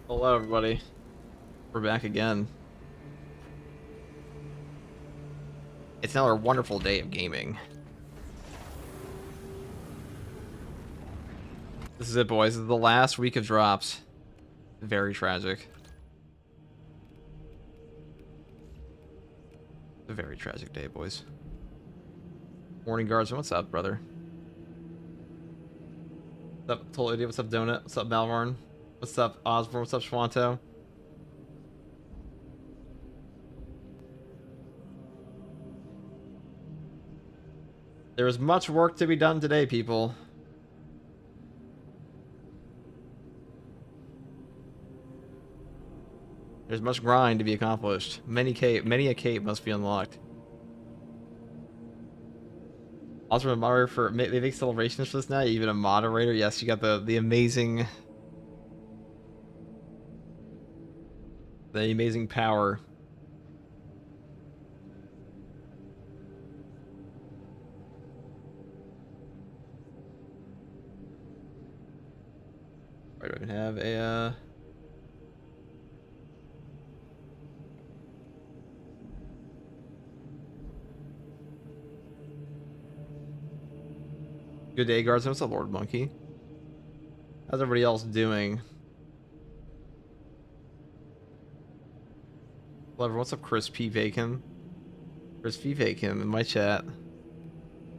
Hello, everybody. We're back again. It's another wonderful day of gaming. This is it, boys. This is the last week of drops. Very tragic. A very tragic day, boys. Morning guards, what's up, brother? What's up, Total Idiot? What's up, Donut? What's up, Malvarn? What's up, Osborne? What's up, Schwanto? There is much work to be done today, people. There's much grind to be accomplished. Many a cape must be unlocked. Also, a moderator for they make celebrations for this now. Even a moderator. Yes, you got the amazing power. Right, do I have a good day, guards. What's up, Lord Monkey? How's everybody else doing? Hello, everyone. What's up, Chris P. Bacon? Chris P. Bacon in my chat.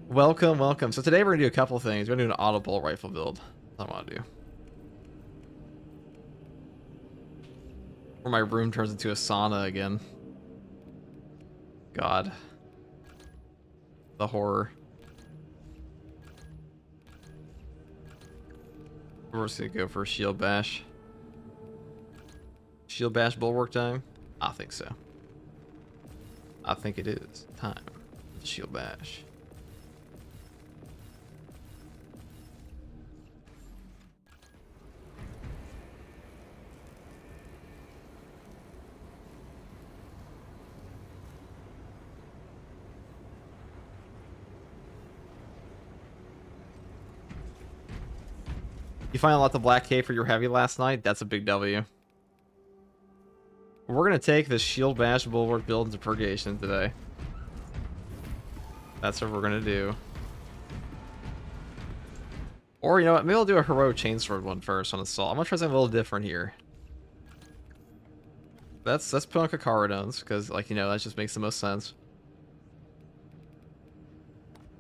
Welcome, welcome. So today we're gonna do a couple things. We're gonna do an auto rifle build. That's what I want to do. Or my room turns into a sauna again. God. The horror. We're just gonna go for a shield bash. Shield bash bulwark time? I think so. I think it is time. Shield bash. You finally unlocked the black cape for your heavy last night? That's a big W. We're gonna take this shield bash bulwark build into purgation today. That's what we're gonna do. Or you know what? Maybe I'll do a heroic chainsword one first on assault. I'm gonna try something a little different here. Let's put on Kakarodones because, like, you know, that just makes the most sense.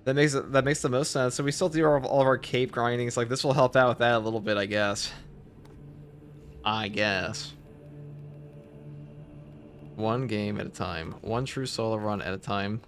That makes the most sense. So we still do all of our cape grindings. Like, this will help out with that a little bit, I guess. One game at a time. One true solo run at a time.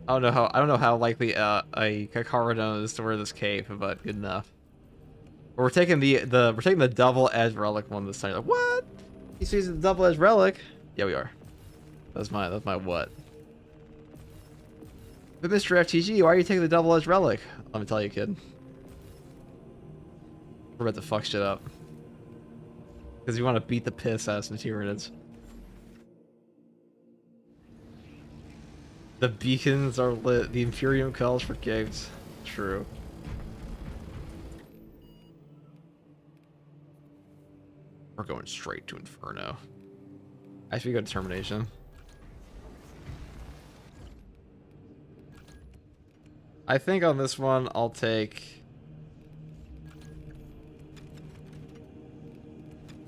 I don't know how likely a Kakarodon is to wear this cape, but good enough. We're taking the double edge relic one this time. Like, what? He's using the double edge relic? Yeah, we are. That's my what? But Mr. FTG, why are you taking the double edge relic? Let me tell you, kid. We're about to fuck shit up. Because you want to beat the piss out of some Tyranids. The beacons are lit. The Imperium calls for gigs. True. We're going straight to Inferno. I should go determination. I think on this one I'll take.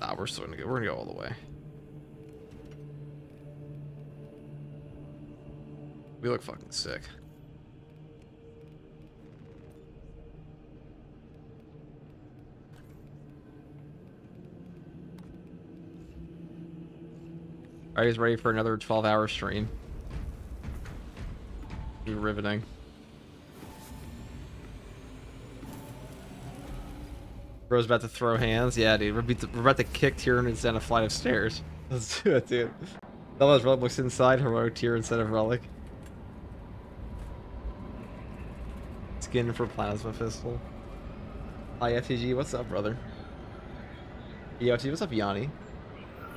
Nah, we're still gonna go. We're gonna go all the way. We look fucking sick. Alright, he's ready for another 12-hour stream. Be riveting. Bro's about to throw hands. Yeah, dude. We're about to kick Tyranids down a flight of stairs. Let's do it, dude. Double Edge Relic looks inside. Heroic tier instead of relic. Skin for plasma pistol. Hi FTG, what's up, brother? Yo, what's up, Yanni?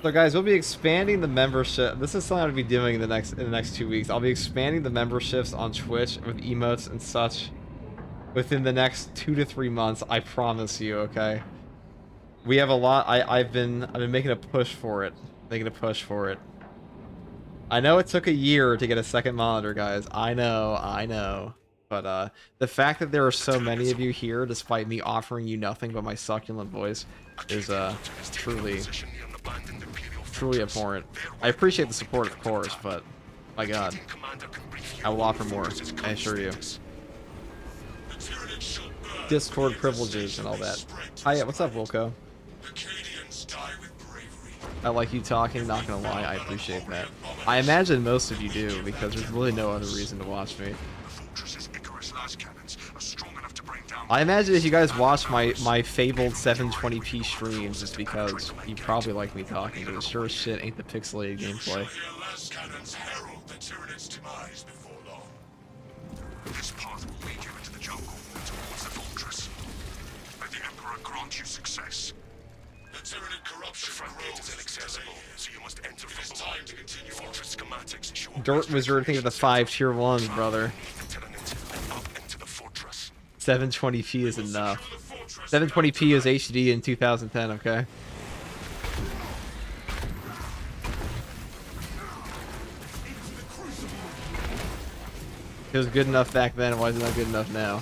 So guys, we'll be expanding the membership. This is something I'll be doing in the next 2 weeks. I'll be expanding the memberships on Twitch with emotes and such within the next 2 to 3 months. I promise you, okay? We have a lot. I've been making a push for it. I know it took a year to get a second monitor, guys. I know. But the fact that there are so many of you here, despite me offering you nothing but my succulent voice, is truly abhorrent. I appreciate the support, of course, but my God, I will offer more. I assure you. Discord privileges and all that. Hi, what's up, Wilco? I like you talking, not gonna lie, I appreciate that. I imagine most of you do, because there's really no other reason to watch me. I imagine if you guys watch my fabled 720p streams, it's because you probably like me talking, but it sure as shit ain't the pixelated gameplay. This path will lead you into the jungle towards the fortress. May the Emperor grant you success. The Tyranid corruption gate is inaccessible, so you must enter from behind to continue fortress schematics. Dirt Wizard, think of the 5 tier 1s, brother. 720p is enough. 720p is HD in 2010, okay? It was good enough back then, why is it not good enough now?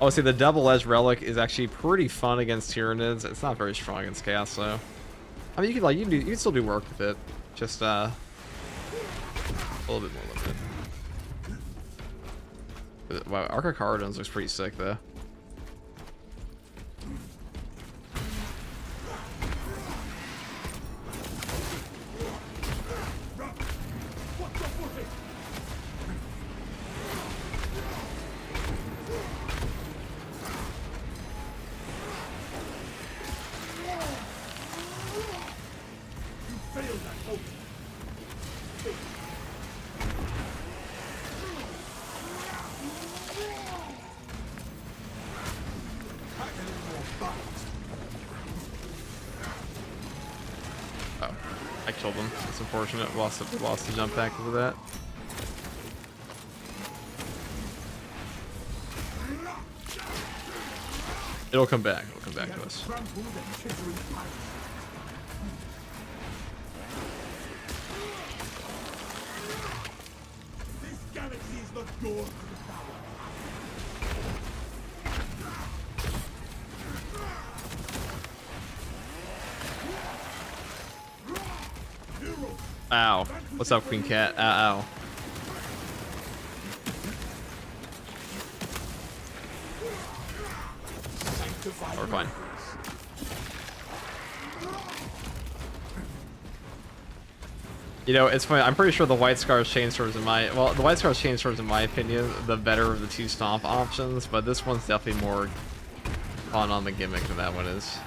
Oh, see, the double edge relic is actually pretty fun against Tyranids. It's not very strong against Chaos, though. I mean, you can still do work with it. Just a little bit more limited. Wow, Arca Cardons looks pretty sick, though. Unfortunate, lost the jump back over that. It'll come back to us. This galaxy is the door to the Ow. What's up, Queen Cat? Ow. We're fine. You know, it's funny. I'm pretty sure the White Scar's Chainsword's in my... Well, the White Scar's Chainsword's, in my opinion, the better of the 2 stomp options, but this one's definitely more fun on the gimmick than that one is.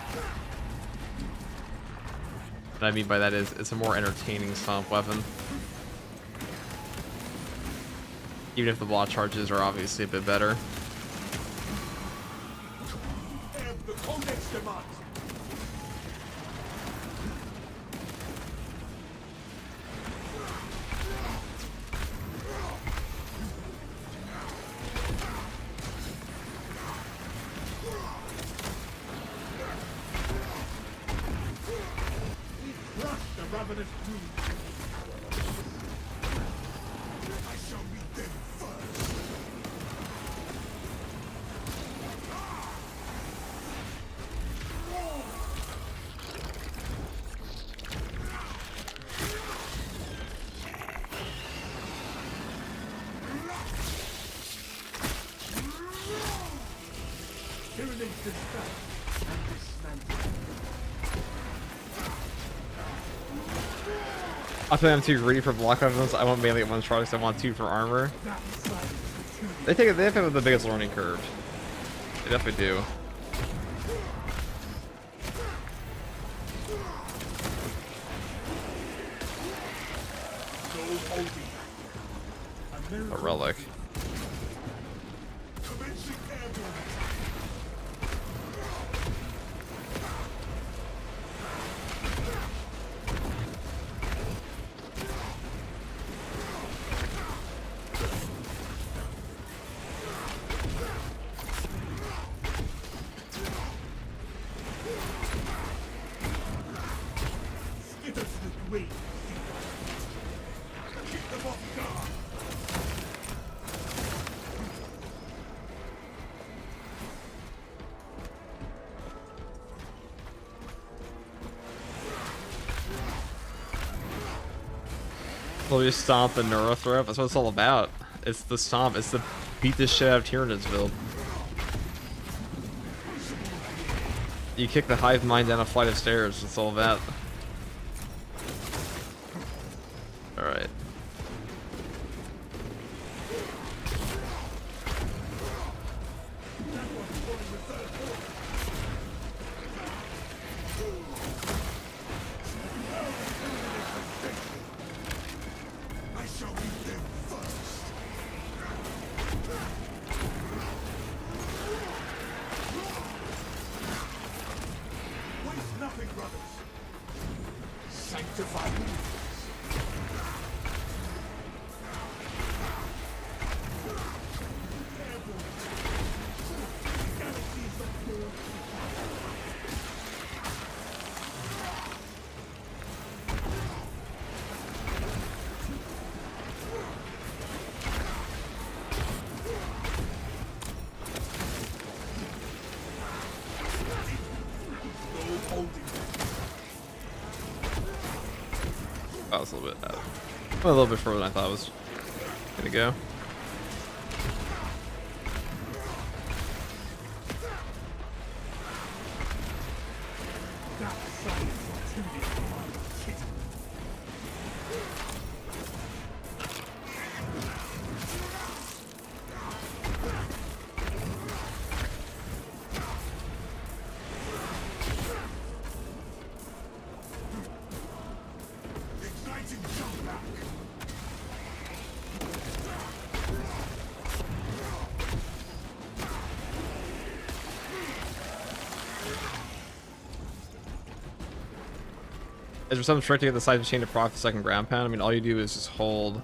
What I mean by that is, it's a more entertaining stomp weapon. Even if the block charges are obviously a bit better. I think I'm too greedy for block weapons. I want mainly at one strikes. I want 2 for armor. They have the biggest learning curve. They definitely do. A relic. Commencing airborne. Skip us the great. Keep them off guard. Well, we just stomp the Neurothrop. That's what it's all about. It's the stomp. It's the beat the shit out of Tyranids build. You kick the hive mind down a flight of stairs. It's all about. Alright. I shall be them first. Waste nothing, brothers. Sanctify me. Galaxies of war. No holding. That was a little bit. A little bit further than I thought it was gonna go. That science is too big for my kitten. Igniting jump back. Is there something trick to get the size machine to proc the second ground pound? I mean, all you do is just hold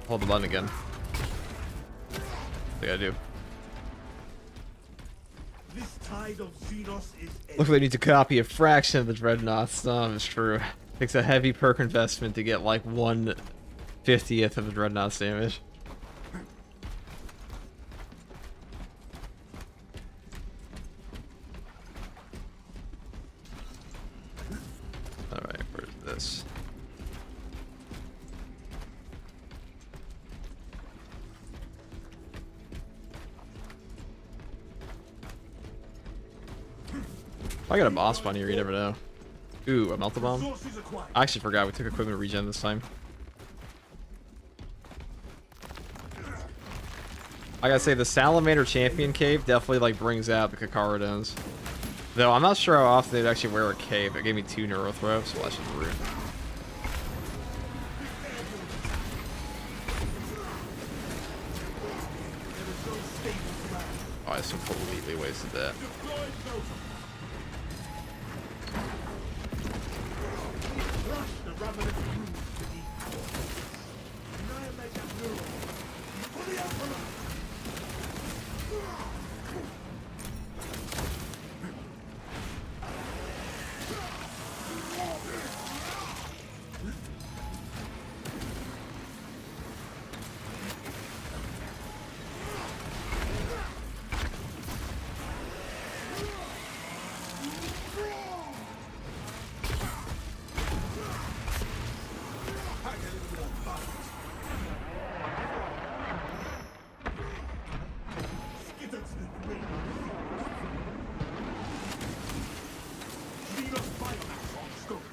the button again. That's what I do. This tide of Xenos is Looks like they need to copy a fraction of the Dreadnought sum. It's true. Takes a heavy perk investment to get like 1/50th of a Dreadnought's damage. Alright, where's this? I got a boss spawn here, you never know. Ooh, a melta bomb? resources acquired. I actually forgot we took equipment regen this time. I gotta say, the Salamander Champion cape definitely like brings out the Kakarodones. Though I'm not sure how often they'd actually wear a cape. It gave me 2 Neurothrops, so that's just rude. Oh, I just completely wasted that. Deployed Nova. Crush the ravenous brood beneath power. Annihilate that neuron. For the Emperor! Pack a little more bite. Skitter to the grave. Xenos biomass on scope.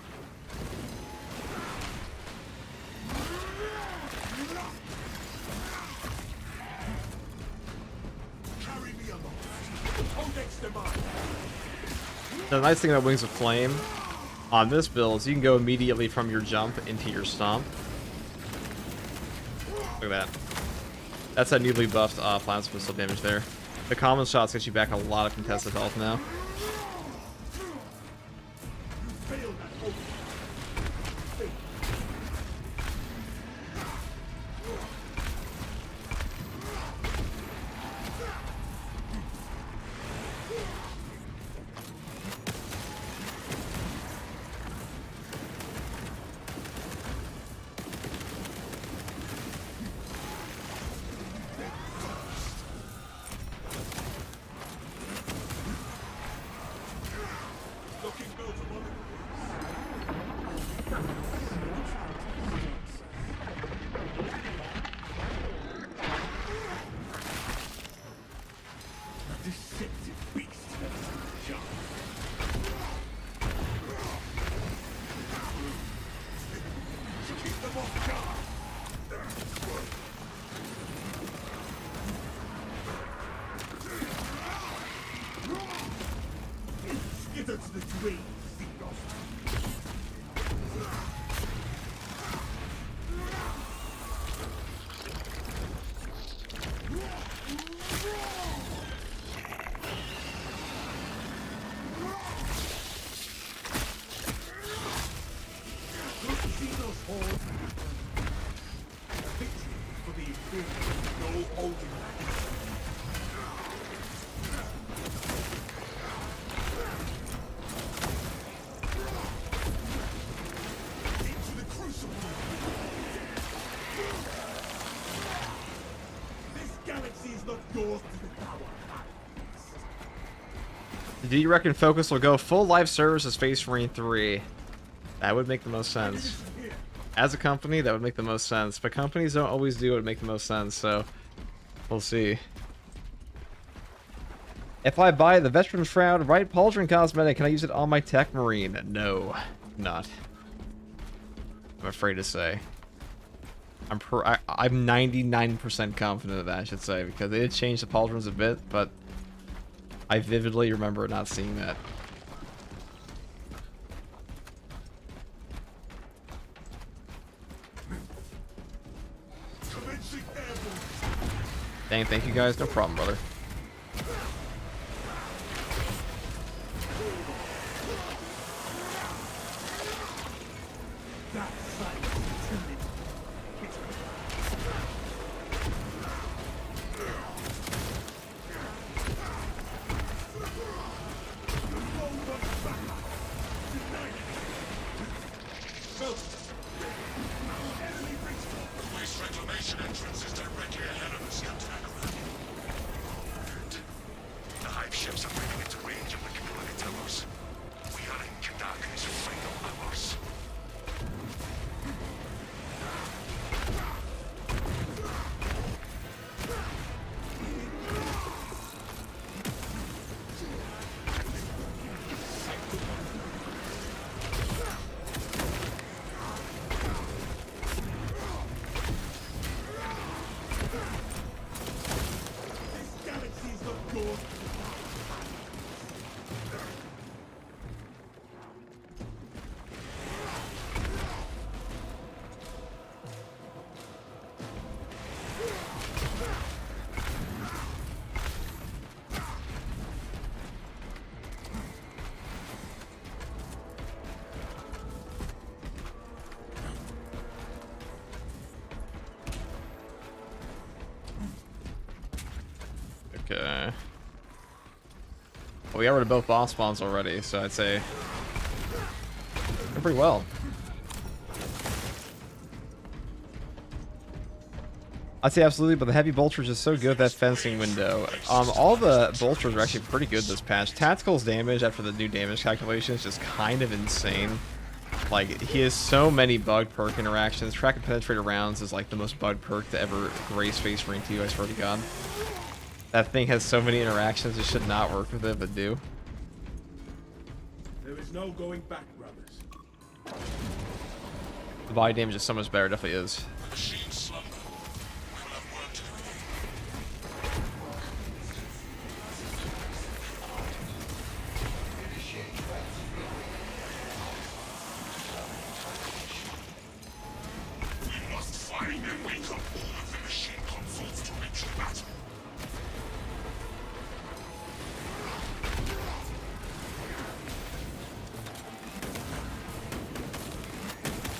Carry me along. Codex demand. The nice thing about Wings of Flame on this build is you can go immediately from your jump into your stomp. Look at that. That's that newly buffed plasma pistol damage there. The common shots get you back a lot of contested health now. Do you reckon Focus will go full live service as Space Marine 3? That would make the most sense. As a company, that would make the most sense. But companies don't always do what would make the most sense, so we'll see. If I buy the Veteran Shroud Right Pauldron cosmetic, can I use it on my Tech Marine? No, not. I'm afraid to say. I'm 99% confident of that, I should say, because they did change the pauldrons a bit, but I vividly remember not seeing that. Dang, thank you guys. No problem, brother. Okay. Well, we got rid of both boss spawns already, so I'd say they're pretty well. I'd say absolutely, but the heavy bolters is so good at that fencing window. All the bolters are actually pretty good this patch. Tactical's damage after the new damage calculation is just kind of insane. Like, he has so many bug perk interactions. Track and penetrator rounds is like the most bug perk to ever grace Space Marine 2, I swear to God. That thing has so many interactions, it should not work with it, but do. There is no going back, brothers. The body damage is so much better, it definitely is.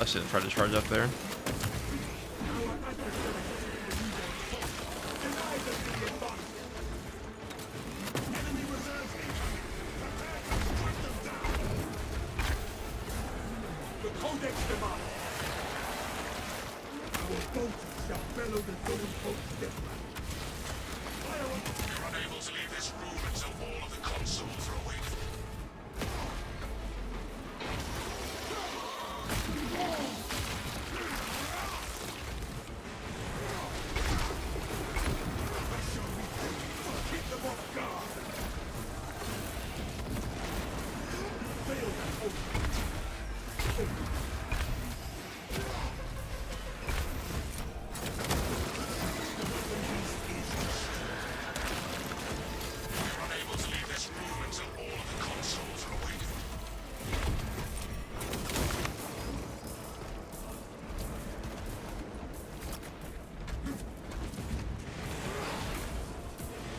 I shouldn't try to charge up there.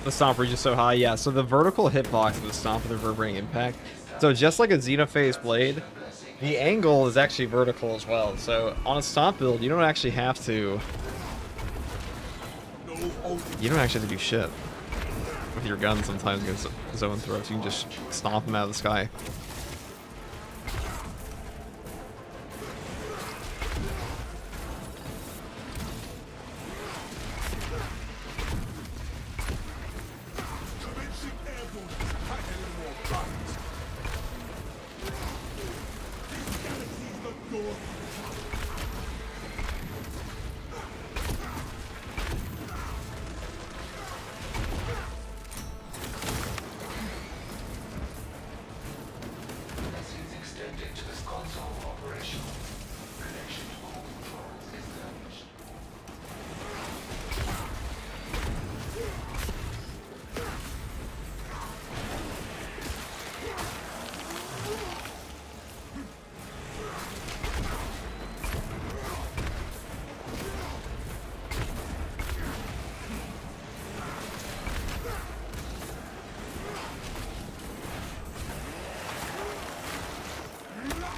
The stomp reach is so high, yeah. So the vertical hitbox of the stomp with the reverberating impact. So just like a Xenophase blade, the angle is actually vertical as well. So on a stomp build, you don't actually have to. You don't actually have to do shit with your gun sometimes against zone throws. You can just stomp them out of the sky.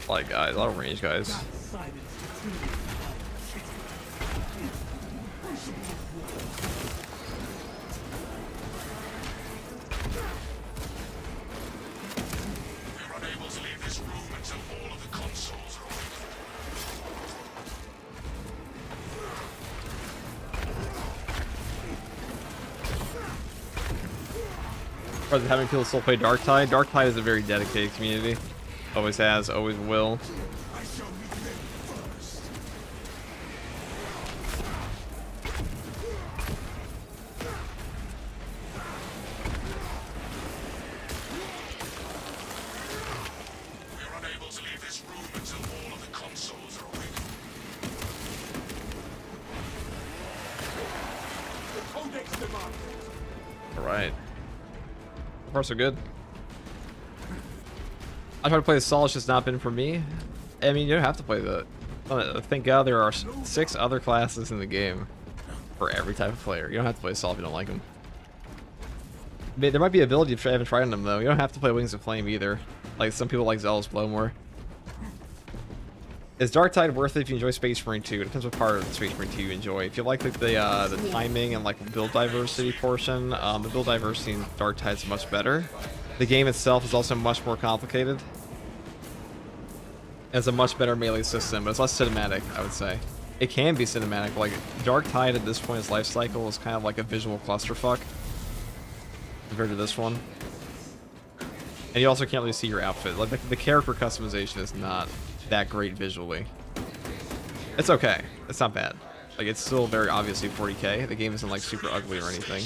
Like guys, a lot of range guys. For having people still play Darktide. Darktide is a very dedicated community. Always has, always will. Alright. So far so good. I try to play the Solo, it's just not been for me. I mean, you don't have to play the... Thank God there are 6 other classes in the game for every type of player. You don't have to play Solo if you don't like them. There might be ability if you haven't tried them though. You don't have to play Wings of Flame either. Like some people like Zealous Blow more. Is Darktide worth it if you enjoy Space Marine 2? It depends what part of Space Marine 2 you enjoy. If you like the timing and like build diversity portion, the build diversity in Darktide is much better. The game itself is also much more complicated. It has a much better melee system, but it's less cinematic, I would say. It can be cinematic. Like Darktide at this point in its life cycle is kind of like a visual clusterfuck compared to this one. And you also can't really see your outfit. Like the character customization is not that great visually. It's okay. It's not bad. Like it's still very obviously 40k. The game isn't like super ugly or anything.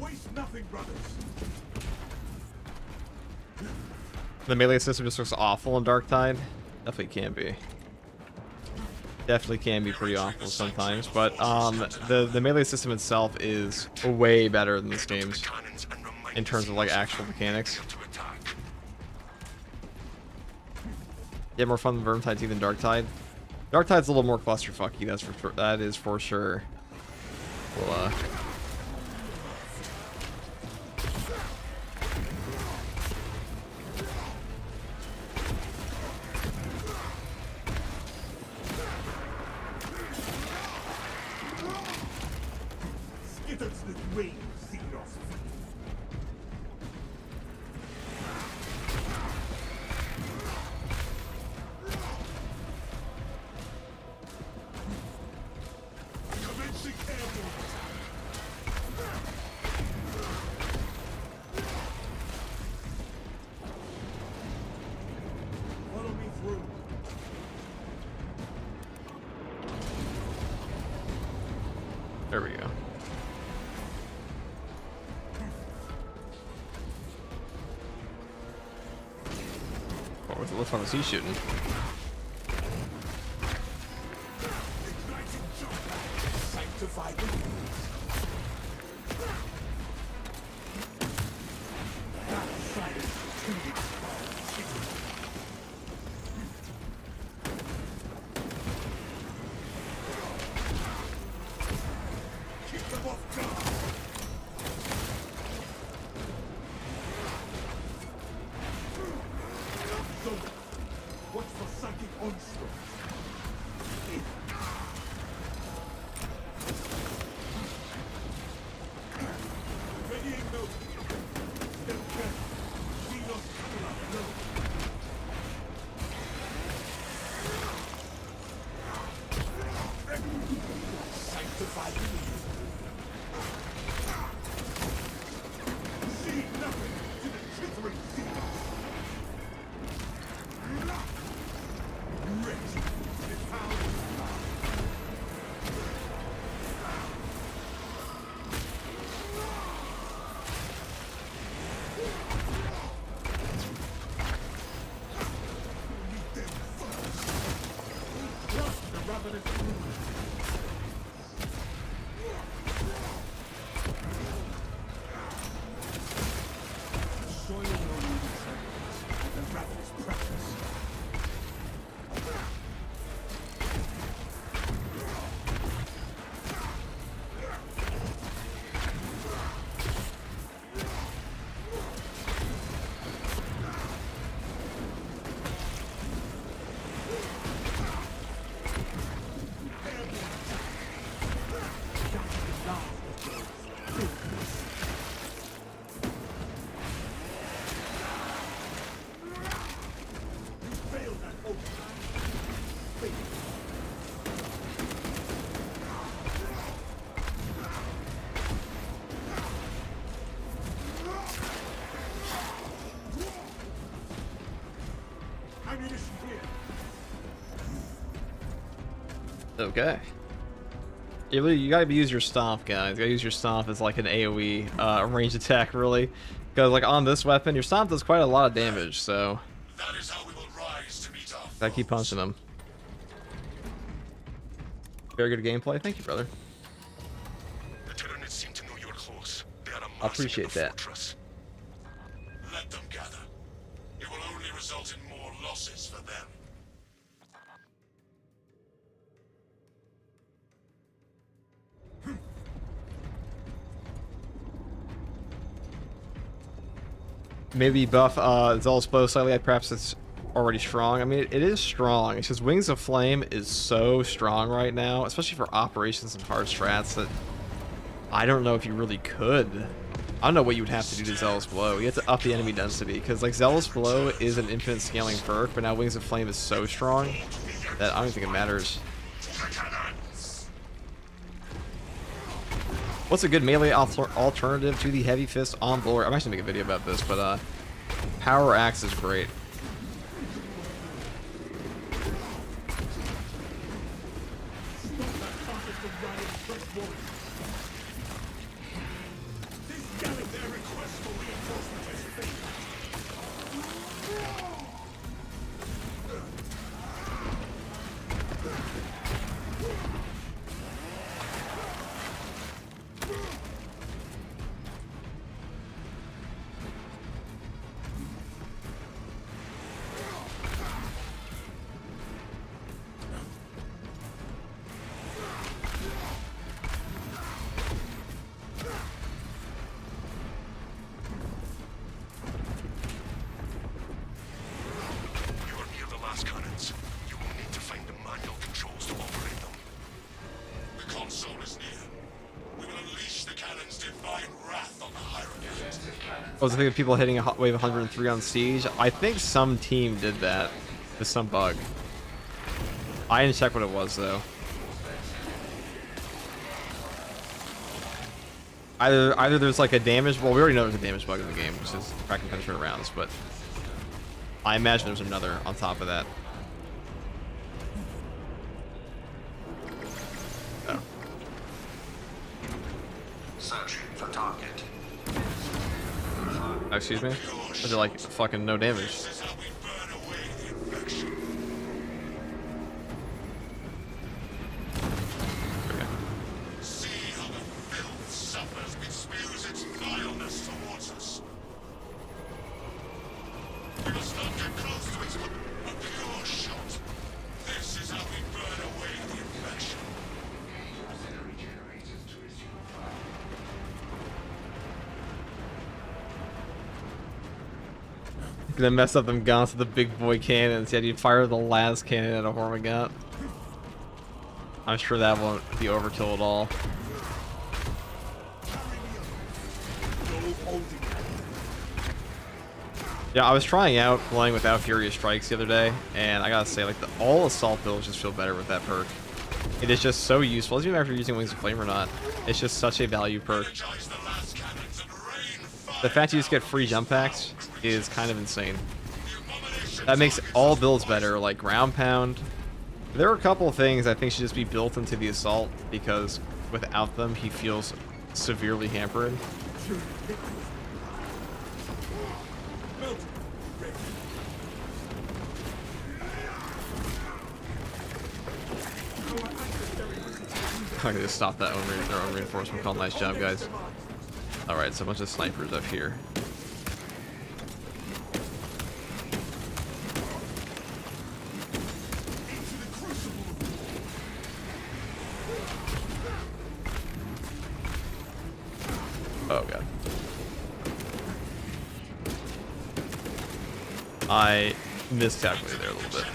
Waste nothing, brothers. The melee system just looks awful in Dark Tide. Definitely can be. Definitely can be pretty awful sometimes, but the melee system itself is way better than this game's in terms of like actual mechanics. Yeah, more fun than Vermintide 2 than Dark Tide. Dark Tide's a little more clusterfucky, that's for sure. That is for sure. Well, Skittles the rain Xenos. Commencing airborne attack. Follow me through. there we go. What fun is he shooting? Igniting jump. Sanctify the keep them off guard. So, watch for psychic onslaught. Readying note. Step back. Xenos coming up. No. Sanctify the lead. See nothing to the chittering Xenos. Wretched. Defiled. Meet them first. Crush the ravenous brood. Soil no needed sacrifice. The ravenous practice. Ammunition here. Okay. You gotta use your stomp, guys. You gotta use your stomp as like an AoE range attack, really. Because like on this weapon, your stomp does quite a lot of damage, so That is how we will rise to meet our gotta keep punching them. Very good gameplay. Thank you, brother. The Tyranids seem to know you're close. They are I appreciate that. fortress. Let them gather. It will only result in more losses for them. Maybe buff Zealous Blow slightly, perhaps it's already strong. I mean, it is strong. It's just Wings of Flame is so strong right now, especially for operations and hard strats, that I don't know if you really could. I don't know what you would have to do to Zealous Blow. You have to up the enemy density, because like Zealous Blow is an infinite scaling perk, but now Wings of Flame is so strong that I don't think it matters. What's a good melee alternative to the Heavy Fist on Blower? I'm actually gonna make a video about this, but Power Axe is great. This I was thinking of people hitting a wave 103 on Siege. I think some team did that with some bug. I didn't check what it was though. Either there's like a damage. Well, we already know there's a damage bug in the game, which is cracking penetrating rounds. But I imagine there's another on top of that. Oh. Searching for target. Oh, excuse me? Is it like fucking no damage? Okay. Gonna mess up them guns with the big boy cannons. Yeah, you fire the last cannon at a Hormigaunt. I'm sure that won't be overkill at all. Yeah, I was trying out playing without Furious Strikes the other day, and I gotta say, like, all assault builds just feel better with that perk. It is just so useful, even after using Wings of Flame or not. It's just such a value perk. The fact you just get free jump packs is kind of insane. That makes all builds better, like ground pound. There are a couple of things I think should just be built into the assault, because without them he feels severely hampered. I can just stop that their own reinforcement call. Nice job, guys. Alright, so a bunch of snipers up here. Oh god. I miscalculated there a little bit.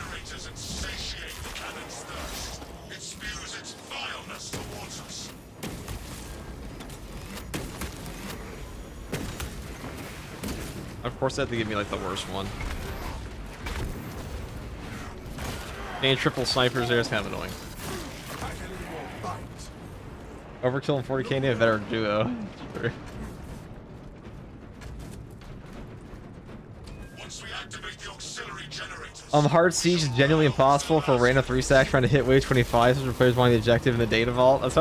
Of course, they have to give me like the worst one. And triple snipers there is kind of annoying. Overkill and 40k need a better duo. Sure. Hard Siege is genuinely impossible for a random 3-stack trying to hit wave 25 since players wanting the objective in the data vault. That's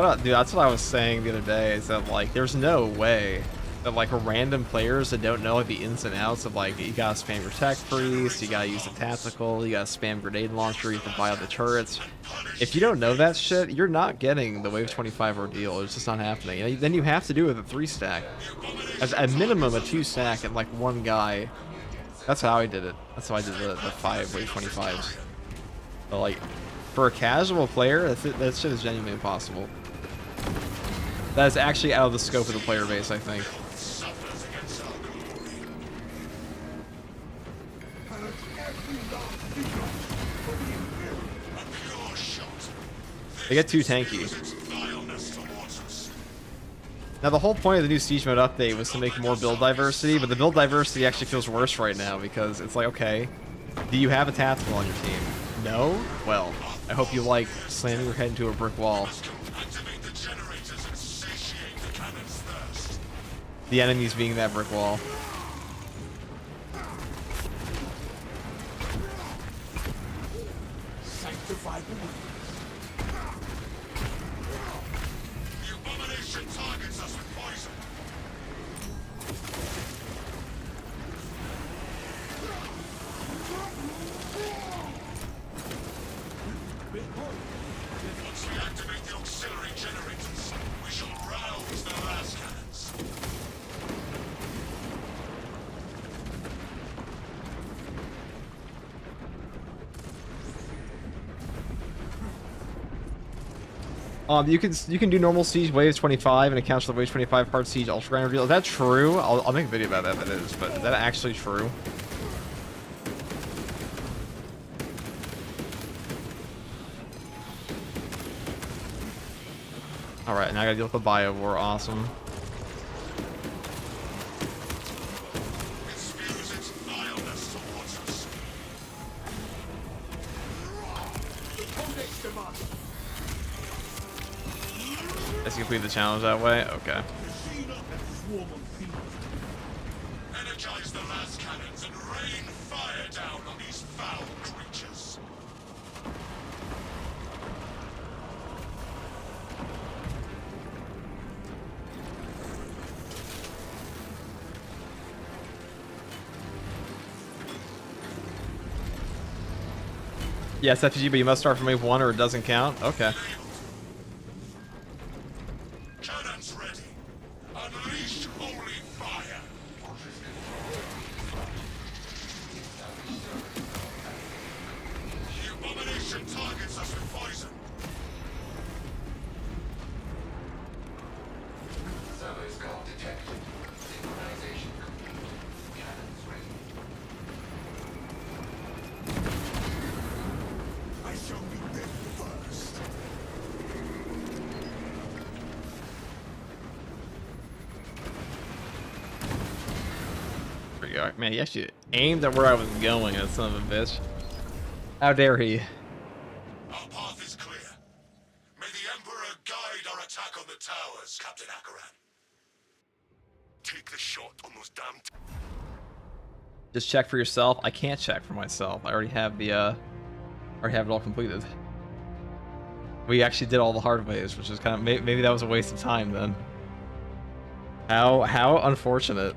what I was saying the other day, is that like there's no way that like random players that don't know like the ins and outs of like you gotta spam your tech priest, you gotta use the tactical, you gotta spam grenade launcher, you can buy out the turrets. If you don't know that shit, you're not getting the wave 25 ordeal. It's just not happening. You know, then you have to do it with a 3-stack, as at minimum a 2-stack and like one guy. That's how I did it. That's how I did the 5 wave 25s. But like for a casual player, that shit is genuinely impossible. That is actually out of the scope of the player base, I think. They get too tanky. Now the whole point of the new Siege mode update was to make more build diversity, but the build diversity actually feels worse right now because it's like, okay, do you have a tactical on your team? No? Well, I hope you like slamming your head into a brick wall. The enemies being that brick wall. Sanctified the abomination targets us with poison. Once we activate the auxiliary generators, we shall rouse the last cannons. You can do normal Siege wave 25 and it counts for the wave 25 hard Siege ultra grind reveal. Is that true? I'll make a video about that if it is, but is that actually true? Alright, now I gotta deal with the bio war, awesome. complete the challenge that way? Okay. Machine up and swarm of people. Energize the las cannons and rain fire down on these foul creatures. Yes, FG, but you must start from wave 1 or it doesn't count? Okay. Cannons ready. Unleash holy fire. The abomination targets us with poison. Survey skull detected. Synchronization complete. Cannons ready. I shall be dead first. There you go. Man, he actually aimed at where I was going, that son of a bitch. How dare he? Our path is clear. May the Emperor guide our attack on the towers, Captain Akaran. Take the shot on those damn Just check for yourself. I can't check for myself. I already have the already have it all completed. We actually did all the hard waves, which is kind of maybe that was a waste of time then. How unfortunate.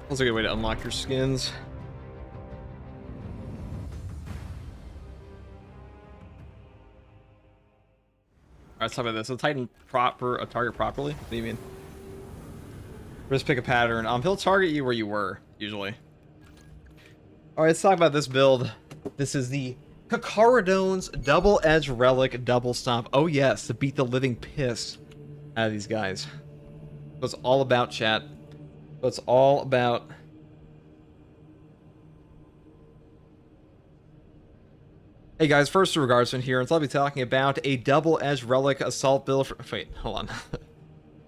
That's a good way to unlock your skins. Alright, let's talk about this. So Titan a target properly? What do you mean? Just pick a pattern. He'll target you where you were, usually. Alright, let's talk about this build. This is the Kakaradon's Double Edge Relic Double Stomp. Oh yes, to beat the living piss out of these guys. That's all about, chat. It's all about. Hey guys, first regards in here, and so I'll be talking about a double edge relic assault build for, wait, hold on.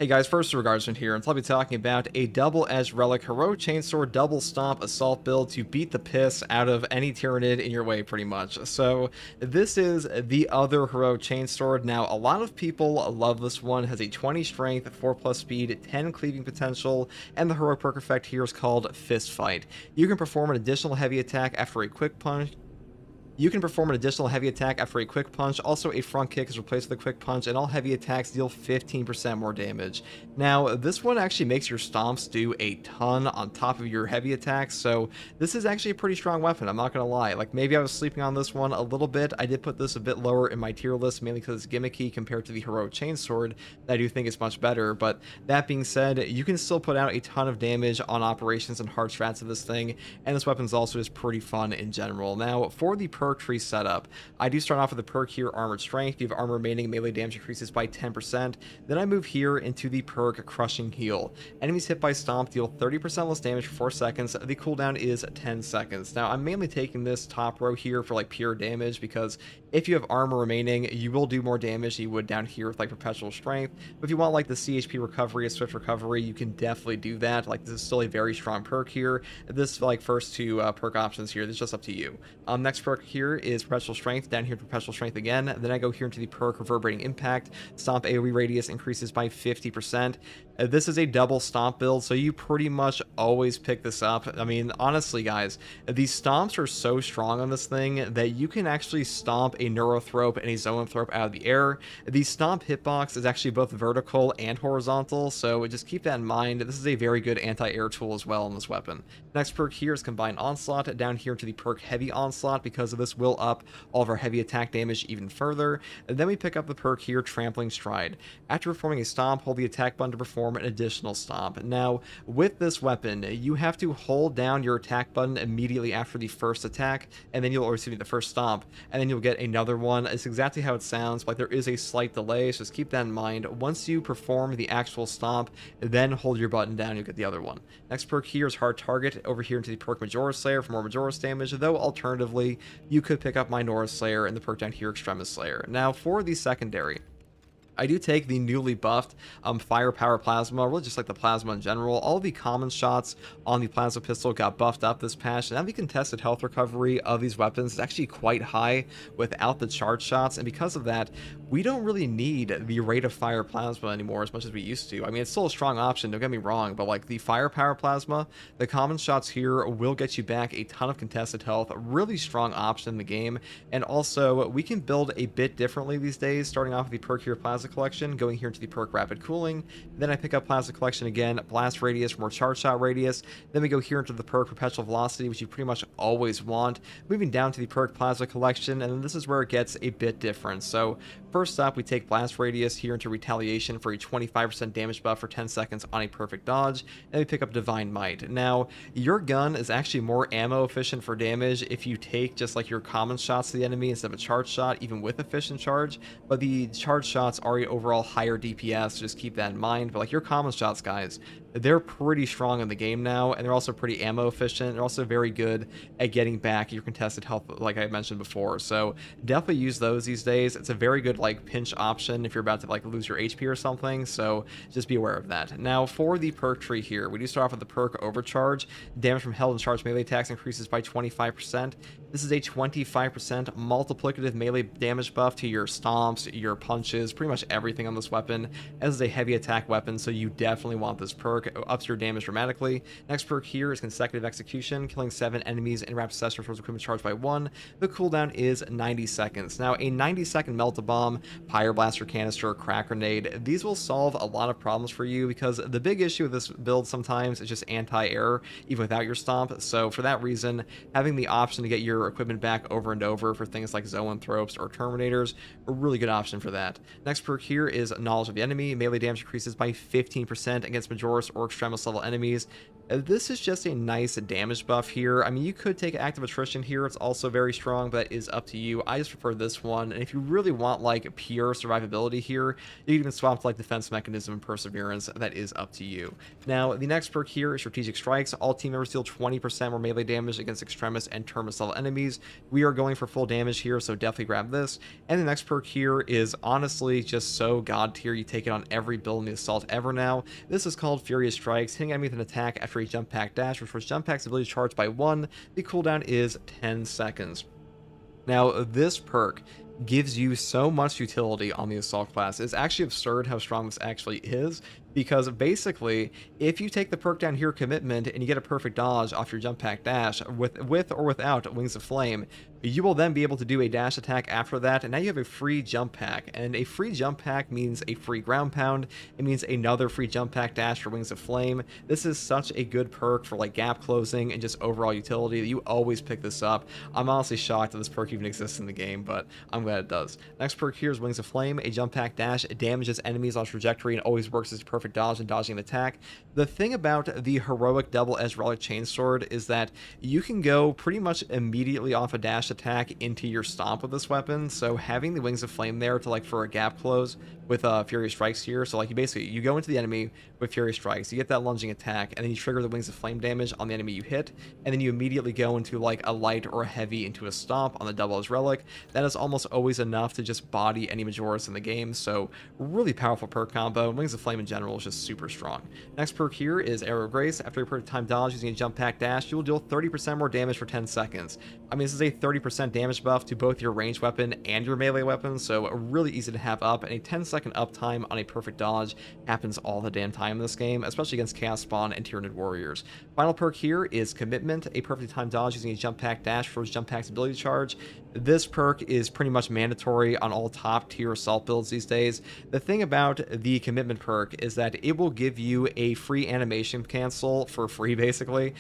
Hey guys, first regards in here, and so I'll be talking about a double edge relic heroic chainsword double stomp assault build to beat the piss out of any Tyranid in your way, pretty much. So this is the other heroic chainsword. Now a lot of people love this one. It has a 20 strength, 4+ speed, 10 cleaving potential, and the heroic perk effect here is called Fist Fight. You can perform an additional heavy attack after a quick punch. You can perform an additional heavy attack after a quick punch. Also, a front kick is replaced with a quick punch, and all heavy attacks deal 15% more damage. Now, this one actually makes your stomps do a ton on top of your heavy attacks, so this is actually a pretty strong weapon, I'm not gonna lie. Like, maybe I was sleeping on this one a little bit. I did put this a bit lower in my tier list, mainly because it's gimmicky compared to the heroic chainsword. I do think it's much better, but that being said, you can still put out a ton of damage on operations and hard strats of this thing, and this weapon's also just pretty fun in general. Now, for the perk tree setup, I do start off with the perk here, Armored Strength. You have armor remaining, melee damage increases by 10%. Then I move here into the perk Crushing Heal. Enemies hit by Stomp deal 30% less damage for 4 seconds. The cooldown is 10 seconds. Now, I'm mainly taking this top row here for like pure damage, because if you have armor remaining, you will do more damage than you would down here with like Perpetual Strength. But if you want like the CHP recovery, a swift recovery, you can definitely do that. Like, this is still a very strong perk here. This like first two perk options here, this is just up to you. Next perk here is Perpetual Strength. Down here, Perpetual Strength again. Then I go here into the perk Reverberating Impact. Stomp AoE radius increases by 50%. This is a double stomp build, so you pretty much always pick this up. I mean, honestly, guys, these stomps are so strong on this thing that you can actually stomp a Neurothrope and a Zoanthrope out of the air. The stomp hitbox is actually both vertical and horizontal, so just keep that in mind. This is a very good anti-air tool as well in this weapon. Next perk here is Combined Onslaught. Down here to the perk Heavy Onslaught. Because of this will up all of our heavy attack damage even further. And then we pick up the perk here, Trampling Stride. After performing a stomp, hold the attack button to perform an additional stomp. Now, with this weapon, you have to hold down your attack button immediately after the first attack, and then you'll receive the first stomp, and then you'll get another one. It's exactly how it sounds, but there is a slight delay, so just keep that in mind. Once you perform the actual stomp, then hold your button down, you'll get the other one. Next perk here is Hard Target, over here into the perk Majora's Slayer for more Majora's damage, though alternatively, you could pick up Minora's Slayer and the perk down here, Extremis Slayer. Now, for the secondary, I do take the newly buffed Firepower Plasma, really just like the Plasma in general. All the common shots on the Plasma Pistol got buffed up this patch, and now the contested health recovery of these weapons is actually quite high without the charge shots, and because of that, we don't really need the Rate of Fire Plasma anymore as much as we used to. I mean, it's still a strong option, don't get me wrong, but like the Firepower Plasma, the common shots here will get you back a ton of contested health, a really strong option in the game, and also we can build a bit differently these days, starting off with the perk here, Plasma Collection, going here into the perk Rapid Cooling, then I pick up Plasma Collection again, Blast Radius for more charge shot radius, then we go here into the perk Perpetual Velocity, which you pretty much always want, moving down to the perk Plasma Collection, and then this is where it gets a bit different. So first up, we take Blast Radius here into Retaliation for a 25% damage buff for 10 seconds on a perfect dodge, and we pick up Divine Might. Now, your gun is actually more ammo efficient for damage if you take just like your common shots to the enemy instead of a charge shot, even with efficient charge, but the charge shots are a overall higher DPS, so just keep that in mind. But like your common shots, guys, they're pretty strong in the game now, and they're also pretty ammo efficient. They're also very good at getting back your contested health, like I mentioned before, so definitely use those these days. It's a very good like pinch option if you're about to like lose your HP or something, so just be aware of that. Now for the perk tree here, we do start off with the perk Overcharge. Damage from held and charged melee attacks increases by 25%. This is a 25% multiplicative melee damage buff to your stomps, your punches, pretty much everything on this weapon, as a heavy attack weapon, so you definitely want this perk. Ups your damage dramatically. Next perk here is Consecutive Execution, killing 7 enemies in rapid succession restores equipment charged by 1. The cooldown is 90 seconds. Now, a 90-second Melt-A-Bomb, Pyro-Blaster Canister, Crack Grenade, these will solve a lot of problems for you, because the big issue with this build sometimes is just anti-air, even without your stomp. So for that reason, having the option to get your equipment back over and over for things like Zoanthropes or Terminators, a really good option for that. Next perk here is Knowledge of the Enemy. Melee damage increases by 15% against Majoris or Extremis level enemies. This is just a nice damage buff here. I mean, you could take Active Attrition here. It's also very strong, but that is up to you. I just prefer this one. And if you really want like pure survivability here, you can even swap to like Defense Mechanism and Perseverance. That is up to you. Now, the next perk here is Strategic Strikes. All team members deal 20% more melee damage against Extremis and Terminus level enemies. We are going for full damage here, so definitely grab this. And the next perk here is honestly just so god tier. You take it on every build in the Assault ever now. This is called Furious Strikes. Hitting enemy with an attack after a jump pack dash, which was jump pack's ability to charge by 1. The cooldown is 10 seconds. Now, this perk gives you so much utility on the Assault class. It's actually absurd how strong this actually is, because basically, if you take the perk down here, Commitment, and you get a perfect dodge off your jump pack dash with or without Wings of Flame, you will then be able to do a dash attack after that, and now you have a free jump pack. And a free jump pack means a free ground pound. It means another free jump pack dash for Wings of Flame. This is such a good perk for like gap closing and just overall utility that you always pick this up. I'm honestly shocked that this perk even exists in the game, but I'm glad it does. Next perk here is Wings of Flame. A jump pack dash. It damages enemies on trajectory and always works as a perfect dodge and dodging an attack. The thing about the heroic double-edged relic chainsword is that you can go pretty much immediately off a dash attack into your stomp with this weapon, so having the Wings of Flame there to like for a gap close with Furious Strikes here, so like you go into the enemy with Furious Strikes, you get that lunging attack, and then you trigger the Wings of Flame damage on the enemy you hit, and then you immediately go into like a light or a heavy into a stomp on the double-edged relic. That is almost always enough to just body any Majoris in the game, so really powerful perk combo. Wings of Flame in general is just super strong. Next perk here is Arrow of Grace. After a perfect time dodge using a jump pack dash, you will deal 30% more damage for 10 seconds. I mean, this is a 30% damage buff to both your ranged weapon and your melee weapon, so really easy to have up, and a 10-second 15-second uptime on a perfect dodge happens all the damn time in this game, especially against Chaos Spawn and Tyranid Warriors. Final perk here is Commitment, a perfectly timed dodge using a jump pack dash for his jump pack's ability charge. This perk is pretty much mandatory on all top tier assault builds these days. The thing about the Commitment perk is that it will give you a free animation cancel for free, basically.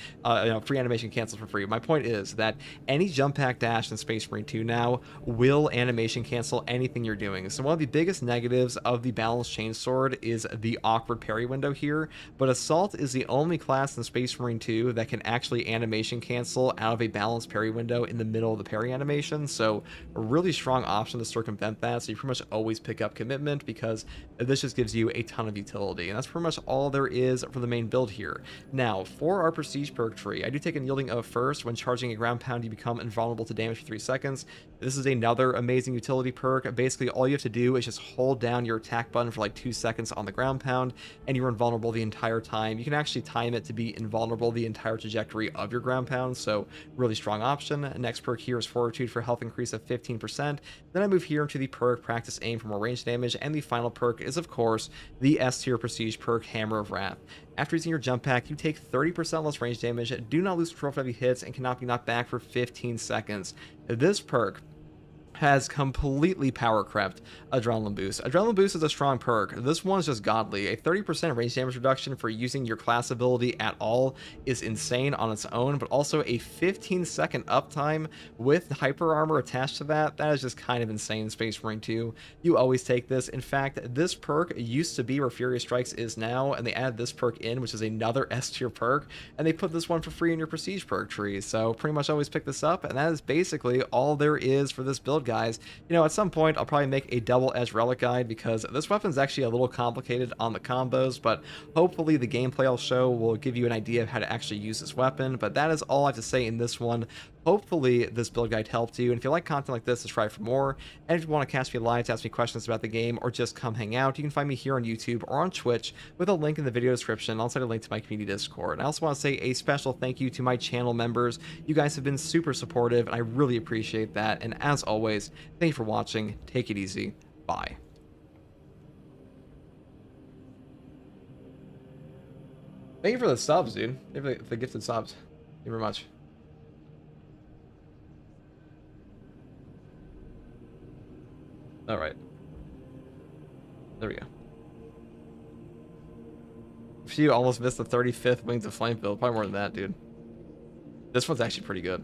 Free animation cancel for free. My point is that any jump pack dash in Space Marine 2 now will animation cancel anything you're doing. So one of the biggest negatives of the balanced chainsword is the awkward parry window here, but Assault is the only class in Space Marine 2 that can actually animation cancel out of a balanced parry window in the middle of the parry animation. So a really strong option to circumvent that. So you pretty much always pick up Commitment because this just gives you a ton of utility. And that's pretty much all there is for the main build here. Now, for our Prestige perk tree, I do take a Yielding of first. When charging a ground pound, you become invulnerable to damage for 3 seconds. This is another amazing utility perk. Basically, all you have to do is just hold down your attack button for like 2 seconds on the ground pound, and you're invulnerable the entire time. You can actually time it to be invulnerable the entire trajectory of your ground pound, so really strong option. Next perk here is Fortitude for health increase of 15%. Then I move here into the perk Practice Aim for more range damage, and the final perk is, of course, the S tier Prestige perk Hammer of Wrath. After using your jump pack, you take 30% less range damage, do not lose control of heavy hits, and cannot be knocked back for 15 seconds. This perk has completely power crept Adrenaline Boost. Adrenaline Boost is a strong perk. This one is just godly. A 30% range damage reduction for using your class ability at all is insane on its own, but also a 15-second uptime with hyper armor attached to that is just kind of insane in Space Marine 2. You always take this. In fact, this perk used to be where Furious Strikes is now, and they added this perk in, which is another S tier perk, and they put this one for free in your Prestige perk tree. So pretty much always pick this up, and that is basically all there is for this build, guys. At some point I'll probably make a double-edged relic guide because this weapon is actually a little complicated on the combos, but hopefully the gameplay I'll show will give you an idea of how to actually use this weapon. But that is all I have to say in this one. Hopefully this build guide helped you, and if you like content like this, subscribe for more. And if you want to catch me live to ask me questions about the game or just come hang out, you can find me here on YouTube or on Twitch with a link in the video description. I'll send a link to my community Discord. And I also want to say a special thank you to my channel members. You guys have been super supportive, and I really appreciate that. And as always, thank you for watching. Take it easy. Bye. Thank you for the subs, dude. Thank you for the gifted subs. Thank you very much. All right. There we go. If you almost missed the 35th Wings of Flame build, probably more than that, dude. This one's actually pretty good.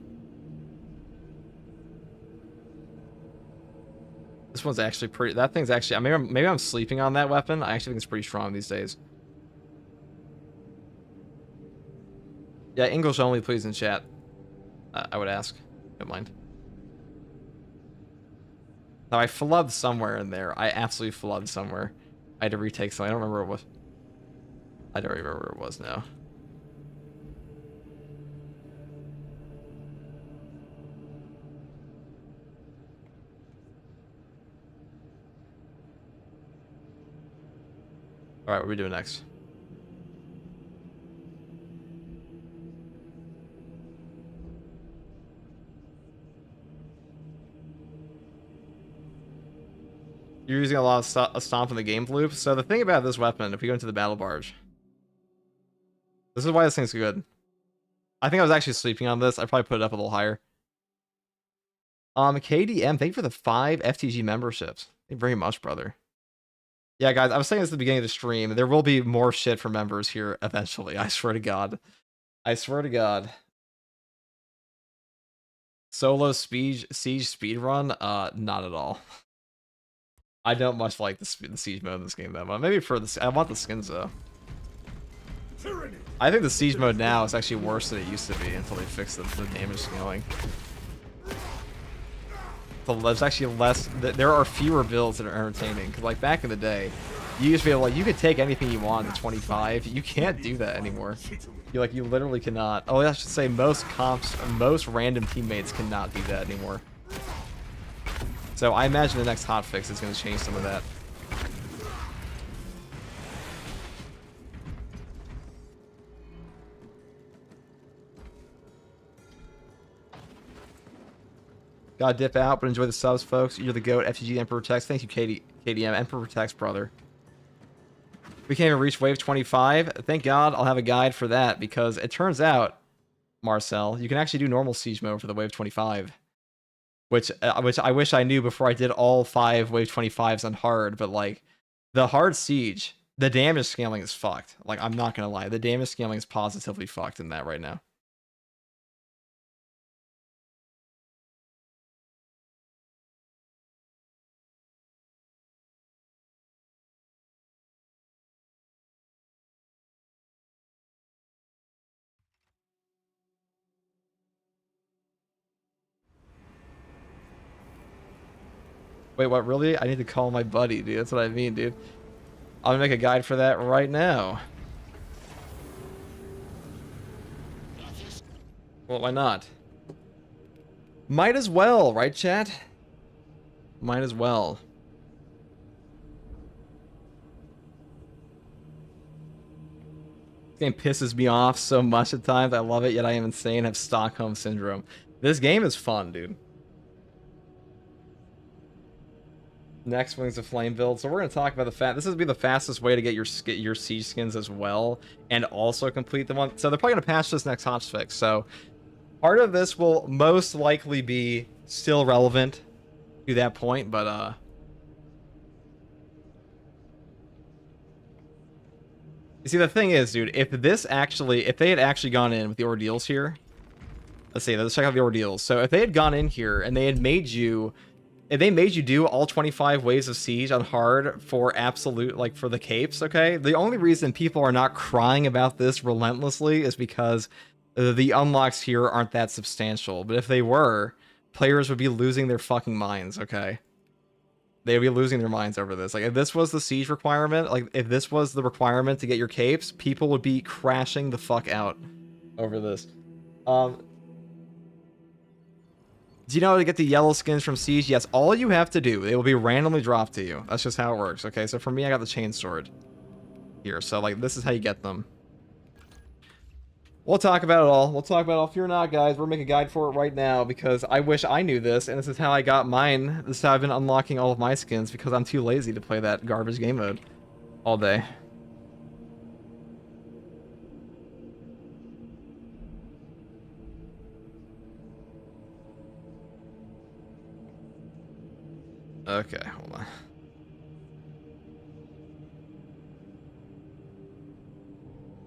This one's actually pretty. That thing's actually. Maybe I'm sleeping on that weapon. I actually think it's pretty strong these days. Yeah, English only, please, in chat. I would ask. Don't mind. Now, I flubbed somewhere in there. I absolutely flubbed somewhere. I had to retake something. I don't remember what it was. I don't remember where it was now. Alright, what are we doing next? You're using a lot of stomp in the game loop. So the thing about this weapon, if we go into the battle barge, this is why this thing's good. I think I was actually sleeping on this. I probably put it up a little higher. KDM, thank you for the 5 FTG memberships. Thank you very much, brother. Yeah, guys, I was saying this at the beginning of the stream. There will be more shit for members here eventually. I swear to God. I swear to God. Solo Siege speedrun? Not at all. I don't much like the siege mode in this game that much. Maybe for the I want the skins though. I think the siege mode now is actually worse than it used to be until they fixed the damage scaling. So there's actually less. There are fewer builds that are entertaining. Because like back in the day, you used to be able, like, you could take anything you want to 25. You can't do that anymore. You literally cannot. Oh, I should say most comps, most random teammates cannot do that anymore. So I imagine the next hotfix is going to change some of that. Gotta dip out, but enjoy the subs, folks. You're the GOAT. FTG Emperor Protects. Thank you, KDM. Emperor Protects, brother. We can't even reach wave 25. Thank God I'll have a guide for that, because it turns out, Marcel, you can actually do normal siege mode for the wave 25. Which I wish I knew before I did all 5 wave 25s on hard, but like, the hard siege, the damage scaling is fucked. Like, I'm not gonna lie, the damage scaling is positively fucked in that right now. Wait, what, really? I need to call my buddy, dude. That's what I mean, dude. I'm gonna make a guide for that right now. Well, why not? Might as well, right, chat? Might as well. This game pisses me off so much at times. I love it, yet I am insane. I have Stockholm Syndrome. This game is fun, dude. Next Wings of Flame build. So we're going to talk about the fact this is be the fastest way to get your siege skins as well, and also complete the one. So they're probably going to patch this next hotfix. So part of this will most likely be still relevant to that point, but you see, the thing is, dude, if they had actually gone in with the ordeals here, let's check out the ordeals. So if they had gone in here and they had made you. If they made you do all 25 waves of siege on hard for absolute, like for the capes, okay? The only reason people are not crying about this relentlessly is because the unlocks here aren't that substantial. But if they were, players would be losing their fucking minds, okay? They'd be losing their minds over this. Like, if this was the siege requirement, like, if this was the requirement to get your capes, people would be crashing the fuck out over this. Do you know how to get the yellow skins from Siege? Yes, all you have to do, they will be randomly dropped to you. That's just how it works, okay? So for me, I got the chain sword here. So, like, this is how you get them. We'll talk about it all. We'll talk about it all. Fear not, guys. We're making a guide for it right now because I wish I knew this, and this is how I got mine. This is how I've been unlocking all of my skins because I'm too lazy to play that garbage game mode all day. Okay, hold on.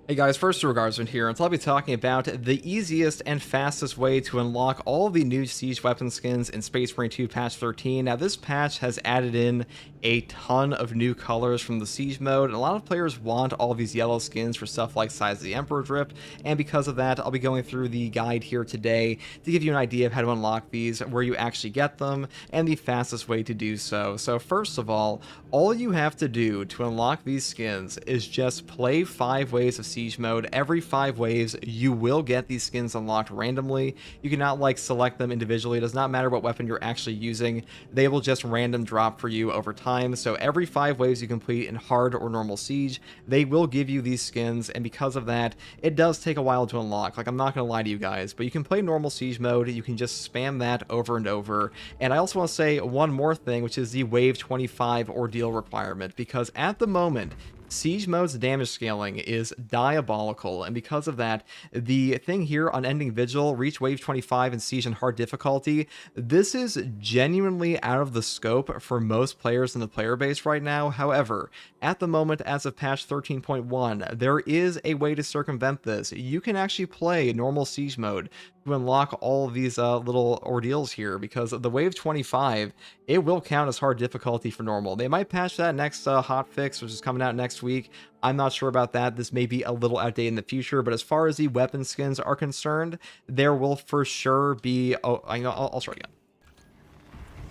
Hey guys, first regards in here, and so I'll be talking about the easiest and fastest way to unlock all the new Siege weapon skins in Space Marine 2 patch 13. Now this patch has added in a ton of new colors from the Siege mode, and a lot of players want all these yellow skins for stuff like Size of the Emperor drip, and because of that, I'll be going through the guide here today to give you an idea of how to unlock these, where you actually get them, and the fastest way to do so. So first of all you have to do to unlock these skins is just play 5 waves of Siege mode. Every 5 waves, you will get these skins unlocked randomly. You cannot like select them individually. It does not matter what weapon you're actually using. They will just random drop for you over time. So every 5 waves you complete in hard or normal Siege, they will give you these skins, and because of that, it does take a while to unlock. Like, I'm not gonna lie to you guys, but you can play normal Siege mode. You can just spam that over and over. And I also want to say one more thing, which is the wave 25 ordeal requirement, because at the moment, Siege mode's damage scaling is diabolical, and because of that, the thing here on Ending Vigil, reach wave 25 in Siege and hard difficulty, this is genuinely out of the scope for most players in the player base right now. However, at the moment, as of patch 13.1, there is a way to circumvent this. You can actually play normal Siege mode to unlock all of these little ordeals here, because the wave 25, it will count as hard difficulty for normal. They might patch that next hotfix, which is coming out next week. I'm not sure about that. This may be a little outdated in the future, but as far as the weapon skins are concerned, there will for sure be... Oh, I know. I'll start again.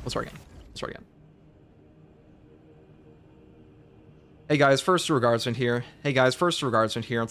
Let's start again. Hey guys, first regardsman here. And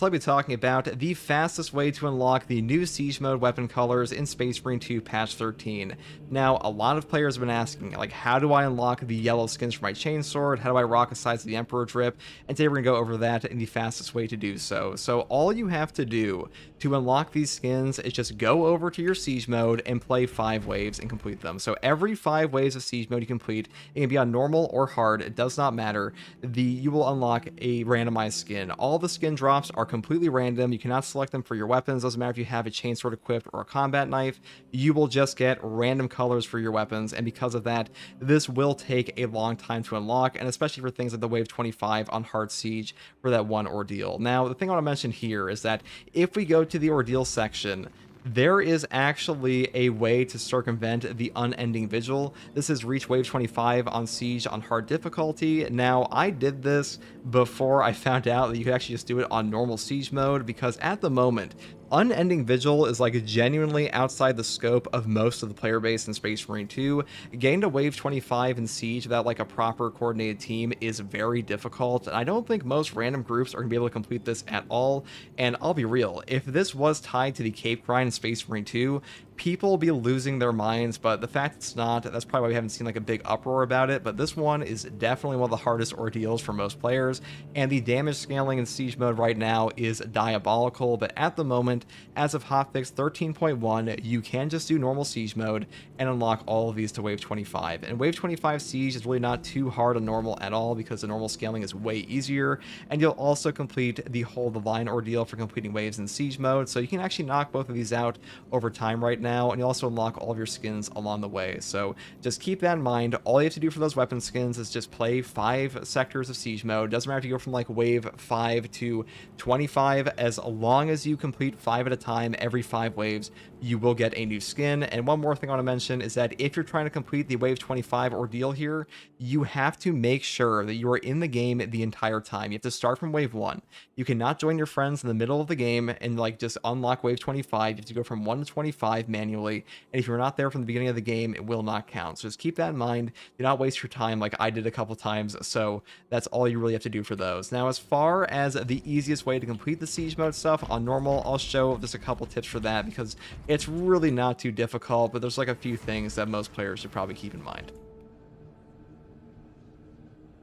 I'll be talking about the fastest way to unlock the new Siege Mode weapon colors in Space Marine 2 Patch 13. Now, a lot of players have been asking, like, how do I unlock the yellow skins for my chainsword? How do I rock the sides of the Emperor drip? And today we're going to go over that and the fastest way to do so. So all you have to do to unlock these skins is just go over to your Siege Mode and play 5 waves and complete them. So every 5 waves of Siege Mode you complete, it can be on normal or hard, it does not matter. You will unlock a randomized skin. All the skin drops are completely random. You cannot select them for your weapons. Doesn't matter if you have a chainsword equipped or a combat knife. You will just get random colors for your weapons, and because of that, this will take a long time to unlock, and especially for things like the Wave 25 on Hard Siege for that one ordeal. Now, the thing I want to mention here is that if we go to the ordeal section, there is actually a way to circumvent the unending vigil. This is reach wave 25 on Siege on hard difficulty. Now, I did this before I found out that you could actually just do it on normal Siege mode, because at the moment, unending vigil is like genuinely outside the scope of most of the player base in Space Marine 2. Getting to wave 25 in Siege without like a proper coordinated team is very difficult, and I don't think most random groups are going to be able to complete this at all. And I'll be real, if this was tied to the Cape grind in Space Marine 2, people will be losing their minds, but the fact it's not, that's probably why we haven't seen like a big uproar about it. But this one is definitely one of the hardest ordeals for most players, and the damage scaling in Siege mode right now is diabolical. But at the moment, as of hotfix 13.1, you can just do normal Siege mode and unlock all of these to wave 25. And wave 25 Siege is really not too hard on normal at all, because the normal scaling is way easier, and you'll also complete the Hold the Line ordeal for completing waves in Siege mode, so you can actually knock both of these out over time right now, and you also unlock all of your skins along the way. So just keep that in mind. All you have to do for those weapon skins is just play 5 sectors of Siege mode. Doesn't matter if you go from like wave 5 to 25, as long as you complete 5 at a time every 5 waves, you will get a new skin. And one more thing I want to mention is that if you're trying to complete the wave 25 ordeal here, you have to make sure that you are in the game the entire time. You have to start from wave 1. You cannot join your friends in the middle of the game and like just unlock wave 25. You have to go from 1 to 25 manually, and if you're not there from the beginning of the game, it will not count. So just keep that in mind. Do not waste your time like I did a couple times. So that's all you really have to do for those. Now, as far as the easiest way to complete the Siege mode stuff on normal, I'll show just a couple tips for that, because it's really not too difficult, but there's like a few things that most players should probably keep in mind.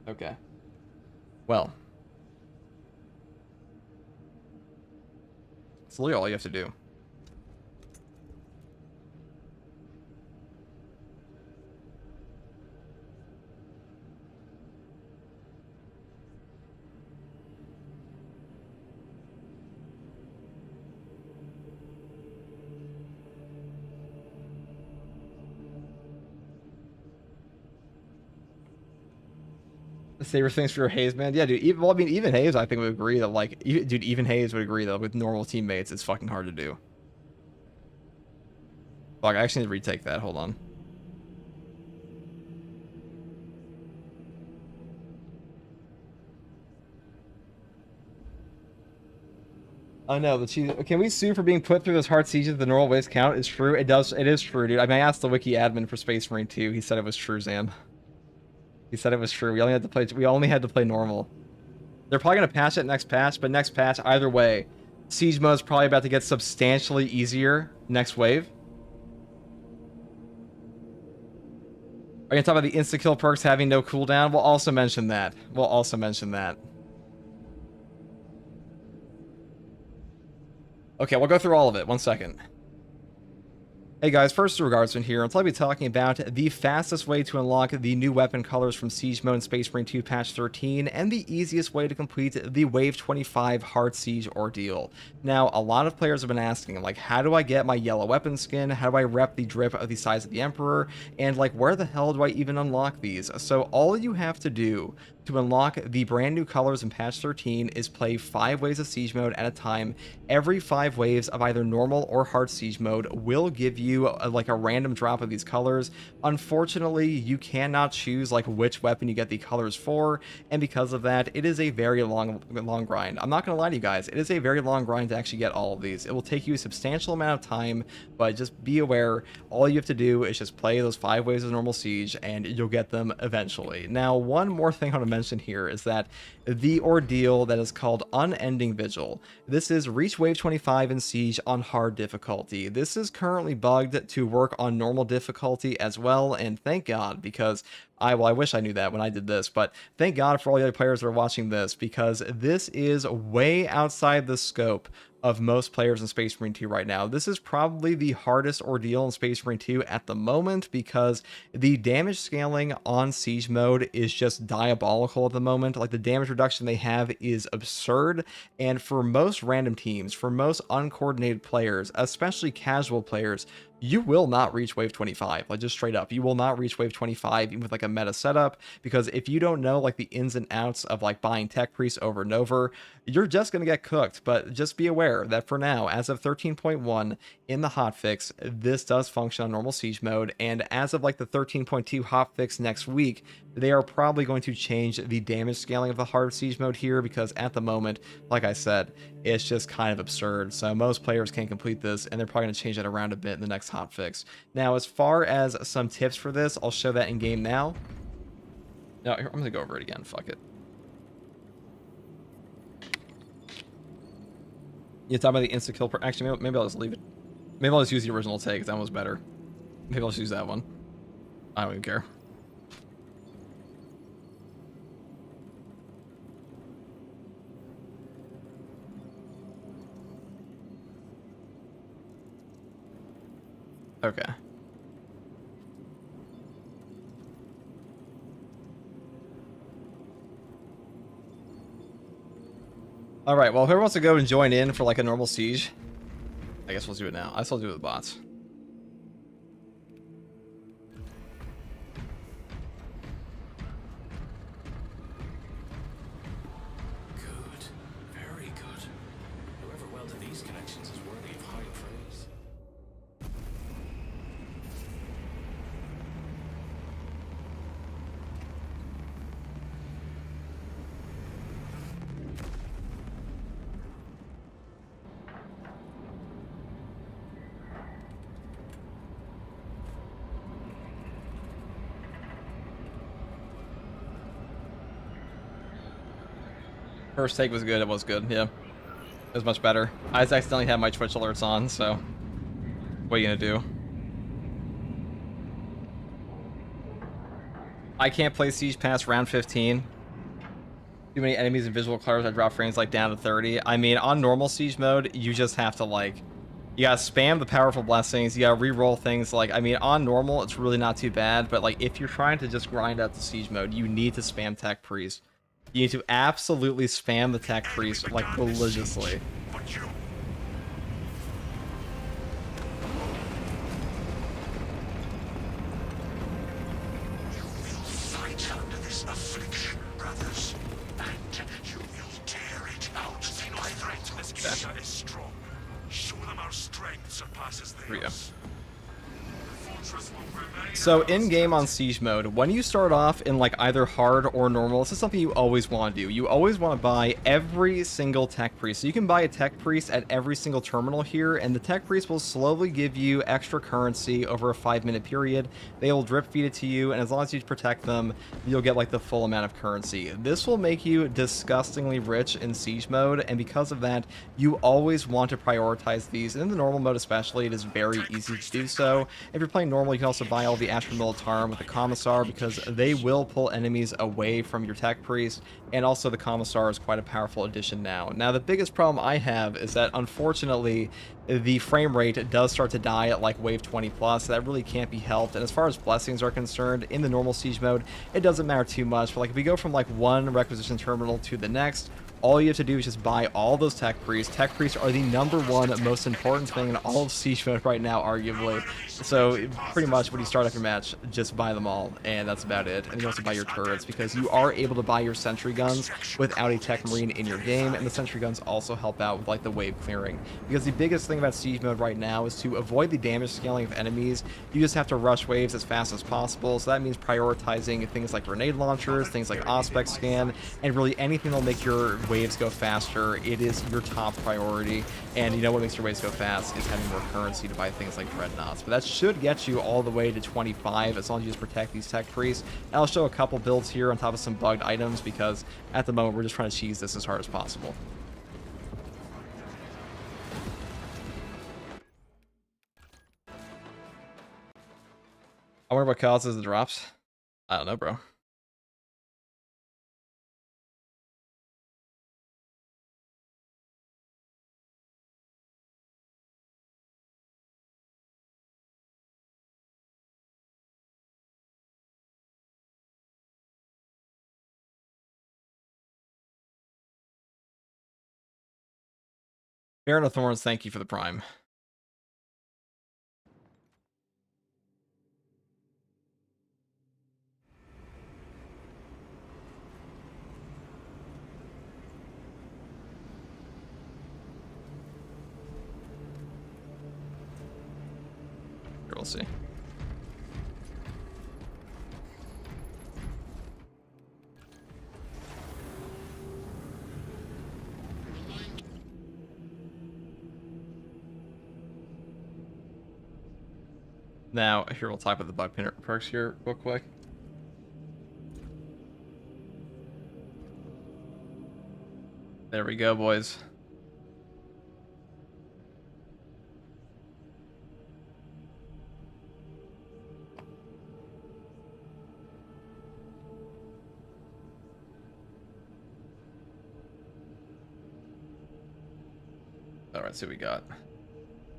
Okay. Well, it's literally all you have to do. Saber things for your Hayes, man. Yeah, dude. Even, well, I mean, even Hayes, I think would agree that like, dude, even Hayes would agree that with normal teammates, it's fucking hard to do. Fuck, I actually need to retake that. Hold on. Oh no, can we sue for being put through those hard sieges? The normal waves count is true. It does. It is true, dude. I mean, I asked the wiki admin for Space Marine 2. He said it was true, Zam. He said it was true. We only had to play normal. They're probably gonna patch it next patch, but next patch, either way, Siege mode is probably about to get substantially easier next wave. Are you gonna talk about the insta kill perks having no cooldown? We'll also mention that. Okay, we'll go through all of it. 1 second. Hey guys, first regardsman here, and I'll be talking about the fastest way to unlock the new weapon colors from Siege mode in Space Marine 2 patch 13, and the easiest way to complete the wave 25 hard siege ordeal. Now, a lot of players have been asking, like, how do I get my yellow weapon skin? How do I rep the drip of the size of the Emperor? And like, where the hell do I even unlock these? So all you have to do to unlock the brand new colors in patch 13 is play 5 waves of Siege mode at a time. Every 5 waves of either normal or hard Siege mode will give you like a random drop of these colors. Unfortunately, you cannot choose like which weapon you get the colors for, and because of that, it is a very long grind. I'm not gonna lie to you guys, it is a very long grind to actually get all of these. It will take you a substantial amount of time, but just be aware, all you have to do is just play those 5 waves of normal Siege and you'll get them eventually. Now, one more thing I want to mention here is that the ordeal that is called Unending Vigil. This is reach wave 25 in Siege on hard difficulty. This is currently bugged to work on normal difficulty as well, and thank God, because I wish I knew that when I did this, but thank God for all the other players that are watching this, because this is way outside the scope of most players in Space Marine 2 right now. This is probably the hardest ordeal in Space Marine 2 at the moment, because the damage scaling on Siege mode is just diabolical at the moment. Like, the damage reduction they have is absurd, and for most random teams, for most uncoordinated players, especially casual players, you will not reach wave 25. Like, just straight up, you will not reach wave 25 even with like a meta setup, because if you don't know like the ins and outs of like buying tech priests over and over, you're just going to get cooked. But just be aware that for now, as of 13.1 in the hotfix, this does function on normal Siege mode, and as of like the 13.2 hotfix next week, they are probably going to change the damage scaling of the hard Siege mode here, because at the moment, like I said, it's just kind of absurd. So most players can't complete this, and they're probably going to change that around a bit in the next hotfix. Now, as far as some tips for this, I'll show that in game now. No, here, I'm going to go over it again. Fuck it. You talk about the insta kill. Actually, maybe I'll just leave it. Maybe I'll just use the original take, because that one was better. Maybe I'll just use that one. I don't even care. Okay. Alright, well, whoever wants to go and join in for like a normal Siege, I guess we'll do it now. I still do it with bots. Good. Very good. Whoever welded these connections is worthy of high praise. First take was good. It was good. Yeah. It was much better. I just accidentally had my Twitch alerts on, so what are you gonna do? I can't play Siege past round 15. Too many enemies and visual colors. I drop frames like down to 30. I mean, on normal Siege mode, you just have to like, you gotta spam the powerful blessings. You gotta re-roll things. Like, I mean, on normal, it's really not too bad. But like, if you're trying to just grind out the Siege mode, you need to spam Tech Priest. You need to absolutely spam the Tech Priest like religiously. But you will fight under this affliction, brothers, and you will tear it out. My threat this Isha is strong. Show them our strength surpasses Here we go. theirs. So in-game on Siege mode, when you start off in like either hard or normal, this is something you always want to do. You always want to buy every single Tech Priest. So you can buy a Tech Priest at every single terminal here, and the Tech Priest will slowly give you extra currency over a 5-minute period. They will drip feed it to you, and as long as you protect them, you'll get like the full amount of currency. This will make you disgustingly rich in Siege mode, and because of that, you always want to prioritize these. And in the normal mode especially, it is very easy to do so. If you're playing normal, you can also buy all the Astra Militarum with the Commissar, because they will pull enemies away from your Tech Priest, and also the Commissar is quite a powerful addition now. Now, the biggest problem I have is that, unfortunately, the frame rate does start to die at like wave 20 plus. That really can't be helped. And as far as blessings are concerned, in the normal Siege mode, it doesn't matter too much. But like, if we go from like one requisition terminal to the next, all you have to do is just buy all those Tech Priests. Tech Priests are the #1 most important thing in all of Siege mode right now, arguably. So pretty much when you start up your match, just buy them all, and that's about it. And you also buy your turrets, because you are able to buy your sentry guns without a Tech Marine in your game, and the sentry guns also help out with like the wave clearing. Because the biggest thing about Siege mode right now is to avoid the damage scaling of enemies. You just have to rush waves as fast as possible, so that means prioritizing things like grenade launchers, things like Aspect Scan, and really anything that'll make your waves go faster, it is your top priority. And you know what makes your waves go fast is having more currency to buy things like dreadnoughts. But that should get you all the way to 25 as long as you just protect these tech priests. And I'll show a couple builds here on top of some bugged items because at the moment we're just trying to cheese this as hard as possible. I wonder what causes the drops. I don't know, bro. Baron of Thorns, thank you for the prime. Here, we'll see. Now, here we'll talk about the bug perks here real quick. There we go, boys. All right, see what we got.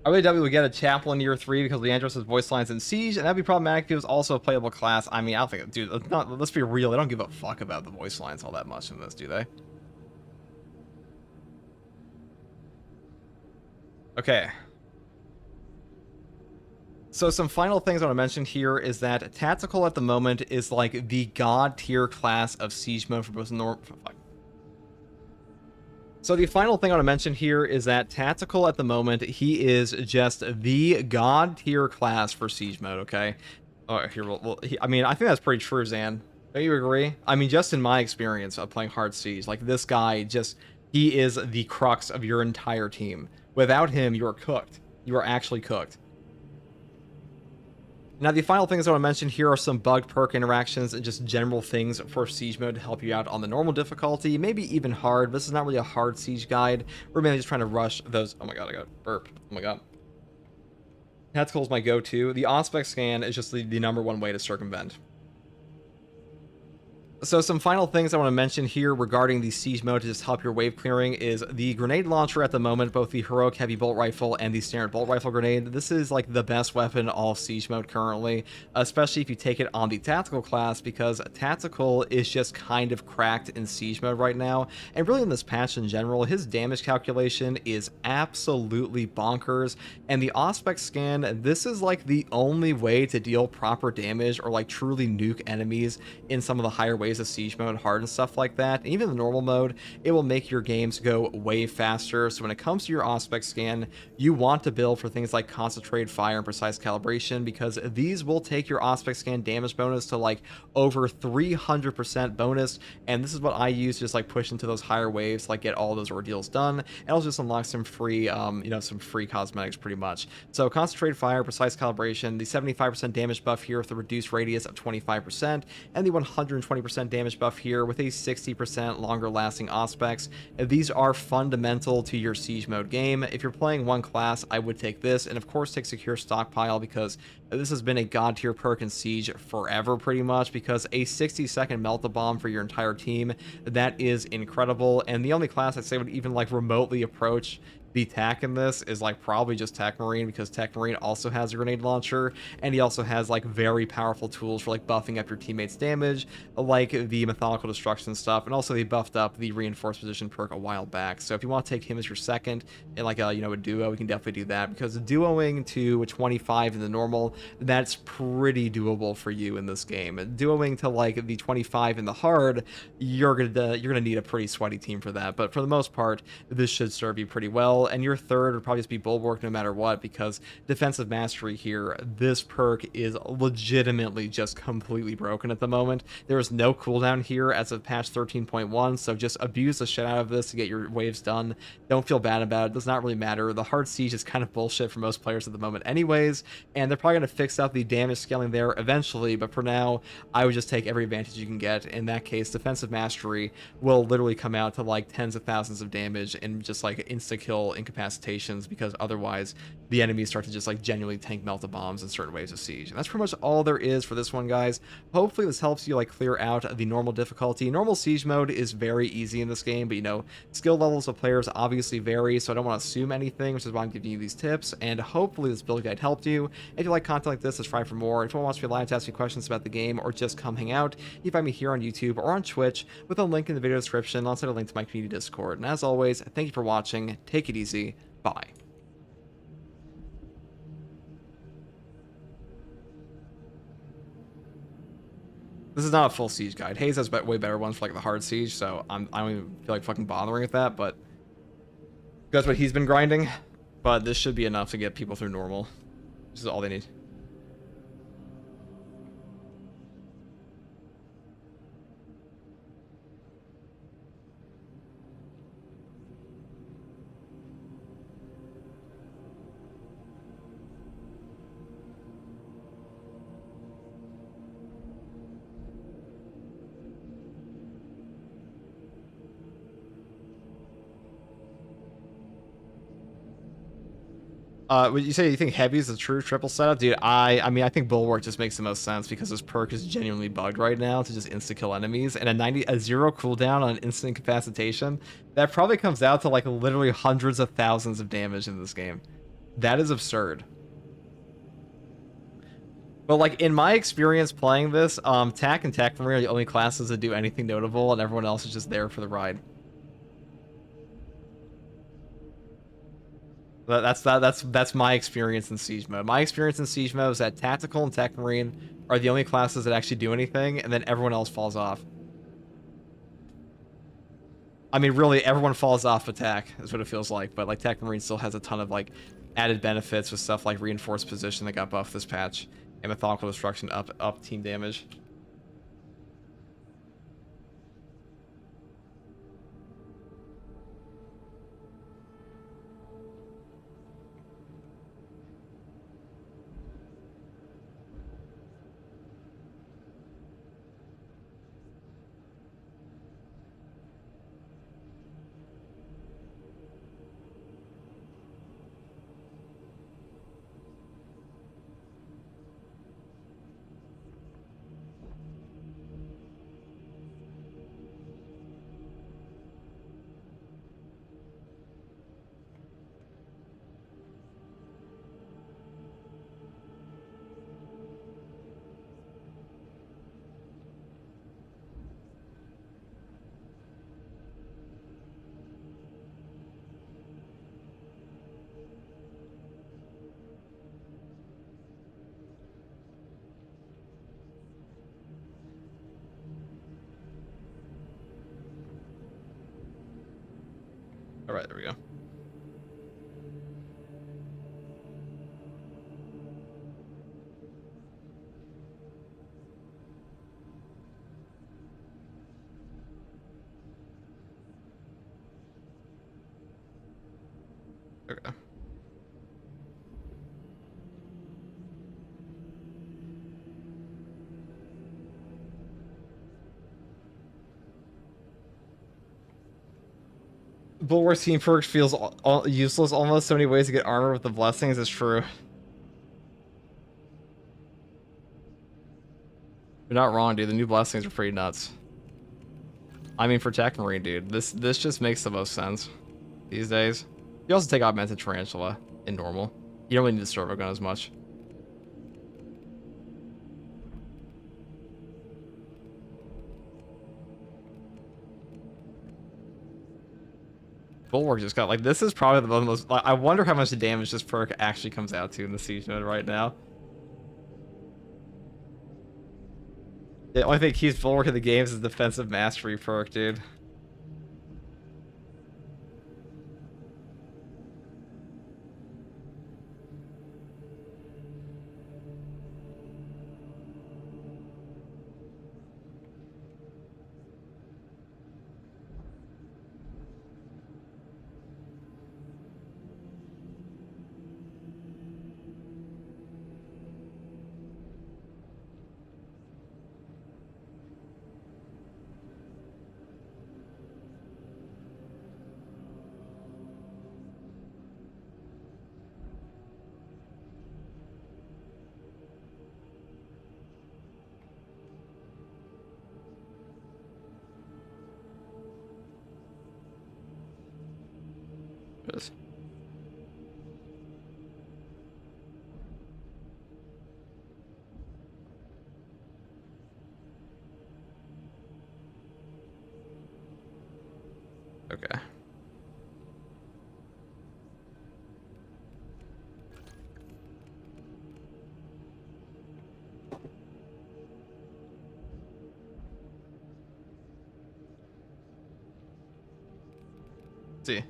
RWW would get a chaplain year 3 because Leandros' voice lines in Siege, and that'd be problematic if it was also a playable class. I mean, I don't think, dude, let's be real. They don't give a fuck about the voice lines all that much in this, do they? Okay. So some final things I want to mention here is that Tactical at the moment is like the god tier class of Siege mode for both normal. So the final thing I want to mention here is that Tactical at the moment, he is just the god tier class for Siege mode, okay? Here, I mean, I think that's pretty true, Zan. Don't you agree? I mean, just in my experience of playing hard Siege, like this guy he is the crux of your entire team. Without him, you are cooked. You are actually cooked. Now, the final things I want to mention here are some bugged perk interactions and just general things for Siege mode to help you out on the normal difficulty, maybe even hard. This is not really a hard Siege guide. We're mainly just trying to rush those. Oh my god, I got a burp. Oh my god. Tactical is my go-to. The Auspex scan is just the number one way to circumvent. So some final things I want to mention here regarding the Siege mode to just help your wave clearing is the grenade launcher at the moment, both the heroic heavy bolt rifle and the standard bolt rifle grenade. This is like the best weapon in all Siege mode currently, especially if you take it on the tactical class, because tactical is just kind of cracked in Siege mode right now. And really in this patch in general, his damage calculation is absolutely bonkers. And the Auspex scan, this is like the only way to deal proper damage or like truly nuke enemies in some of the higher waves of Siege mode, hard and stuff like that. And even the normal mode, it will make your games go way faster. So when it comes to your Auspex scan, you want to build for things like concentrated fire and precise calibration, because these will take your Auspex scan damage bonus to like over 300% bonus. And this is what I use to just like push into those higher waves, like get all those ordeals done, and also just unlock some free some free cosmetics pretty much. So concentrated fire, precise calibration, the 75% damage buff here with a reduced radius of 25%, and the 120% damage buff here with a 60% longer lasting Auspex. These are fundamental to your Siege mode game. If you're playing one class, I would take this, and of course take Secure Stockpile, because this has been a god tier perk in Siege forever pretty much, because a 60-second melt-a-bomb for your entire team, that is incredible. And the only class I'd say would even like remotely approach the TAC in this is like probably just Tech Marine, because Tech Marine also has a grenade launcher, and he also has like very powerful tools for like buffing up your teammates' damage, like the methodical destruction stuff, and also they buffed up the reinforced position perk a while back. So if you want to take him as your second in like a a duo, we can definitely do that, because duoing to 25 in the normal, that's pretty doable for you in this game. Duoing to like the 25 in the hard, you're gonna need a pretty sweaty team for that, but for the most part, this should serve you pretty well. well, and your third would probably just be Bulwark no matter what, because Defensive Mastery here, this perk is legitimately just completely broken at the moment. There is no cooldown here as of patch 13.1, so just abuse the shit out of this to get your waves done. Don't feel bad about it. It does not really matter. The hard siege is kind of bullshit for most players at the moment anyways, and they're probably going to fix up the damage scaling there eventually, but for now, I would just take every advantage you can get. In that case, Defensive Mastery will literally come out to like tens of thousands of damage and just like insta-kill incapacitations, because otherwise the enemies start to just like genuinely tank melta bombs in certain waves of siege. And that's pretty much all there is for this one, guys. Hopefully this helps you like clear out the normal difficulty. Normal siege mode is very easy in this game, but you know, skill levels of players obviously vary, so I don't want to assume anything, which is why I'm giving you these tips, and hopefully this build guide helped you. If you like content like this, subscribe for more. If you want to watch me live to ask me questions about the game or just come hang out, you can find me here on YouTube or on Twitch with a link in the video description, alongside a link to my community Discord. And as always, thank you for watching, take it easy, bye. This is not a full siege guide. Hayes has way better ones for like the hard siege, so I don't even feel like fucking bothering with that, but that's what he's been grinding. But this should be enough to get people through normal. This is all they need. Would you say you think heavy is the true triple setup? Dude, I mean, I think Bulwark just makes the most sense because this perk is genuinely bugged right now to just insta-kill enemies, and a 0 cooldown on instant incapacitation, that probably comes out to like literally hundreds of thousands of damage in this game. That is absurd. But like in my experience playing this, TAC and TAC are the only classes that do anything notable, and everyone else is just there for the ride. That's my experience in siege mode. My experience in siege mode is that tactical and tech marine are the only classes that actually do anything, and then everyone else falls off. I mean, really, everyone falls off attack is what it feels like, but like tech marine still has a ton of like added benefits with stuff like reinforced position that got buffed this patch, and methodical destruction up team damage. All right, there we go. Okay. Bulwark team perks feels useless almost. So many ways to get armor with the blessings is true. You're not wrong, dude. The new blessings are pretty nuts. I mean, for Tech Marine, dude, this just makes the most sense these days. You also take Augmented Tarantula in normal. You don't really need the Servo Gun as much. Bulwark just got, like, this is probably the most, like, I wonder how much damage this perk actually comes out to in the siege mode right now. The only thing keeps Bulwark in the games is Defensive Mastery perk, dude. Yes. Okay. See.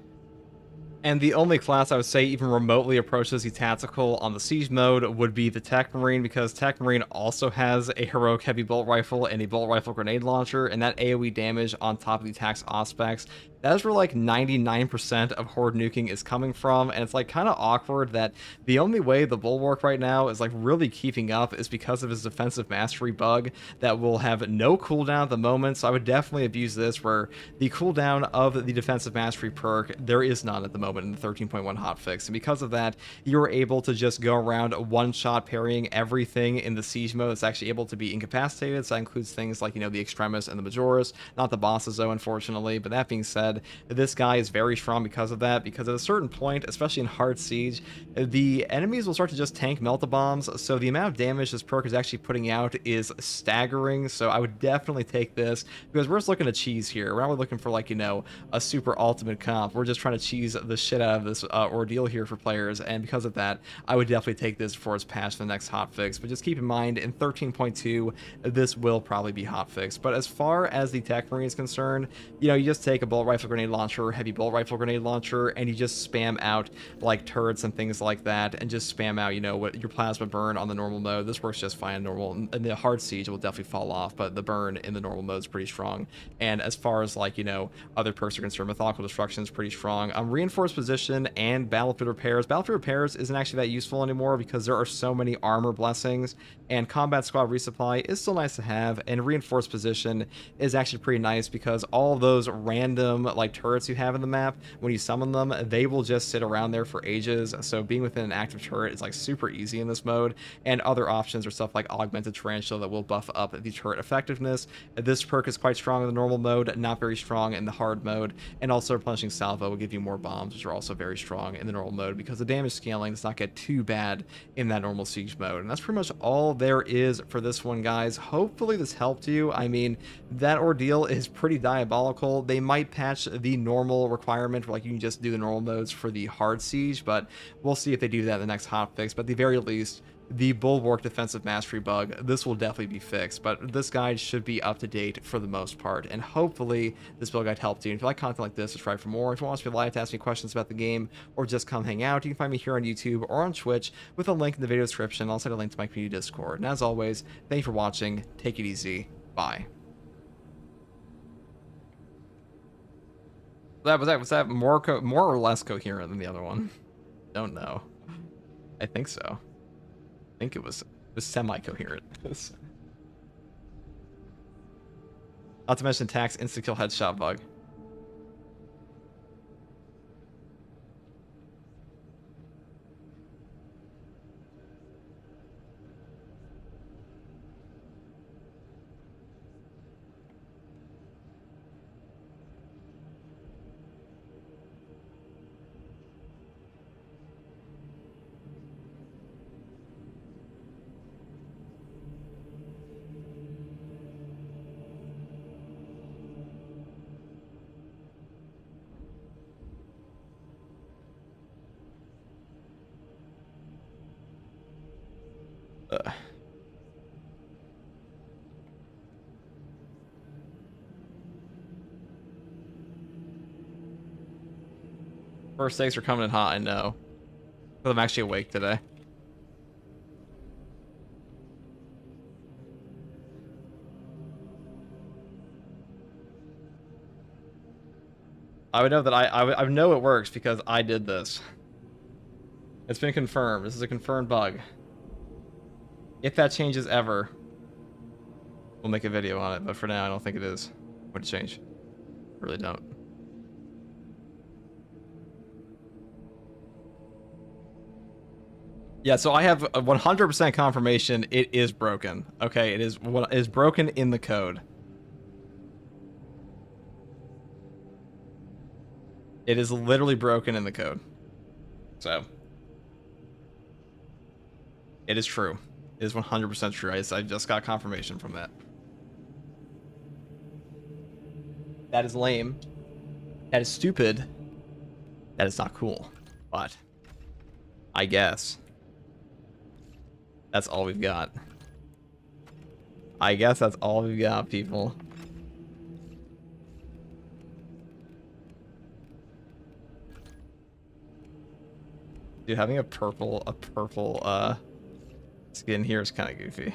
And the only class I would say even remotely approaches the tactical on the siege mode would be the Tech Marine, because Tech Marine also has a heroic heavy bolt rifle and a bolt rifle grenade launcher, and that AoE damage on top of the attack's aspects, that's where like 99% of horde nuking is coming from. And it's like kind of awkward that the only way the Bulwark right now is like really keeping up is because of his defensive mastery bug that will have no cooldown at the moment. So I would definitely abuse this, where the cooldown of the defensive mastery perk, there is none at the moment in the 13.1 hotfix, and because of that, you're able to just go around one-shot parrying everything in the siege mode that's actually able to be incapacitated. So that includes things like, you know, the Extremis and the Majoris, not the bosses though, unfortunately. But that being said, this guy is very strong because of that, because at a certain point, especially in hard siege, the enemies will start to just tank melt-a-bombs, so the amount of damage this perk is actually putting out is staggering. So I would definitely take this, because we're just looking to cheese here. We're not really looking for, like, you know, a super ultimate comp. We're just trying to cheese the shit out of this ordeal here for players, and because of that, I would definitely take this before it's patched for the next hotfix. But just keep in mind, in 13.2, this will probably be hotfixed. But as far as the Tech Marine is concerned, you know, you just take a bolt rifle grenade launcher, heavy bolt rifle grenade launcher, and you just spam out like turrets and things like that, and just spam out, you know, what your plasma burn on the normal mode. This works just fine in normal. In the hard siege, it will definitely fall off, but the burn in the normal mode is pretty strong. And as far as, like, you know, other perks are concerned, methodical destruction is pretty strong. Reinforced position and battlefield repairs. Battlefield repairs isn't actually that useful anymore because there are so many armor blessings, and combat squad resupply is still nice to have, and reinforced position is actually pretty nice because all of those random like turrets you have in the map, when you summon them, they will just sit around there for ages. So being within an active turret is like super easy in this mode. And other options are stuff like augmented tarantula that will buff up the turret effectiveness. This perk is quite strong in the normal mode, not very strong in the hard mode, and also replenishing salvo will give you more bombs, which are also very strong in the normal mode because the damage scaling does not get too bad in that normal siege mode. And that's pretty much all there is for this one, guys. Hopefully this helped you. I mean, that ordeal is pretty diabolical. They might patch the normal requirement where, like, you can just do the normal modes for the hard siege, but we'll see if they do that in the next hotfix. But at the very least, the Bulwark defensive mastery bug, this will definitely be fixed, but this guide should be up to date for the most part, and hopefully this build guide helped you. And if you like content like this, subscribe for more. If you want to be live to ask me questions about the game or just come hang out, you can find me here on YouTube or on Twitch with a link in the video description. I'll send a link to my community Discord. And as always, thank you for watching. Take it easy. Bye. Was that more or less coherent than the other one? Don't know. I think so. I think it was semi-coherent. Not to mention Tax insta-kill headshot bug. First stakes are coming in hot, I know. But I'm actually awake today. I would know that I know it works because I did this. It's been confirmed. This is a confirmed bug. If that changes ever, we'll make a video on it. But for now, I don't think it is going to change. I really don't. Yeah, so I have a 100% confirmation it is broken. Okay, it is broken in the code. It is literally broken in the code. So it is true. It is 100% true. I just got confirmation from that. That is lame. That is stupid. That is not cool. But I guess that's all we've got. I guess that's all we've got, people. Dude, having a purple skin here is kind of goofy.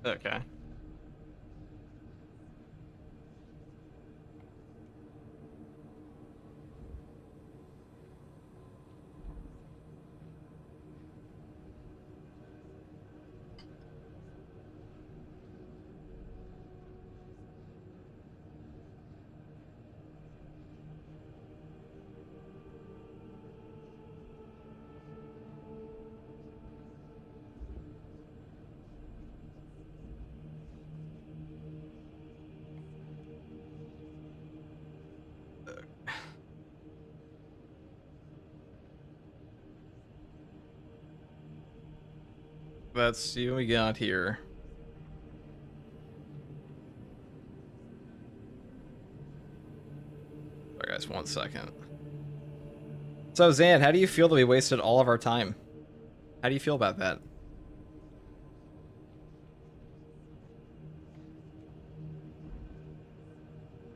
Okay. Let's see what we got here. Sorry guys, 1 second. So Zan, how do you feel that we wasted all of our time? How do you feel about that?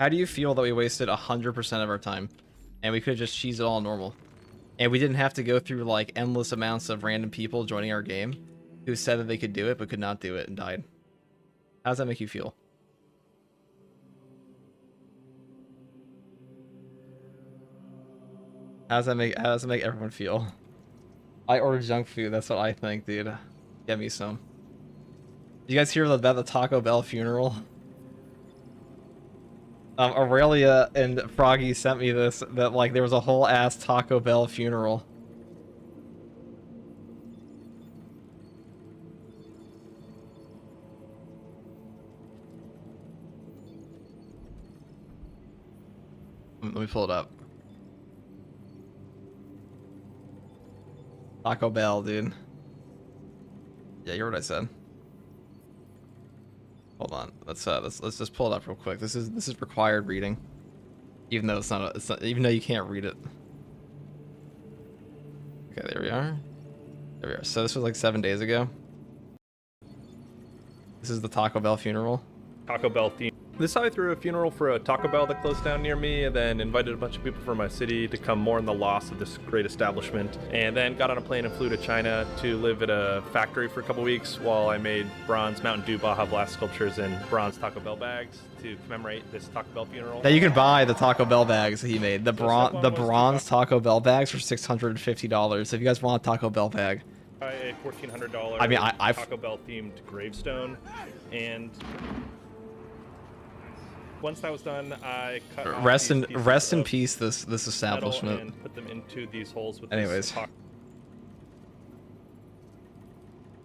How do you feel that we wasted 100% of our time and we could have just cheesed it all normal? And we didn't have to go through like endless amounts of random people joining our game who said that they could do it but could not do it and died. How does that make you feel? How does that make everyone feel? I ordered junk food, that's what I think, dude. Get me some. Did you guys hear about the Taco Bell funeral? Aurelia and Froggy sent me this, that like there was a whole ass Taco Bell funeral. Let me pull it up. Taco Bell, dude. Yeah, you heard what I said. Hold on. Let's just pull it up real quick. This is required reading. Even though it's not even though you can't read it. Okay, there we are. There we are. So this was like 7 days ago. This is the Taco Bell funeral. Taco Bell theme. This is how I threw a funeral for a Taco Bell that closed down near me, and then invited a bunch of people from my city to come mourn the loss of this great establishment, and then got on a plane and flew to China to live at a factory for a couple weeks while I made bronze Mountain Dew Baja Blast sculptures and bronze Taco Bell bags to commemorate this Taco Bell funeral. Now you can buy the Taco Bell bags that he made. The bronze Taco Bell bags for $650. If you guys want a Taco Bell bag. A $1,400 I mean, Taco Bell themed gravestone, and once that was done, I cut off rest these in pieces peace this of establishment. metal and put them into these holes with Anyways, this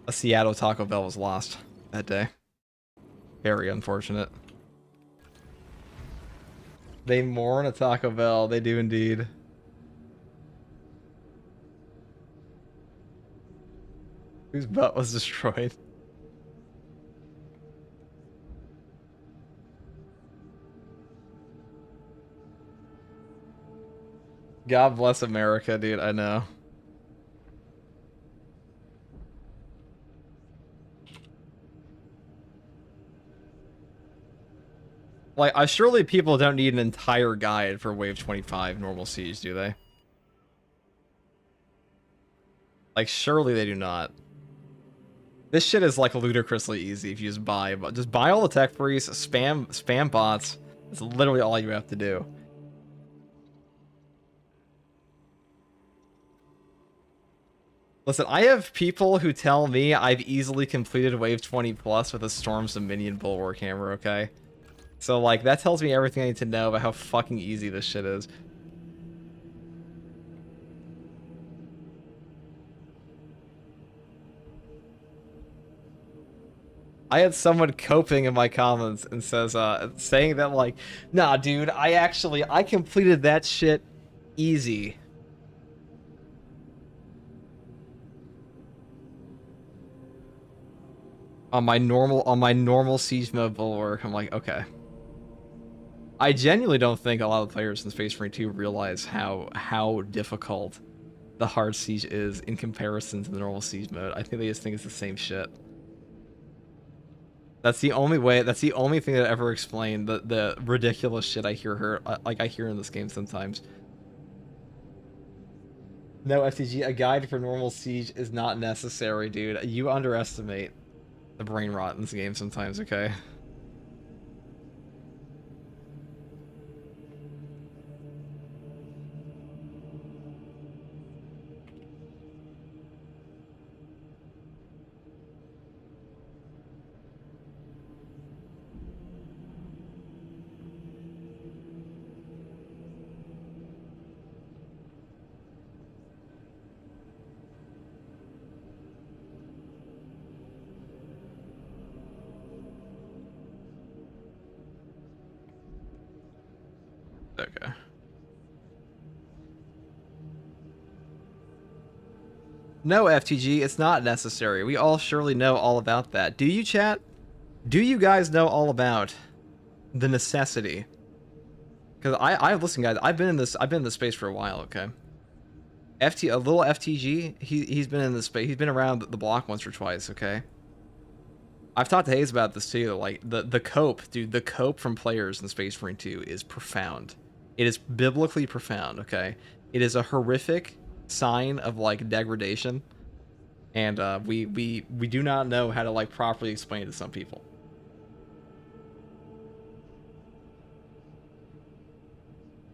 a Seattle Taco Bell was lost that day. Very unfortunate. They mourn a Taco Bell. They do indeed. Whose butt was destroyed? God bless America, dude. I know. Like, surely people don't need an entire guide for Wave 25 normal siege, do they? Like, surely they do not. This shit is like ludicrously easy if you just buy all the tech freeze, spam bots. It's literally all you have to do. Listen, I have people who tell me I've easily completed Wave 20 plus with a Storms of Minion Bulwark Hammer, okay? So, like, that tells me everything I need to know about how fucking easy this shit is. I had someone coping in my comments and says, saying that, like, nah, dude, I completed that shit easy. On my normal siege mode bulwark. I'm like, okay. I genuinely don't think a lot of players in Space Marine 2 realize how difficult the hard siege is in comparison to the normal siege mode. I think they just think it's the same shit. That's the only way. That's the only thing that ever explained the ridiculous shit I hear I hear in this game sometimes. No, FTG, a guide for normal siege is not necessary, dude. You underestimate the brain rot in this game sometimes, okay? Okay. No, FTG, it's not necessary. We all surely know all about that. Do you, chat? Do you guys know all about the necessity? Because listen, guys, I've been in this space for a while, okay? A little FTG, he's been in this space, he's been around the block once or twice, okay? I've talked to Hayes about this too, like, the cope, dude, the cope from players in Space Marine 2 is profound. It is biblically profound, okay? It is a horrific sign of, like, degradation, and we do not know how to, like, properly explain it to some people.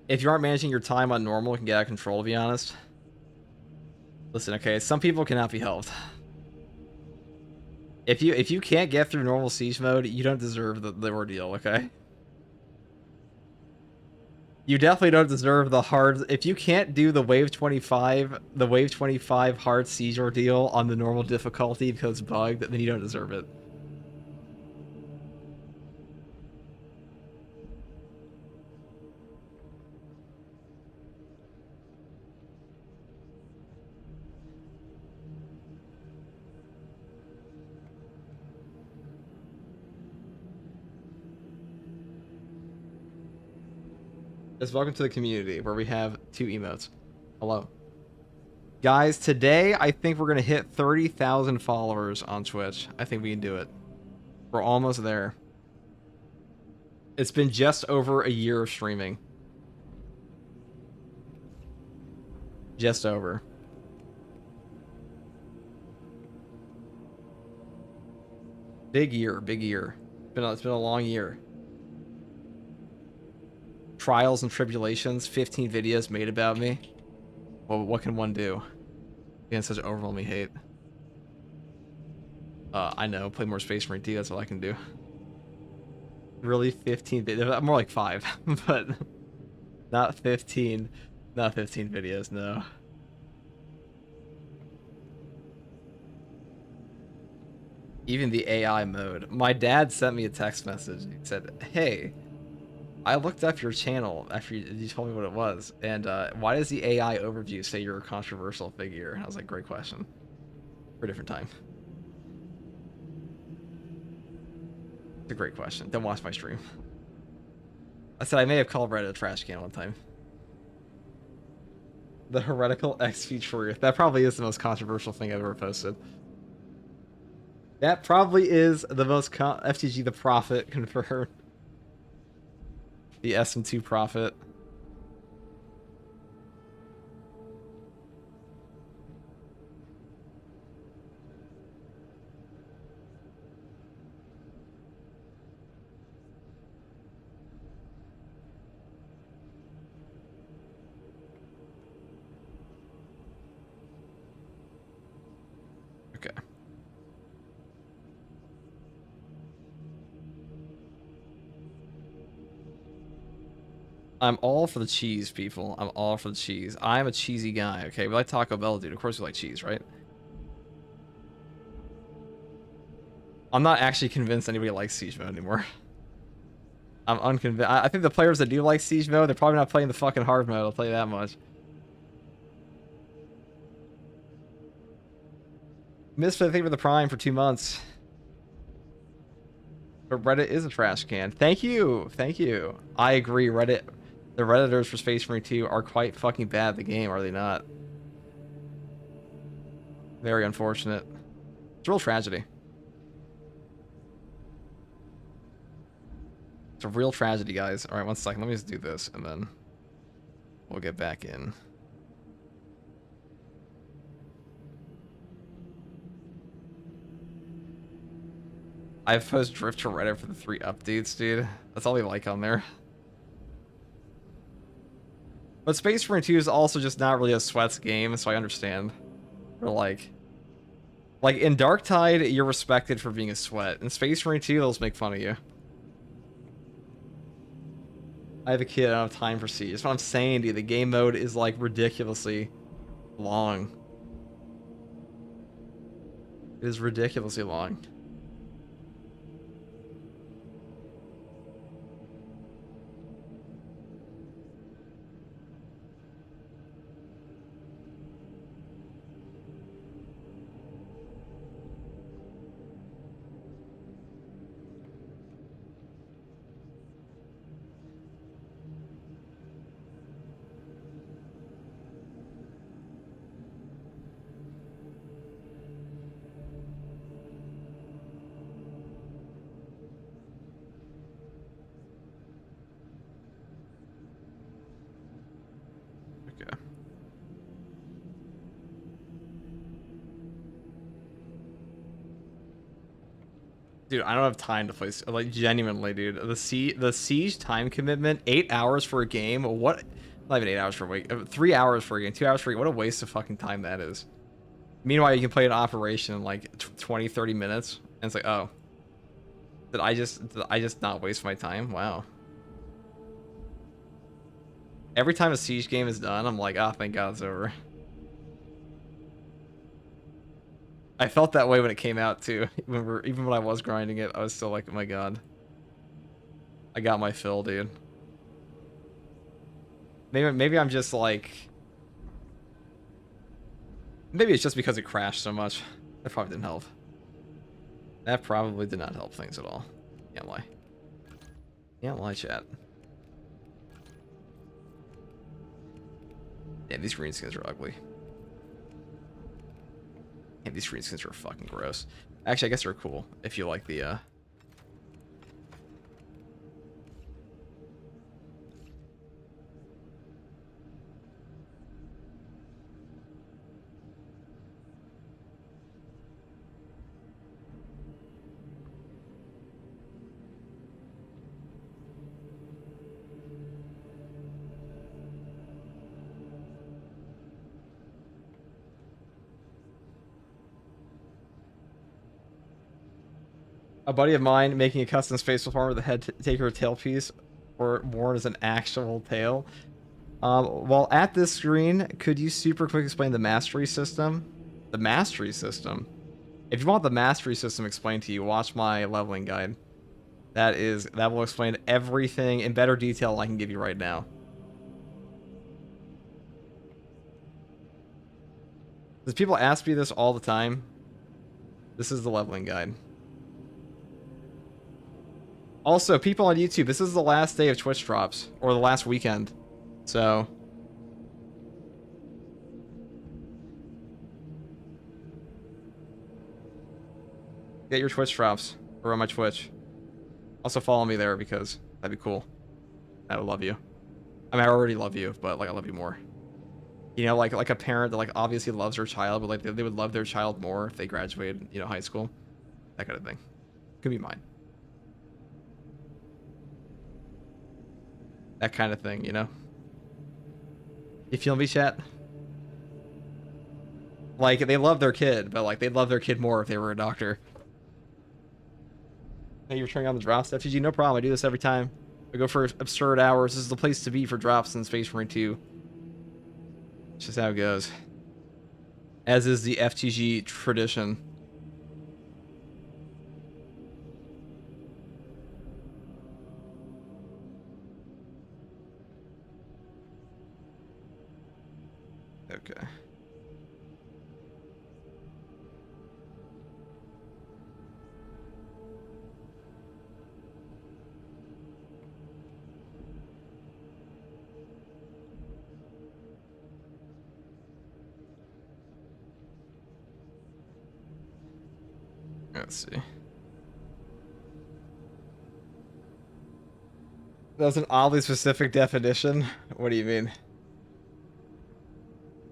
If you aren't managing your time on normal, it can get out of control, to be honest. Listen, okay, some people cannot be helped. If you can't get through normal siege mode, you don't deserve the ordeal, okay? You definitely don't deserve the hard... If you can't do the Wave 25 hard siege ordeal on the normal difficulty because it's bugged, then you don't deserve it. Just welcome to the community where we have 2 emotes. Hello. Guys, today I think we're going to hit 30,000 followers on Twitch. I think we can do it. We're almost there. It's been just over a year of streaming. Just over. Big year, big year. It's been a long year. Trials and tribulations, 15 videos made about me. Well, what can one do against such overwhelming hate? I know, play more Space Marine 2, that's all I can do. Really, 15 videos? More like 5, but not 15. Not 15 videos, no. Even the AI mode. My dad sent me a text message. He said, hey, I looked up your channel after you told me what it was, and why does the AI overview say you're a controversial figure? And I was like, great question. For a different time. It's a great question. Don't watch my stream. I said I may have called Reddit a trash can one time. The heretical XP truth. That probably is the most controversial thing I've ever posted. That probably is the most FTG the Prophet confirmed. The SM2 Prophet. I'm all for the cheese, people. I'm all for the cheese. I'm a cheesy guy, okay? We like Taco Bell, dude. Of course we like cheese, right? I'm not actually convinced anybody likes Siege Mode anymore. I'm unconvinced. I think the players that do like Siege Mode, they're probably not playing the fucking hard mode, I'll tell you that much. Misfit, thank you for the Prime for 2 months. But Reddit is a trash can. Thank you. Thank you. I agree. Reddit, the Redditors for Space Marine 2 are quite fucking bad at the game, are they not? Very unfortunate. It's a real tragedy. It's a real tragedy, guys. Alright, 1 second. Let me just do this, and then we'll get back in. I've posted Drift to Reddit for the 3 updates, dude. That's all they like on there. But Space Marine 2 is also just not really a sweats game, so I understand. Or like in Darktide, you're respected for being a sweat. In Space Marine 2, they'll just make fun of you. I have a kid, I don't have time for Siege. That's what I'm saying, dude. The game mode is like ridiculously long. It is ridiculously long. Dude, I don't have time to play, like, genuinely, dude. The Siege time commitment, 8 hours for a game, what? Not even 8 hours for a week, 3 hours for a game, 2 hours for a game, what a waste of fucking time that is. Meanwhile, you can play an operation in like 20, 30 minutes, and it's like, oh. Did I just not waste my time? Wow. Every time a Siege game is done, I'm like, oh, thank God it's over. I felt that way when it came out too. Even when I was grinding it, I was still like, oh my God. I got my fill, dude. Maybe I'm just like... Maybe it's just because it crashed so much. That probably didn't help. That probably did not help things at all. Can't lie. Can't lie, chat. Damn, these green skins are ugly. Damn, these green skins are fucking gross. Actually, I guess they're cool if you like the, A buddy of mine making a custom space performer with a head taker tailpiece, or worn as an actual tail. While at this screen, could you super quick explain the mastery system? The mastery system? If you want the mastery system explained to you, watch my leveling guide. That will explain everything in better detail than I can give you right now. Because people ask me this all the time. This is the leveling guide. Also, people on YouTube, this is the last day of Twitch drops, or the last weekend, so... Get your Twitch drops, or on my Twitch. Also follow me there, because that'd be cool. I would love you. I mean, I already love you, but, like, I love you more. You know, like a parent that, like, obviously loves their child, but, like, they would love their child more if they graduated, you know, high school. That kind of thing. Could be mine. That kind of thing, you know? You feel me, chat? Like, they love their kid, but, like, they'd love their kid more if they were a doctor. Hey, you're turning on the drop stuff, GG? No problem, I do this every time. I go for absurd hours. This is the place to be for drops in Space Marine 2. It's just how it goes. As is the FTG tradition. Okay. Let's see. That's an oddly specific definition. What do you mean?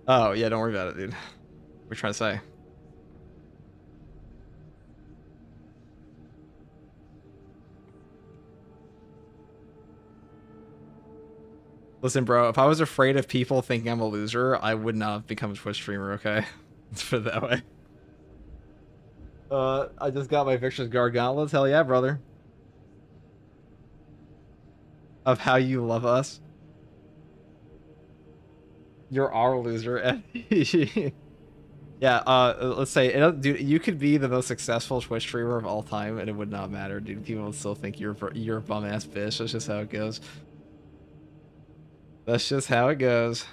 Oh, yeah, don't worry about it, dude. What are you trying to say? Listen, bro, if I was afraid of people thinking I'm a loser, I would not have become a Twitch streamer, okay? Let's put it that way. I just got my Victor's Guard gauntlets. Hell yeah, brother. Of how you love us. You're our loser. Yeah, let's say, dude, you could be the most successful Twitch streamer of all time, and it would not matter, dude. People would still think you're a bum ass bitch. That's just how it goes. That's just how it goes.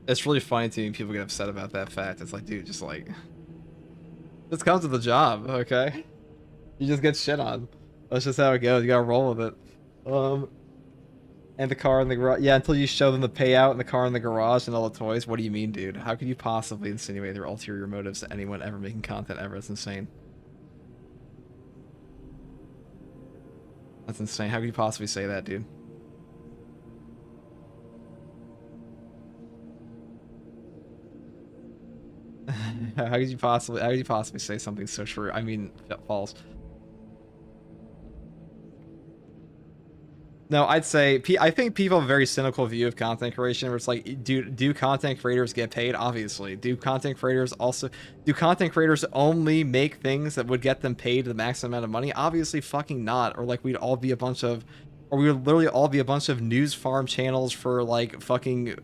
It's really funny to me. People get upset about that fact. It's like, dude, just like, this comes with the job, okay? You just get shit on. That's just how it goes. You gotta roll with it. And the car in the garage. Yeah, until you show them the payout and the car in the garage and all the toys. What do you mean, dude? How could you possibly insinuate their ulterior motives to anyone ever making content ever? That's insane. That's insane. How could you possibly say that, dude? How could you possibly say something so true? I mean, false. No, I'd say I think people have a very cynical view of content creation, where it's like, do content creators get paid? Obviously. Do content creators only make things that would get them paid the maximum amount of money? Obviously fucking not. Or like we would literally all be a bunch of news farm channels for like fucking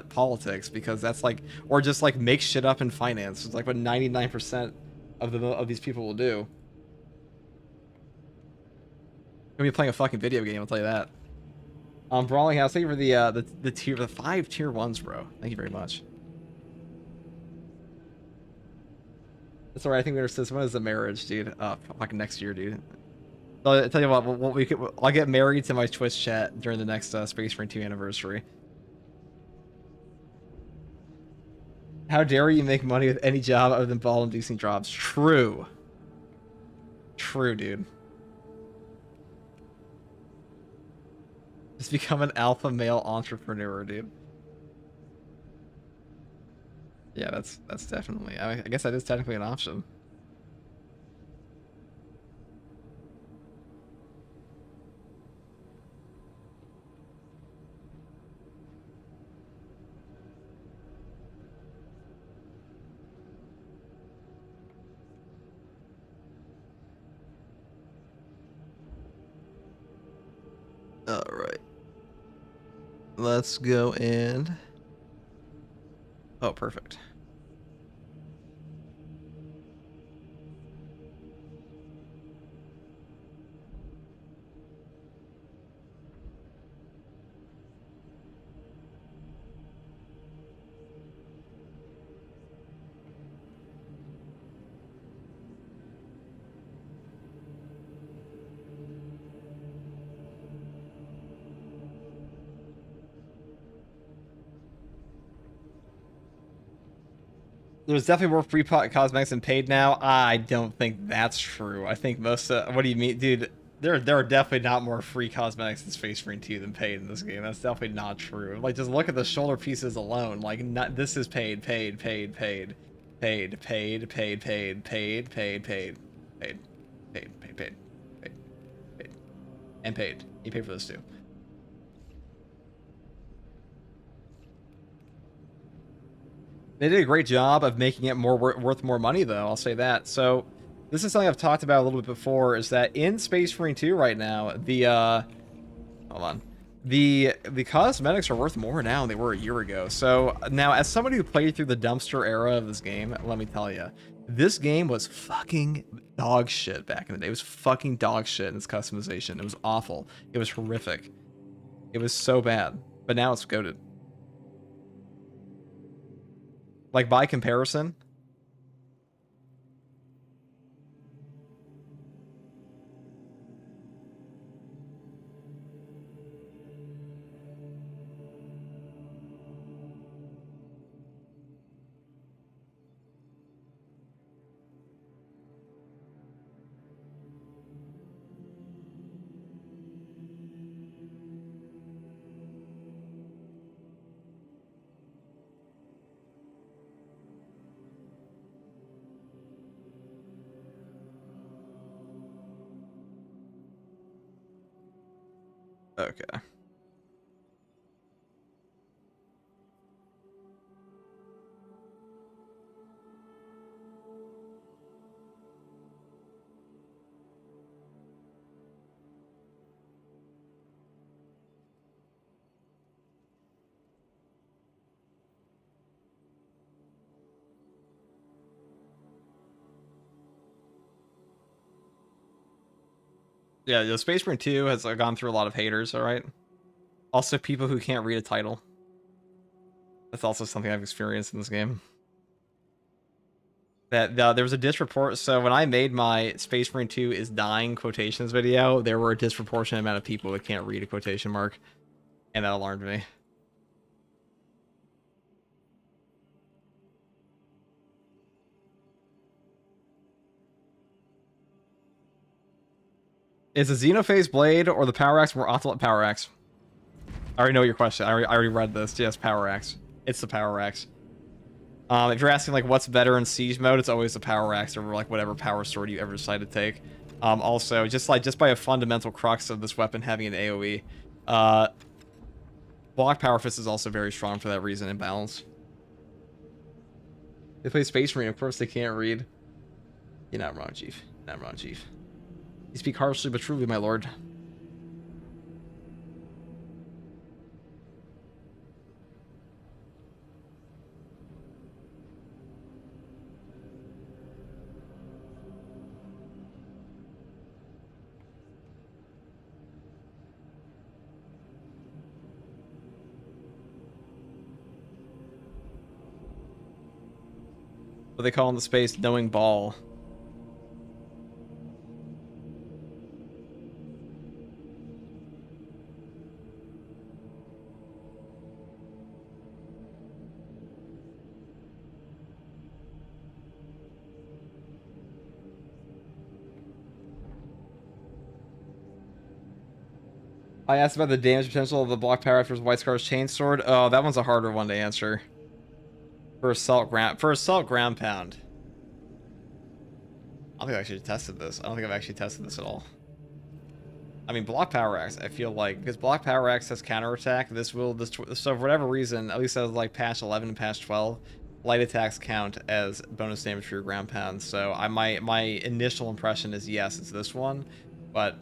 politics, because that's like, or just like make shit up in finance. It's like what 99% of these people will do. I'm gonna be playing a fucking video game, I'll tell you that. Brawling House, thank you for the 5 tier 1s, bro. Thank you very much. That's alright, I think we understood. When is the marriage, dude? Fucking next year, dude. I'll tell you what I'll get married to my Twitch chat during the next Space Marine 2 anniversary. How dare you make money with any job other than ball-inducing jobs? True. True, dude. Just become an alpha male entrepreneur, dude. Yeah, that's definitely. I guess that is technically an option. All right. Let's go and... Oh, perfect. There's definitely more free cosmetics than paid now. I don't think that's true. I think most what do you mean, dude? There are definitely not more free cosmetics in Space Marine 2 than paid in this game. That's definitely not true. Like, just look at the shoulder pieces alone. Like, this is paid, paid, paid, paid, paid, paid, paid, paid, paid, paid, paid, paid, paid, paid, paid, paid, and paid. You pay for this too. They did a great job of making it more worth more money, though. I'll say that. So, this is something I've talked about a little bit before. Is that in Space Marine 2 right now, the hold on, the cosmetics are worth more now than they were a year ago. So now, as somebody who played through the dumpster era of this game, let me tell you, this game was fucking dog shit back in the day. It was fucking dog shit in its customization. It was awful. It was horrific. It was so bad. But now it's goated. Like, by comparison, okay. Yeah, the Space Marine 2 has gone through a lot of haters, alright? Also, people who can't read a title. That's also something I've experienced in this game. That there was a disreport. So when I made my Space Marine 2 is dying quotations video, there were a disproportionate amount of people that can't read a quotation mark. And that alarmed me. Is the Xenophase Blade or the Power Axe more optimal? Power Axe. I already know your question. I already read this. Yes, Power Axe. It's the Power Axe. If you're asking like what's better in siege mode, it's always the Power Axe over like whatever power sword you ever decide to take. Also, just by a fundamental crux of this weapon having an AoE, block power fist is also very strong for that reason in balance. They play Space Marine, of course they can't read. You're not wrong, Chief. You're not wrong, Chief. You speak harshly but truly, my lord. What they call in the space, knowing ball. I asked about the damage potential of the block power after White Scar's chainsword. Oh, that one's a harder one to answer. For assault ground pound. I don't think I've actually tested this. I don't think I've actually tested this at all. I mean, block power axe, I feel like, because block power axe has counterattack, so for whatever reason, at least as like patch 11 and patch 12, light attacks count as bonus damage for your ground pound. So my initial impression is yes, it's this one, but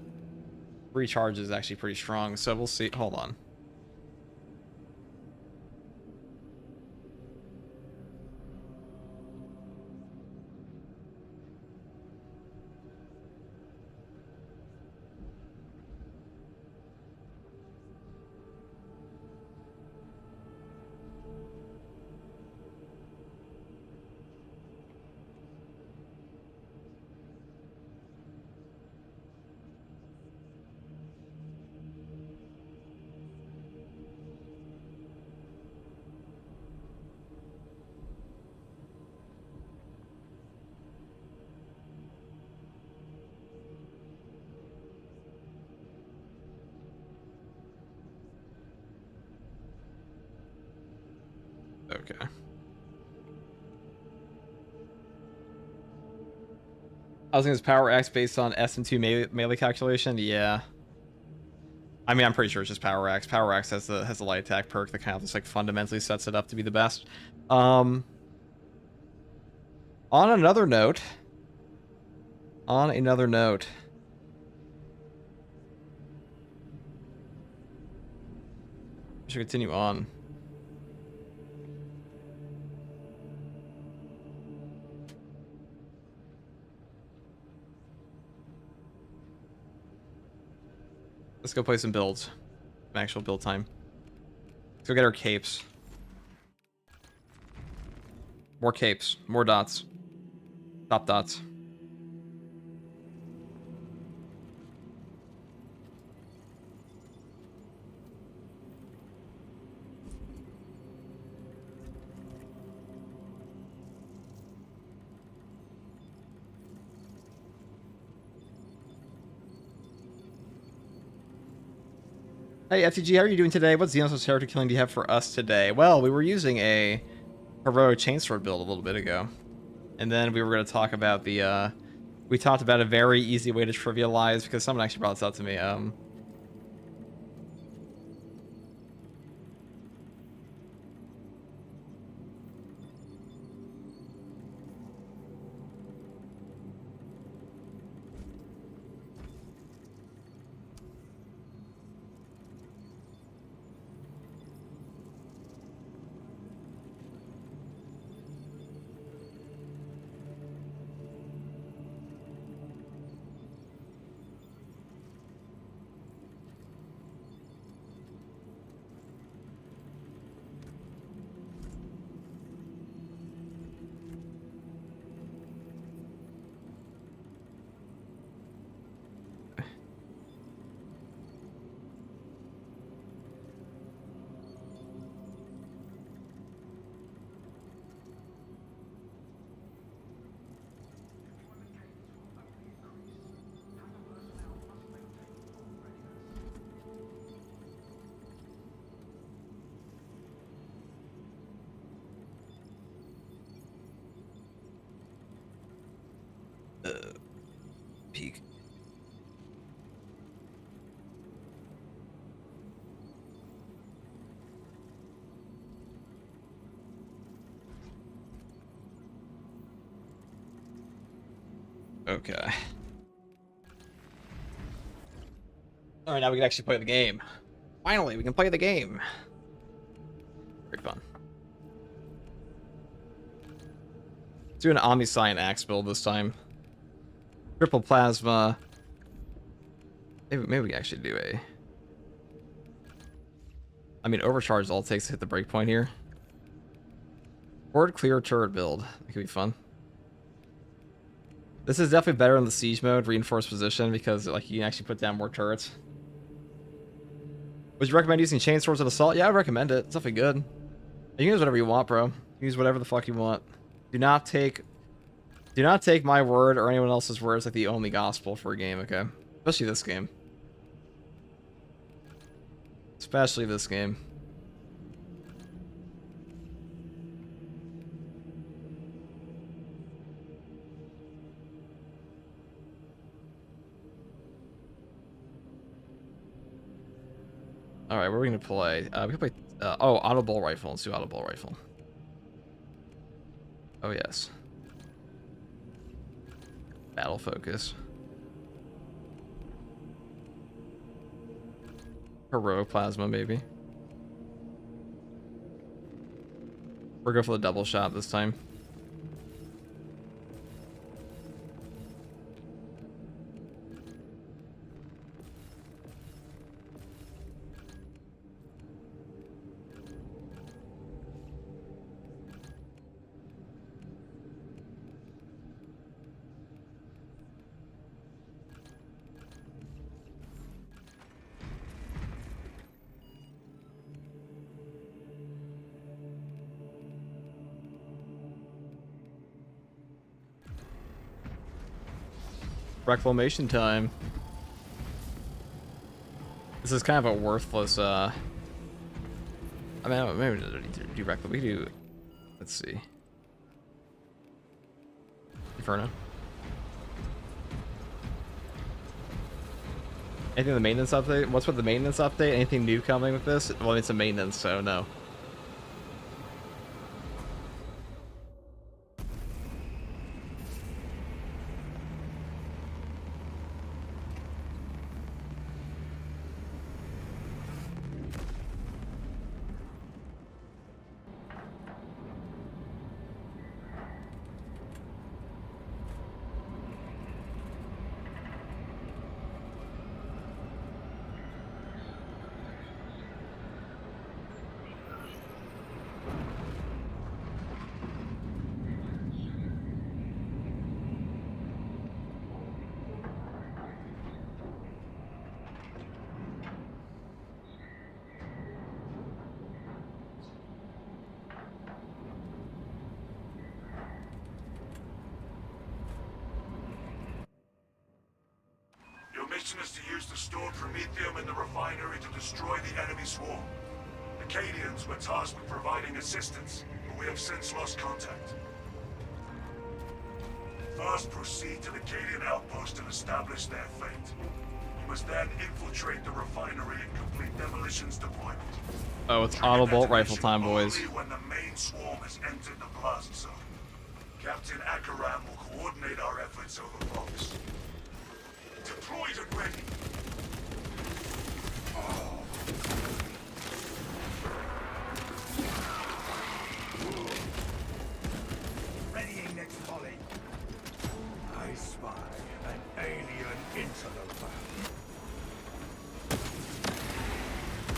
recharge is actually pretty strong. So we'll see. Hold on. Okay. I was thinking it's power X based on S&2 melee calculation. Yeah. I mean, I'm pretty sure it's just power X. Power X has the light attack perk that kind of just like fundamentally sets it up to be the best. On another note. We should continue on. Let's go play some builds. Some actual build time. Let's go get our capes. More capes. More dots. Top dots. Hey FTG, how are you doing today? What Xenos character killing do you have for us today? Well, we were using a heroic chainsword build a little bit ago. And then we were going to talk about the, we talked about a very easy way to trivialize, because someone actually brought this up to me. Peak. Okay. Alright, now we can actually play the game. Finally, we can play the game. Very fun. Let's do an Omniscient Axe build this time. Triple Plasma. Maybe we can actually do a... I mean, Overcharge is all it takes to hit the breakpoint here. Board clear turret build. That could be fun. This is definitely better in the siege mode, reinforced position, because like you can actually put down more turrets. Would you recommend using chainswords at assault? Yeah, I would recommend it. It's definitely good. You can use whatever you want, bro. You can use whatever the fuck you want. Do not take my word or anyone else's word as like the only gospel for a game, okay? Especially this game. Especially this game. Alright, what are we gonna play? We can play oh, audible rifle. Let's do audible rifle. Oh yes. Battle focus. Heroic plasma, maybe. We're going for the double shot this time. Reclamation time. This is kind of a worthless, I mean, maybe we don't need to do reclamation. We do, let's see. Inferno. Anything in the maintenance update? What's with the maintenance update? Anything new coming with this? Well, it's a maintenance, so no. mission is to use the stored promethium in the refinery to destroy the enemy swarm. The KEYBINDS were tasked with providing assistance, but we have since lost contact. First, proceed to the Cadian outpost and establish their fate. You must then infiltrate the refinery and complete demolitions deployment. Oh, it's Trigger auto bolt detonation rifle time, boys. only when the main swarm has entered the blast zone. Captain Akaram will coordinate our efforts over box. Deployed and ready. Readying next volley. I spy an alien interloper.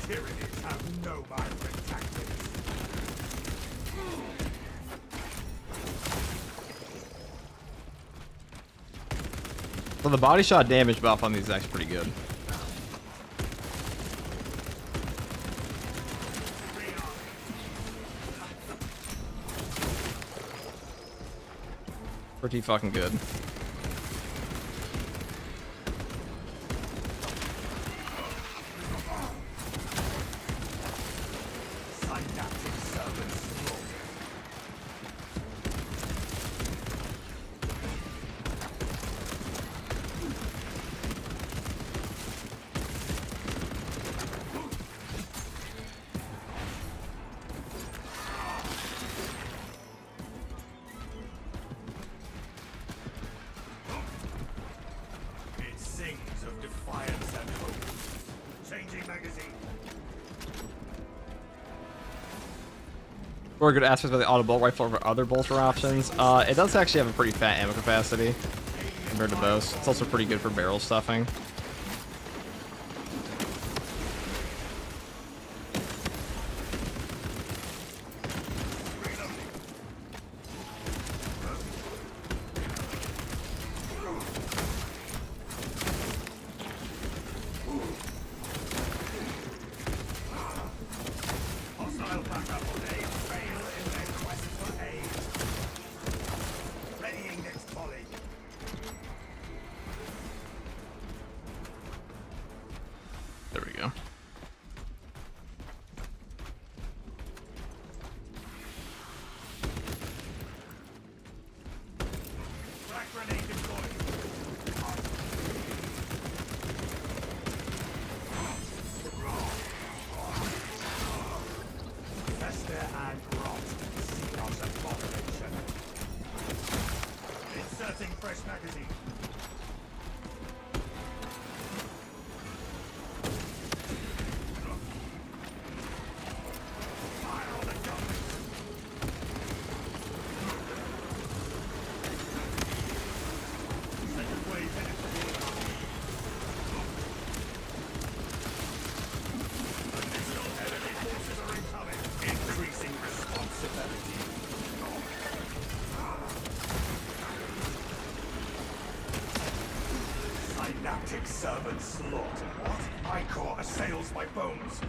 Tyrannies have no migrant tactics. So the body shot damage buff on these is actually pretty good. Pretty fucking good. Synaptic servants. It sings of defiance and hope. Changing magazine. Or a good aspect of the auto bolt rifle over other bolster options. It does actually have a pretty fat ammo capacity compared to both. It's also pretty good for barrel stuffing. Hostile backup. They fail in their quest for aid. Readying next volley. There we go. Frag grenade deployed. Fester and rot. Seek out abomination. Inserting fresh magazine. Fire on the gunners. Second wave headed toward us. Additional enemy forces are incoming. Increasing responsibility. Synaptic servant slaughter. What? Icor assails my bones.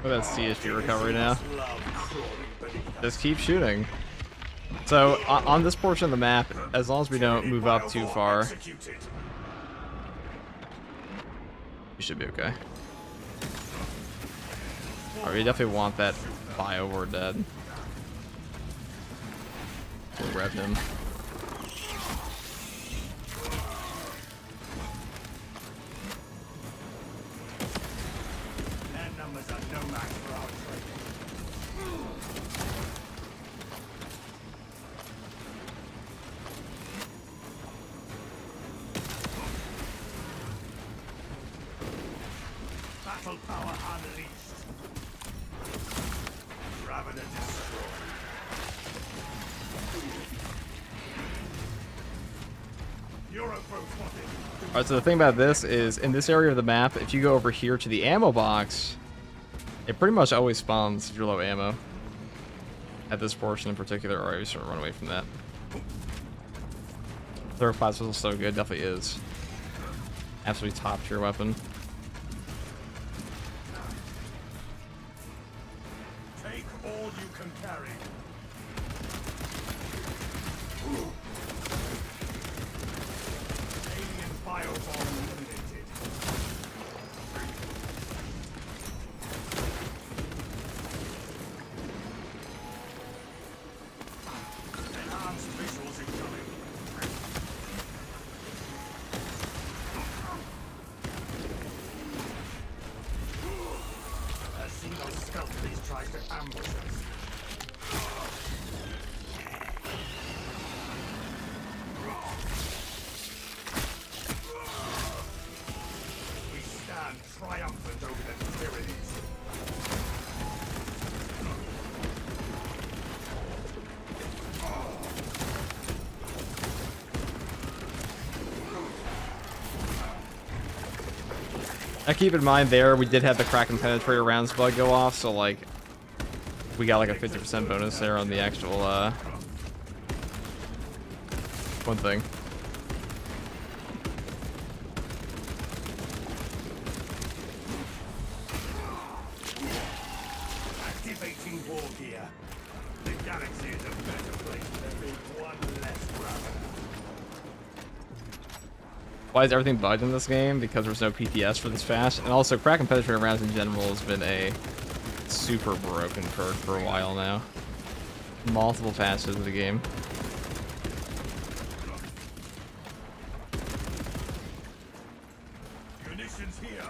Look at that CSG recovery now. Love crawling beneath us. Just keep shooting. So on this portion of the map, as long as we don't move up too far, Executed. you should be okay. Alright, we definitely want that bio war dead. We'll grab him. Their numbers are no match for our trade. Battle power unleashed. Ravener destroyed. Europro spotted. Alright, so the thing about this is, in this area of the map, if you go over here to the ammo box, it pretty much always spawns if you're low ammo. At this portion in particular, or I just run away from that. Third class was so good, definitely is. Absolutely top tier weapon. Take all you can carry. Alien biobomb I keep in mind there we did have the crack and penetrator rounds bug go off, so like we got like a 50% bonus there on the actual one thing. Activating war gear. The galaxy is a better place than being one less brother. Why is everything bugged in this game? Because there's no PPS for this fast, and also crack and penetrator rounds in general has been a super broken perk for a while now. Multiple passes of the game. Munitions here.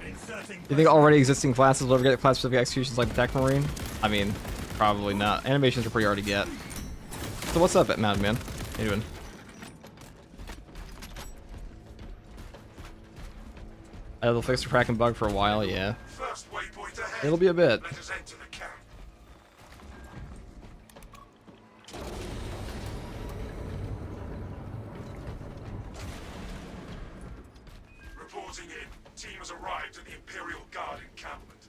Inserting. Do you think already existing classes will ever get class-specific executions like the Tech Marine? I mean, probably not. Animations are pretty hard to get. So what's up, Mountain Man? How you doing? They'll fix the crack and bug for a while, yeah. First waypoint ahead. It'll be a bit. Let us enter the camp. Reporting in. Team has arrived at the Imperial Guard encampment.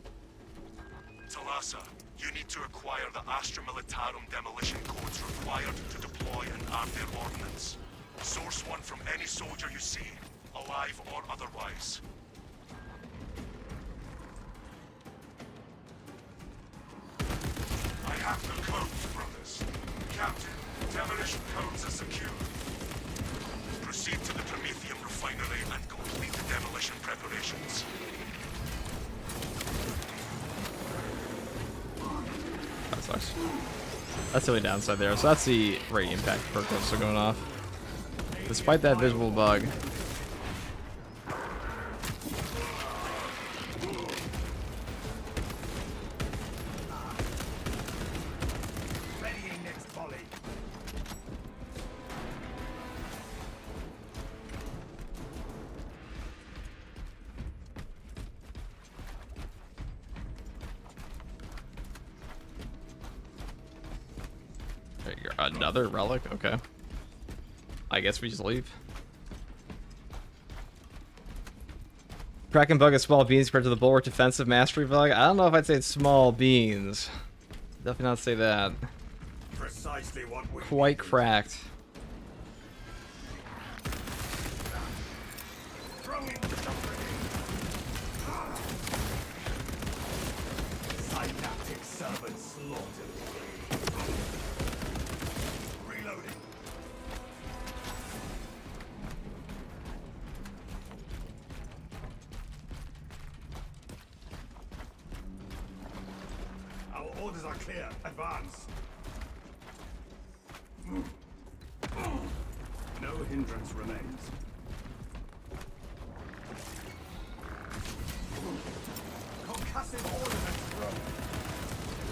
Talassa, you need to acquire the Astra Militarum demolition codes required to deploy and arm their ordnance. Source one from any soldier you see, alive or otherwise. I have the codes, brothers. Captain, demolition codes are secure. Proceed to the Prometheum refinery and complete the demolition preparations. That sucks. That's the only downside there. So that's the rate impact perk that's still going off. Despite that visible bug. Readying next volley. There you go. Another relic? Okay. I guess we just leave. Crack and bug is small beans compared to the bulwark defensive mastery bug. I don't know if I'd say it's small beans. Definitely not say that. Precisely what we Quite cracked. throwing synaptic servant slaughtered. Reloading. Our orders are clear. Advance. No hindrance remains. Concussive ordnance thrown.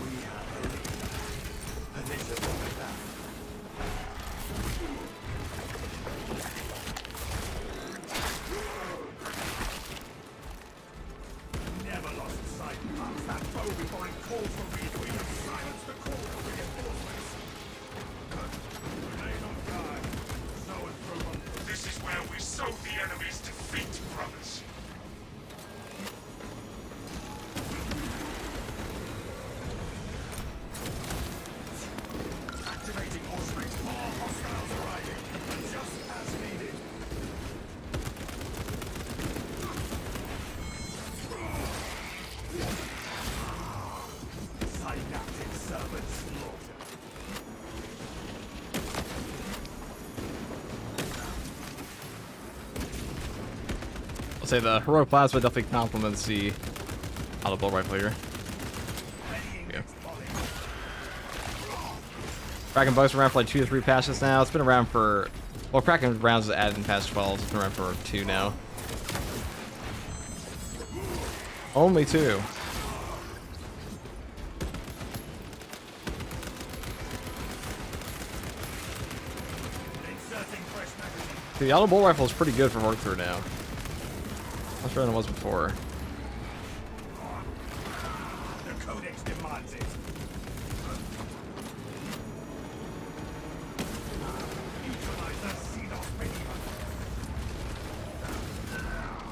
We have a lead. Initiative with that. Never lost sight. Arms that bow before it calls for me. We have silenced the call for reinforcements. Remain on guard. So is proven. This is where we sow the enemy's defeat, brothers. Activating Osprey's more hostiles arriving. Just as needed. Synaptic servant slaughter. I'll say the heroic plasma definitely complements the audible rifle here. Readying Yeah. next volley. Kraken bugs around for like 2 to 3 patches now. It's been around for, well, Kraken rounds is added in patch 12. It's been around for 2 now. Only 2. Inserting fresh magazine. The audible rifle is pretty good for work through now. Much better than it was before. The Codex demands it.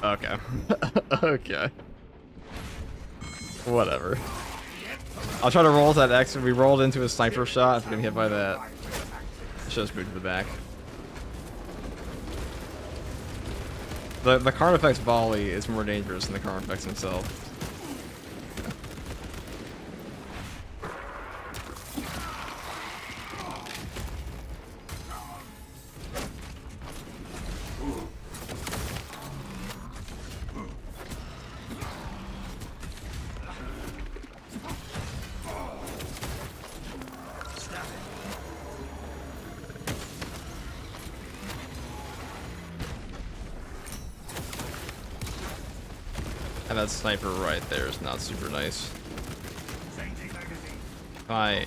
Okay. Okay. Whatever. I'll try to roll that X. We rolled into a sniper shot. If we're getting hit by that, should just move to the back. The Carnifex volley is more dangerous than the Carnifex himself. And that sniper right there is not super nice. I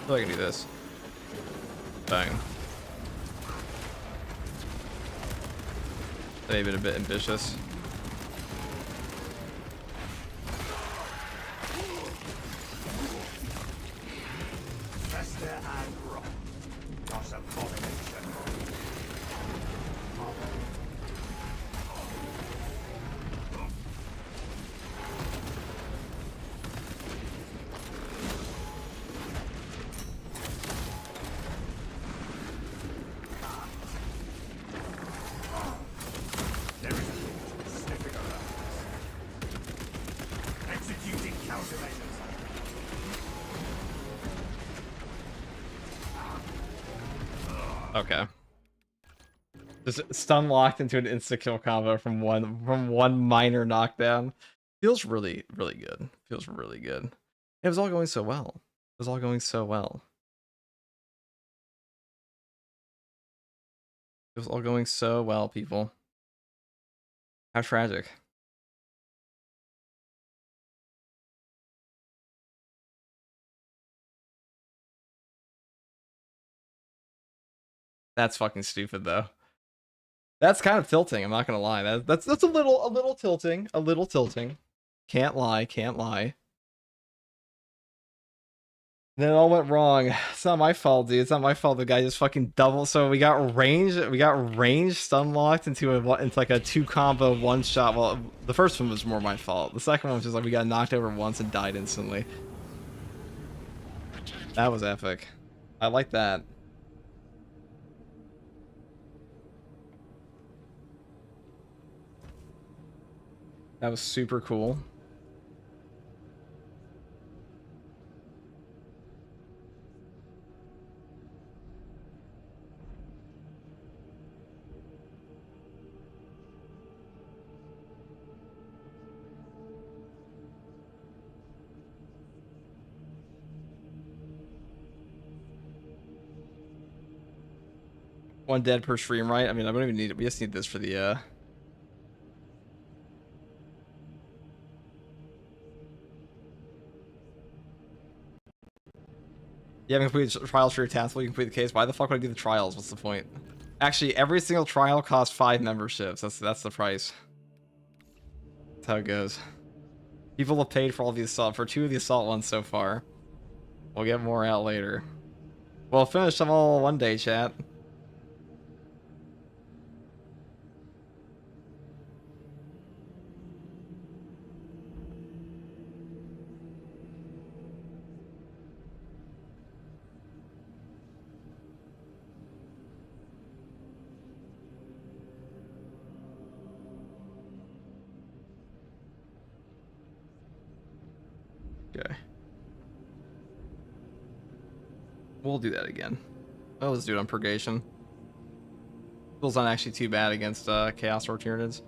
feel like I can do this. Bang. Maybe a bit ambitious. Okay. Just stun locked into an insta kill combo from one minor knockdown. Feels really, really good. Feels really good. It was all going so well. It was all going so well. It was all going so well, people. How tragic. That's fucking stupid though. That's kind of tilting, I'm not gonna lie. That's a little tilting. A little tilting. Can't lie, can't lie. Then it all went wrong. It's not my fault, dude. It's not my fault. The guy just fucking double. So we got range stun locked into like a 2 combo 1 shot. Well, the first one was more my fault. The second one was just like we got knocked over once and died instantly. That was epic. I like that. That was super cool. One dead per stream, right? I mean, I don't even need it. We just need this for the You haven't completed trials for your task, you complete the case. Why the fuck would I do the trials? What's the point? Actually, every single trial costs 5 memberships. That's the price. That's how it goes. People have paid for all the assault for 2 of the assault ones so far. We'll get more out later. We'll finish them all one day, chat. Okay. We'll do that again. Oh, let's do it on Purgation. Feels not actually too bad against Chaos or Tyranids.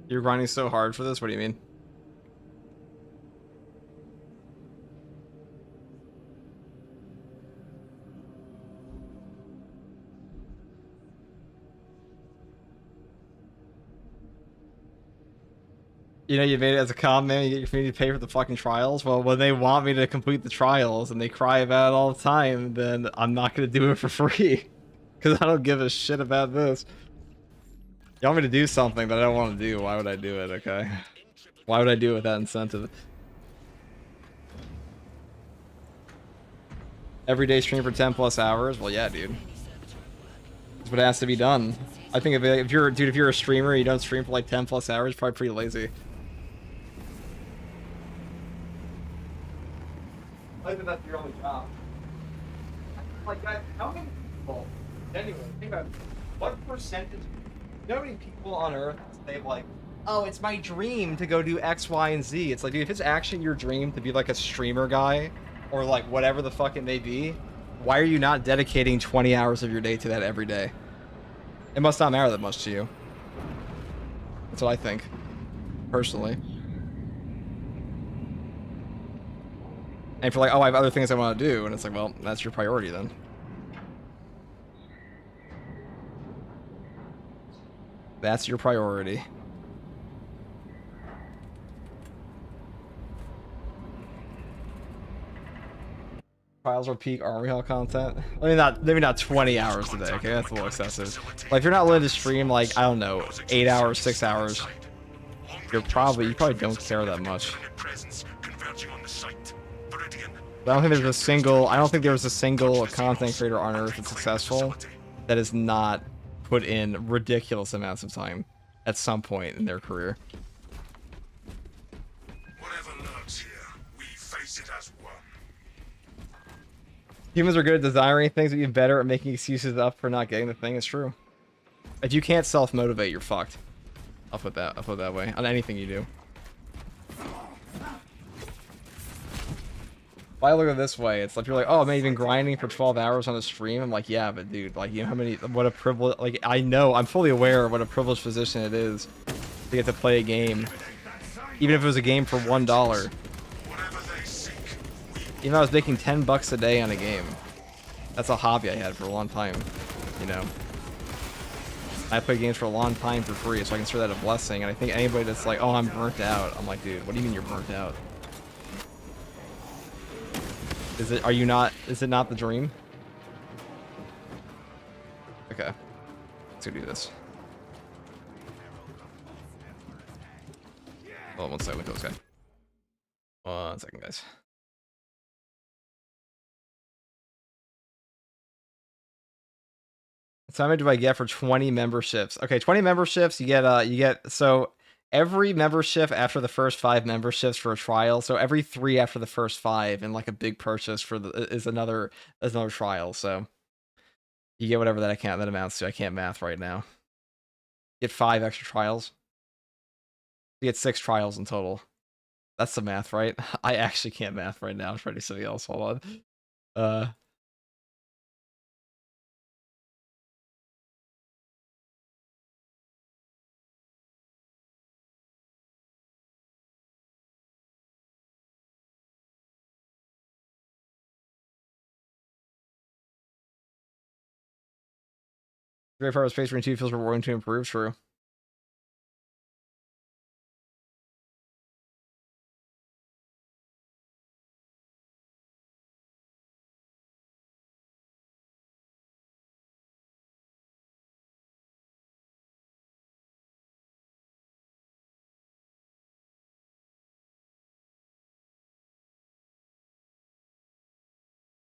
You're grinding so hard for this? What do you mean? You know, you made it as a comment, you get your community to pay for the fucking trials. Well, when they want me to complete the trials and they cry about it all the time, then I'm not going to do it for free. Because I don't give a shit about this. You want me to do something that I don't want to do, why would I do it, okay? Why would I do it with that incentive? Everyday stream for 10 plus hours? Well, yeah, dude. That's what has to be done. I think if you're, dude, if you're a streamer, you don't stream for like 10 plus hours, probably pretty lazy. I think that's your only job. Like, guys, how many people, anyway, think about what percentage, you know how many people on Earth say, like, oh, it's my dream to go do X, Y, and Z. It's like, dude, if it's actually your dream to be like a streamer guy, or like whatever the fuck it may be, why are you not dedicating 20 hours of your day to that every day? It must not matter that much to you. That's what I think, personally. And if you're like, oh, I have other things I want to do, and it's like, well, that's your priority then. That's your priority. Trials or peak army hall content. I mean, maybe not 20 hours a day. Okay, that's a little excessive. Like, if you're not willing to stream, like, I don't know, 8 hours, 6 hours, you probably don't care that much. But I don't think there's a single content creator on Earth that's successful that has not put in ridiculous amounts of time at some point in their career. Whatever lurks here, we face it as one. Humans are good at desiring things, but you're better at making excuses up for not getting the thing. It's true. If you can't self-motivate, you're fucked. I'll put it that way on anything you do. If I look at it this way, it's like you're like, oh, man, you've been grinding for 12 hours on a stream. I'm like, yeah, but dude, like, you know how many, what a privilege, like, I'm fully aware of what a privileged position it is to get to play a game, even if it was a game for $1. Even though I was making 10 bucks a day on a game. That's a hobby I had for a long time, you know. I played games for a long time for free, so I consider that a blessing. And I think anybody that's like, oh, I'm burnt out, I'm like, dude, what do you mean you're burnt out? Is it not the dream? Okay. Let's go do this. Hold on 1 second, look at this guy. 1 second, guys. So how much do I get for 20 memberships? Okay, 20 memberships, you get so every membership after the first 5 memberships for a trial. So every 3 after the first 5, and like a big purchase for is another trial. So you get whatever that amounts to. I can't math right now. Get 5 extra trials. You get 6 trials in total. That's the math, right? I actually can't math right now. I'm trying to do something else. Hold on. Great part of Space Marine 2 feels rewarding to improve. True.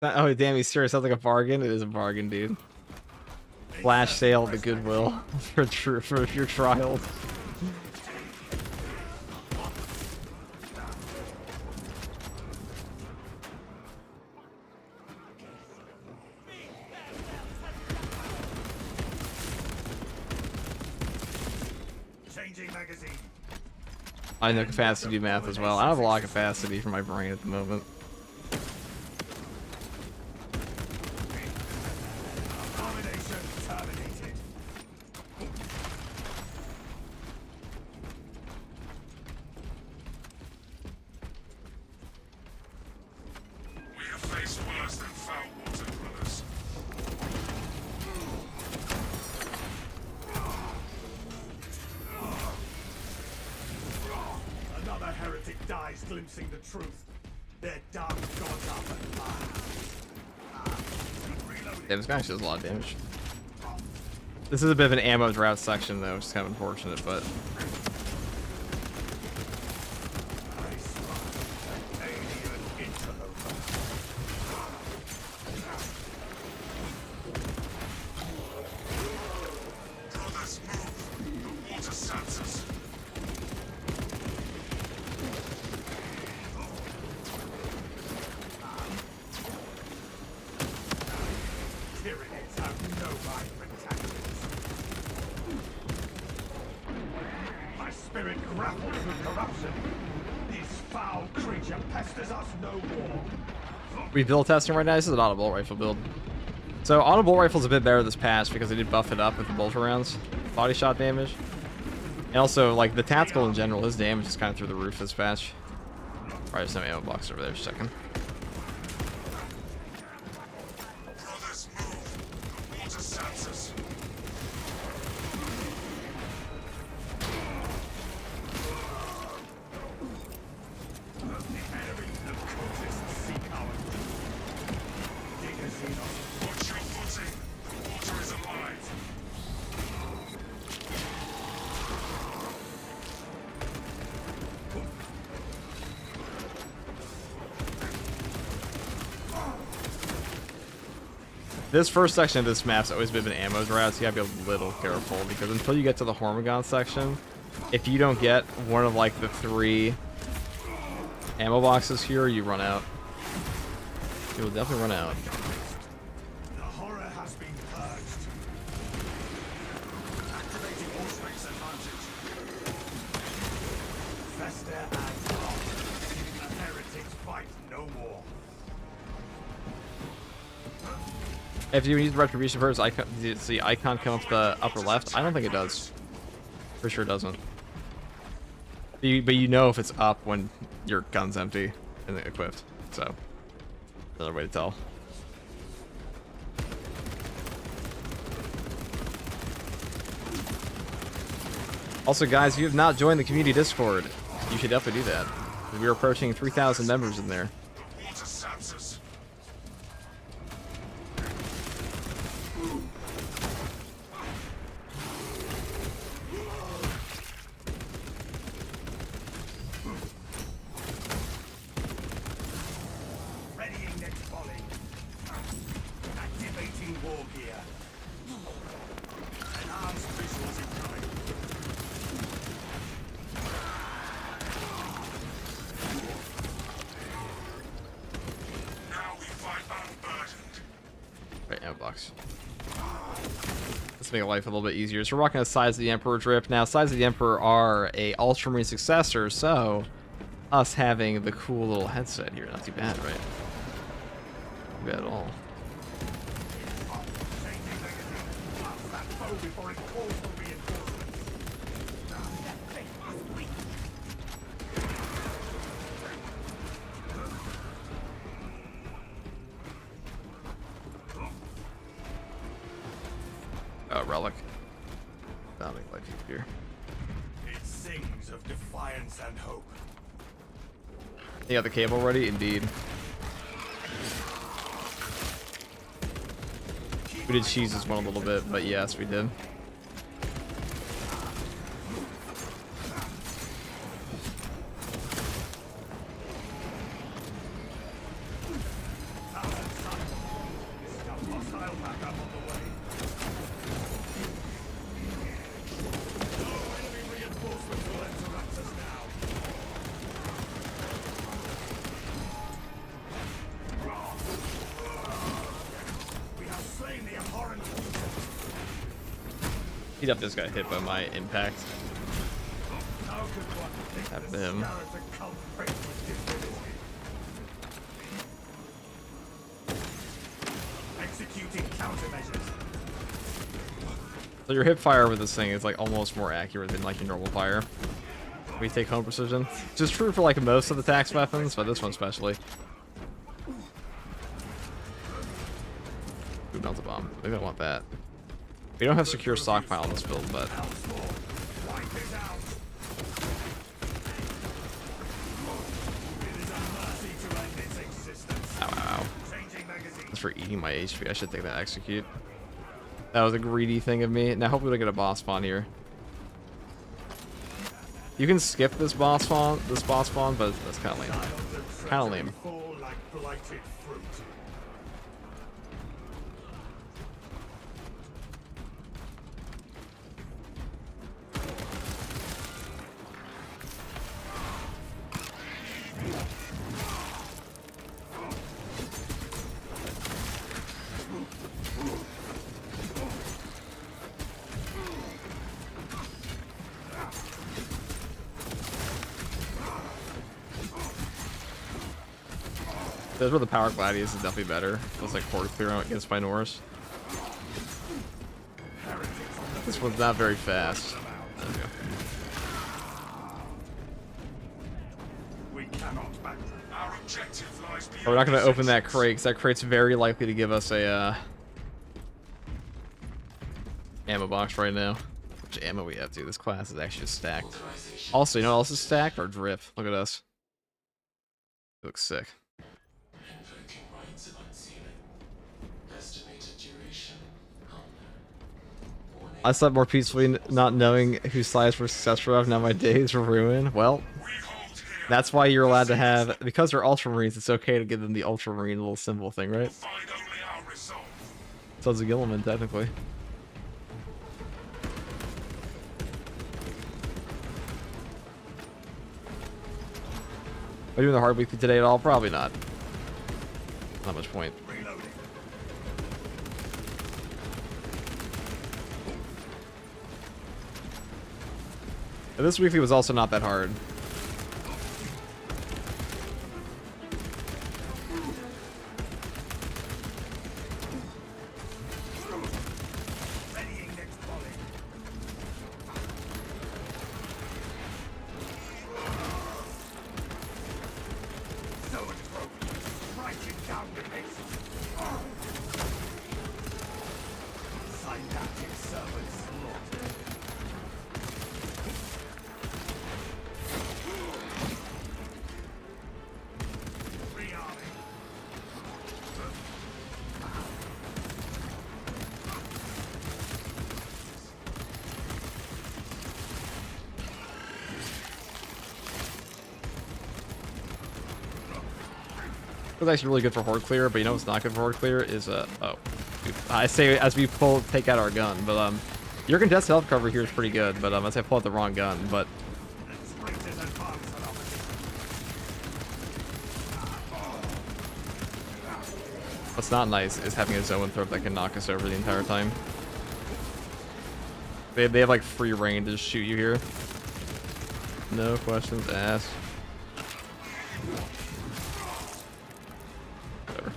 Oh damn, he's serious. Sounds like a bargain. It is a bargain, dude. Flash sale to Goodwill for your trials. Changing magazine. I have no capacity to do math as well. I don't have a lot of capacity for my brain at the moment. dies glimpsing the truth. Their dark gods are but fire. Yeah, this guy actually does a lot of damage. This is a bit of an ammo drought section though, which is kind of unfortunate, but Brothers, move. The water senses. Tyranids have no mind for tactics. My spirit grapples with corruption. This foul creature pesters us no more. we build testing right now. This is an auto bolt rifle build. So auto bolt rifle's a bit better this patch because they did buff it up with the bolt rounds, body shot damage, and also like the tactical in general. His damage is kind of through the roof this patch. Probably just no ammo box over there. Just a second. Brothers, move. The water senses. Watch your footing. The water is alive. This first section of this map's always been an ammo drought, so you gotta be a little careful because until you get to the Hormagon section, if you don't get one of like the 3 ammo boxes here, you run out. You will definitely run out. The horror has been purged. Activating all space advantage. Fester and rot. The heretics fight no more. If you use the retribution first, icon, does the icon come up the upper left? I don't think it does. For sure it doesn't. But you know if it's up when your gun's empty and equipped. So, another way to tell. Also, guys, if you have not joined the community Discord, you should definitely do that. We're approaching 3,000 members in there. Water senses. Readying next volley. Activating war gear. Enhanced visuals incoming. Now we fight unburdened. Right, ammo box. Let's make life a little bit easier. So we're rocking a Size of the Emperor drip. Now, Size of the Emperor are a Ultramarine successor, so us having the cool little headset here, not too bad, right? Not bad at all. That foe before it calls for reinforcements. Relic. That'll make life easier. It sings of defiance and hope. You got the cable ready? Indeed. We did cheese this one a little bit, but yes, we did. Hostile backup on the way. No enemy reinforcements will interrupt us now. We have slain the abhorrent creature. He definitely just got hit by my impact. How could one think Happened the to him. skeleton culprit with divinity? Executing countermeasures. So your hip fire with this thing is like almost more accurate than like your normal fire. We take home precision, which is true for like most of the tax weapons, but this one especially. Ooh, melt a bomb. Maybe I want that. We don't have secure stockpile in this build, but Wipe it out. for eating my HP. I should take that execute. That was a greedy thing of me. Now hopefully we get a boss spawn here. You can skip this boss spawn, but that's kind of lame. Kind of lame. Fall like blighted fruit. Those were the power gladius is definitely better. It was like horde clear against Spinosaurus. This one's not very fast. There we go. We cannot back. Our objective lies beyond. We're not going to open that crate because that crate's very likely to give us a ammo box right now. Which ammo we have to? This class is actually stacked. Also, you know what else is stacked? Our drip. Look at us. It looks sick. Invoking rites of unsealing. Estimated duration. Unknown. I slept more peacefully not knowing whose sides were successful of. Now my days were ruined. Well, that's why you're allowed to have, because they're ultramarines, it's okay to give them the ultramarine little symbol thing, right? Find only our resolve. So it's a Gilliman, technically. Are you doing the hard weekly today at all? Probably not. Not much point. But this weekly was also not that hard. It was actually really good for horde clear, but you know what's not good for horde clear is I say as we take out our gun, but your contested health cover here is pretty good, but I say pull out the wrong gun, but what's not nice is having a zone throw that can knock us over the entire time. They have like free reign to just shoot you here. No questions asked. Whatever.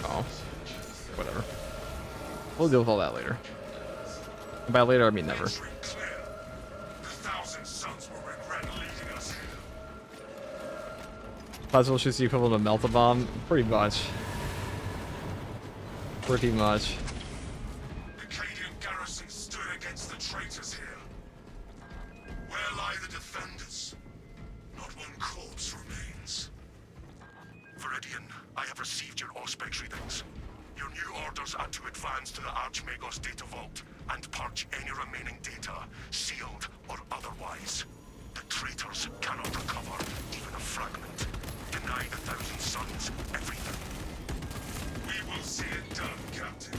Oh, whatever. We'll deal with all that later. And by later, I mean never. Entry clear. The thousand suns will regret leading us here. Puzzle shoots the equivalent of melt a bomb. Pretty much. Pretty much. The Cadian garrison stood against the traitors here. Where lie the defenders? Not one corpse remains. Viridian, I have received your Auspex readings. Your new orders are to advance to the Archmagos data vault and purge any remaining data, sealed or otherwise. The traitors cannot recover even a fragment. Deny the Thousand Suns everything. We will see it done, Captain.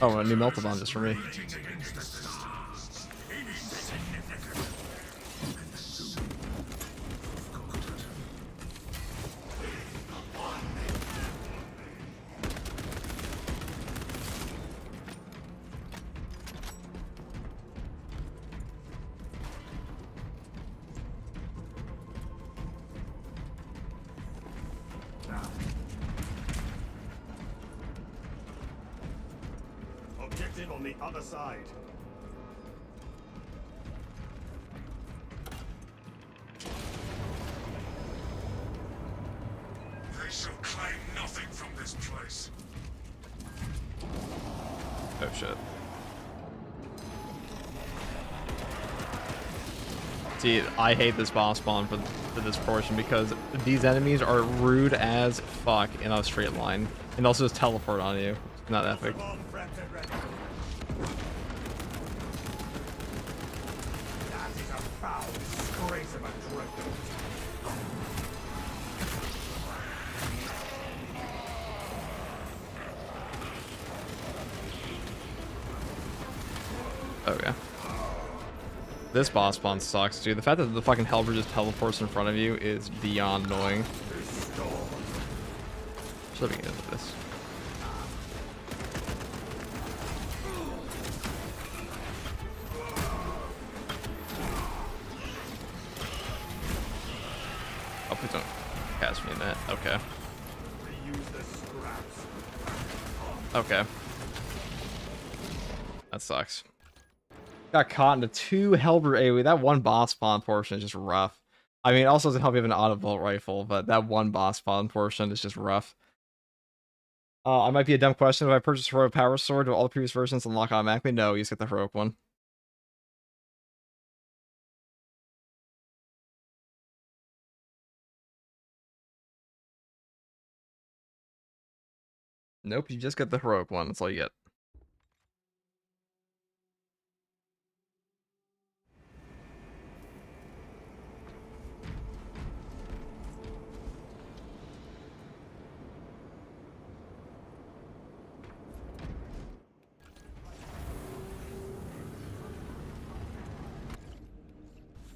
Oh, a new melt a bomb just for me. on the other side. They shall claim nothing from this place. Oh shit. See, I hate this boss spawn for this portion because these enemies are rude as fuck in a straight line. And also just teleport on you. It's not epic. Bomb prepped and ready. That is a foul disgrace of a dreadnought. Okay. This boss spawn sucks, dude. The fact that the fucking Helper just teleports in front of you is beyond annoying. Should have been into this. Oh, please don't catch me in that. Okay. Reuse the scraps. Okay. That sucks. Got caught into 2 Helper AoE. That one boss spawn portion is just rough. I mean, it also doesn't help you have an auto-vault rifle, but that one boss spawn portion is just rough. I might be a dumb question. If I purchase a heroic power sword, do all the previous versions unlock automatically? No, you just get the heroic one. Nope, you just get the heroic one. That's all you get.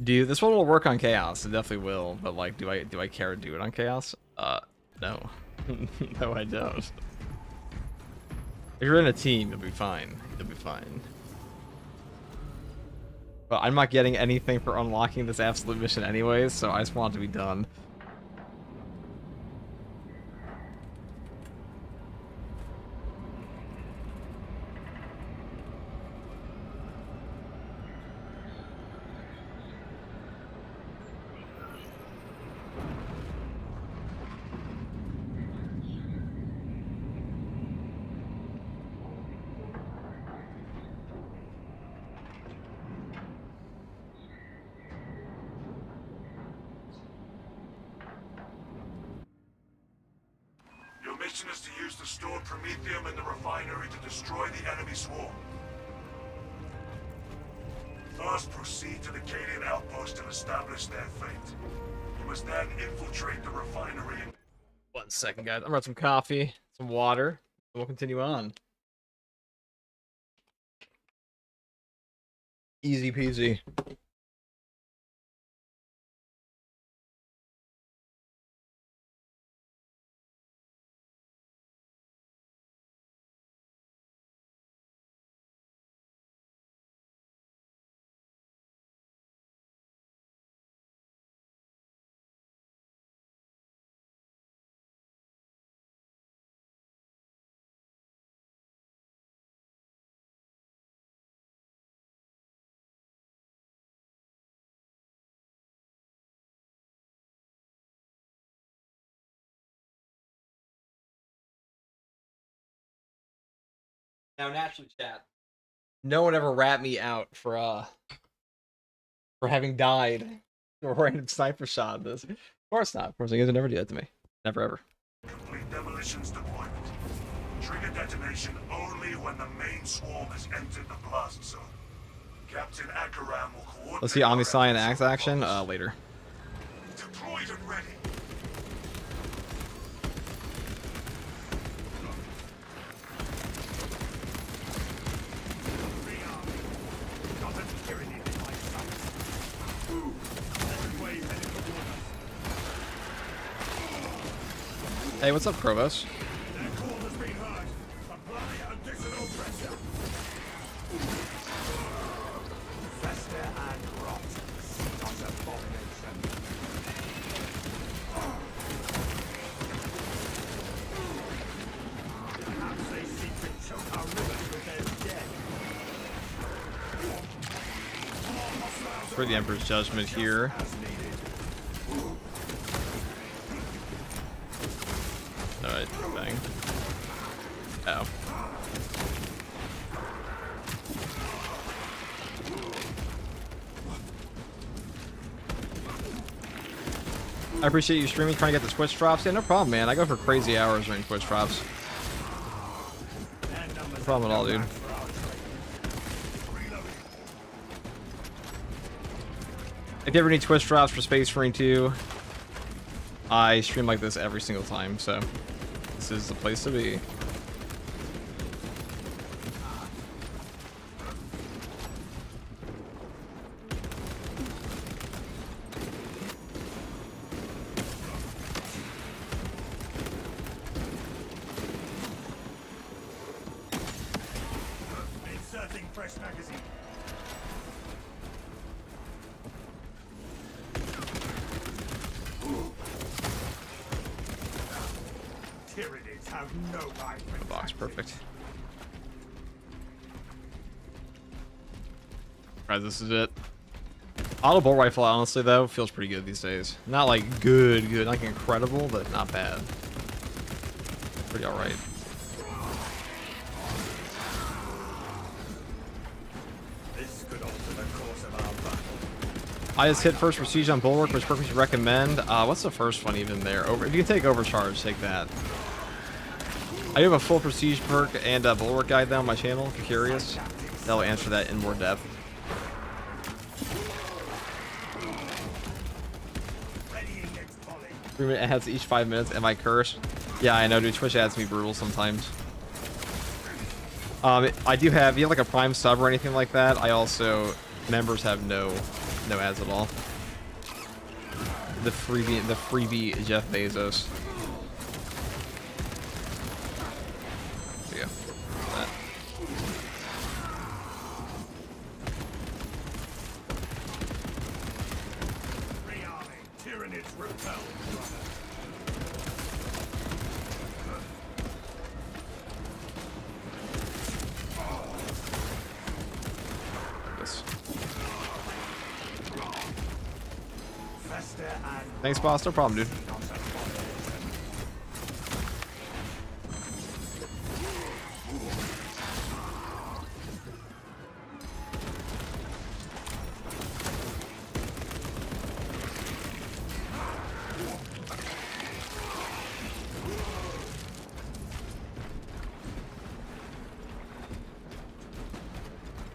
Dude, this one will work on Chaos. It definitely will. But like, do I care to do it on Chaos? No. No, I don't. If you're in a team, you'll be fine. You'll be fine. But I'm not getting anything for unlocking this absolute mission anyways, so I just want it to be done. Your mission is to use the stored promethium in the refinery to destroy the enemy swarm. First, proceed to the Cadian outpost and establish their fate. You must then infiltrate the refinery and... 1 second, guys. I'm gonna have some coffee, some water, and we'll continue on. Easy peasy. Now, naturally, chat. No one ever rat me out for having died from a random sniper shot at this. Of course not. Of course, you guys would never do that to me. Never ever. complete demolitions deployment. Trigger detonation only when the main swarm has entered the blast zone. Captain Akaram will coordinate... Let's see Omnisci in action later. Deployed and ready. Hey, what's up, Provost? Their call has been heard. Apply additional pressure. Fester and rot. Not abomination. Perhaps they seek to choke our rivers with their dead. For the Emperor's Judgment here. Alright, bang. Oh. I appreciate you streaming, trying to get the Twitch drops. Yeah, no problem, man. I go for crazy hours during Twitch drops. No problem at all, dude. If you ever need Twitch drops for Space Marine 2, I stream like this every single time, so this is the place to be. Inserting fresh magazine. Tyranids have no life. The box, perfect. Alright, this is it. Auto bolt rifle, honestly, though, feels pretty good these days. Not like good, like incredible, but not bad. Pretty alright. This could alter the course of our battle. I just hit first prestige on Bulwark, which perfect to recommend. What's the first one even there? Over. If you can take Overcharge, take that. I do have a full prestige perk and a Bulwark guide though on my channel, if you're curious. That'll answer that in more depth. Ads each 5 minutes. Am I cursed? Yeah, I know, dude. Twitch ads can be brutal sometimes. I do have, you have like a Prime sub or anything like that. I also, members have no ads at all. The freebie Jeff Bezos. There you go. That. Rearming. Tyranids repel. Thanks, boss. No problem, dude.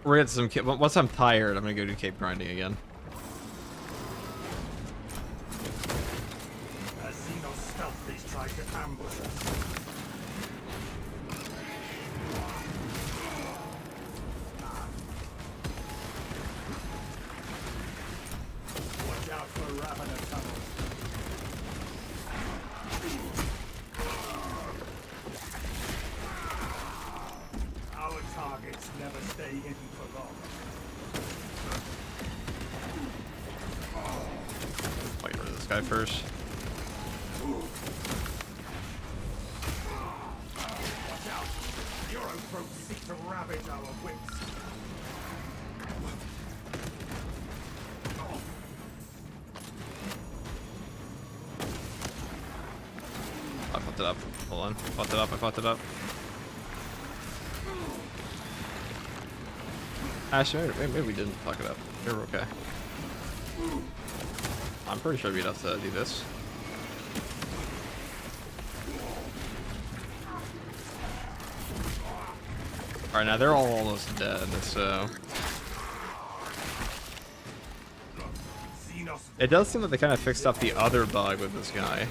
We're gonna get some Cape. Once I'm tired, I'm gonna go do Cape grinding again. Tried to ambush us. Watch out for Ravener tunnels. Our targets never stay hidden for long. I'll get rid of this guy first. Seek to ravage our wits. I fucked it up. Hold on. I fucked it up. Actually, maybe we didn't fuck it up. We're okay. I'm pretty sure we'd have to do this. Alright, now they're all almost dead, so... It does seem that they kind of fixed up the other bug with this guy.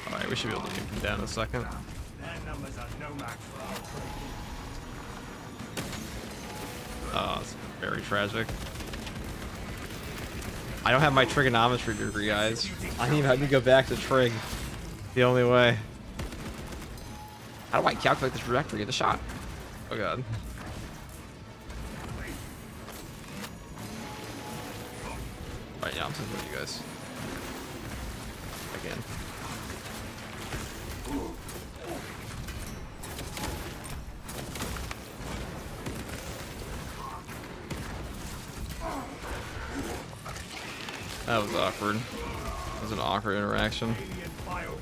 Alright, we should be able to nuke him down in a second. Their numbers are no match for our trade. Oh, it's very tragic. I don't have my trigonometry degree, guys. I need to go back to trig. The only way. How do I calculate the trajectory of the shot? Oh god. Alright, yeah, I'm sending with you guys. Again. That was awkward. That was an awkward interaction. Alien biobomb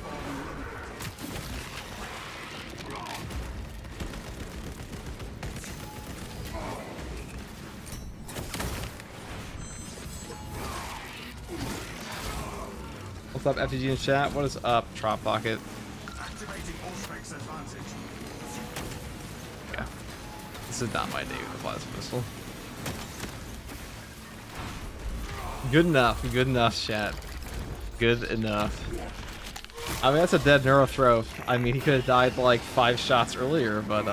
What's up, FTG in chat? What is up, Trop Pocket? activating Auspex advantage. Yeah. This is not my day with the plasma pistol. Good enough, chat. Good enough. I mean, that's a dead Neurotroph. I mean, he could have died like 5 shots earlier, but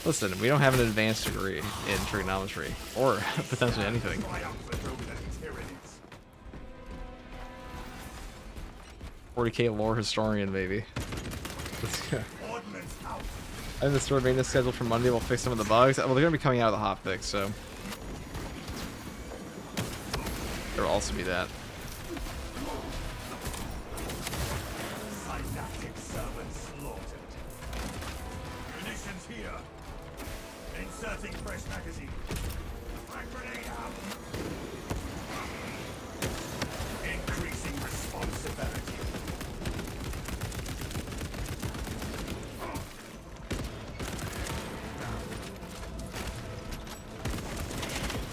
listen, we don't have an advanced degree in trigonometry, or potentially anything. Triumphant over the tyrannies. 40k lore historian, baby. Let's go. Ordnance out. I think the store maintenance scheduled for Monday will fix some of the bugs. Well, they're gonna be coming out of the hotfix, so there will also be that. Synaptic servant slaughtered. Munitions here. Inserting fresh magazine. Frag grenade out. Increasing responsibility.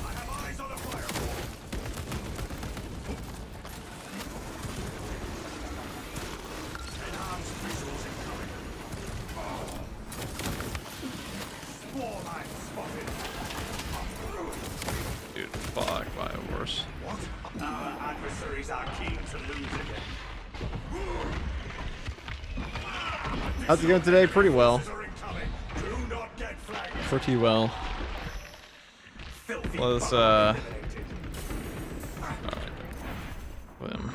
I have eyes on a firewall. Enhanced visuals incoming. Spore line spotted. Dude, fuck my worse. What? Our adversaries are keen to lose again. How's it going today? Pretty well. Are incoming. Do not get flagged. Pretty well. Filthy Let's, bug eliminated. With him.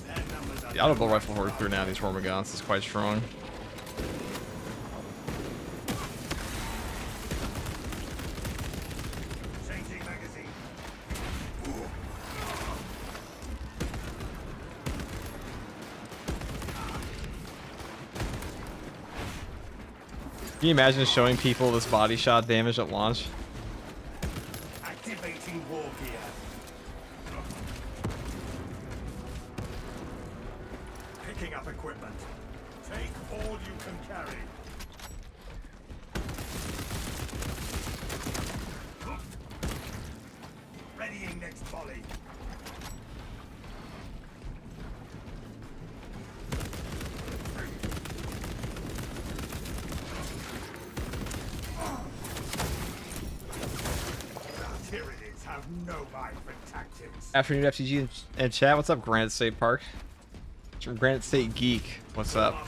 Their numbers are The auto rifle horde through now these Hormigons is quite strong. changing magazine. Can you imagine showing people this body shot damage at launch? Activating war gear. Picking up equipment. Take all you can carry. Readying next volley. Tyranids have no mind for tactics. Afternoon FTG and chat. What's up, Granite State Park? It's from Granite State Geek. What's up?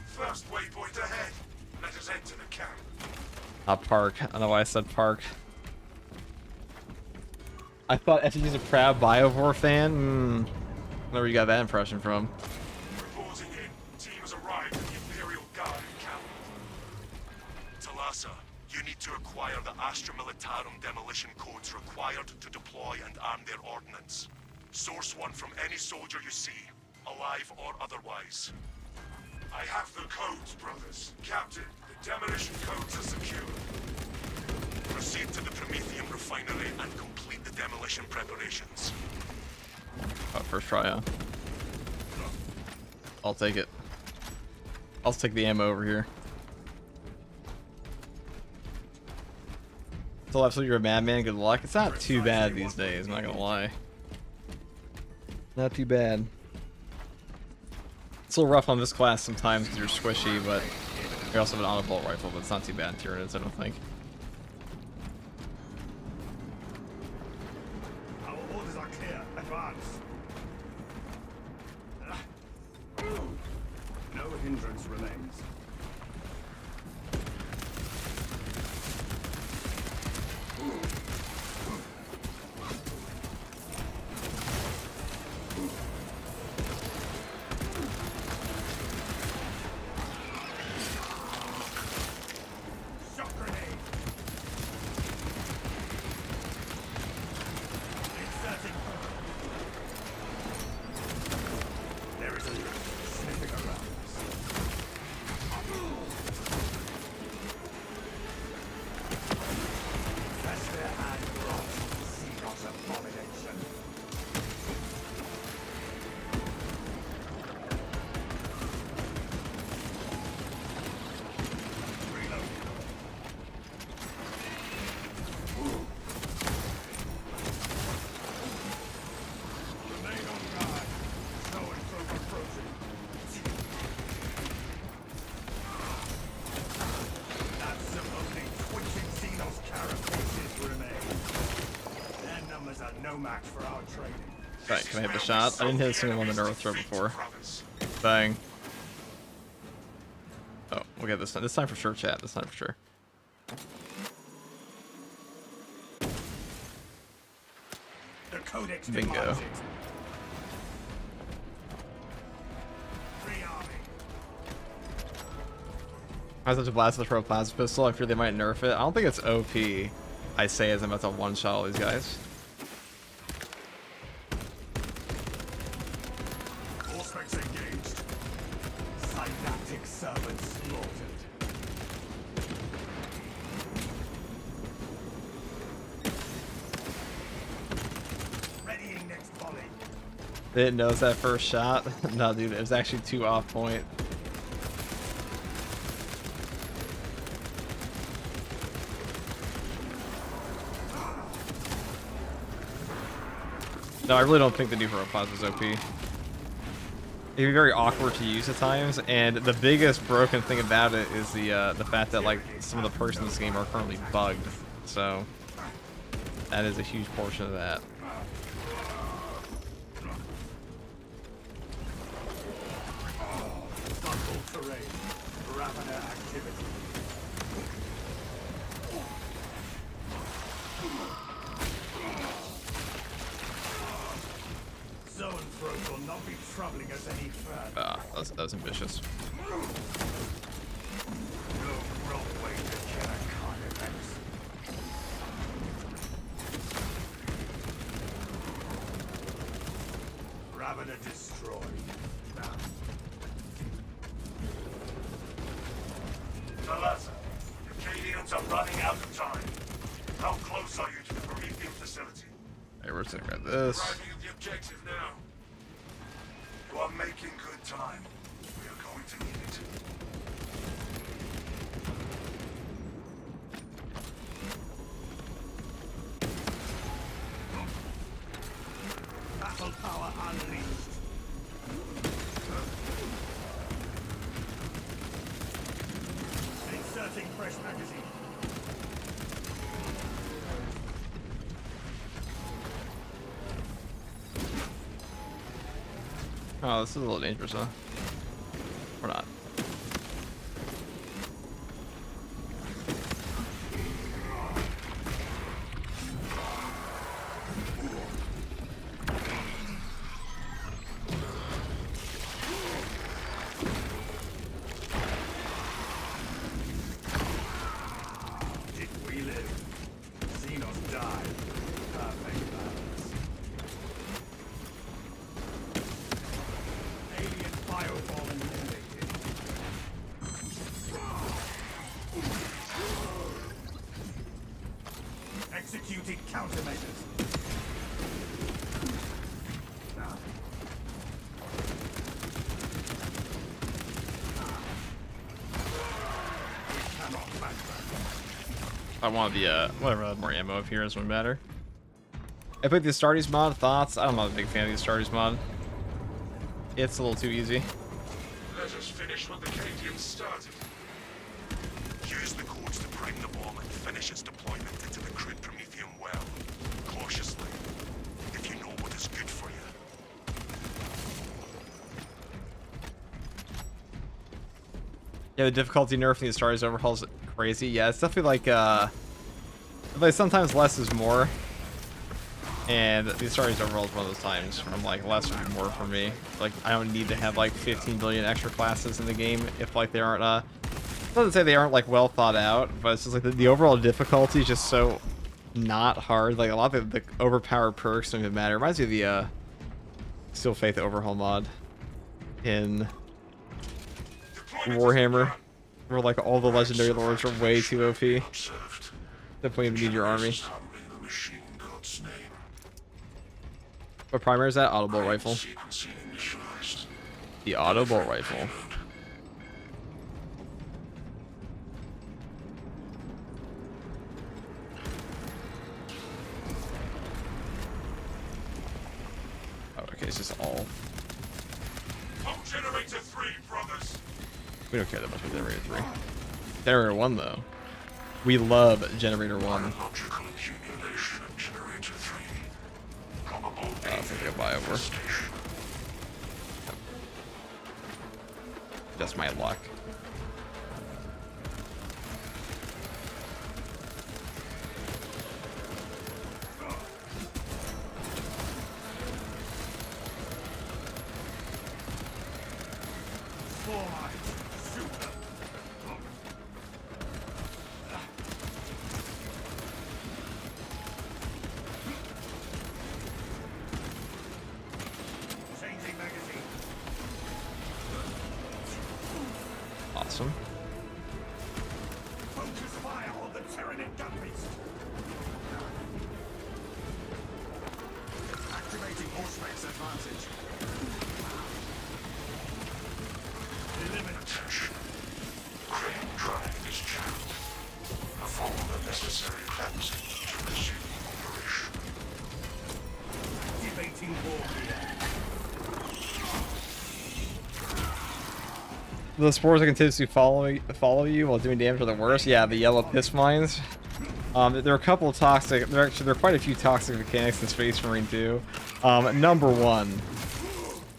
First waypoint ahead. Let us enter the camp. Not Park. I don't know why I said Park. I thought FTG's a proud Biovore fan. I don't know where you got that impression from. Reporting in. Team has arrived at the Imperial Guard camp. Talassa, you need to acquire the Astra Militarum demolition codes required to deploy and arm their ordnance. Source one from any soldier you see, alive or otherwise. I have the codes, brothers. Captain, the demolition codes are secure. Proceed to the Prometheum refinery and complete the demolition preparations. First try, huh? I'll take it. I'll take the ammo over here. Still absolutely you're a madman. Good luck. It's not too bad these days. I'm not gonna lie. Not too bad. It's a little rough on this class sometimes because you're squishy, but you also have an auto-bolt rifle, but it's not too bad in Tyranids, I don't think. Our orders are clear. Advance. No hindrance remains. Shock grenade. Inserting. There is a lift sniffing around us. Right, can I hit the shot? I didn't hit a single one in the arrow throw before. Bang. Oh, we'll get this time. This time for sure, chat. This time for sure. The Codex Bingo. demands it. Free army. I was such a blast with the pro plasma pistol. I fear they might nerf it. I don't think it's OP. I say as I'm about to one-shot all these guys. All specs engaged. Synaptic servants slaughtered. Readying next volley. They didn't notice that first shot. No, dude, it was actually too off point. No, I really don't think the new Pro Plasma is OP. It can be very awkward to use at times, and the biggest broken thing about it is the fact that like some of the perks in this game are currently bugged. So that is a huge portion of that. Subtle terrain. Ravener activity. Zone throat will not be troubling us any further. That was ambitious. No wrong way to kill a carnivores. Ravener destroyed. Talazza, the KEYBINDS are running out of time. How close are you to the Promethean facility? Hey, we're just gonna grab this. Arriving at the objective now. You are making good time. We are going to need it. Battle power unleashed. Inserting fresh magazine. Oh, this is a little dangerous, huh? Or not. Did we live? Xenos died. Perfect balance. Alien fireball eliminated. Executing countermeasures. We cannot backtrack. I want the whatever more ammo up here doesn't matter. I played the Astartes mod. Thoughts? I'm not a big fan of the Astartes mod. It's a little too easy. Let us finish what the KEYBINDS started. Use the codes to bring the bomb and finish its deployment into the crude Promethean well. Cautiously, if you know what is good for you. Yeah, the difficulty nerf in the Astartes overhaul is crazy. Yeah, it's definitely like sometimes less is more. And the Astartes overhaul is one of those times where I'm like, less would be more for me. Like, I don't need to have like 15 billion extra classes in the game if like they aren't not to say they aren't like well thought out, but it's just like the overall difficulty is just so not hard. Like a lot of the overpowered perks don't even matter. It reminds me of the Steel Faith overhaul mod in Warhammer, where like all the legendary lords are way too OP. Definitely even need your army. What primary is that? Auto bolt rifle. The auto bolt rifle. Oh, okay, it's just all. Pump generator 3, brothers. We don't care that much about generator 3. Generator 1 though. We love generator 1. Logical accumulation of generator 3. Probable I think go buy over. Just my luck. Awesome. Focus fire on the Tyranid gun beast. Activating horseback's advantage. Eliminate. Attention. Crane drive is channeled. Perform the necessary cleansing to resume operation. Activating warrior. The spores that continuously follow you while doing damage are the worst. Yeah, the yellow piss mines. There are a couple of toxic. There are quite a few toxic mechanics in Space Marine 2. Number one,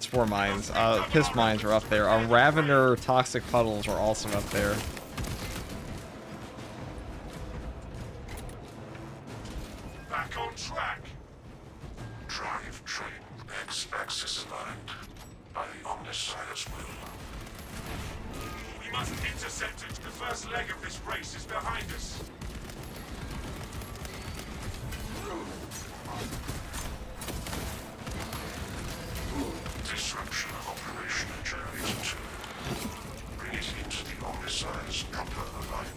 spore mines. Piss mines are up there. Ravener toxic puddles are also up there. Back on track. Drive train X-axis aligned by the Omnissiah's will. We must intercept it. The first leg of this race is behind us. Disruption of operation at Generator 2. Bring it into the Omnissiah's proper alignment.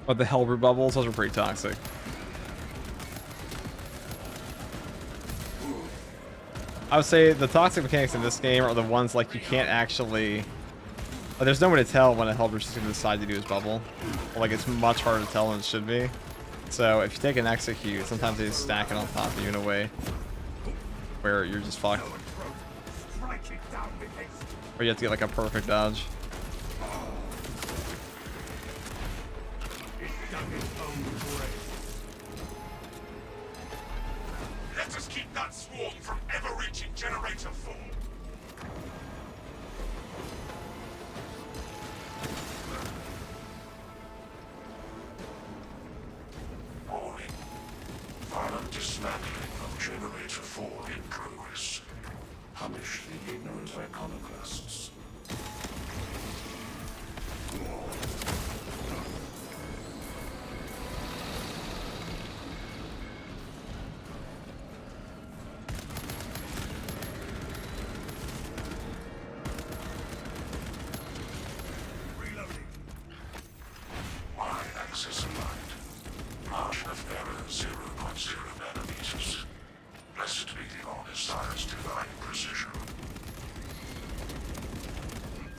But the Hellbrew bubbles, those are pretty toxic. I would say the toxic mechanics in this game are the ones like you can't actually... there's no way to tell when a Hellbrew's just going to decide to do his bubble. Like, it's much harder to tell than it should be. So if you take an execute, sometimes they just stack it on top of you in a way where you're just fucked. Or you have to get like a perfect dodge. Let us keep that swarm from ever reaching Generator 4. Warning. Violent dismantling of Generator 4 in progress. Punish the ignorant iconoclasts. Y-axis aligned. Margin of error 0.0 nanometers. Blessed be the Omnissiah's divine precision.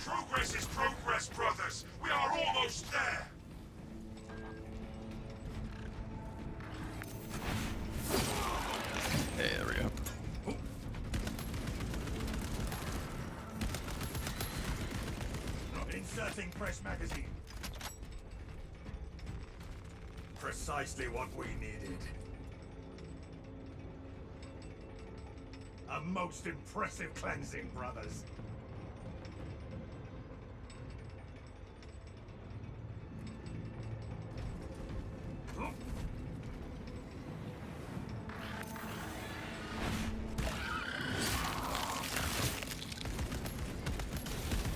Progress is progress, brothers. We are almost there. Hey, there we go. Inserting fresh magazine. Precisely what we needed. A most impressive cleansing, brothers.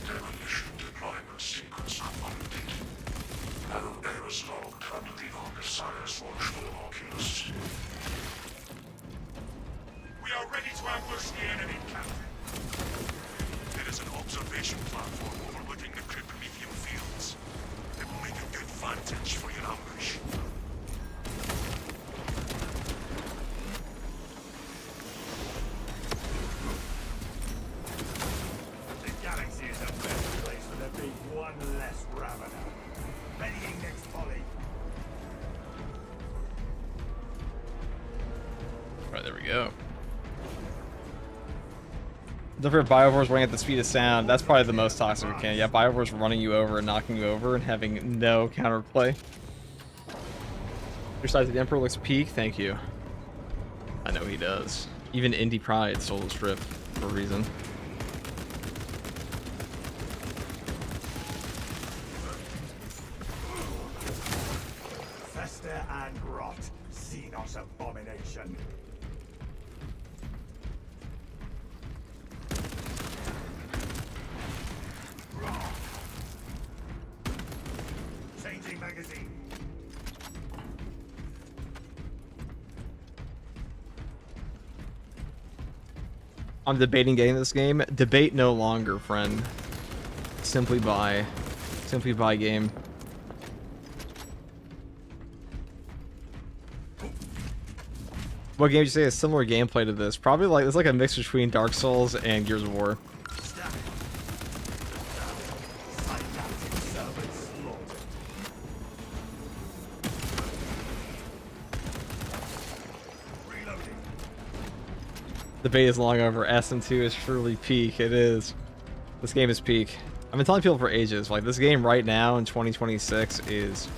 Demolition deployment sequence completed. No errors logged under the Omnissiah's watchful oculus. We are ready to ambush the enemy, Captain. There is an observation platform overlooking the Cryptomethium fields. It will make a good vantage for your ambush. The galaxy is a better place for there being one less Ravener. Readying next volley. Alright, there we go. Don't forget Biovore's running at the speed of sound. That's probably the most toxic we can. Yeah, Biovore's running you over and knocking you over and having no counterplay. Your side of the Emperor looks peak. Thank you. I know he does. Even Indie Pride stole the strip for a reason. Fester and rot, Xenos abomination. Changing magazine. I'm debating getting this game. Debate no longer, friend. Simply buy. Simply buy game. What game would you say is similar gameplay to this? Probably like it's like a mix between Dark Souls and Gears of War. Debate is long over. SM2 is truly peak. It is. This game is peak. I've been telling people for ages, like this game right now in 2026 is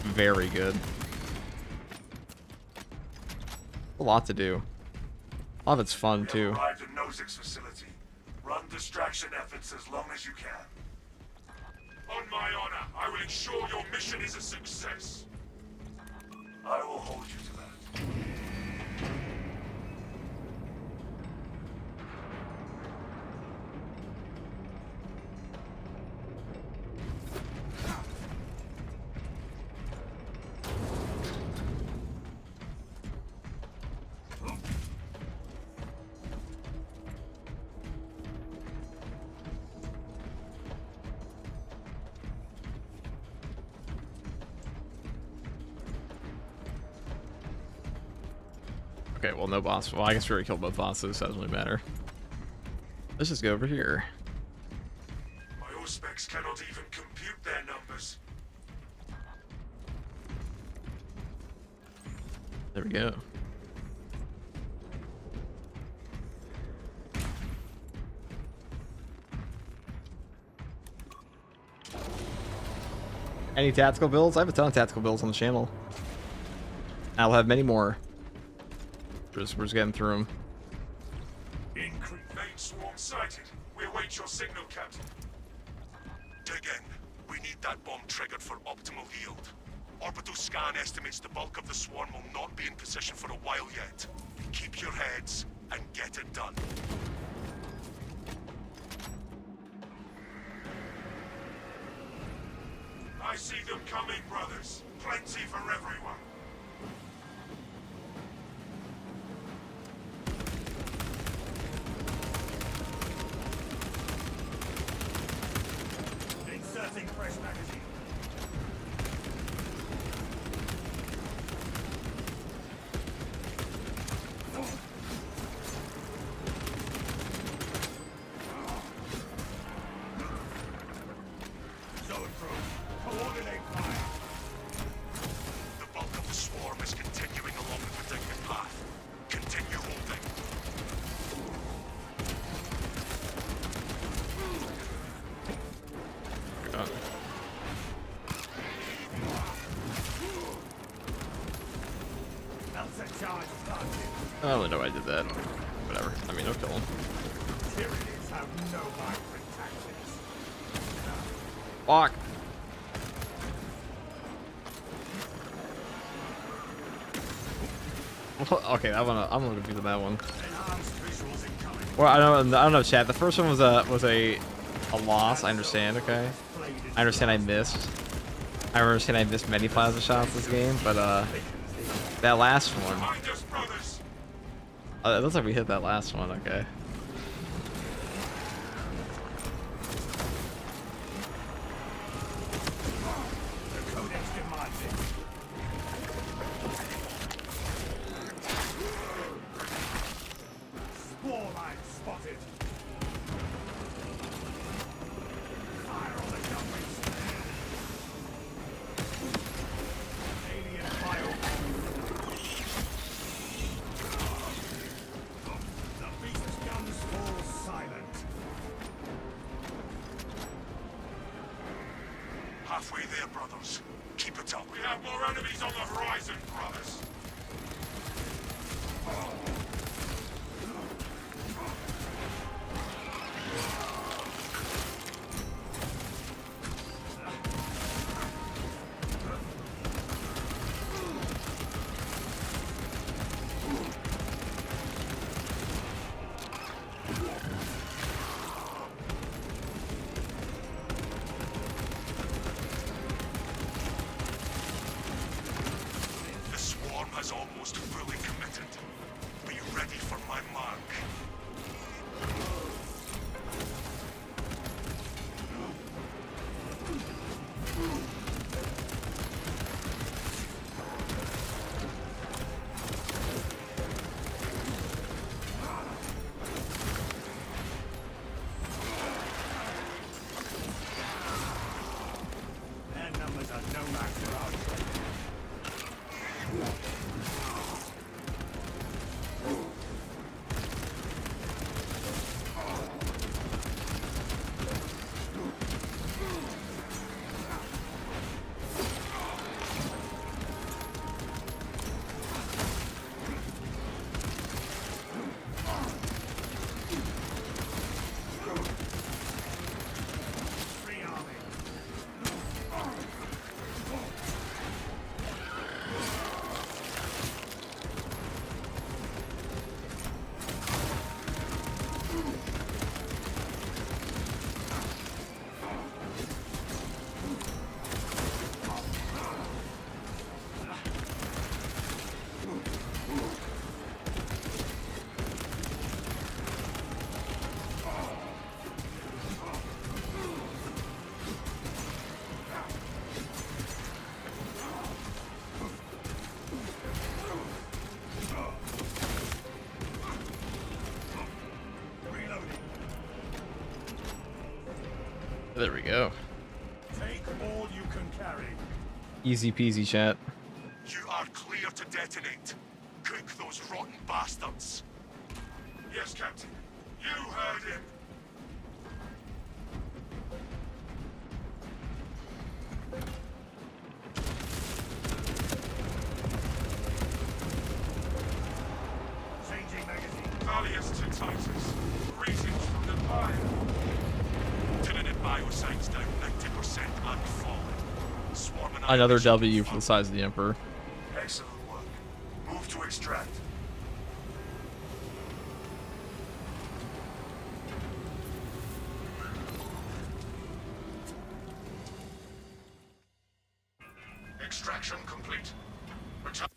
very good. A lot to do. A lot of it's fun too. Arrived at Nozick's facility. Run distraction efforts as long as you can. On my honor, I will ensure your mission is a success. I will hold you to that. Okay, well, no boss. Well, I guess we already killed both bosses, so it doesn't really matter. Let's just go over here. My Auspex cannot even compute their numbers. There we go. Any tactical builds? I have a ton of tactical builds on the channel. I'll have many more. We're just getting through them. Main swarm sighted. We await your signal, Captain. Dig in. We need that bomb triggered for optimal yield. Orbital scan estimates the bulk of the swarm will not be in position for a while yet. Keep your heads and get it done. I see them coming, brothers. Plenty for everyone. Inserting fresh magazine. Zone through. Coordinate fire. The bulk of the swarm is continuing along the predicted path. Continue holding. I don't really know why I did that. Whatever. I mean, no kill him. Tyrannies have no vibrant tactics. Fuck. Okay, I'm gonna do that one. Enhanced visuals incoming. Well, I don't know, chat. The first one was a loss. I understand. Okay, I understand. I missed. I understand. I missed many plasma shots this game, but that last one. Find us, brothers. It looks like we hit that last one. Okay. The Codex demands it. Spore mine spotted. Fire on the dummies. Alien bio. The beast is gone. halfway there, brothers. Keep it up. We have more enemies on the horizon, brothers. The swarm has almost fully committed. Be ready for my mark. Their numbers are no match for ours. Free army. Reloading. There we go. Take all you can carry. Easy peasy, chat. You are clear to detonate. Cook those rotten bastards. Yes, Captain. You heard him. Changing magazine. Valius to Titus. Greetings from the fire. Lieutenant Bioscience down 90% and falling. Swarming Another Irish W for foe. the size of the Emperor. Excellent work. Move to extract. Extraction complete. Return.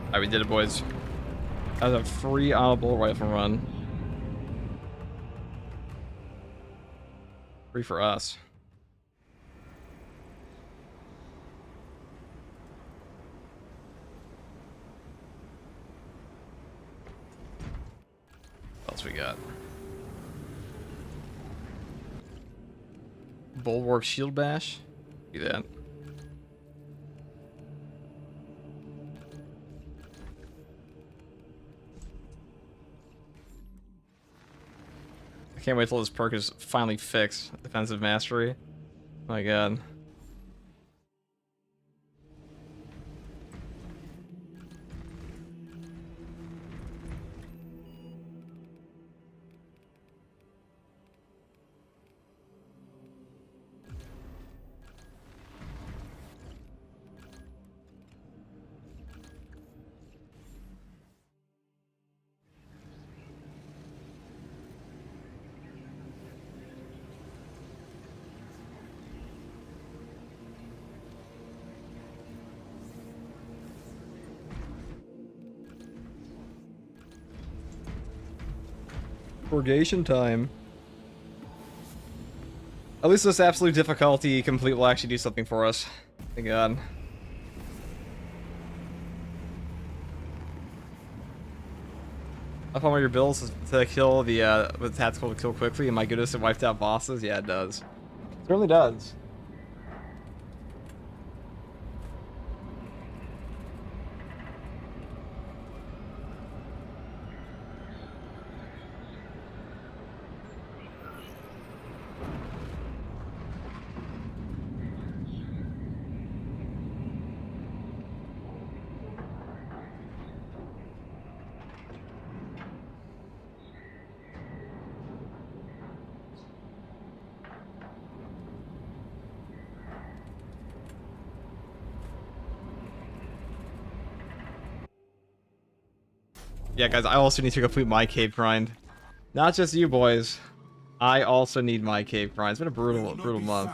Alright, we did it, boys. That was a free audible rifle run. Free for us. What else we got? Bulwark shield bash. Do that. Can't wait till this perk is finally fixed. Defensive mastery. My god. Purgation time. At least this absolute difficulty complete will actually do something for us. Thank God. I found one of your builds to kill the with tactical to kill quickly, and my goodness, it wiped out bosses. Yeah, it does. It certainly does. Yeah, guys, I also need to complete my cave grind. Not just you boys. I also need my cave grind. It's been a brutal month.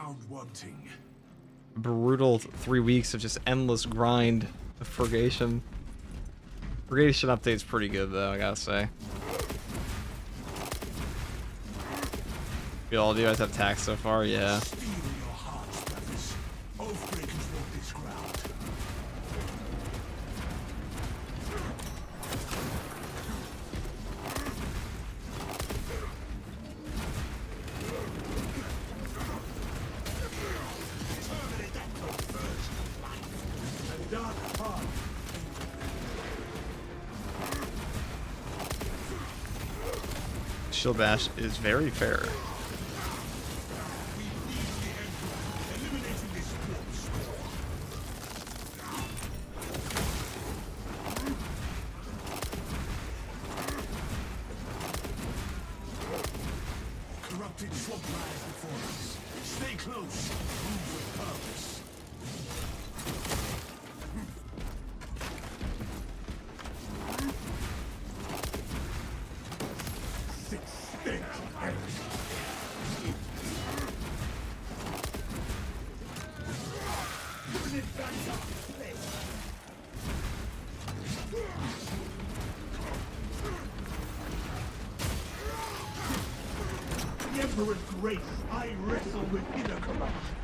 Brutal 3 weeks of just endless grind of purgation. Purgation update's pretty good though, I gotta say. You all, do you guys have tax so far? Yeah. Shield bash is very fair. Corrupted swamp lies before us. Stay close. Move with purpose. The Emperor's grace, I wrestle with inner corruption.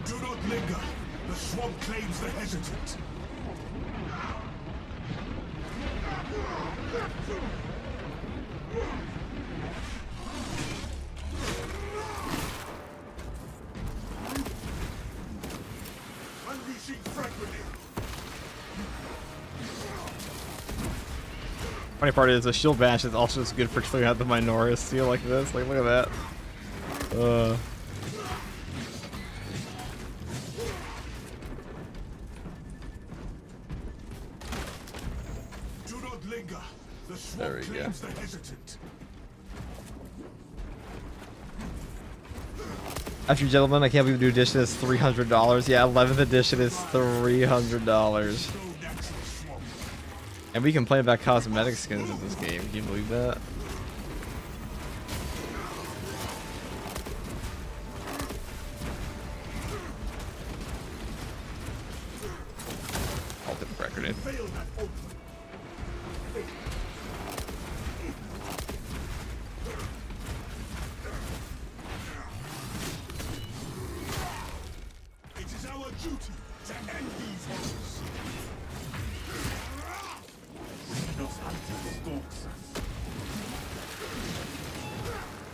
Do not linger. The swamp claims the hesitant. Unleashing fragmenting. Funny part is the shield bash is also just good for clearing out the Minoris seal like this. Like, look at that. Do not linger. The swamp There we go. claims the hesitant. After you, gentlemen, I can't believe the new edition is $300. Yeah, 11th edition is $300. No natural swamp. And we complain about cosmetic skins in this game. Can you believe that? Ultimate record. Fail that ultimate. It is our duty to end these horrors. Those hunters stalks us.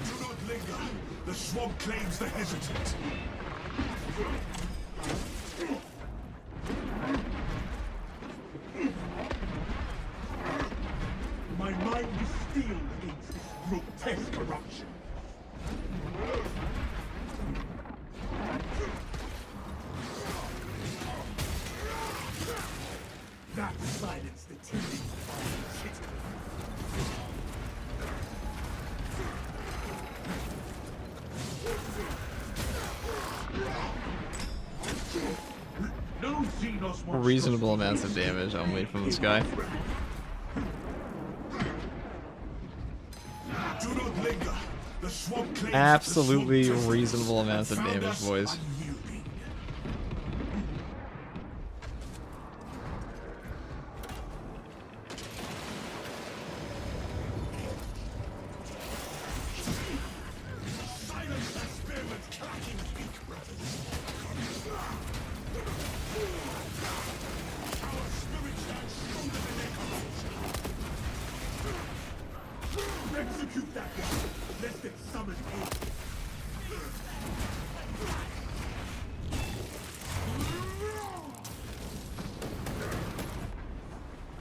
Do not linger. The swamp claims the hesitant. My mind is That silenced the teaming fire. No Xenos wants Reasonable amounts of damage only from this guy. Do not linger. The swamp claims Absolutely the swamp reasonable amounts of found damage, us boys. unyielding. Silence that spearman's clacking beak, brothers. Our spirit stands stronger than their corruption. Execute that one, lest it summon aid.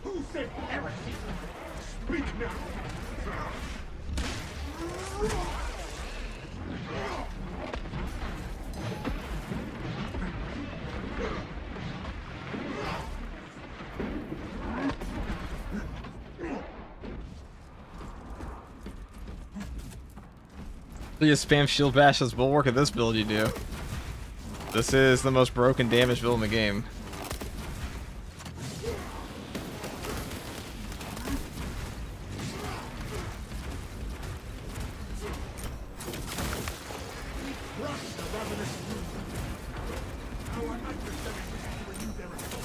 Who said heresy? Speak now. So you spam shield bash as bulwark at this build you do. This is the most broken damage build in the game. Crush the ravenous brood. Our adversaries will renew their assault.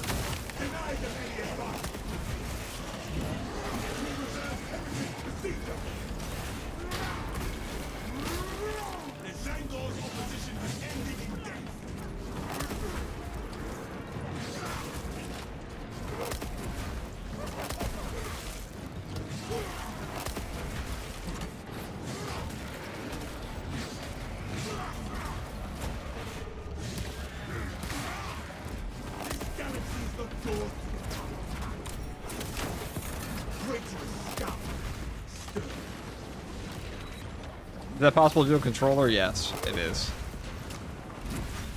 Deny them any advantage. We reserve everything to seize them. The Zangor's opposition is ending in death. Galaxies look forward to greater scout. Stir. Is that possible to do a controller? Yes, it is.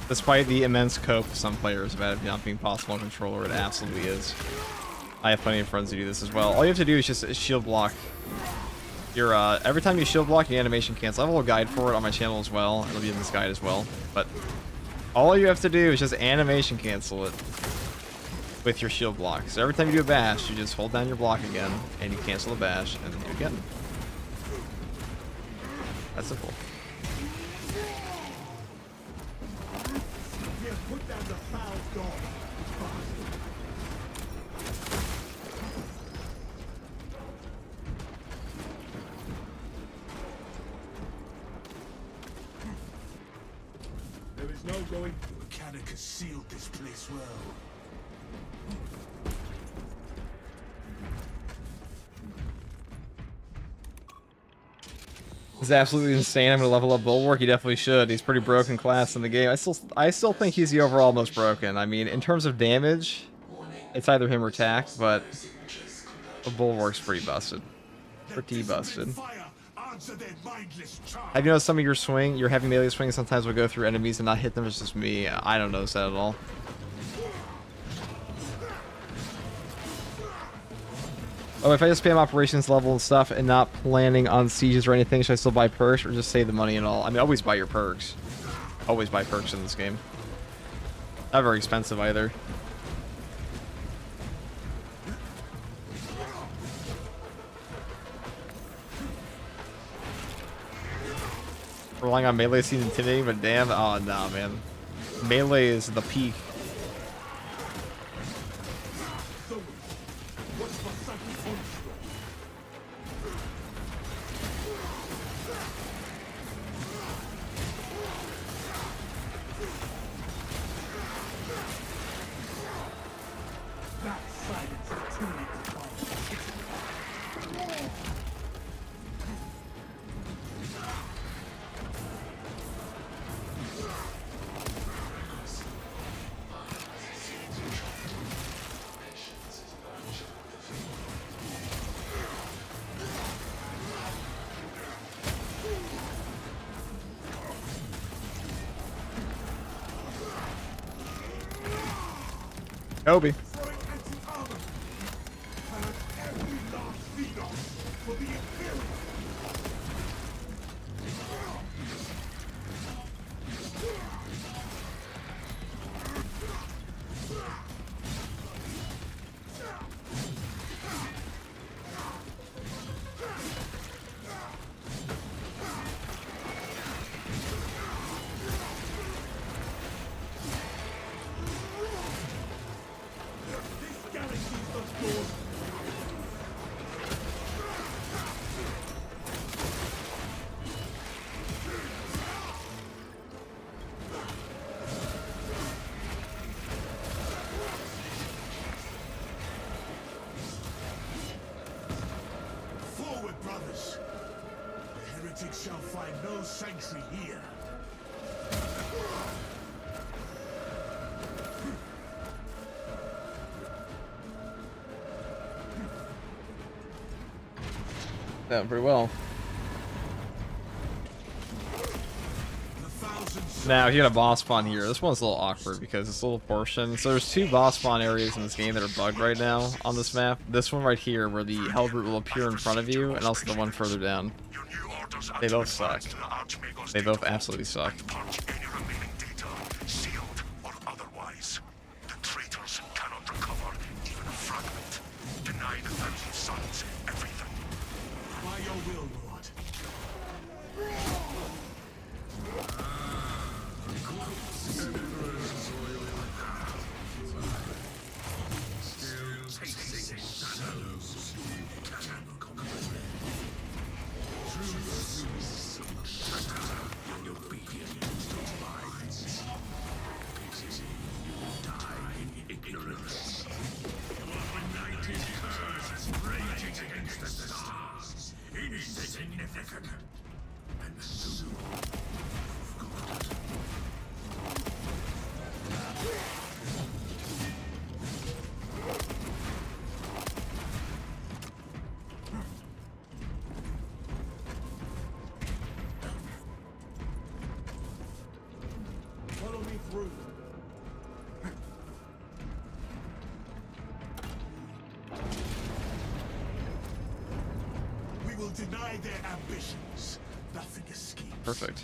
Despite the immense cope of some players about it not being possible on controller, it absolutely is. I have plenty of friends who do this as well. All you have to do is just shield block. Your every time you shield block, your animation cancel. I have a little guide for it on my channel as well. It'll be in this guide as well. But all you have to do is just animation cancel it with your shield block. So every time you do a bash, you just hold down your block again, and you cancel the bash, and then do it again. That's simple. We have put down the foul dog. There is no going. The mechanic has sealed this place well. He's absolutely insane. I'm gonna level up Bulwark. He definitely should. He's pretty broken class in the game. I still think he's the overall most broken. I mean, in terms of damage, it's either him or Tack, but the Bulwark's pretty busted. Pretty busted. Fire, answer their mindless charge. Have you noticed some of your heavy melee swings sometimes will go through enemies and not hit them? It's just me. I don't notice that at all. Oh, if I just spam operations level and stuff and not planning on sieges or anything, should I still buy perks or just save the money and all? I mean, always buy your perks. Always buy perks in this game. Not very expensive either. Relying on melee seems intimidating, but damn, oh no, man. Melee is the peak. What's for sudden onslaught? That silence intimidates the fire. Kobe. Throwing anti-armor. for the Imperium! This galaxy's not yours! Forward, brothers! The heretics shall find no sanctuary here. Yeah, pretty well. The thousands Now, if you got a boss spawn here, this one's a little awkward because it's a little portion. So there's two boss spawn areas in this game that are bugged right now on this map. This one right here, where the Hellbrute will appear in front of you, and also the one further down. Your new orders They both activate suck. to the Archmago's They both data absolutely suck. and purge any remaining data, sealed or otherwise. The traitors cannot recover even a fragment. Deny the Thousand Sons everything. by your will, Lord. Follow me through. We will deny their ambitions. Nothing escapes. Perfect.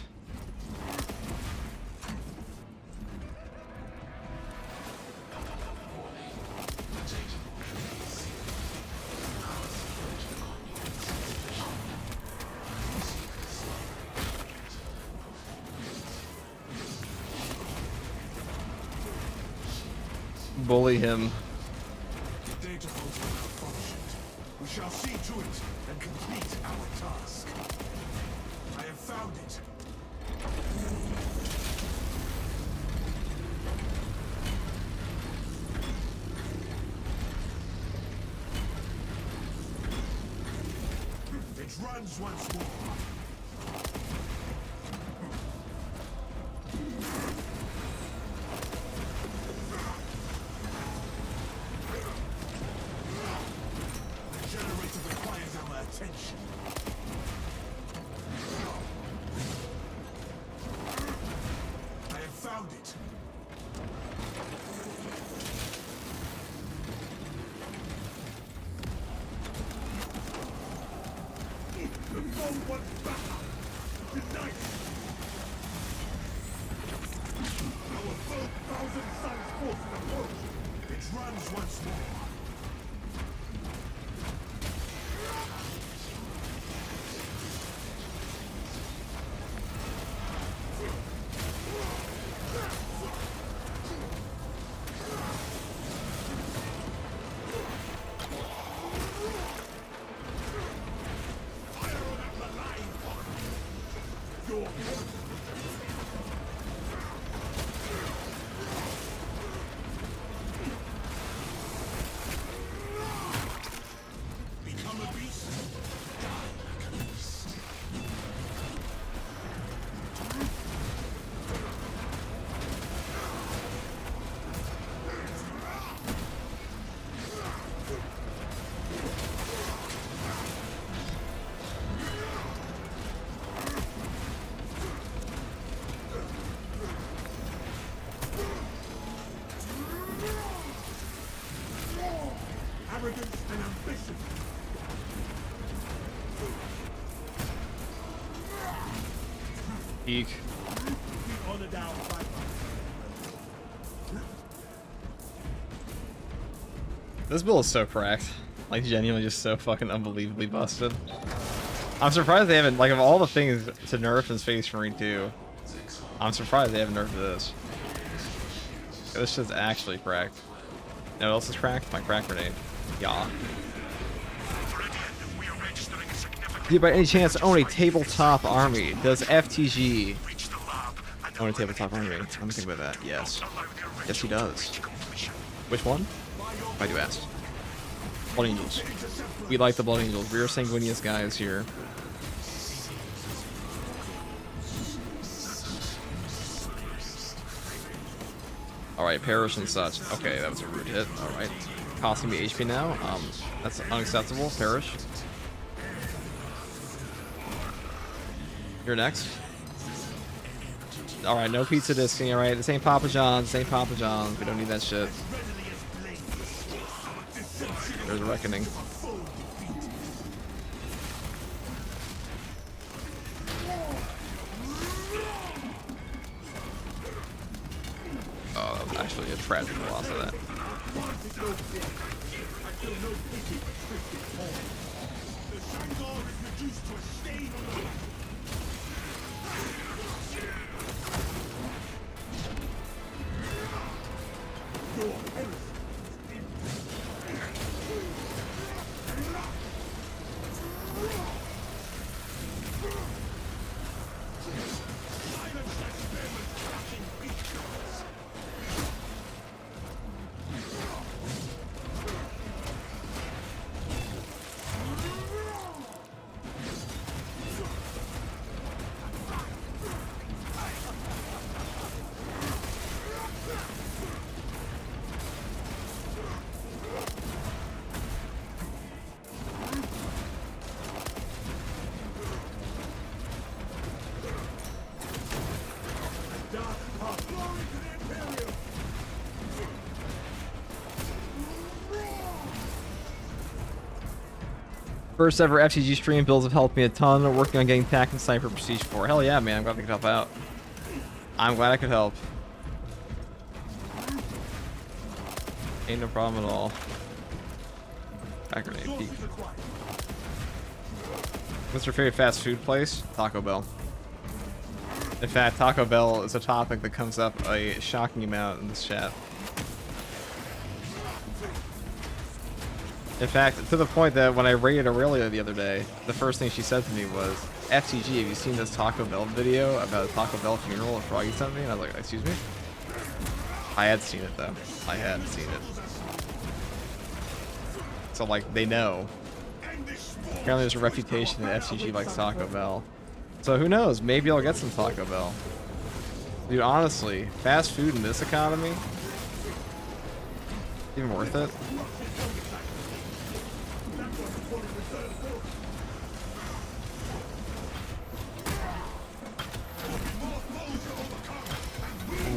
Bully him. The data vault will malfunctioned. We shall see to it and complete our task. I have found it. It runs once more. The generator requires our attention. I have found it. The foe wants battle. Tonight. Our foe thousand suns forces approach. It runs once more. Fire on that malign one. Your become a beast. Die like a beast. Arrogance and ambition. Eek. This build is so cracked. Like, genuinely just so fucking unbelievably busted. I'm surprised they haven't, like, of all the things to nerf in Space Marine 2, I'm surprised they haven't nerfed this. This shit's actually cracked. You know what else is cracked? My crack grenade. Yeah. Do you by any chance own a tabletop army? Does FTG own a tabletop army? Let me think about that. Yes. Yes, he does. Which one? I do ask. Blood Angels. We like the Blood Angels. We are sanguineous guys here. Alright, perish and such. Okay, that was a rude hit. Alright. Costing me HP now. That's unacceptable. Perish. You're next. Alright, no pizza disking, alright. This ain't Papa John's. This ain't Papa John's. We don't need that shit. There's a reckoning. Oh, that was actually a tragic loss of that. First ever FTG stream builds have helped me a ton. Working on getting Tac and Sniper Prestige 4. Hell yeah, man. I'm glad I could help out. I'm glad I could help. Ain't no problem at all. Back grenade peek. What's your favorite fast food place? Taco Bell. In fact, Taco Bell is a topic that comes up a shocking amount in this chat. In fact, to the point that when I raided Aurelia the other day, the first thing she said to me was, FTG, have you seen this Taco Bell video about a Taco Bell funeral and Froggy sent me? And I was like, excuse me? I had seen it though. I had seen it. So like, they know. Apparently there's a reputation that FTG likes Taco Bell. So who knows, maybe I'll get some Taco Bell. Dude, honestly, fast food in this economy? Even worth it?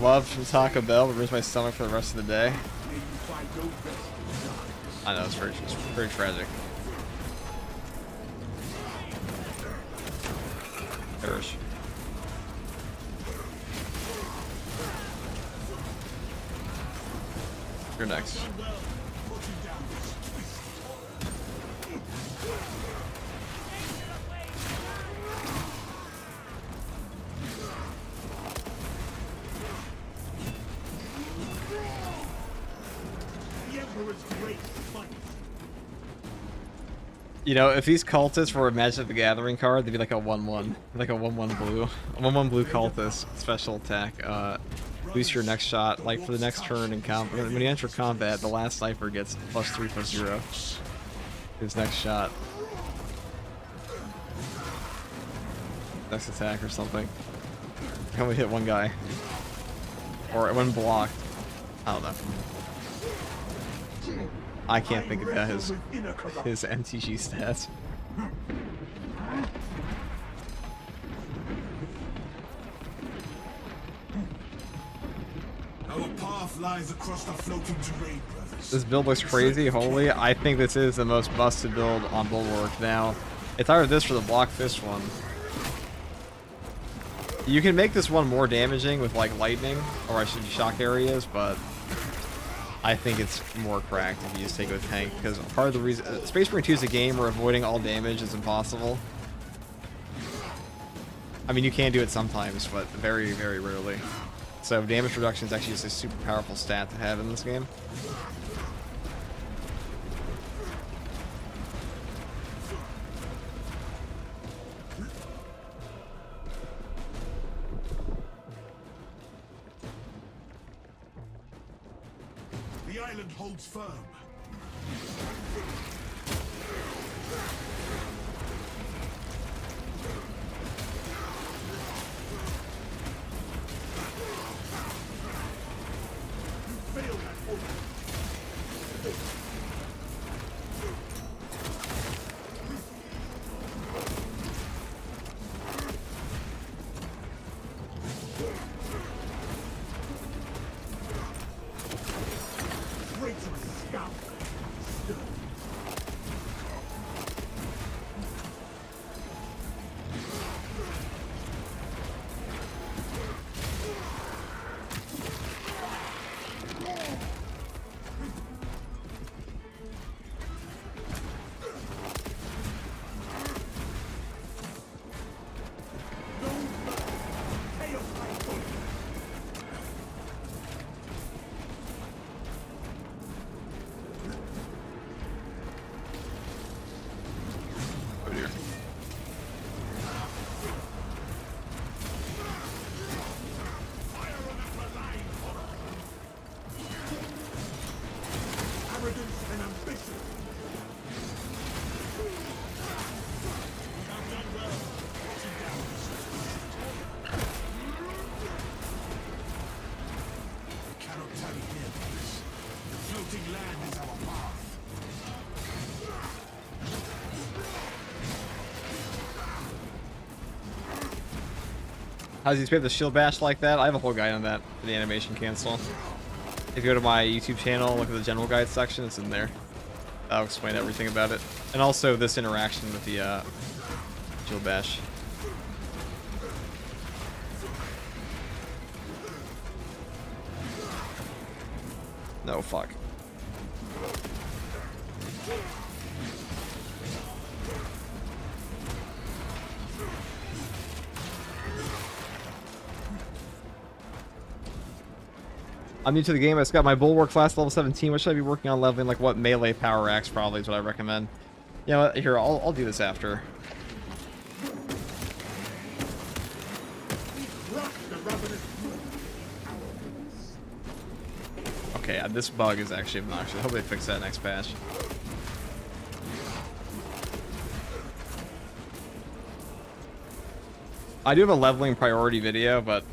Love from Taco Bell, but ruins my stomach for the rest of the day. I know, it's very tragic. Perish. You're next. You know, if these cultists were a Magic the Gathering card, they'd be like a 1-1. Like a 1-1 blue. A 1-1 blue cultist. Special attack. Boost your next shot. Like for the next turn in combat. When you enter combat, the last sniper gets +3/+0. His next shot. Next attack or something. Can only hit one guy. Or when blocked. I don't know. I can't think of that his MTG stats. Our path lies across the floating terrain, brothers. This build looks crazy. Holy, I think this is the most busted build on Bulwark now. It's either this or the Block Fist one. You can make this one more damaging with like lightning, or I should shock areas, but I think it's more cracked if you just take it with tank, because part of the reason Space Marine 2 is a game where avoiding all damage is impossible. I mean, you can do it sometimes, but very, very rarely. So damage reduction is actually just a super powerful stat to have in this game. The island holds firm. You failed that order. Traitorous scout. Arrogance and ambition. You have done well. Sit down. We cannot tarry here, brothers. The floating land is our path. How does he spam the shield bash like that? I have a whole guide on that for the animation cancel. If you go to my YouTube channel, look at the general guide section, it's in there. I'll explain everything about it. And also this interaction with the shield bash. No, fuck. I'm new to the game. I just got my Bulwark class level 17. What should I be working on leveling? Like what melee power axe probably is what I recommend. You know what? Here, I'll do this after. Okay, this bug is actually obnoxious. I hope they fix that next patch. I do have a leveling priority video, but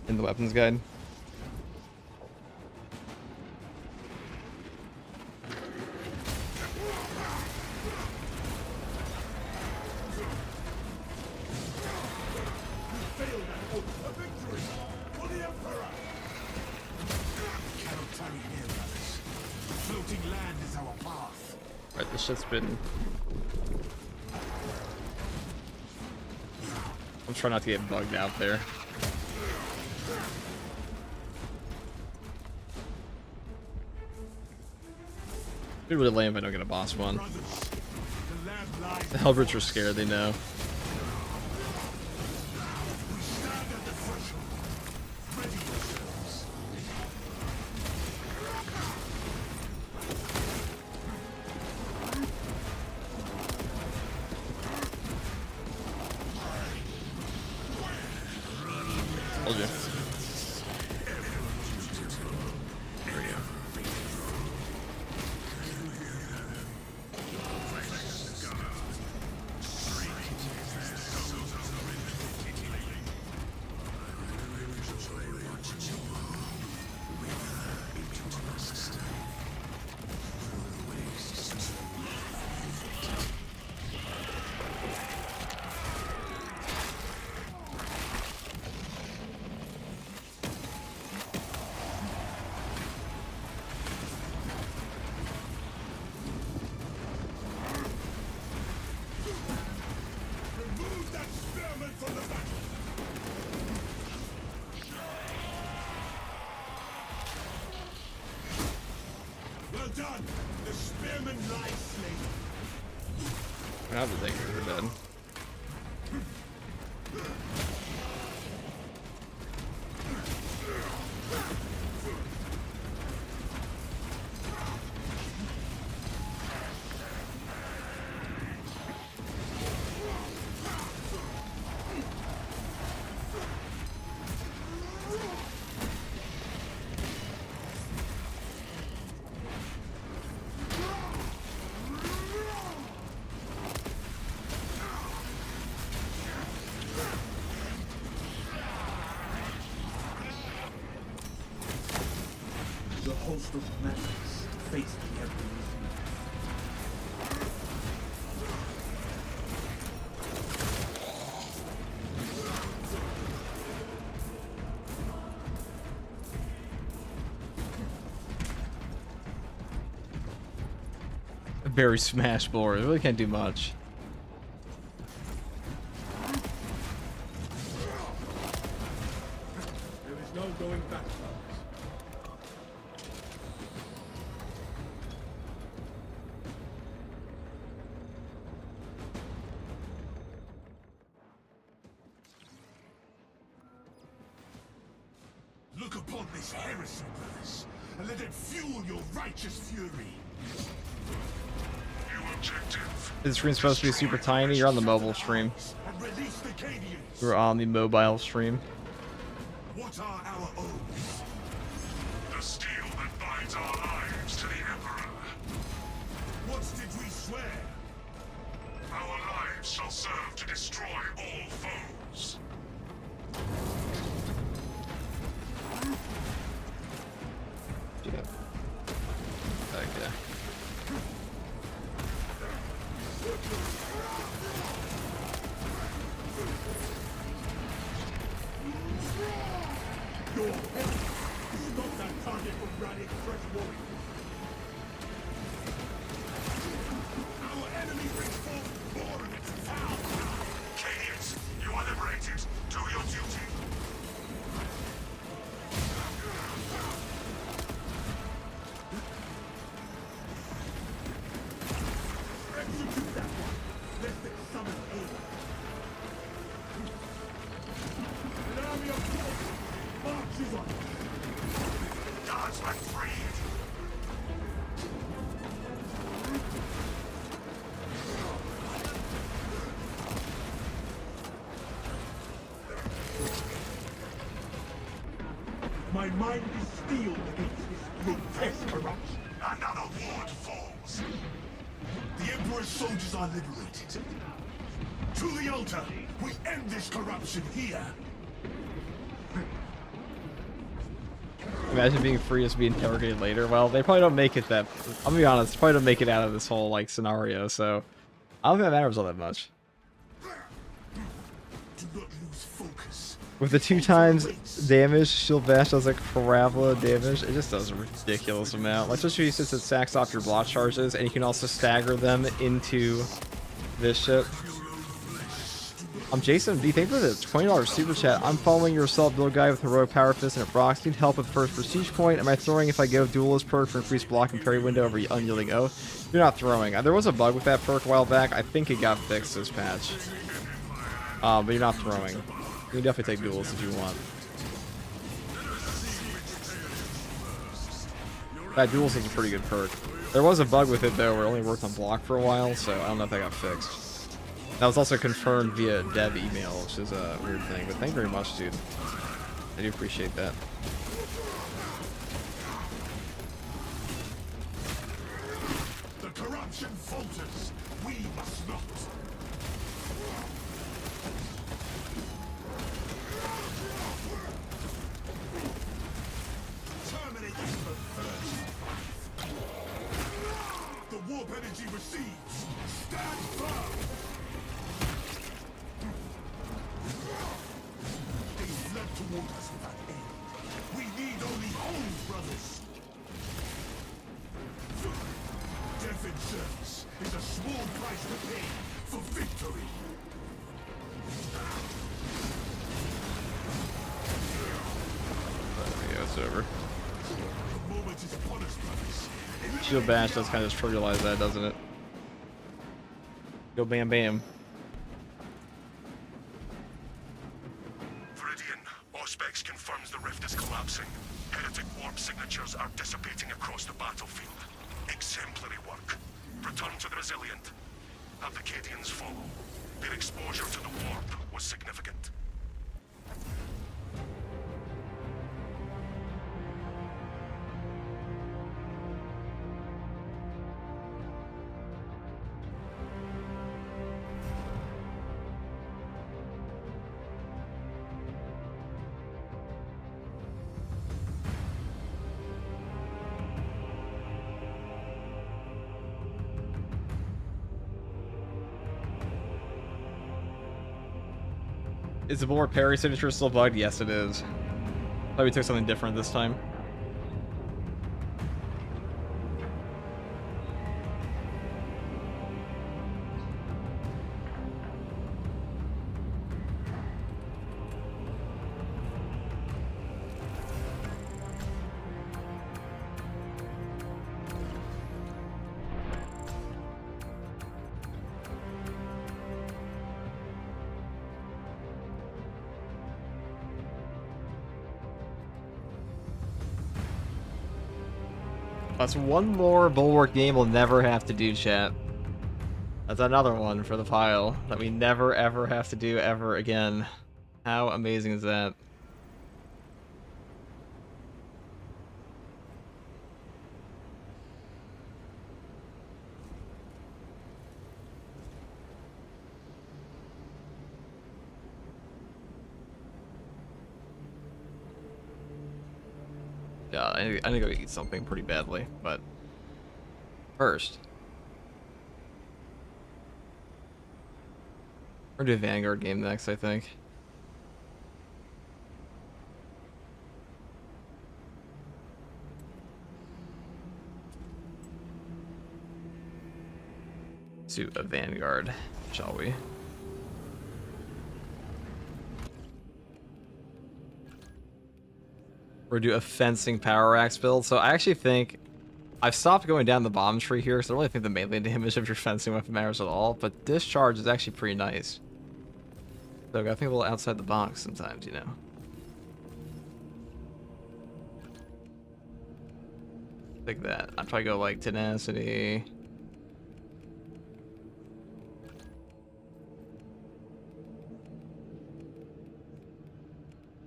in the weapons guide. Right, this shit's been... I'm trying not to get bugged out there. It'd be really lame if I don't get a boss one. The Hellbrutes are scared, they know. Told you. done. The spearman lies slain. Now the things are dead. The host of magics face the Emperor's Very smash board. It really can't do much. There is no going back. Look upon this heresy, brothers, and let it fuel your righteous fury. New objective. This screen's supposed to be super tiny. You're on the mobile stream. And release the KEYBINDS. We're on the mobile stream. What are our oaths? The steel that binds our lives to the Emperor. What did we swear? Our lives shall serve to destroy all foes. Yeah. Okay. Your head! Stop that target from rallying fresh warriors! Our enemy brings forth more of its power! Cadians, you are liberated. Do your duty. Execute that one, lest it summon aid! An army of force marches on! Guardsmen freed. My mind is steeled against this grotesque corruption. Another ward falls. The Emperor's soldiers are liberated. To the altar! We end this corruption here! Imagine being free as to be interrogated later. Well, they probably don't make it that. I'll be honest, probably don't make it out of this whole like scenario. So I don't think that matters all that much. Do not lose focus. With the 2 times damage, Shield Bash does like Parabola damage. It just does a ridiculous amount. Like, especially since it sacks off your block charges, and you can also stagger them into this shit. Jason B. Thank you for the $20 super chat. I'm following your self-build guy with heroic power fist and a prox. Need help with first prestige point. Am I throwing if I go duelist perk for increased block and parry window over unyielding oath? You're not throwing. There was a bug with that perk a while back. I think it got fixed this patch. But you're not throwing. You can definitely take duels if you want. That duels is a pretty good perk. There was a bug with it though where it only worked on block for a while, so I don't know if that got fixed. That was also confirmed via dev email, which is a weird thing, but thank you very much, dude. I do appreciate that. The corruption falters. We must not. Terminate this perversion. The warp energy recedes. Stand firm. They fled toward us without aid. We need only holes, brothers. Death in service is a small price to pay for victory. Yeah, it's over. The moment is upon us, brothers. Shield bash does kind of just trivialize that, doesn't it? Go bam bam. Viridian, Auspex confirms the rift is collapsing. Heretic warp signatures are dissipating across the battlefield. Exemplary work. Return to the Resilient. Have the Cadians follow. Their exposure to the warp was significant. Is the more parry signature still bugged? Yes, it is. Thought we took something different this time. That's one more Bulwark game we'll never have to do, chat. That's another one for the pile that we never ever have to do ever again. How amazing is that? Yeah, I need to go eat something pretty badly, but first, we're gonna do a Vanguard game next, I think. Let's do a Vanguard, shall we? Or do a fencing power axe build. So I actually think I've stopped going down the bomb tree here, because I don't really think the melee damage of your fencing weapon matters at all. But discharge is actually pretty nice. So I think a little outside the box sometimes, you know. Like that. I'd probably go like tenacity.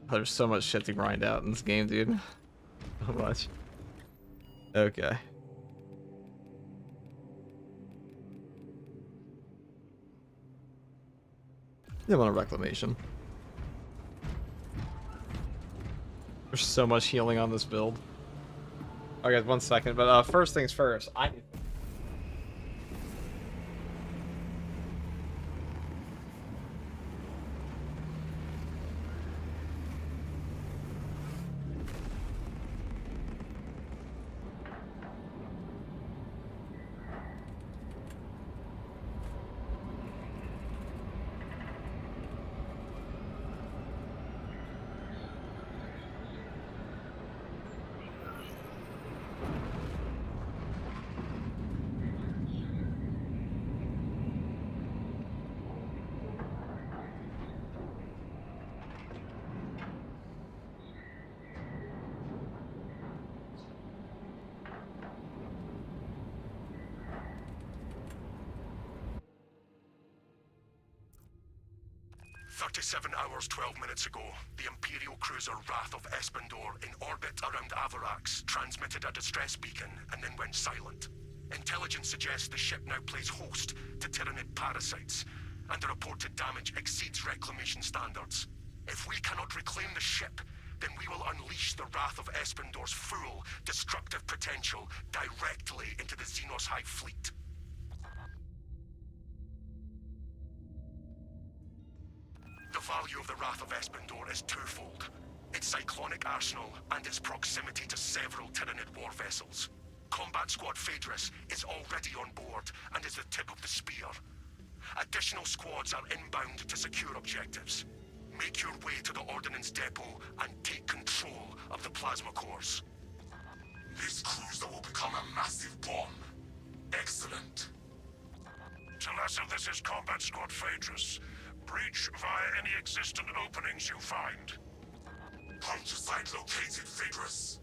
Oh, there's so much shit to grind out in this game, dude. So much. Okay. They want a reclamation. There's so much healing on this build. Okay, 1 second, but first things first. I "37 hours, 12 minutes ago, the Imperial cruiser Wrath of Espandor, in orbit around Avarax, transmitted a distress beacon and then went silent. Intelligence suggests the ship now plays host to Tyranid parasites, and the reported damage exceeds reclamation standards. If we cannot reclaim the ship, then we will unleash the Wrath of Espandor's full destructive potential directly into the Xenos Hive fleet." The value of the Wrath of Espandor is twofold: its cyclonic arsenal and its proximity to several Tyranid war vessels. Combat Squad Phaedrus is already on board and is the tip of the spear. Additional squads are inbound to secure objectives. Make your way to the Ordnance Depot and take control of the plasma cores. This cruiser will become a massive bomb. Excellent. Talassa, this is Combat Squad Phaedrus. Breach via any existent openings you find. Come to site located, Phaedrus.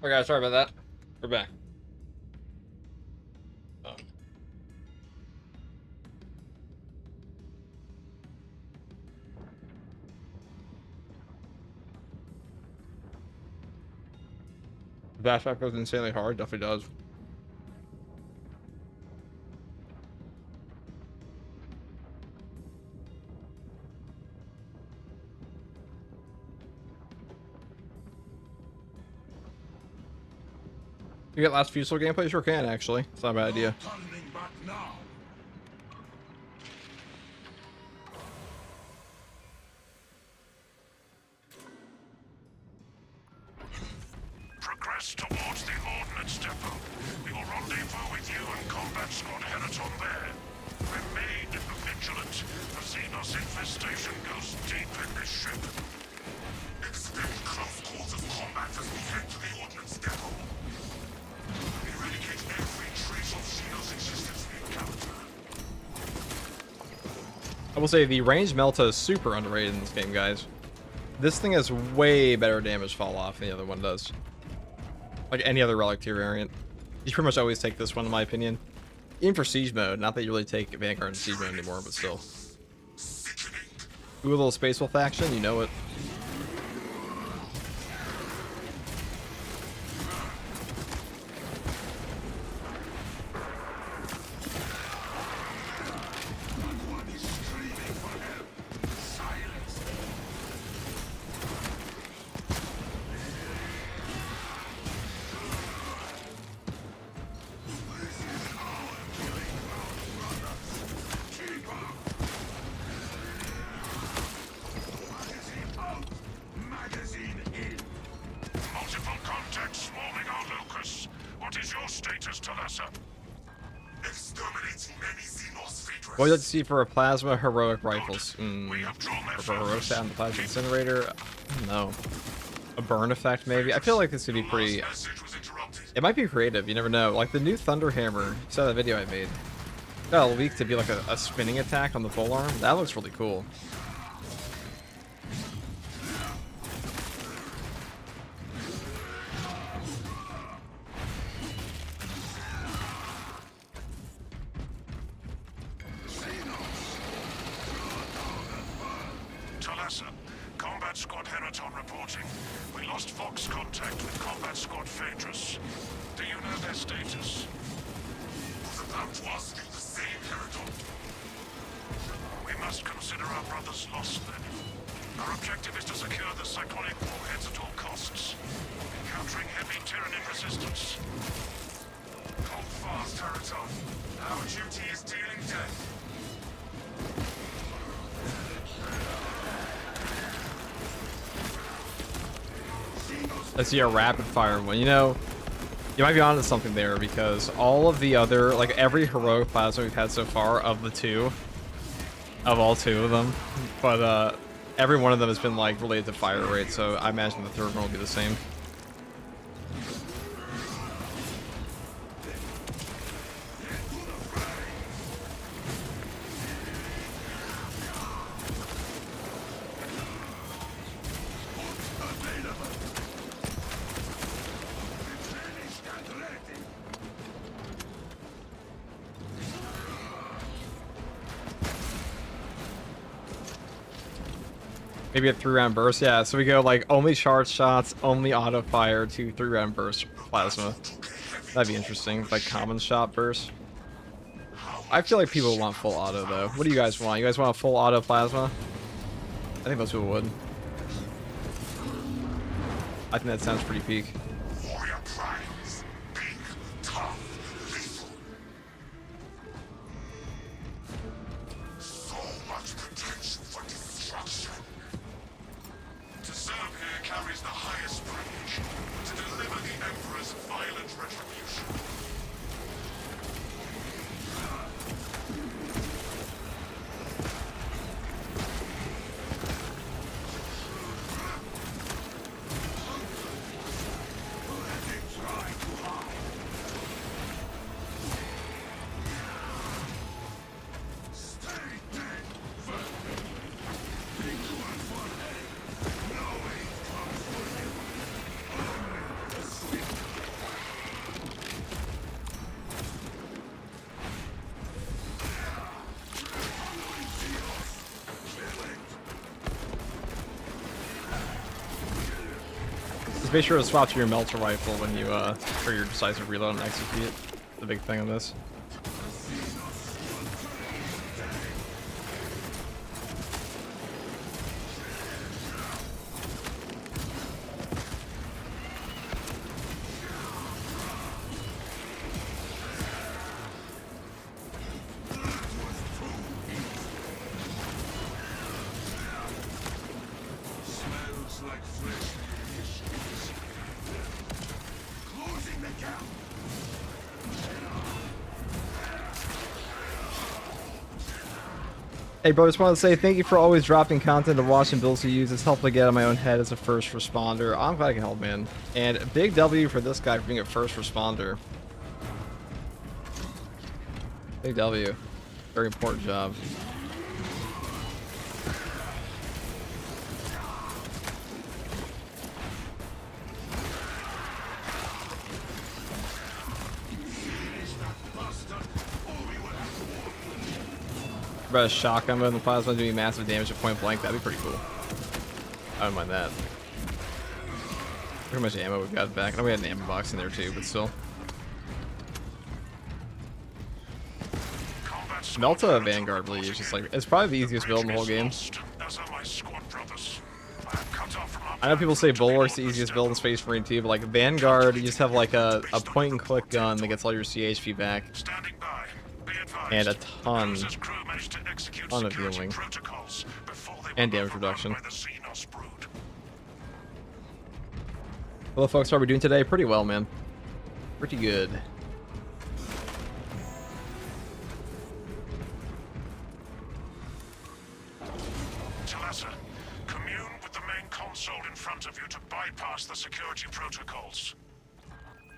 Okay, guys, sorry about that. We're back. Oh. The backpack goes insanely hard, definitely does. You get last Fusel gameplay? Sure can, actually. It's not a bad idea. Turning back now. Progress towards the Ordnance Depot. We will rendezvous with you and Combat Squad Heraton there. Remain vigilant. The Xenos infestation goes deep in this ship. Expect close quarters combat as we head to the Ordnance Depot. Eradicate every trace of Xenos existence we encounter. I will say the range Melta is super underrated in this game, guys. This thing has way better damage fall off than the other one does. Like any other Relic tier variant. You pretty much always take this one, in my opinion. Even for Siege mode. Not that you really take Vanguard in Siege mode anymore, but still. Ooh, a little Spacewell faction, you know it. Multiple contacts swarming our locus. What is your status, Talassa? Exterminating many Xenos Phaedrus. What would you like to see for a Plasma Heroic Rifles? We have drawn their For a Heroic focus. stat on the Plasma Incinerator? I don't know. A burn effect, maybe? I feel like this could be pretty... Message was interrupted. It might be creative, you never know. Like the new Thunderhammer, you saw that video I made. Got a leak to be like a spinning attack on the pole arm. That looks really cool. Talassa, Combat Squad Heraton reporting. We lost Fox contact with Combat Squad Phaedrus. Do you know their status? I was about to ask you the same, Heraton. We must consider our brothers lost then. Our objective is to secure the cyclonic warheads at all costs. Encountering heavy Tyranid resistance. Hold fast, Teraton. Our duty is dealing death. I see a rapid fire one. You know, you might be onto something there because all of the other, like every heroic plasma we've had so far of all two of them, but every one of them has been like related to fire rate. So I imagine the third one will be the same. Maybe a 3-round burst, yeah. So we go like only charge shots, only auto fire to 3-round burst plasma. That'd be interesting, like common shot burst. I feel like people want full auto though. What do you guys want? You guys want a full auto plasma? I think most people would. I think that sounds pretty peak. Warrior primes. Big, tough, lethal. So much potential for destruction. To serve here carries the highest privilege. To deliver the Emperor's violent retribution. Just make sure to swap to your melter rifle when you trigger your decisive reload and execute. The big thing on this. Smells like fresh munitions. Closing the gap. Hey bro, just want to say thank you for always dropping content to watch and builds to use. It's helped me get out of my own head as a first responder. I'm glad I can help, man. And a big W for this guy for being a first responder. Big W. Very important job. About a shotgun with the plasma doing massive damage at point blank, that'd be pretty cool. I don't mind that. Look how much ammo we've got back. I know we had an ammo box in there too, but still. Melta Vanguard bleed is just like, it's probably the easiest build in the whole game. I know people say Bulwark's the easiest build in Space Marine 2, but like Vanguard, you just have like a point and click gun that gets all your CHP back. And a ton of healing. And damage reduction. Well, folks, how are we doing today? Pretty well, man. Pretty good. Talassa, commune with the main console in front of you to bypass the security protocols.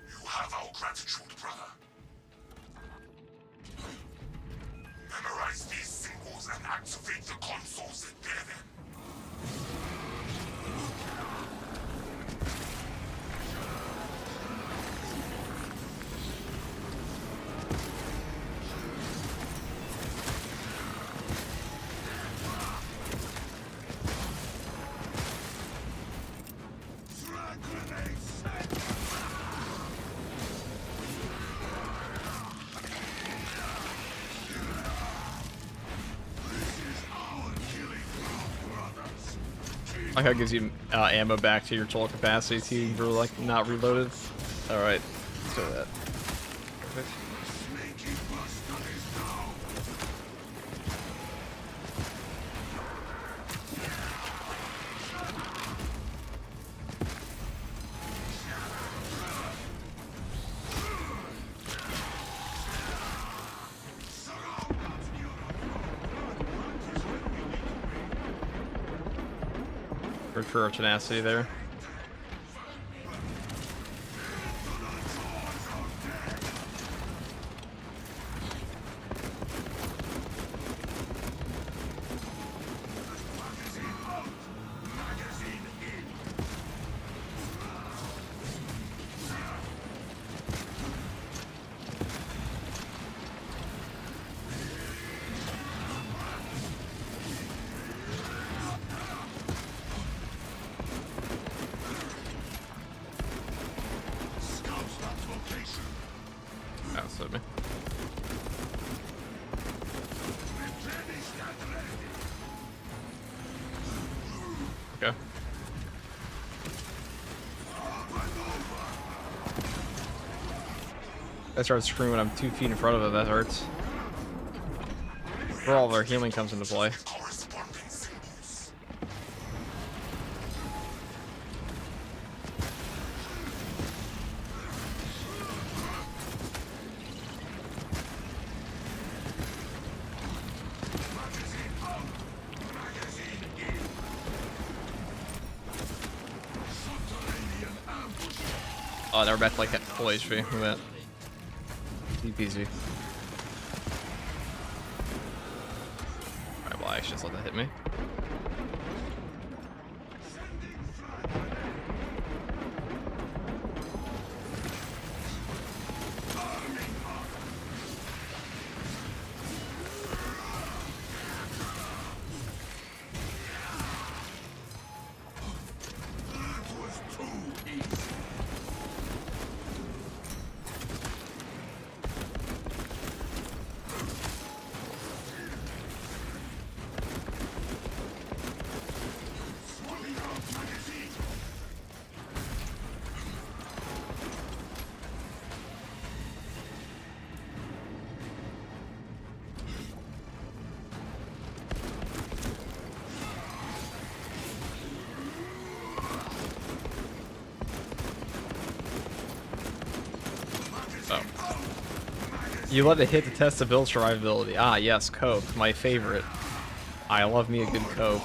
You have our gratitude, brother. Memorize these symbols and activate the consoles that bear them. Like how it gives you ammo back to your total capacity too for like not reloaded. All right, let's do that. Perfect. Good for our tenacity there. Outside me. Okay. I start screaming when I'm 2 feet in front of it, that hurts. Where all of our healing comes into play. Oh, now we're back to like full HP. Look at that. Easy peasy. Alright, well, I actually just let that hit me. You let it hit to test the build survivability. Ah, yes, cope, my favorite. I love me a good cope.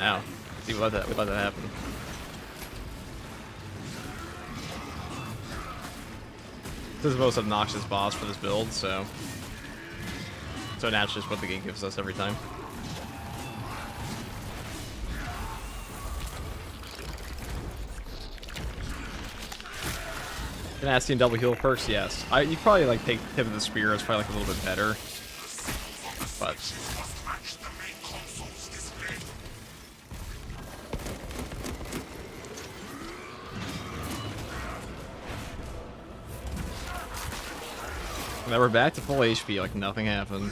Ow. See, we let that happen. This is the most obnoxious boss for this build, so naturally it's what the game gives us every time. Tenacity and double heal perks, yes. You probably like take Tip of the Spear, it's probably like a little bit better. But now we're back to full HP, like nothing happened.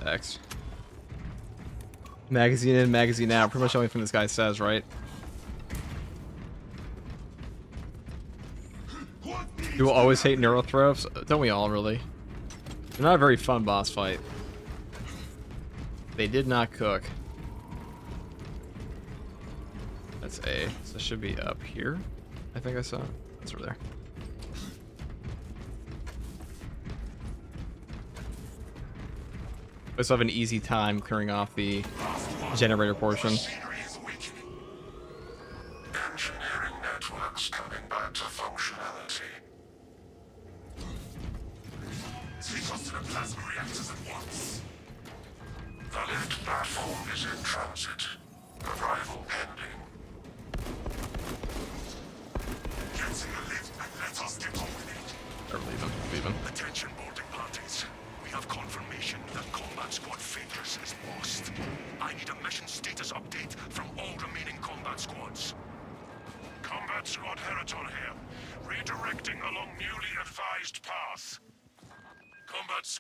X. Magazine in, magazine out. Pretty much the only thing this guy says, right? You will always hate Neurothrops? Don't we all, really? They're not a very fun boss fight. They did not cook. That's A. So this should be up here. I think I saw. It's over there. We also have an easy time clearing off the generator portion. Engineering networks coming back to functionality. 3 cluster plasma reactors at once. The lift platform is in transit. Arrival pending.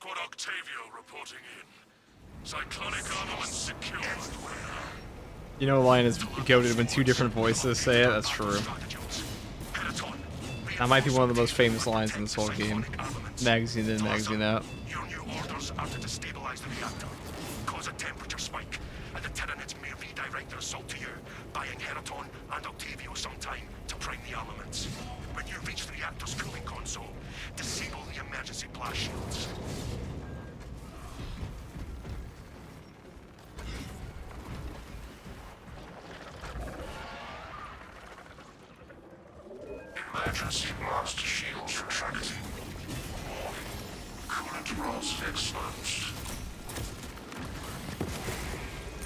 Squad Octavio reporting in. Cyclonic armaments secure. You know, Lion is goated when 2 different voices say it. That's true. That might be one of the most famous lines in this whole game. Magazine in, magazine out. Your new orders are to destabilize the reactor, cause a temperature spike, and the Tyranids may redirect their assault to you, buying Heraton and Octavio some time to prime the armaments. When you reach the reactor's cooling console, disable the emergency blast shields. Emergency blast shields retracting. Warning. Coolant rods exposed.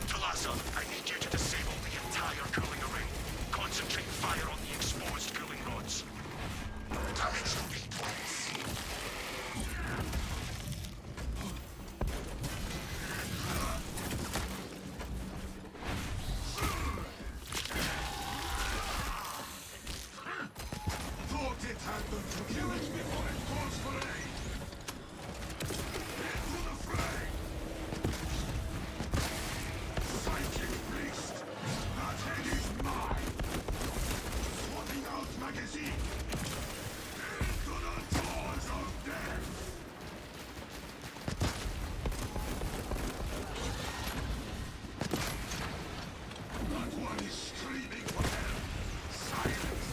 Talassa, I need you to disable the entire cooling array. Concentrate fire on the exposed cooling rods. Damage to be twice. Thought it had them to kill it before it calls for aid. Into the fray. Psychic beast. That head is mine. Swapping out magazine. Into the jaws of death. That one is screaming for help. Silence.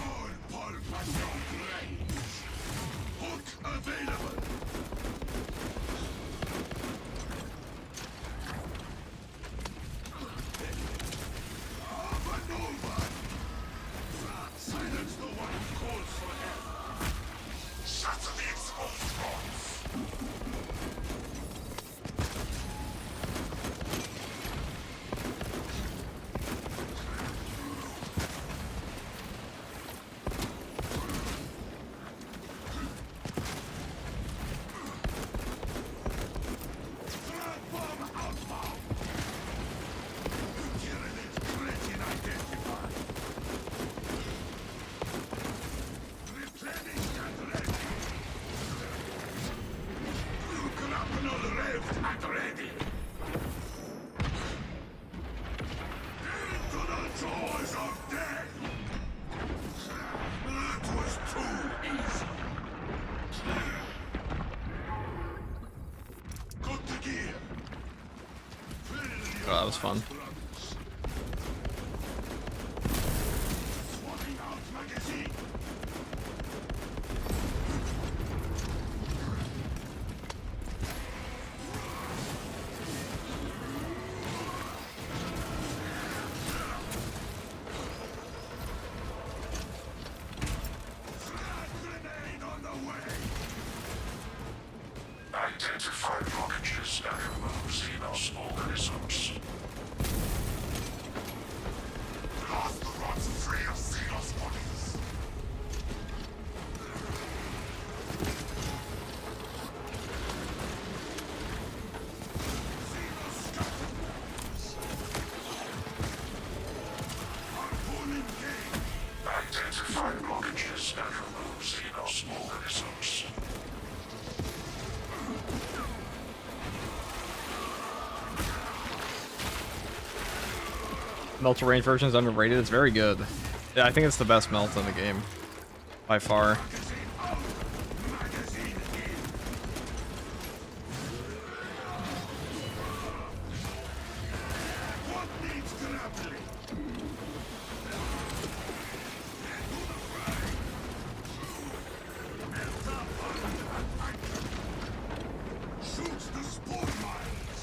All pulp has no brains. Hook available. Maneuver. Silence the one who calls for help. Shatter the exposed rods. Threat bomb outbound. Tyranid Cretin identified. Replenished and ready. Grapnel revved and ready. Into the jaws of death. That was too easy. Got the gear. Oh, that was fun. Swapping out magazine. Frag grenade on the way. Identify blockages and remove Xenos organisms. Blast the rods free of Xenos bodies. Xenos scatterbombs. Harpoon engaged. Identify blockages and remove Xenos organisms. Melt range version is underrated. It's very good. Yeah, I think it's the best melt in the game. By far. Magazine out. Magazine in. What needs grappling? Shoots the spore mines.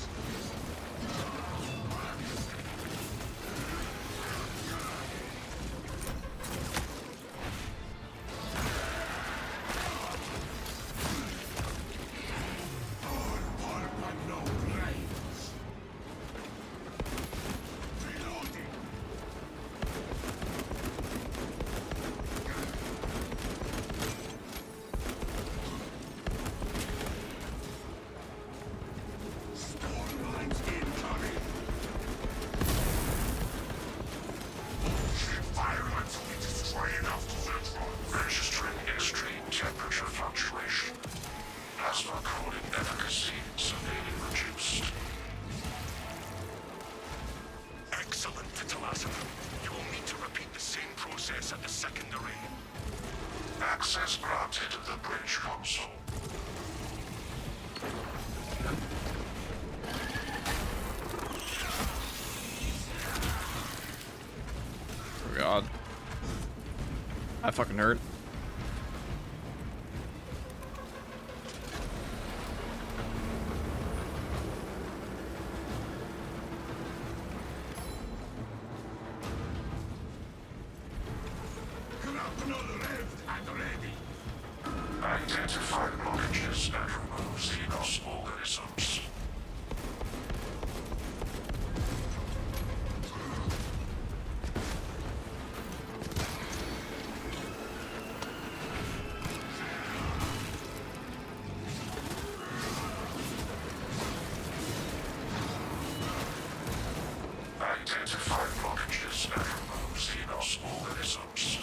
efficacy severely reduced. Excellent, Talasa. You will need to repeat the same process at the second array. Access granted to the bridge console. Oh god. That fucking hurt. Identify blockages and remove Xenos organisms. Identify blockages and remove Xenos organisms.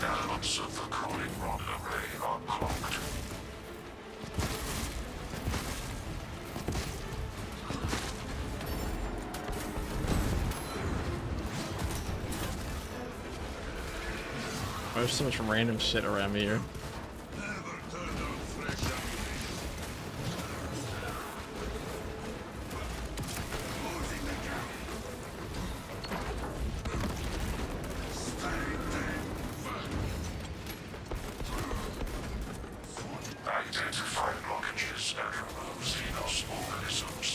Elements of the cooling rod array are clogged. There's so much random shit around me here. Never turn on fresh ammunition. Closing the gap. Stay dead. Identify blockages and remove Xenos organisms.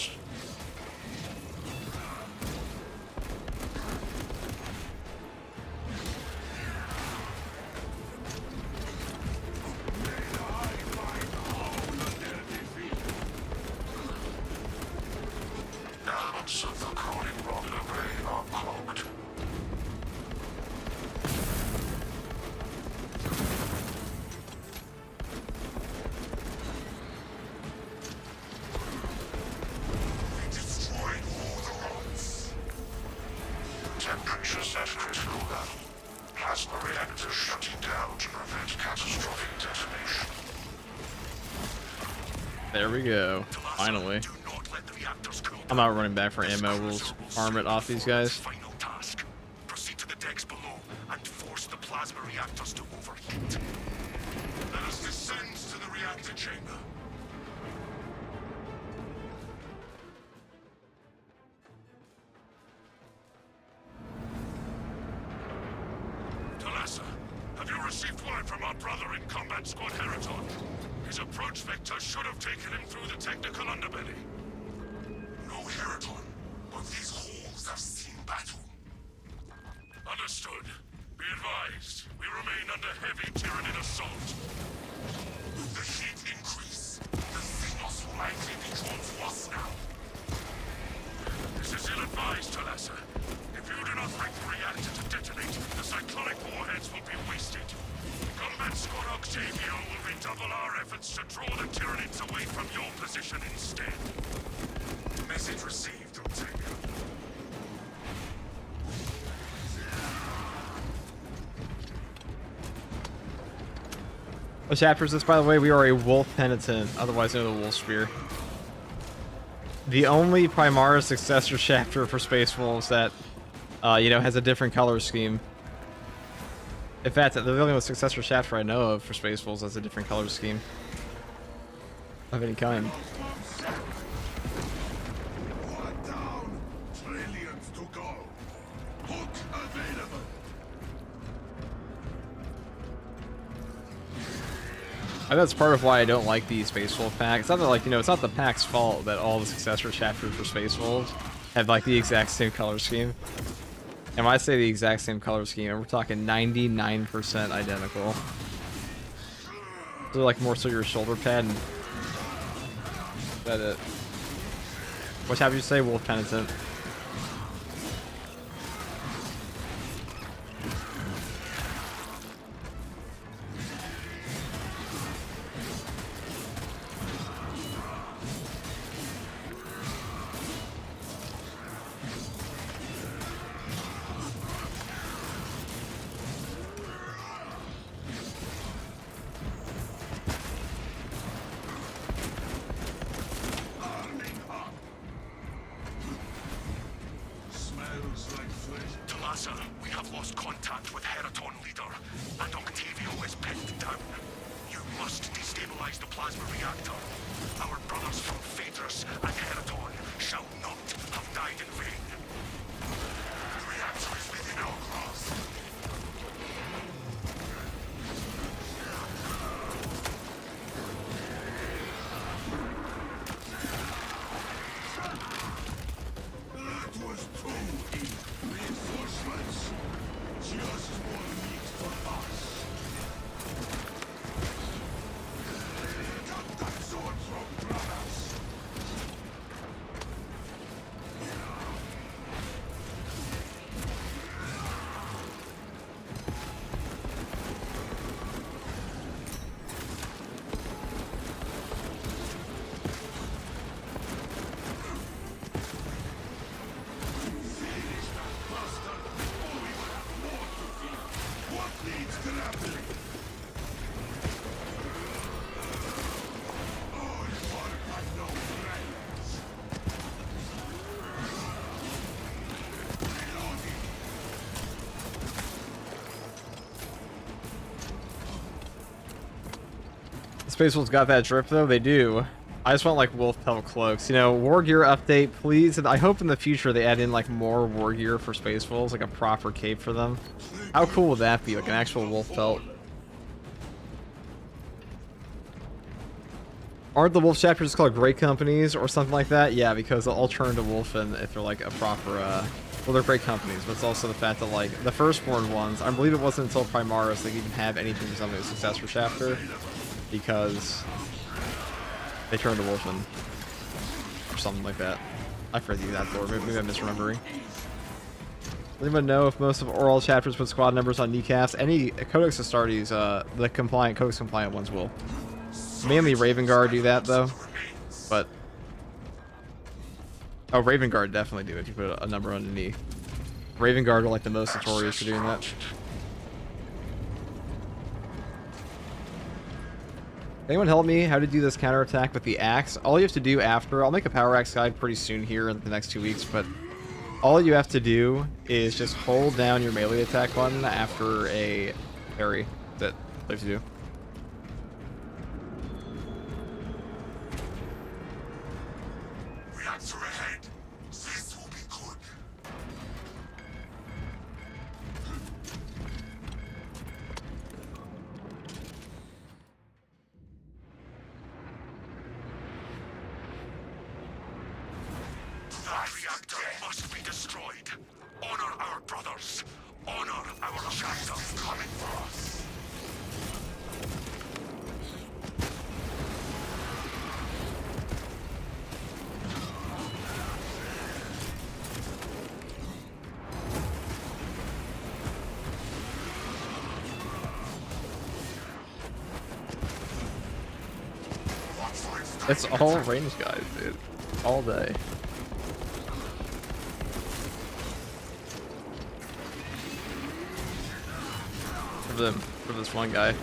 Elements of the cooling rod array are clogged. Destroyed all the rods. Temperatures at critical level. Plasma reactor shutting down to prevent catastrophic detonation. There we go. Finally. Do not let the reactors cool I'm not running back for ammo. We'll farm it off these guys. Final task. Proceed to the decks below and force the plasma reactors to overheat. Let us descend to the reactor chamber. Talasa, have you received word from our brother in combat squad Heraton? His approach vector should have taken him through the technical underbelly. No Heraton, but these halls have seen battle. Understood. Be advised, we remain under heavy Tyranid assault. With the heat increase, the Xenos will likely be drawn to us now. This is ill-advised, Talasa. If you do not break the reactor to detonate, the cyclonic warheads will be wasted. Combat Squad Octavio will redouble our efforts to draw the Tyranids away from your position instead. Message received, Octavio. What chapter is this, by the way? We are a Wolf Penitent, otherwise known as the Wolf Spear. The only Primara successor chapter for Space Wolves that, has a different color scheme. In fact, the only successor chapter I know of for Space Wolves has a different color scheme of any kind. One down, trillions to go. Hook available. I think that's part of why I don't like the Space Wolf pack. It's not that, like, it's not the pack's fault that all the successor chapters for Space Wolves have, like, the exact same color scheme. And when I say the exact same color scheme, we're talking 99% identical. So, like, more so your shoulder pad and... That's it. What chapter you say? Wolf Penitent. Plaza, we have lost contact with Heraton leader, and Octavio is pinned down. You must destabilize the plasma reactor. Our brothers from Phaedrus and Heraton shall not have died in vain. The reactor is within our grasp. That was too easy. Reinforcements. Just more meat for us. Got that sword from brothers. What needs grappling? Oh, you want my no friends. Reloading. Space Wolves got that drip though. They do. I just want like wolf pelt cloaks. You know, war gear update, please. And I hope in the future they add in like more war gear for Space Wolves, like a proper cape for them. How cool would that be? Like an actual wolf pelt. Aren't the wolf chapters called great companies or something like that? Yeah, because they'll all turn to wolfen if they're like a proper, well, they're great companies, but it's also the fact that like the firstborn ones, I believe it wasn't until Primaris they could even have anything resembling a successor chapter because they turned to wolfen or something like that. I forget the exact lore. Maybe I'm misremembering. Does anyone know if most of oral chapters put squad numbers on kneecaps? Any Codex Astartes, the compliant, Codex compliant ones will. Mainly Raven Guard do that though, but oh, Raven Guard definitely do it. You put a number on the knee. Raven Guard are like the most notorious for doing that. Anyone help me how to do this counterattack with the axe? All you have to do after, I'll make a power axe guide pretty soon here in the next 2 weeks, but all you have to do is just hold down your melee attack button after a parry. That's it. All you have to do. Reactor ahead. This will be good. That reactor must be destroyed. Honor our brothers. Honor our chapter coming for us. It's all range guys, dude. All day. For this one guy.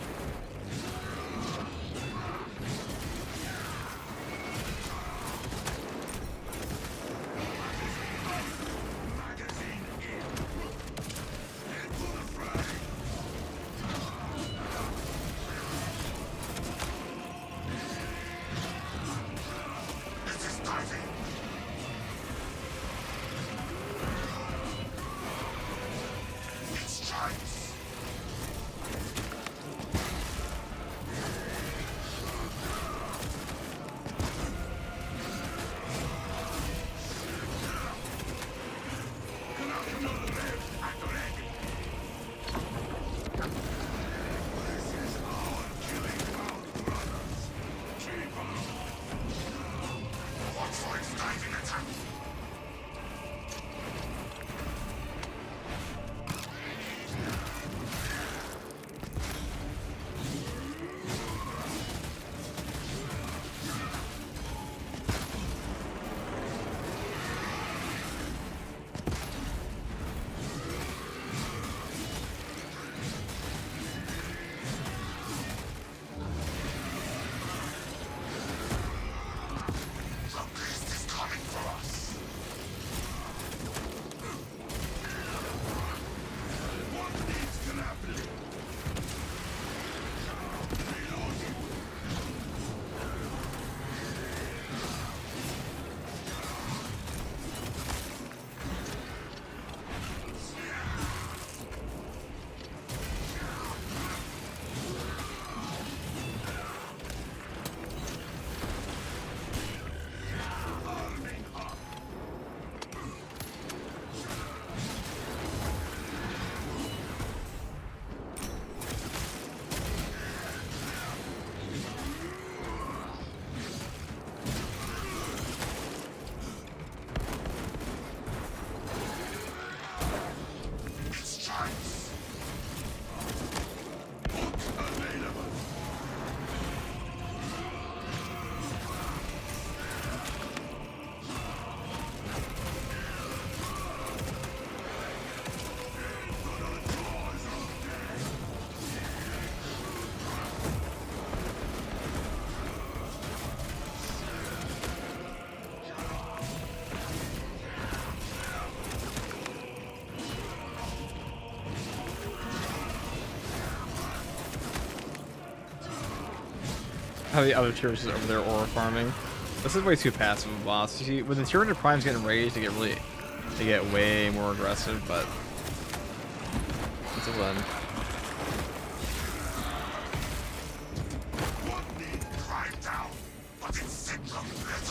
how the other tiers is over there aura farming. This is way too passive of a boss. You see, when the 200 primes getting raised, they get way more aggressive, but until then.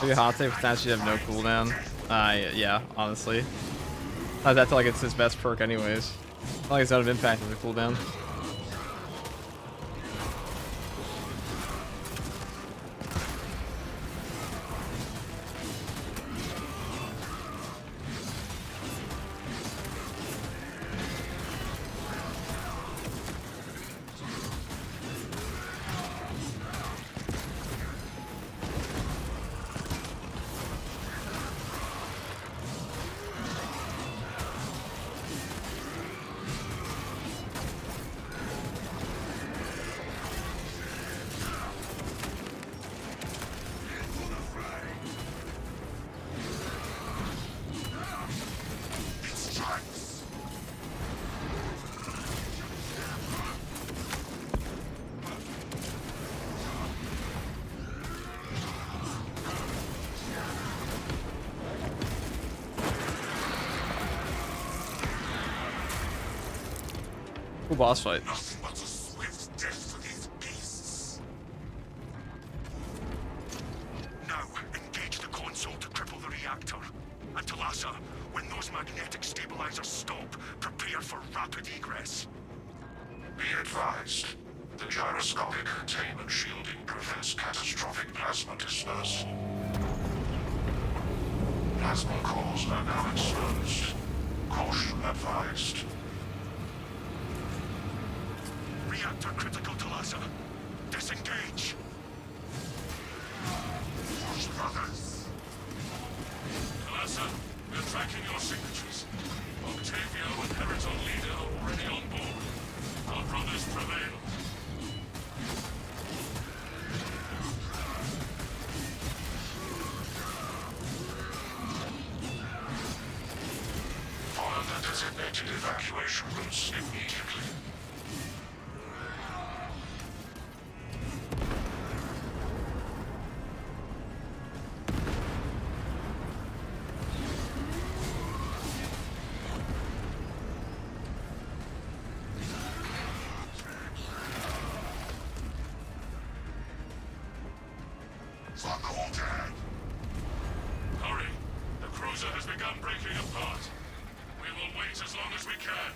Maybe hot take since you have no cooldown. Yeah, honestly. That's like it's his best perk anyways. Not like it's out of impact with the cooldown. Cool boss fight. Nothing but a swift death for these beasts. Now, engage the console to cripple the reactor. And Talassa, when those magnetic stabilizers stop, prepare for rapid egress. Be advised, the gyroscopic containment shielding prevents catastrophic plasma dispersal. Plasma cores are now exposed. Caution advised. Reactor critical, Talassa. Disengage. Push, brothers. Talassa, we're tracking your signatures. Octavio and Periton Leader are already on board. Our brothers prevail. Follow the designated evacuation routes immediately. Hurry! The cruiser has begun breaking apart. We will wait as long as we can.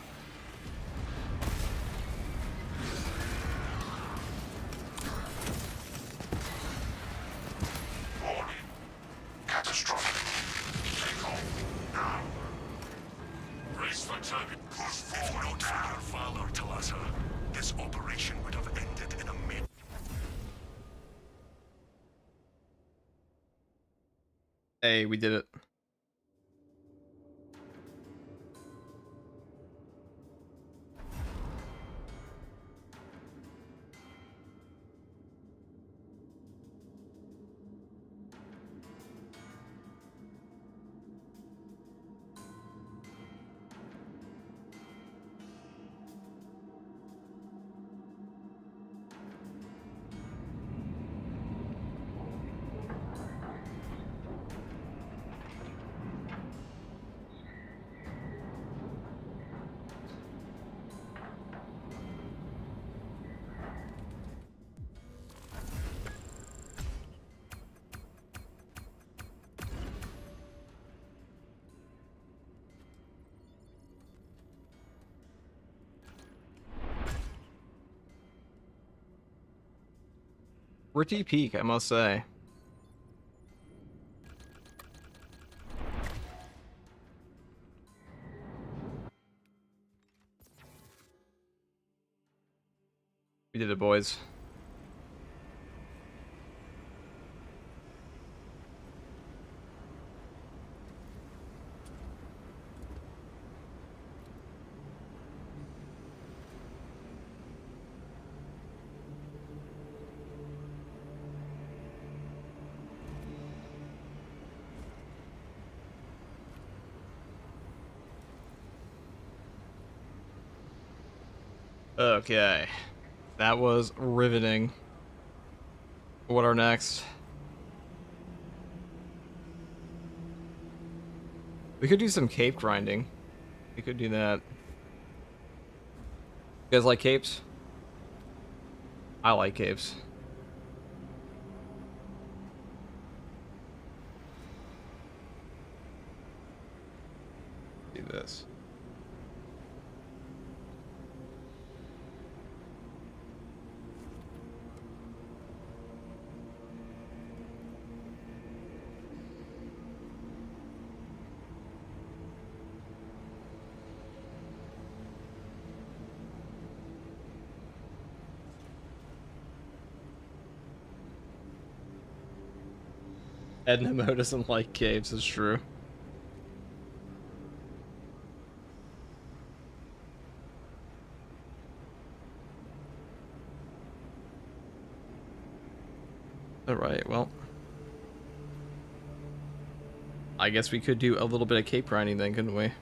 Warning. Catastrophic. Take off now. Brace for turbulence. If not for your valor, Talassa, this operation would have ended in a minute. Hey, we did it. Pretty peak, I must say. We did it, boys. Okay. That was riveting. What are next? We could do some cape grinding. We could do that. You guys like capes? I like capes. Do this. Edna Mo doesn't like caves, it's true. Alright, well. I guess we could do a little bit of cape grinding then, couldn't we?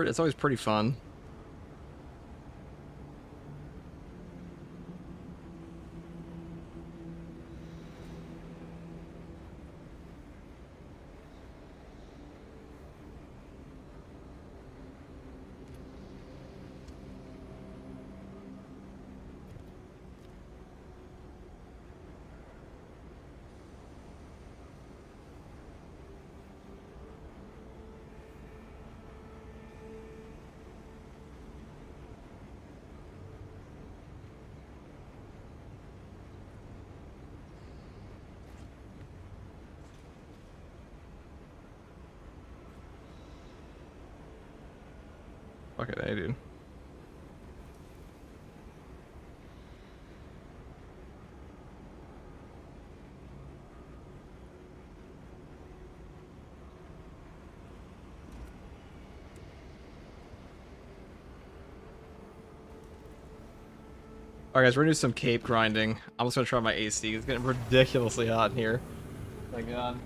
It's always pretty fun. Fuck it, hey, dude. Alright guys, we're gonna do some cape grinding. I'm just gonna try my AC. It's getting ridiculously hot in here. Oh my god.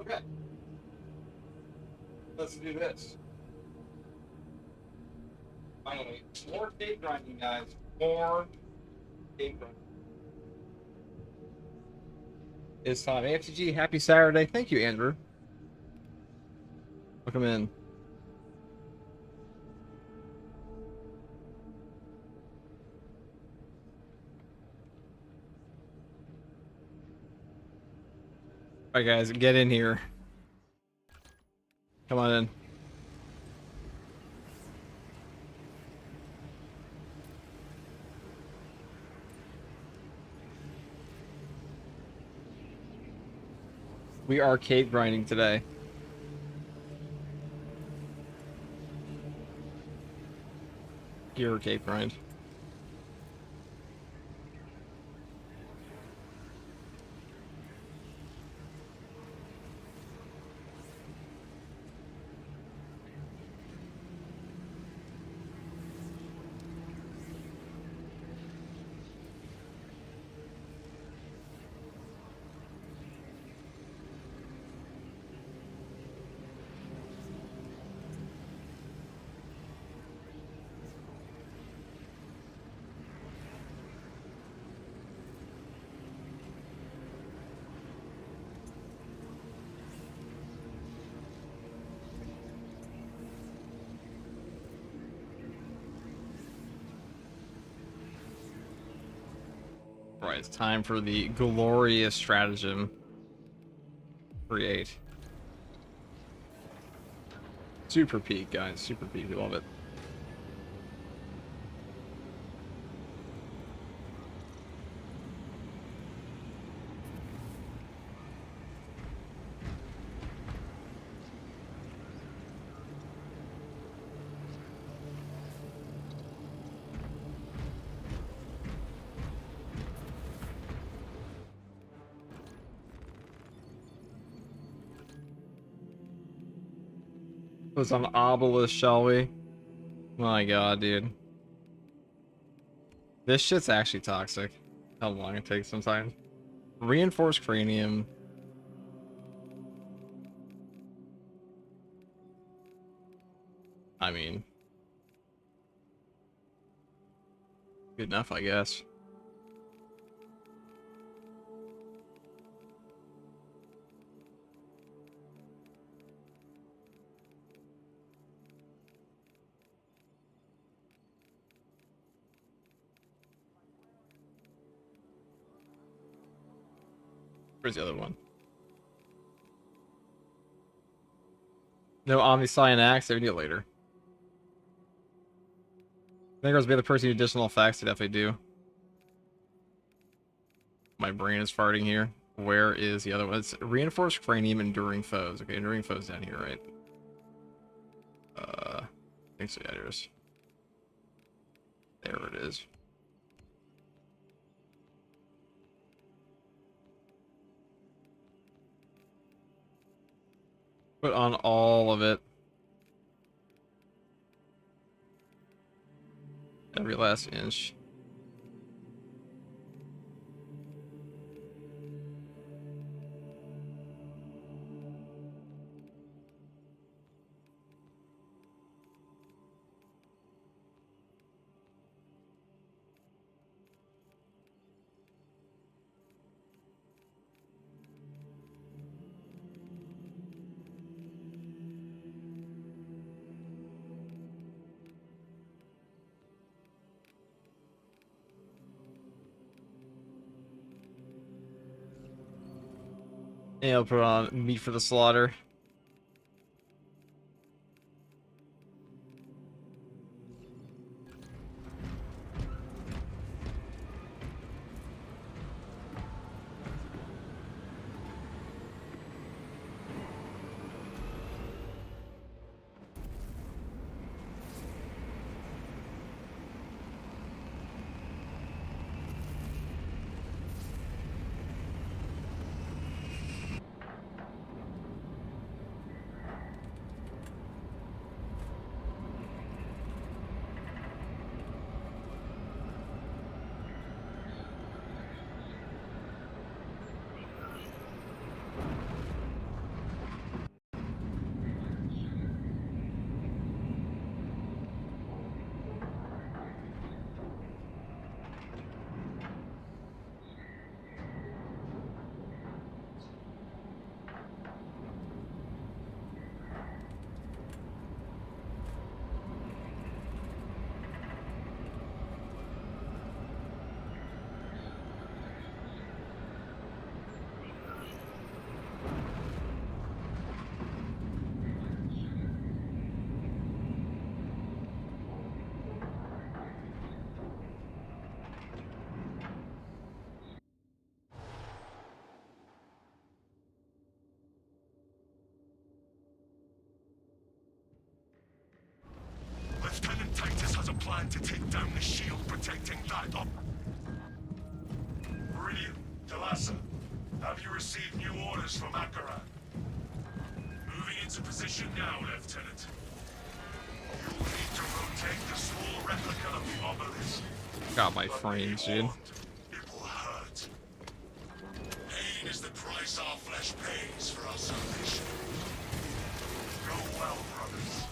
Okay. Let's do this. Finally, more tape grinding, guys. More tape grinding. It's time. AFTG, happy Saturday. Thank you, Andrew. Welcome in. Alright, guys, get in here. Come on in. We are cave grinding today. Gear cave grind. Right, it's time for the glorious stratagem. Create. Super peak, guys. Super peak. We love it. Put on obelisk, shall we? My god, dude. This shit's actually toxic. How long it takes sometimes. Reinforced cranium. I mean, good enough, I guess. Where's the other one? No Omniscient Axe, I need it later. I think I was be the person who additional effects, I definitely do. My brain is farting here. Where is the other one? It's reinforced cranium, enduring foes. Okay, enduring foes down here, right? I think so, yeah, it is. There it is. Put on all of it. Every last inch. And I'll put on meat for the slaughter. plan to take down the shield protecting that up. Meridian, Talassa, have you received new orders from Akaran? Moving into position now, Lieutenant. You will need to rotate the small replica of the obelisk. Got my frames, dude. It will hurt. Pain is the price our flesh pays for our salvation. Go well, brothers.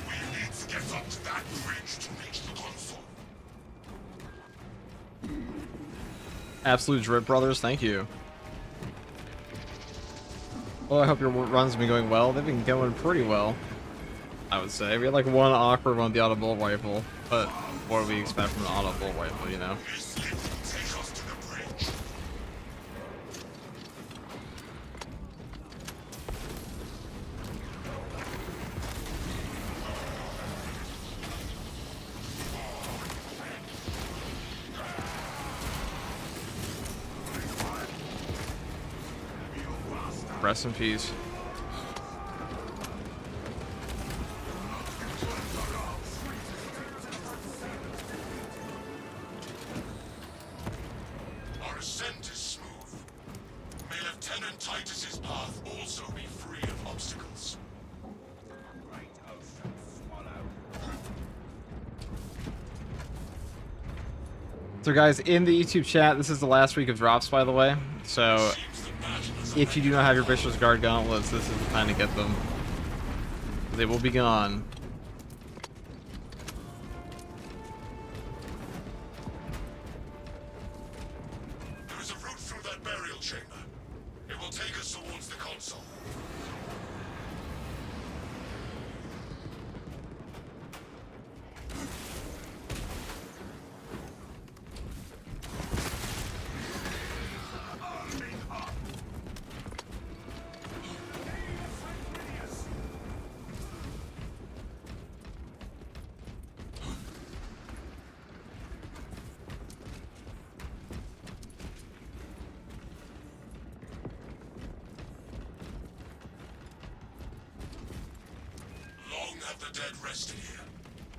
We need to get up to that bridge to reach the console. Absolute drip, brothers. Thank you. Well, I hope your runs have been going well. They've been going pretty well, I would say. We had like one awkward one with the auto bolt rifle, but what do we expect from an auto bolt rifle, you know? This lift will take us to the bridge. Rest in peace. Our ascent is smooth. May Lieutenant Titus's path also be free of obstacles. So guys, in the YouTube chat, this is the last week of drops, by the way. So if you do not have your Bishop's Guard gauntlets, this is the time to get them. They will be gone. There is a route through that burial chamber. It will take us towards the console. Long have the dead rested here.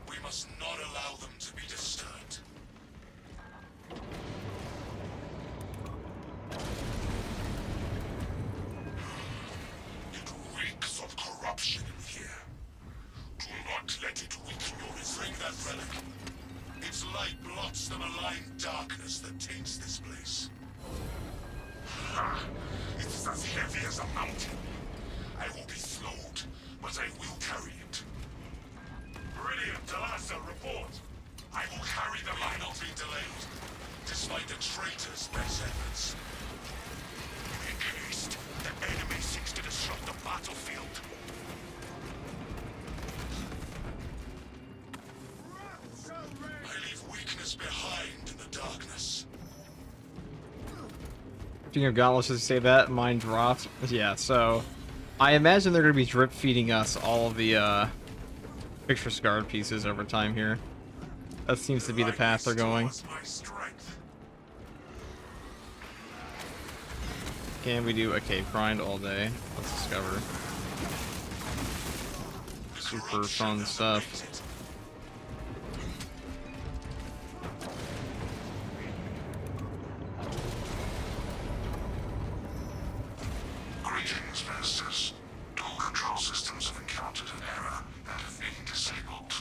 We must not allow them to be disturbed. It reeks of corruption in here. Do not let it weaken your Bring that relic. Its light blots the malign darkness that taints this place. It is as heavy as a mountain. I will be slowed, but I will carry it. Meridian, Talassa, report. I will carry the May light. not be delayed, despite the traitor's best efforts. Make haste. The enemy seeks to disrupt the battlefield. I leave weakness behind in the darkness. Speaking of gauntlets, just say that mine dropped. Yeah, so I imagine they're gonna be drip feeding us all of the picture scarred pieces over time here. That seems to be the path they're going. Restores my strength. Can we do a cave grind all day? Let's discover. The Super corruption fun has stuff. abated. Greetings, Ministers. All control systems have encountered an error and have been disabled.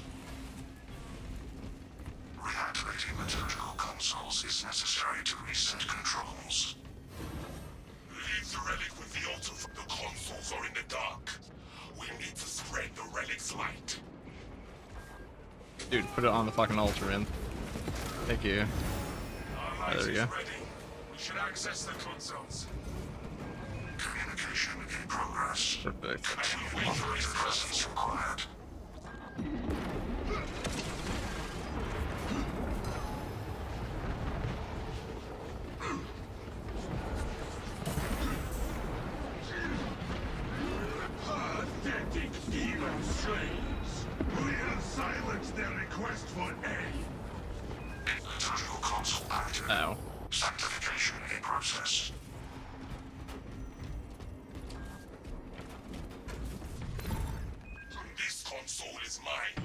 Reactivating liturgical consoles is necessary to reset controls. Leave the relic with the altar. The consoles are in the dark. We need to spread the relic's light. Dude, put it on the fucking altar, man. Thank you. Our light There we is go. ready. We should access the consoles. Communication in progress. Perfect. Continue operator presence required. Pathetic demon slaves! We'll silence their request for aid! Liturgical console active. Ow. Sanctification in process. This console is mine.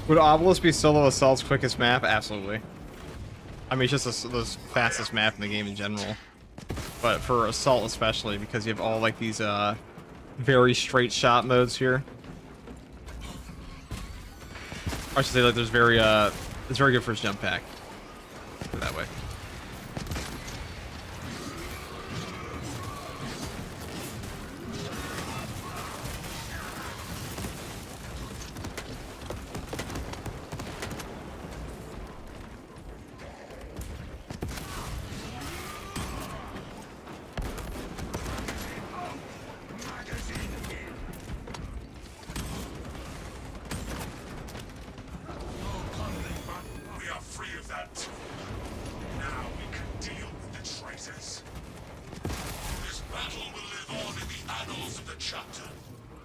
Would Obelisk be Solo Assault's quickest map? Absolutely. I mean, it's just the fastest map in the game in general. But for Assault especially, because you have all like these very straight shot modes here. I should say like there's very it's very good for his jump pack. Put it that way. We are free of that. Now we can deal with the traitors. This battle will live on in the annals of the chapter.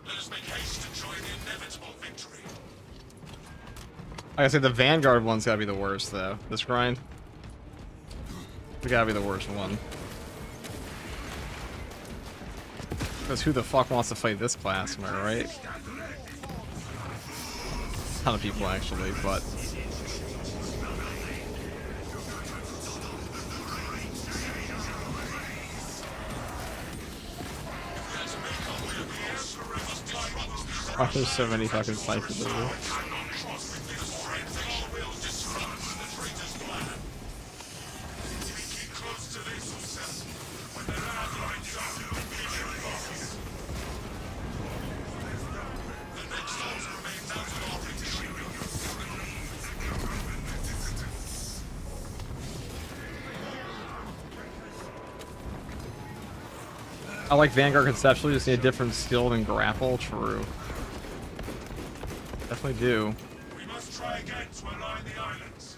Let us make haste to join the inevitable victory. Like I said, the Vanguard one's gotta be the worst though. This grind. It's gotta be the worst one. Because who the fuck wants to fight this class, am I right? A ton of people actually, but oh, there's so many fucking snipers over here. I like Vanguard conceptually, just need a different skill than grapple. True. Definitely do. We must try again to align the islands.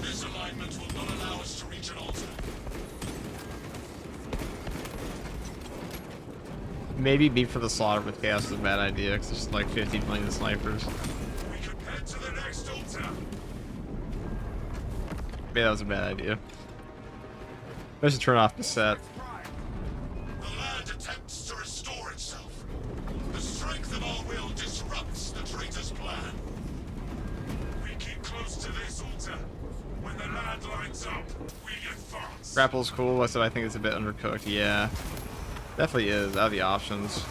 This alignment will not allow us to reach an altar. Maybe beat for the slaughter with chaos is a bad idea, because there's like 50 million snipers. We can head to the next altar. Maybe that was a bad idea. I should turn off the set. The land attempts to restore itself. The strength of our will disrupts the traitor's plan. We keep close to this altar. When the land lines up, we advance. Grapple's cool. I said I think it's a bit undercooked. Yeah. Definitely is, out of the options.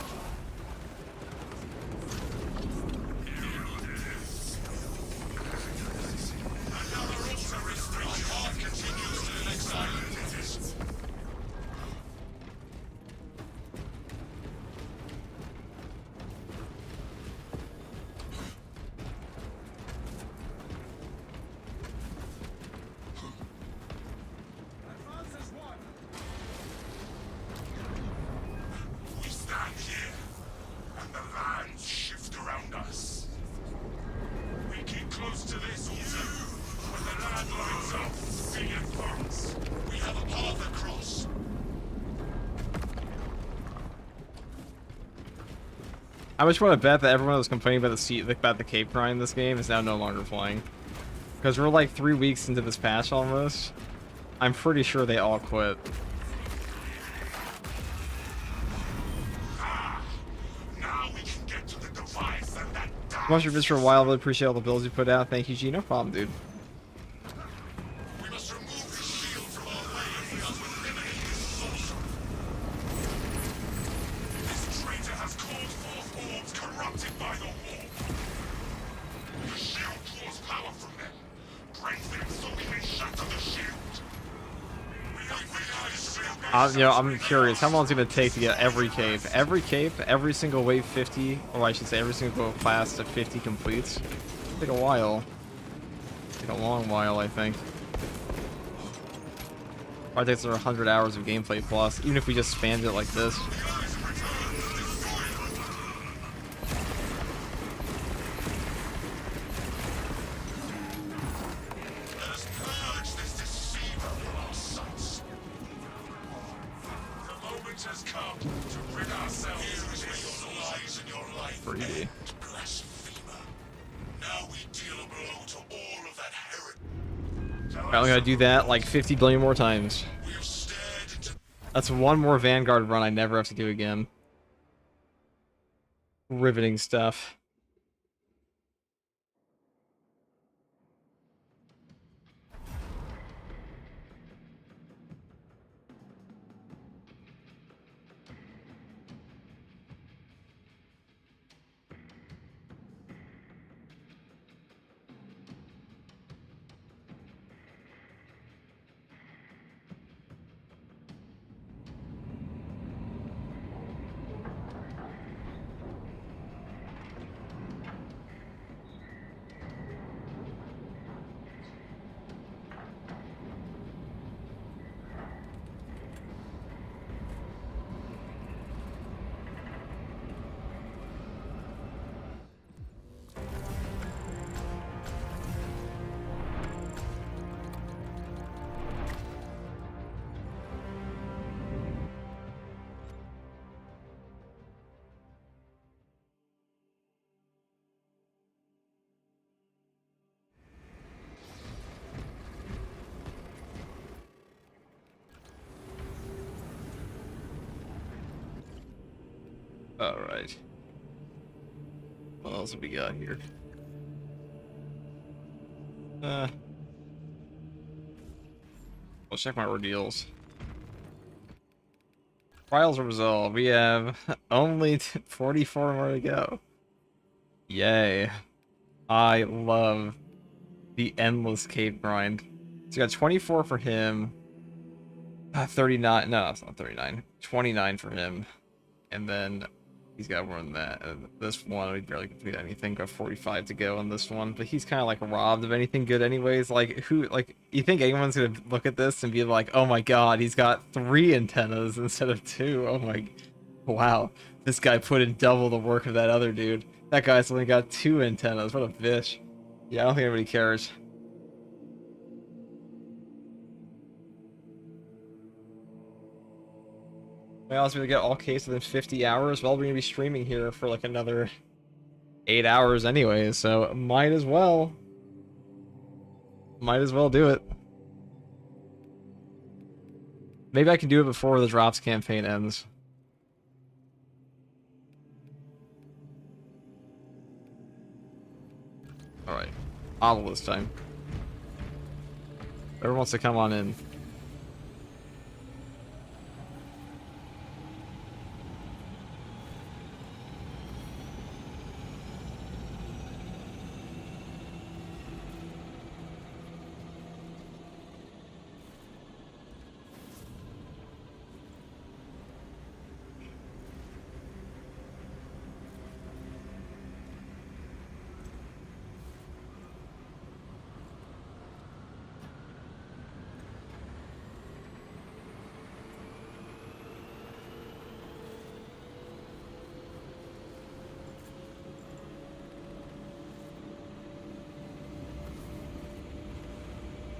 We stand here, and the lands shift around us. We keep close to this altar. When the land lines up, we advance. We have a path across. I much want to bet that everyone that was complaining about the cape grind in this game is now no longer playing. Because we're like 3 weeks into this patch almost. I'm pretty sure they all quit. Now we can get to the device and that Much your for a while, really appreciate all the builds you put out. Thank you, G. No problem, dude. we must remove this shield from our way if we are to eliminate this sorcerer. This traitor has called forth orbs corrupted by the war. The shield draws power from them. Break them so we may shatter the shield. We have realized You know, I'm curious, how long is it going to take to get every cape? Every cape, every single wave 50, or I should say every single class to 50 completes? It'll take a while. Take a long while, I think. Probably takes 100 hours of gameplay plus, even if we just spanned it like this. Let us purge this deceiver from our sights. The moment has come to rid ourselves of your lies and your life. Pretty. Blasphemer. Now we deal a blow to all of that I only gotta do that like 50 billion more times. We have stared into That's one more Vanguard run I never have to do again. Riveting stuff. Alright. What else have we got here? Let's check my ordeals. Trials are resolved. We have only 44 more to go. Yay. I love the endless cape grind. So we got 24 for him. 39. No, it's not 39. 29 for him. And then he's got more than that. This one, we barely complete anything. Got 45 to go on this one. But he's kind of like robbed of anything good anyways. Like, who, like, you think anyone's going to look at this and be like, oh my god, he's got 3 antennas instead of 2. Oh my, wow. This guy put in double the work of that other dude. That guy's only got 2 antennas. What a bitch. Yeah, I don't think anybody cares. We also gonna get all case within 50 hours. Well, we're gonna be streaming here for like another 8 hours anyway, so might as well. Might as well do it. Maybe I can do it before the drops campaign ends. Alright. Owl this time. Whoever wants to come on in.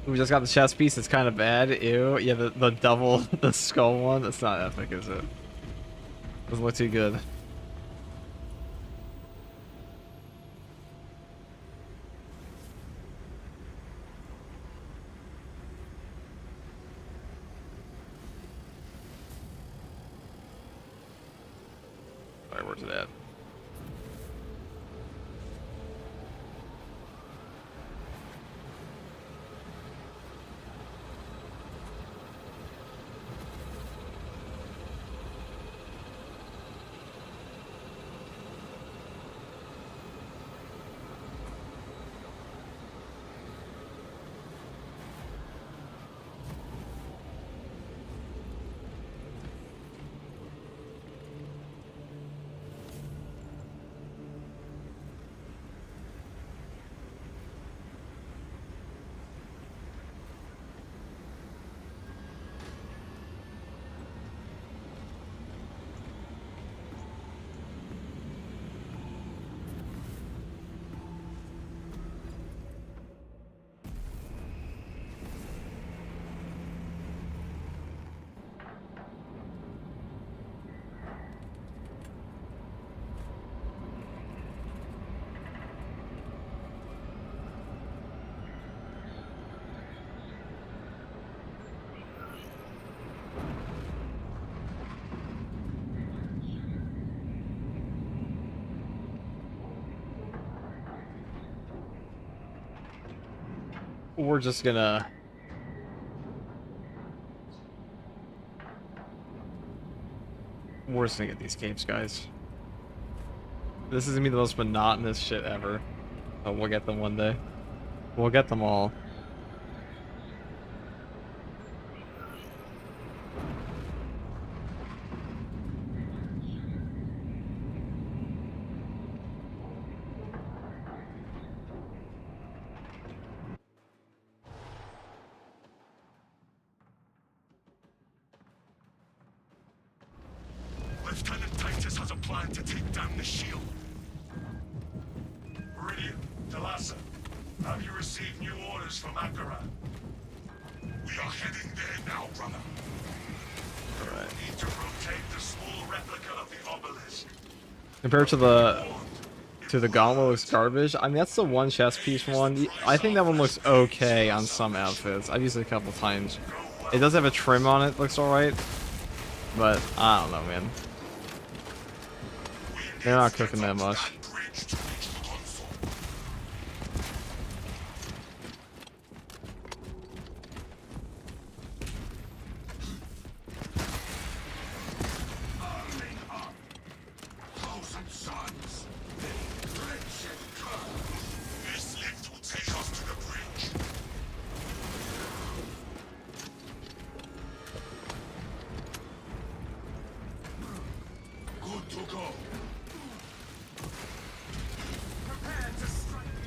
We just got the chest piece. It's kind of bad. Ew. Yeah, the double, the skull one. That's not epic, is it? Doesn't look too good. Alright, where's it at? we're just gonna... We're just gonna get these capes, guys. This is gonna be the most monotonous shit ever. But we'll get them one day. We'll get them all. Lieutenant Titus has a plan to take down the shield. Meridian, Delasa, have you received new orders from Akaran? We are heading there now, brother. Alright. We need to rotate the small replica of the obelisk. Compared to the gauntlet, looks garbage. I mean, that's the one chest piece one. I think that one looks okay on some outfits. I've used it a couple times. It does have a trim on it, looks alright. But I don't know, man. They're not cooking that much.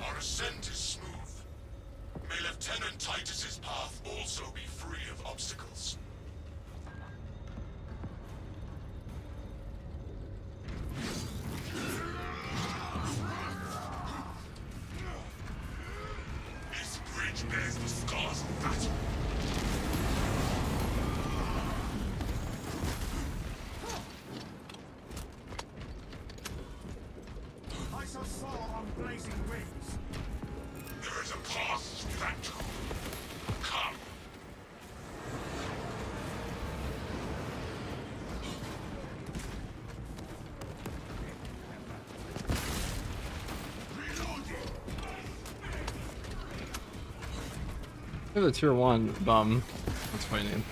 Our ascent is smooth. May Lieutenant Titus's path also be free of obstacles. This bridge bears the scars of battle. I saw Saw on blazing wings. There is a path through that tomb. Come. Look at the tier 1 bum. That's my name.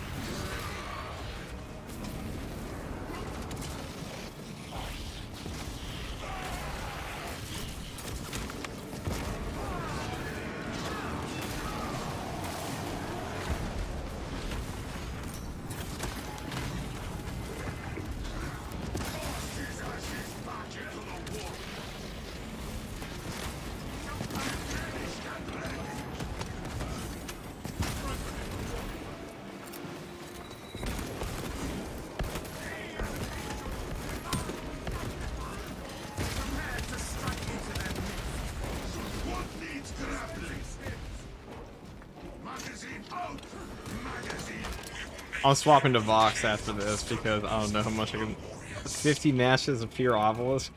I'm swapping to Vox after this because I don't know how much I can. 50 matches of pure obelisk.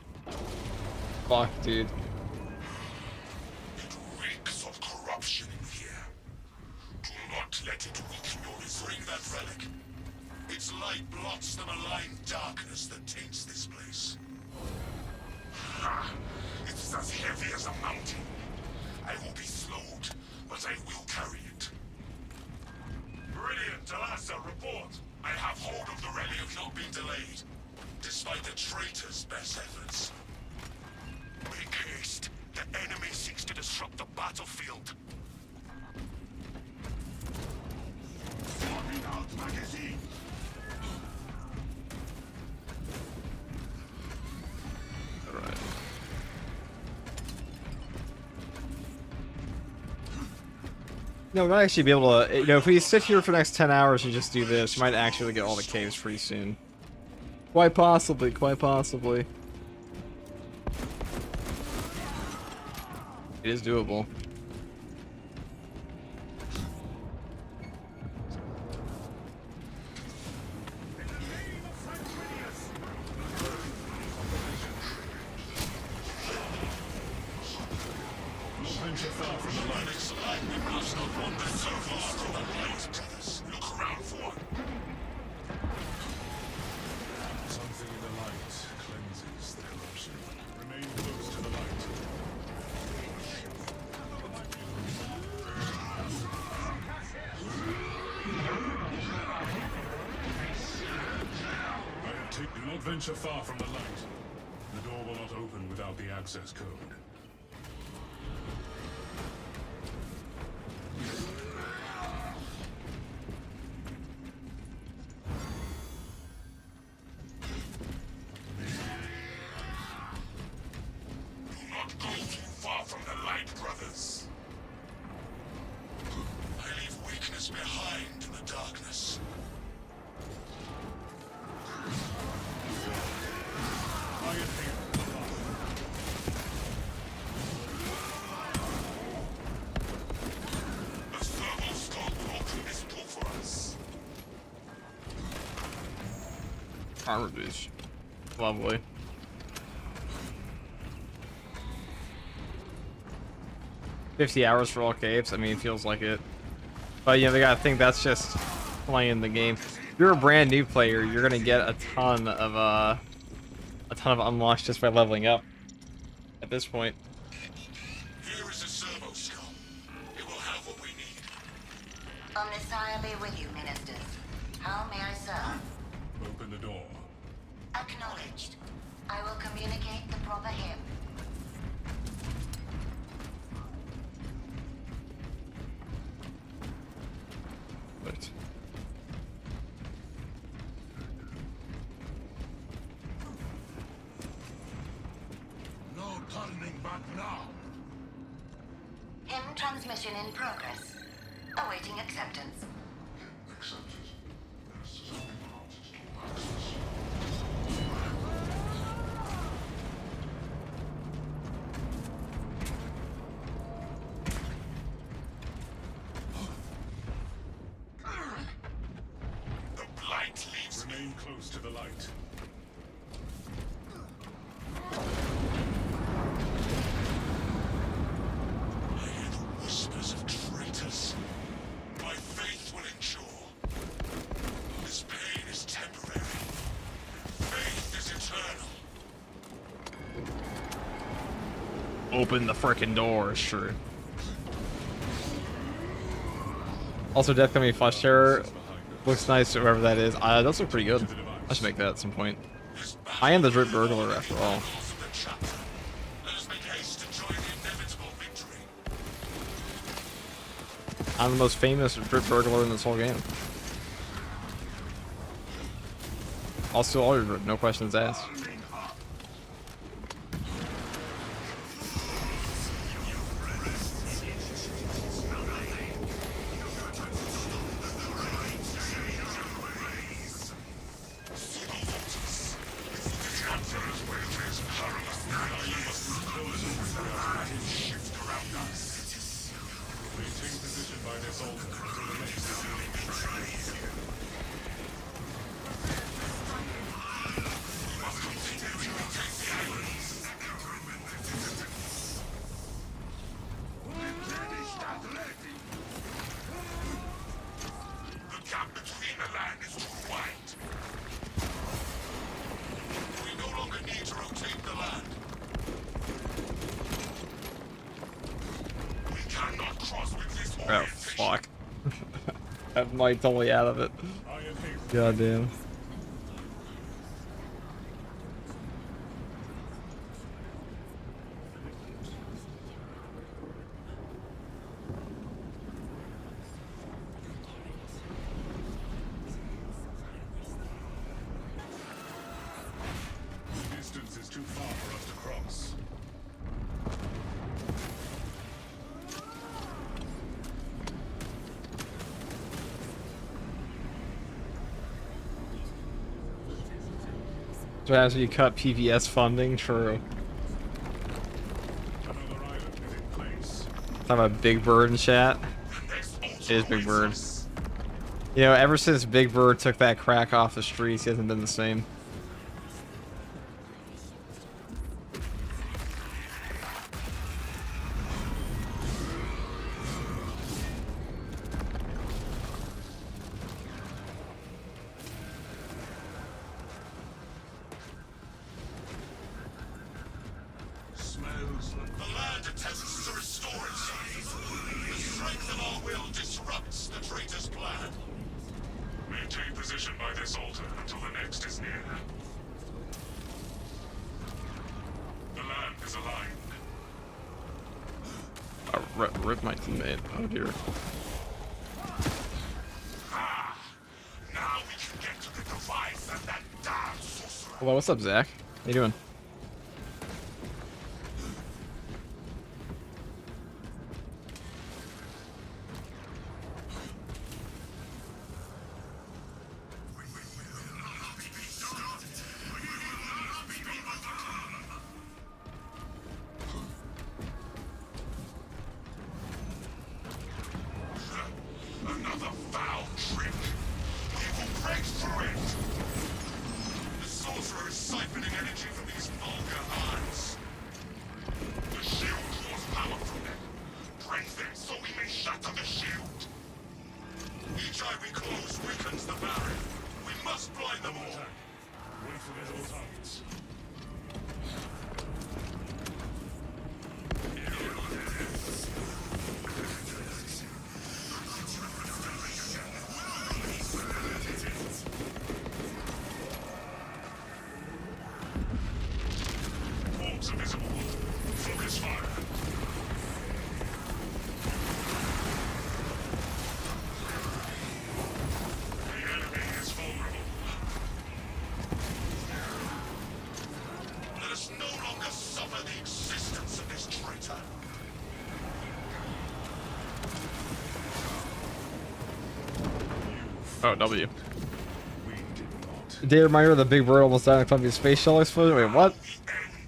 Fuck, dude. It reeks of corruption in here. Do not let it weaken your bring that relic. Its light blots the malign darkness that taints this place. Ha! It's as heavy as a mountain. I will be slowed, but I will carry it. Meridian, Delasa, report. I have hold of the relic. We have not been delayed, despite the traitor's best efforts. Make haste. The enemy seeks to disrupt the battlefield. Swapping out magazine. Alright. No, we might actually be able to, you know, if we sit here for the next 10 hours and just do this, we might actually get all the caves pretty soon. Quite possibly, quite possibly. It is doable. Look around for one. Something in the light cleanses the corruption. Remain close to the light. venture far from the light. The door will not open without the access code. Do not go too far from the light, brothers. I leave weakness behind in the darkness. I am here. The thermal skull will open this door for us. Armor boost. Lovely. $50 for all capes. I mean, it feels like it. But you know, they gotta think that's just playing the game. If you're a brand new player, you're gonna get a ton of unlocks just by leveling up. At this point, Here is a servo skull. It will have what we need. Omnissiah be with you, ministers. How may I serve? Open the door. Acknowledged. I will communicate the proper hymn. but No turning back now. Hymn transmission in progress. Awaiting acceptance. The blight leads me. Remain close to the light. I hear the whispers of traitors. My faith will endure. This pain is temporary. Faith is eternal. open the frickin' door is true. Also, Death Coming Flash Terror looks nice, whoever that is. Those look pretty good. I should make that at some point. I am the Drip Burglar after all. I'm the most famous Drip Burglar in this whole game. I'll steal all your drip, no questions asked. Oh, fuck. That might totally out of it. Goddamn. The distance is too far for us to cross. So as you cut PVS funding, true. Another item is in place. Talking about Big Bird in chat. It is Big Bird. You know, ever since Big Bird took that crack off the streets, he hasn't been the same. Smells like The land attempts to restore itself. The strength of our will disrupts the traitor's plan. Maintain position by this altar until the next is near. is aligned. Rip my teammate. Oh dear. Now we can get to the device and that damn sorcerer. Hello, what's up, Zach? How you doing? Another foul trick. We will break through it. The sorcerer is siphoning energy from these vulgar eyes. The shield draws power from them. Break them so we may shatter the shield. Each eye we close weakens the barrier. We must blind them all. Wait for visible targets. Orbs are visible. Focus fire. The enemy is vulnerable. Let us no longer suffer the existence of this traitor. Oh, W. We did not. Day reminder: the big bird almost died in a clumsy space shuttle explosion. Wait, what?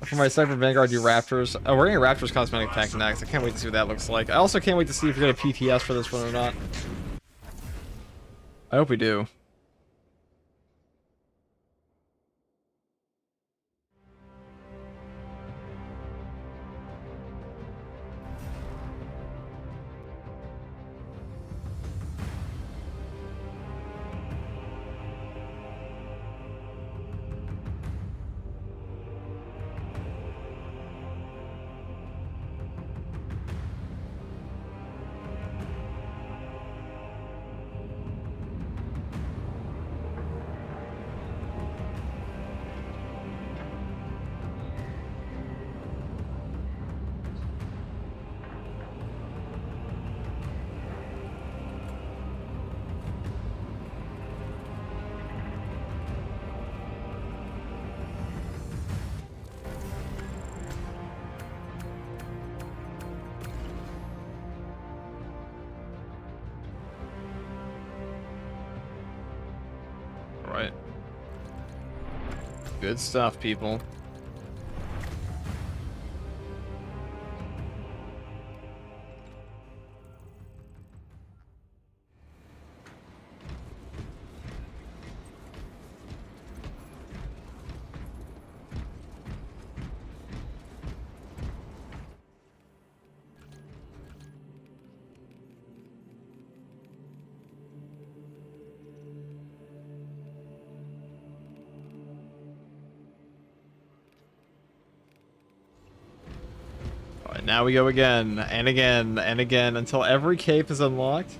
For my Cyber Vanguard, do Raptors. Oh, we're getting Raptors cosmetic pack next. I can't wait to see what that looks like. I also can't wait to see if we get a PTS for this one or not. I hope we do. Right. Good stuff, people. Alright, now we go again, and again, and again, until every cape is unlocked.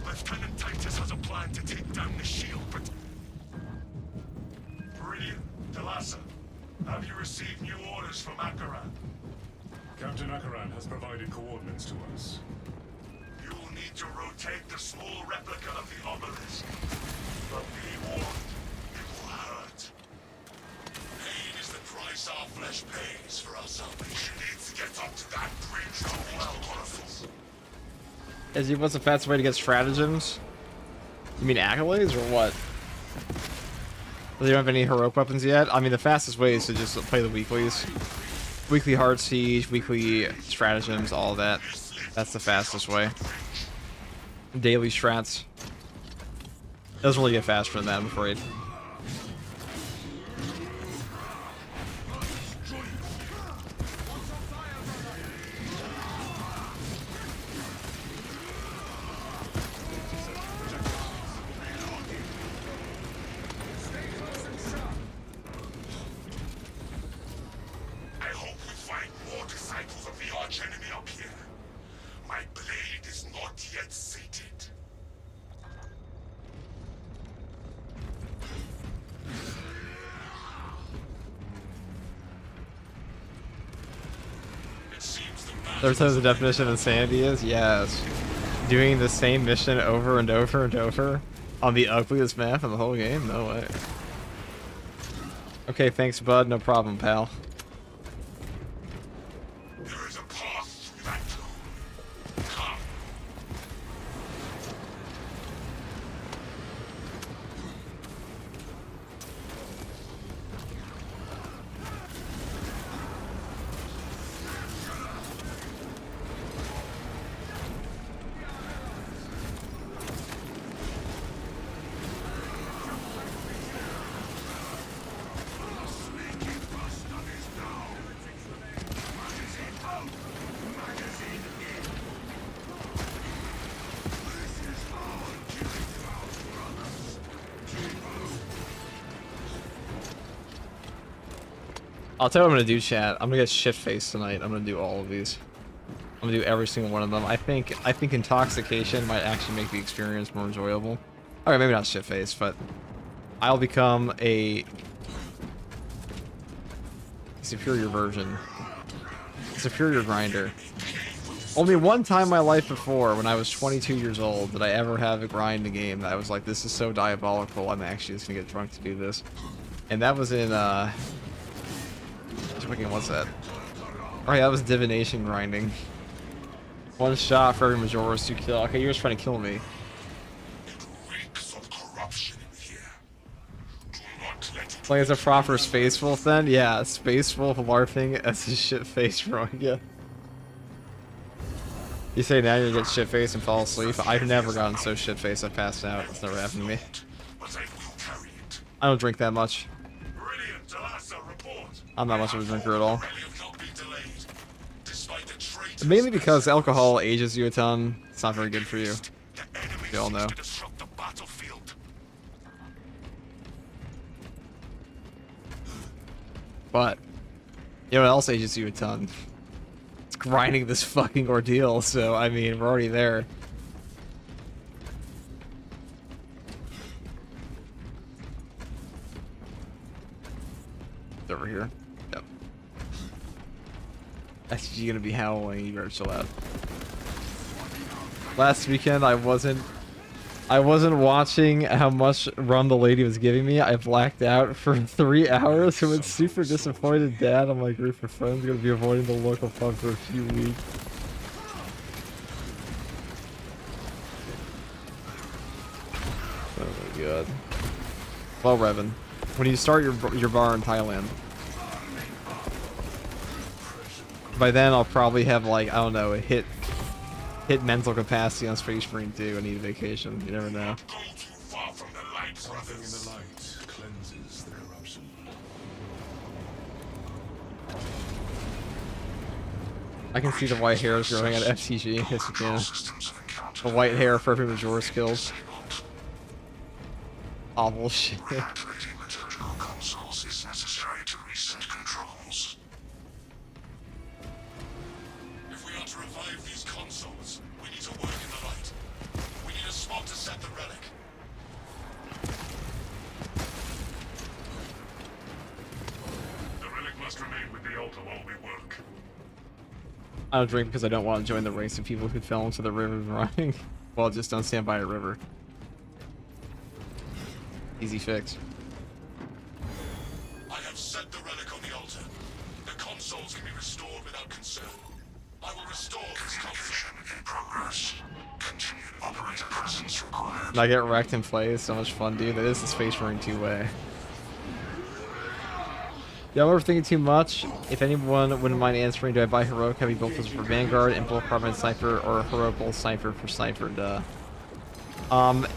Lieutenant Titus has a plan to take down the shield, but... Brilliant. Have you received new orders from Akaran? Captain Akaran has provided coordinates to us. You will need to rotate the small replica of the obelisk. But be warned, it will hurt. Pain is the price our flesh pays for our salvation. Needs to get up to that bridge of well, As you, what's the fastest way to get stratagems? You mean accolades or what? Well, you don't have any heroic weapons yet? I mean, the fastest way is to just play the weeklies. Weekly Hard Siege, weekly stratagems, all of that. That's the fastest way. Daily strats. It doesn't really get faster than that, I'm afraid. There's the definition of insanity is? Yes. Doing the same mission over and over and over on the ugliest map in the whole game? No way. Okay, thanks, bud. No problem, pal. there is a path through that tomb. Come. I'll tell you what I'm gonna do, chat. I'm gonna get shit-faced tonight. I'm gonna do all of these. I'm gonna do every single one of them. I think intoxication might actually make the experience more enjoyable. Okay, maybe not shit-faced, but I'll become a superior version. Superior grinder. Only one time in my life before, when I was 22 years old, did I ever have a grind game that I was like, this is so diabolical, I'm actually just gonna get drunk to do this. And that was in, what's that? Alright, that was divination grinding. One shot for every Majora's 2 kill. Okay, you're just trying to kill me. It reeks of corruption in here. Do not let it. Like, as a proper Space Wolf then? Yeah, Space Wolf LARPing as a shit-faced Rohingya. You say now you get shit-faced and fall asleep? I've never gotten so shit-faced I passed out. It's never happened to me. But I will carry it. I don't drink that much. Brilliant, Talassa, report. I'm not much of a drinker at all. Really have not been delayed. Despite the traitors, Mainly because alcohol ages you a ton. It's not very good for you. the enemy We all seeks know. to disrupt the battlefield. But, you know what else ages you a ton? It's grinding this fucking ordeal, so, I mean, we're already there. It's over here. Yep. SG gonna be howling, you better chill out. Last weekend I wasn't watching how much run the lady was giving me. I blacked out for 3 hours and went super disappointed. Dad, and my group of friends gonna be avoiding the local pub for a few weeks. Oh my god. Well, Revan, when you start your bar in Thailand, by then I'll probably have, like, I don't know, hit mental capacity on Space Marine 2 and need a vacation. You never know. Go too far from the light, Something in brothers. the light cleanses the corruption. I can see the white hairs growing at FTG. Yes, you can. Systems of encounter. The white hair for every Majora's kills. Awful shit. Activating liturgical consoles is necessary to reset controls. If we are to revive these consoles, we need to work in the light. We need a spot to set the relic. The relic must remain with the altar while we work. I don't drink because I don't want to join the race of people who fell into the river running. Well, just don't stand by a river. Easy fix. I have set the relic on the altar. The consoles can be restored without concern. I will restore this console. In progress. Continued operator presence required. And I get wrecked and play. It's so much fun, dude. That is the Space Marine 2-way. Yeah, I'm overthinking too much. If anyone wouldn't mind answering, do I buy Heroic Heavy Bolters for Vanguard and Bulk Carbine Sniper or Heroic Bolt Sniper for Sniper? Duh.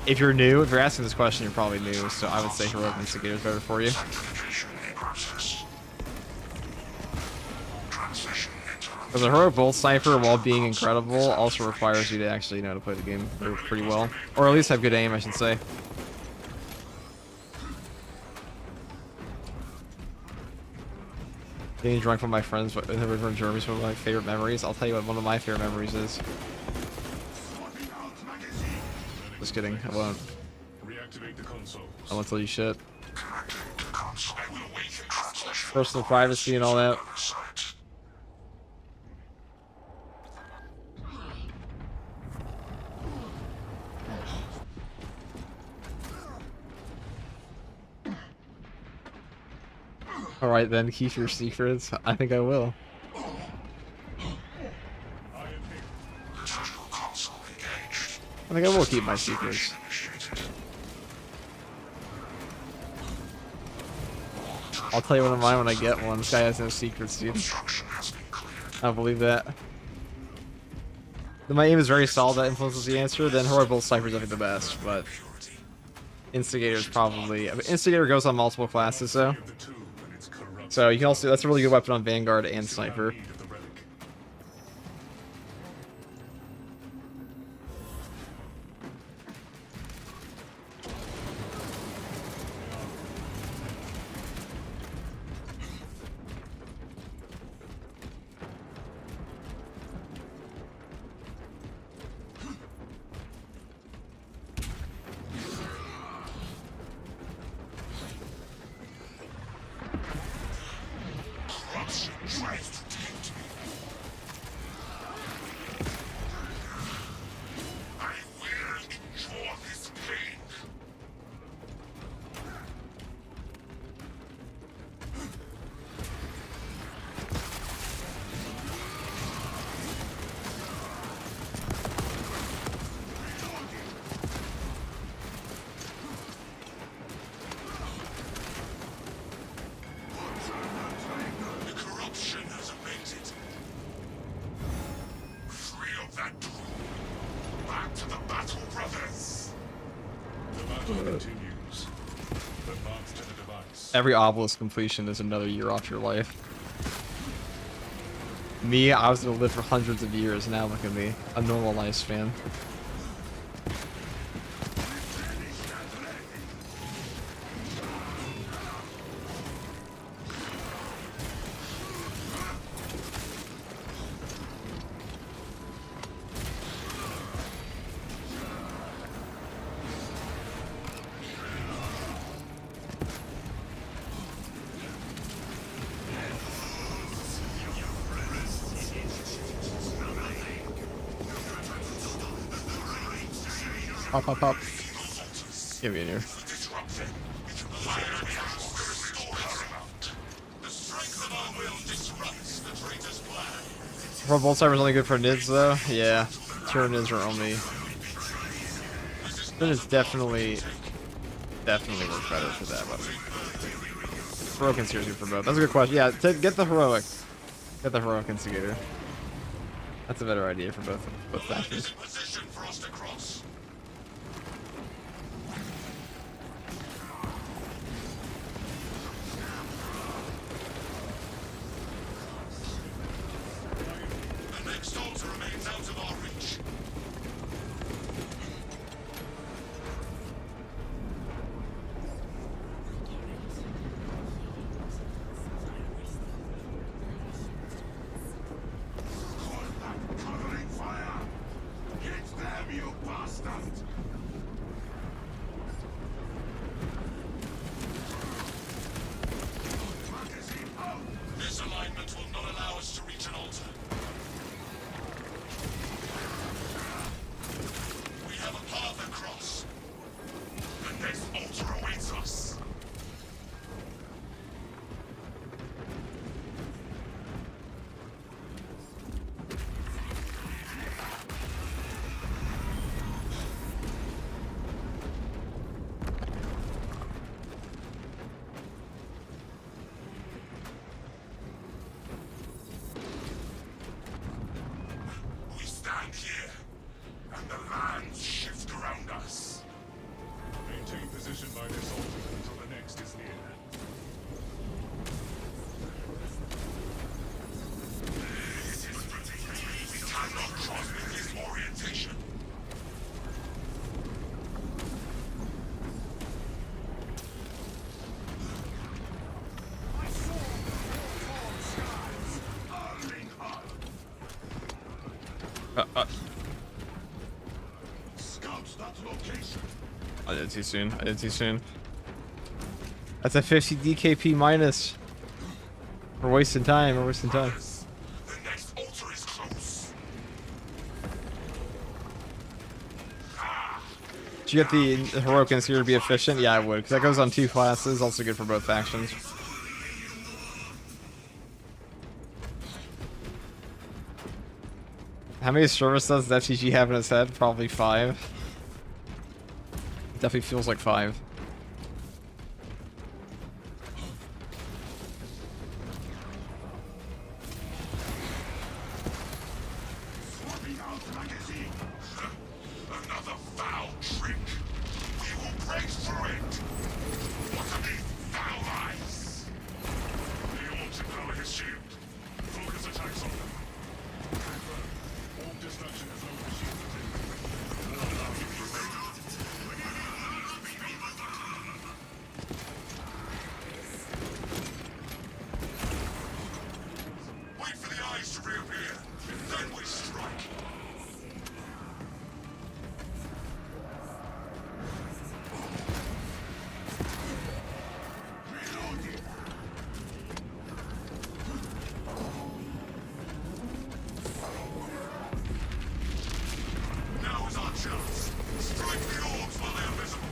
If you're new, if you're asking this question, you're probably new, so I would say Heroic Instigator is better for you. Because a Heroic Bolt Sniper, while being incredible, also requires you to actually know how to play the game pretty well. Or at least have good aim, I should say. Getting drunk with my friends in the river in Germany is one of my favorite memories. I'll tell you what one of my favorite memories is. Just kidding, I won't. Reactivate the consoles. I won't tell you shit. Personal privacy and all that. Alright then, keep your secrets. I think I will. I think I will keep my secrets. I'll tell you one of mine when I get one. This guy has no secrets, dude. I don't believe that. My aim is very solid, that influences the answer. Then Heroic Bolt Sniper is definitely the best, but Instigator is probably... I mean, Instigator goes on multiple classes, though. So you can also... That's a really good weapon on Vanguard and Sniper. Every obelisk completion is another year off your life. Me, I was gonna live for hundreds of years. Now look at me, a normal lifespan. Pop, pop, pop. Get me in here. Bolt Sniper is only good for nids though? Yeah. Pure nids are only... Nids definitely work better for that weapon. Heroic Instigator for both. That's a good question. Yeah, get the Heroic. Get the Heroic Instigator. That's a better idea for both factions. Get them, you bastard! Scout that location. I did too soon. I did too soon. That's a 50 DKP minus. We're wasting time. We're wasting time. The next altar is close. Did you get the heroic insignia to be efficient? Yeah, I would, because that goes on 2 classes. Also good for both factions. How many service does FTG have in its head? Probably 5. Definitely feels like 5. Swapping out magazine. Another foul trick. We will break through it. What are these foul eyes? They want to power his shield. Focus attacks on them. Confirm. All destruction is over the shield. Wait for the eyes to reappear. Then we strike. Now is our chance. Strike the orbs while they are visible.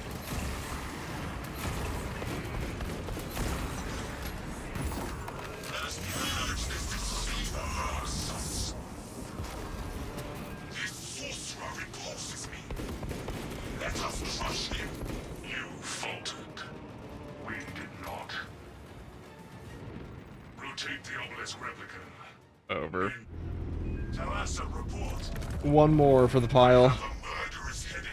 Let us purge this deceiver from our sons. This sorcerer repulses me. Let us crush him. You faltered. We did not. Rotate the obelisk replica. Over. Talassa, report. One more for the pile. A murderous headache.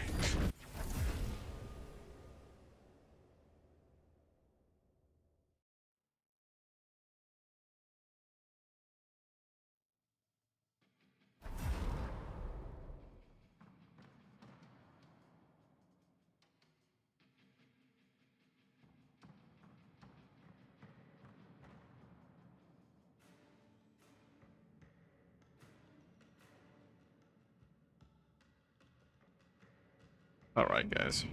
Alright, guys.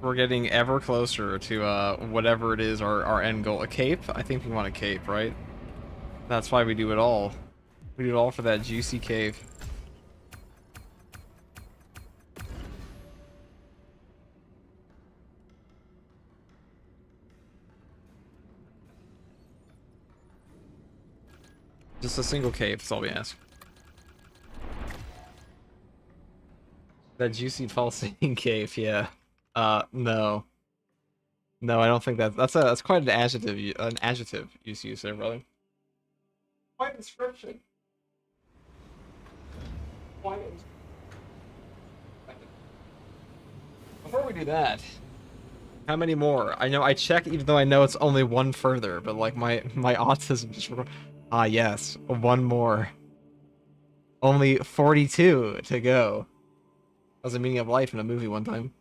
We're getting ever closer to whatever it is our end goal. A cape? I think we want a cape, right? That's why we do it all. We do it all for that juicy cape. Just a single cape, that's all we ask. That juicy pulsating cape, yeah. No. No, I don't think that's quite an adjective you use there, brother. Quite a description. Before we do that, how many more? I know I check even though I know it's only one further, but like my autism just yes, one more. Only 42 to go. That was the meaning of life in a movie one time.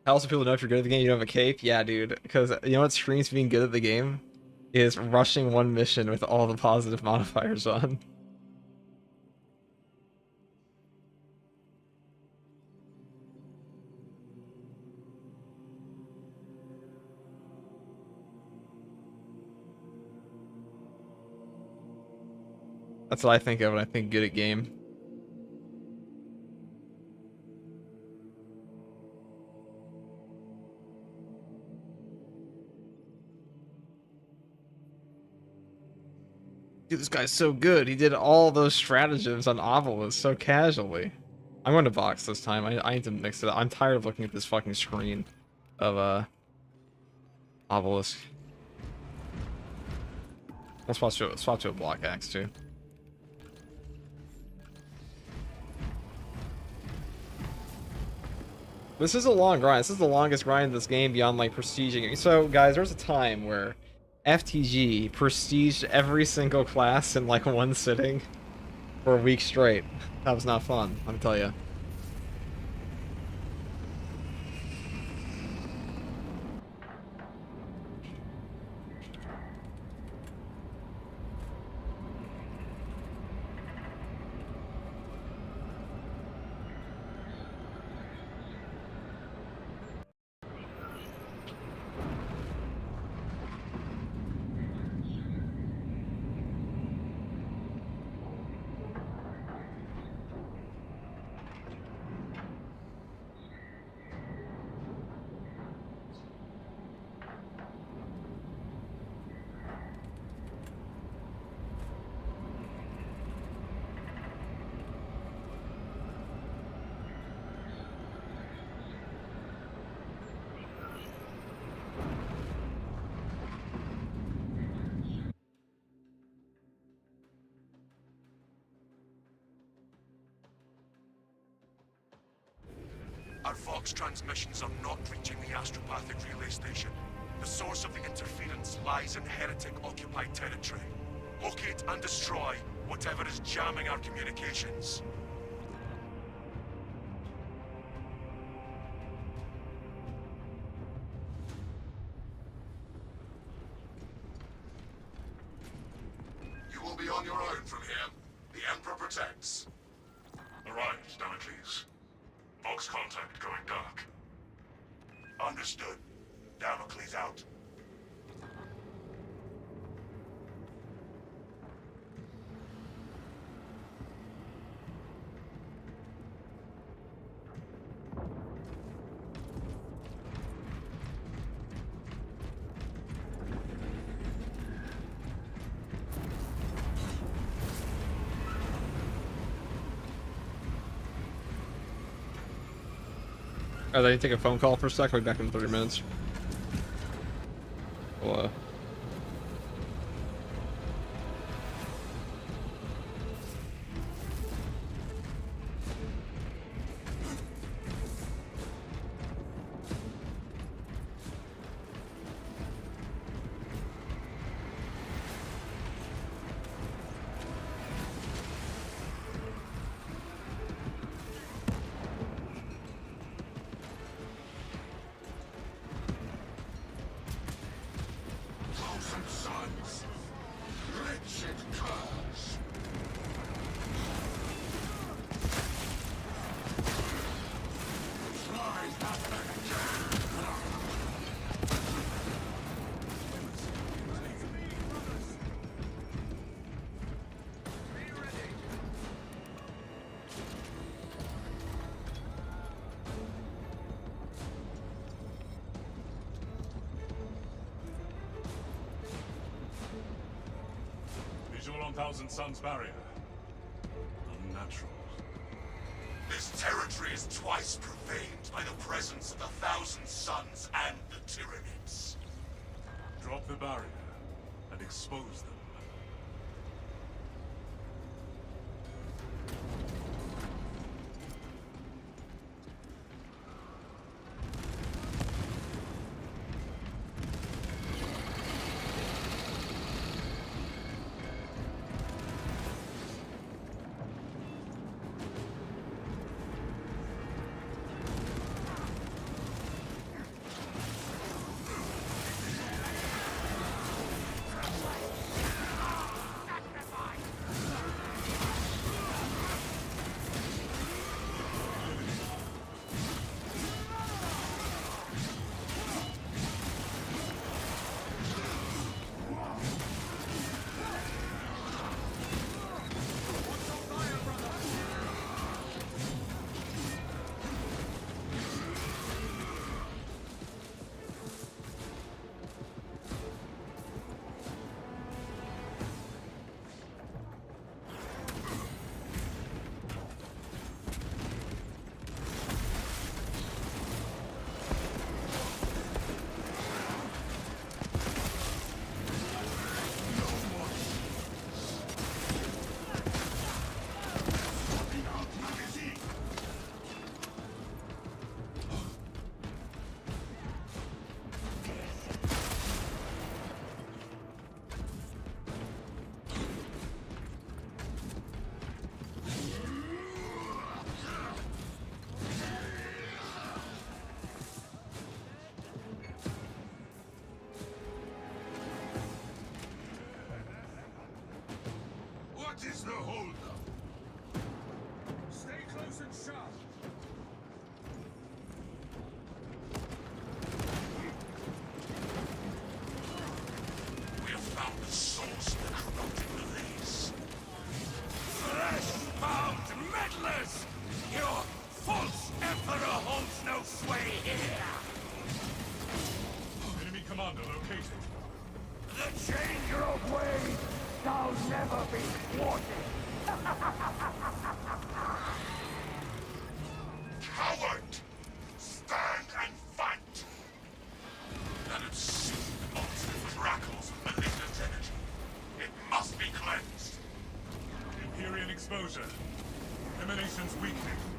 How else do people know if you're good at the game? You don't have a cape? Yeah, dude. Because you know what screams being good at the game? Is rushing one mission with all the positive modifiers on. That's what I think of when I think good at game. Dude, this guy's so good. He did all those stratagems on Obelisk so casually. I'm going to box this time. I need to mix it up. I'm tired of looking at this fucking screen of Obelisk. I'll swap to a block axe too. This is a long grind. This is the longest grind in this game beyond like prestiging. So guys, there was a time where FTG prestiged every single class in like one sitting for a week straight. That was not fun, let me tell you. Our Vox transmissions are not reaching the astropathic relay station. The source of the interference lies in heretic-occupied territory. Locate and destroy whatever is jamming our communications. You will be on your own from here. The Emperor protects. Arrived, Damocles. Vox contact going dark. Understood. Damocles out. Alright, I need to take a phone call for a sec. I'll be back in 30 minutes. Well, Visual on Thousand Suns barrier. Unnatural. This territory is twice profaned by the presence of the Thousand Suns and the Tyranids. Drop the barrier and expose them.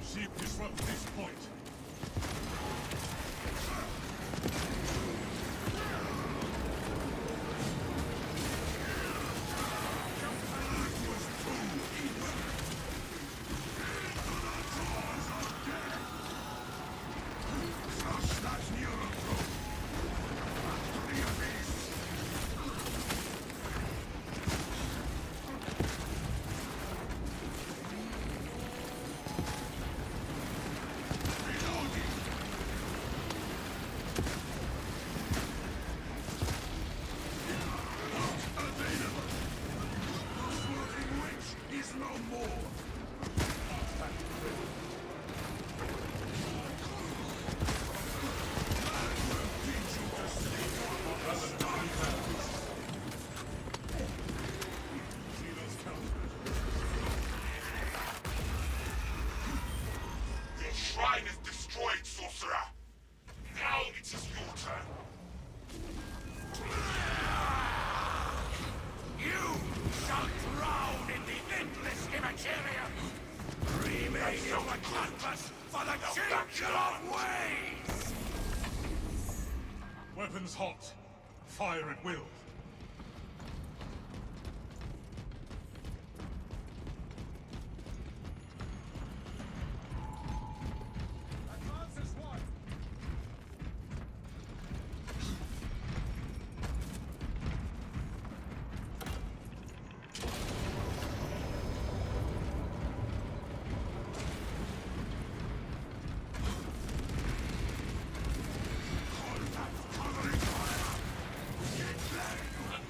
See if disrupt this point. Your shrine is destroyed, sorcerer. Now it is your turn. You shall drown in the endless immaterium! Remain your canvas for the changer of ways! Weapons hot. Fire at will.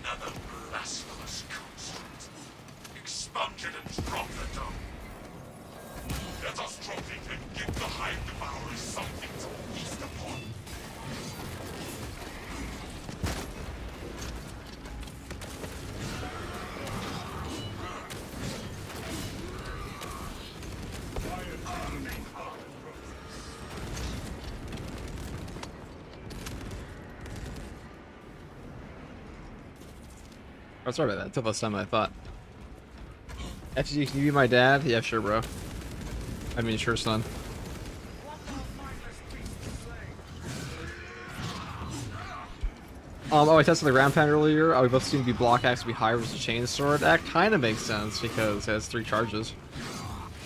Another blasphemous construct. Expunge it and drop the dome. Let us drop it and give the Hive Devourers something to feast upon. Oh, sorry about that. It took less time than I thought. FG, can you be my dad? Yeah, sure, bro. I mean, sure, son. Oh, I tested the ground pound earlier. We both seem to be block axe, be higher versus chain sword. That kind of makes sense because it has 3 charges.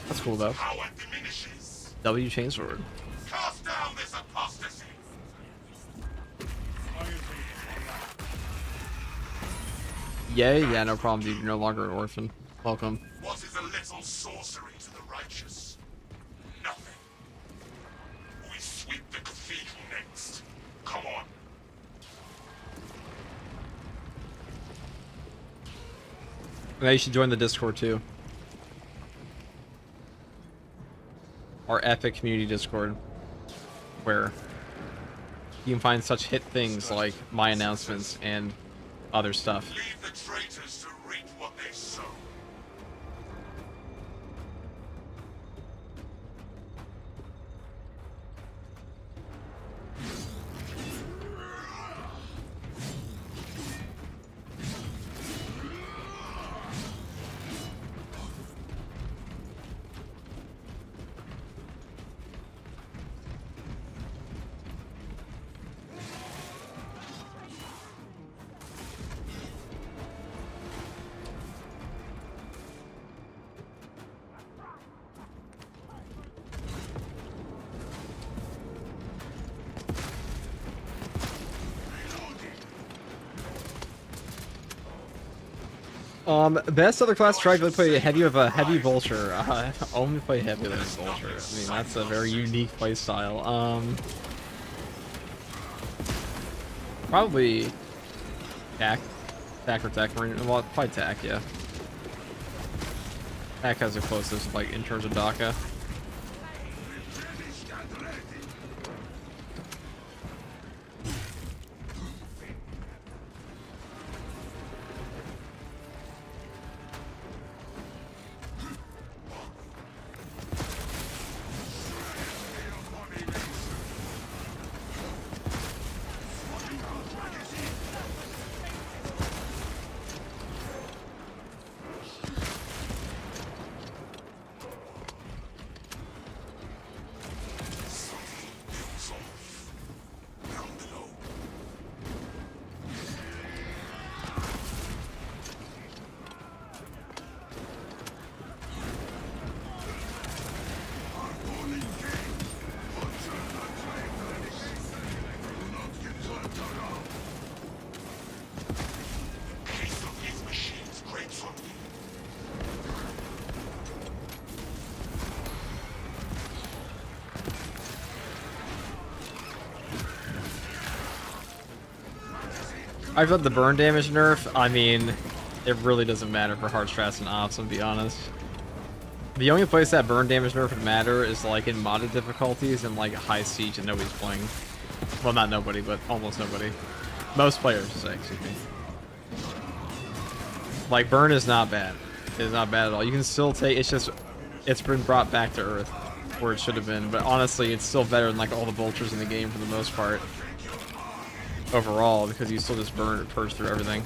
That's cool though. Power diminishes. W chain sword. Cast down this apostasy. Yay? Yeah, no problem, dude. You're no longer an orphan. Welcome. What is a little sorcery to the righteous? Nothing. We sweep the cathedral next. Come on. Now you should join the Discord too. Our epic community Discord, where you can find such hit things like my announcements and other stuff. Leave the traitors to reap what they sow. Best other class try to play heavy with a heavy vulture. Only play heavy with a vulture. I mean, that's a very unique play style. Probably tack or tack marine. Well, probably tack, yeah. Tack has the closest, like in terms of DACA. I thought the burn damage nerf, I mean, it really doesn't matter for hard strats and ops, to be honest. The only place that burn damage nerf would matter is like in modded difficulties and like high siege and nobody's playing. Well, not nobody, but almost nobody. Most players, say, excuse me. Like, burn is not bad. It is not bad at all. You can still take, it's just, it's been brought back to Earth where it should have been. But honestly, it's still better than like all the vultures in the game for the most part. Overall, because you still just purge through everything.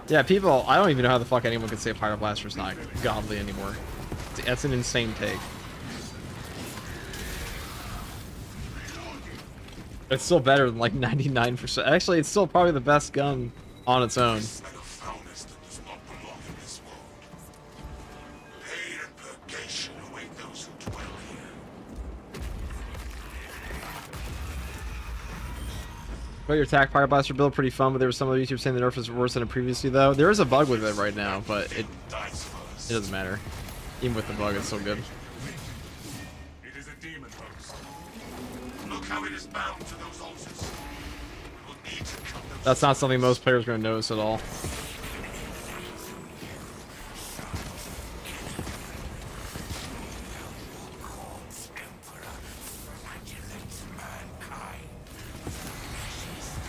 Yeah, people, I don't even know how the fuck anyone could say Pyroblaster's not godly anymore. That's an insane take. It's still better than like 99%. Actually, it's still probably the best gun on its own. But your attack Fire Blaster build pretty fun, but there was some of the YouTube saying the nerf is worse than it previously though. There is a bug with it right now, but it doesn't matter. Even with the bug, it's still good. It is a demon host. Look how it is bound to those altars. We'll need to cut them. That's not something most players are going to notice at all.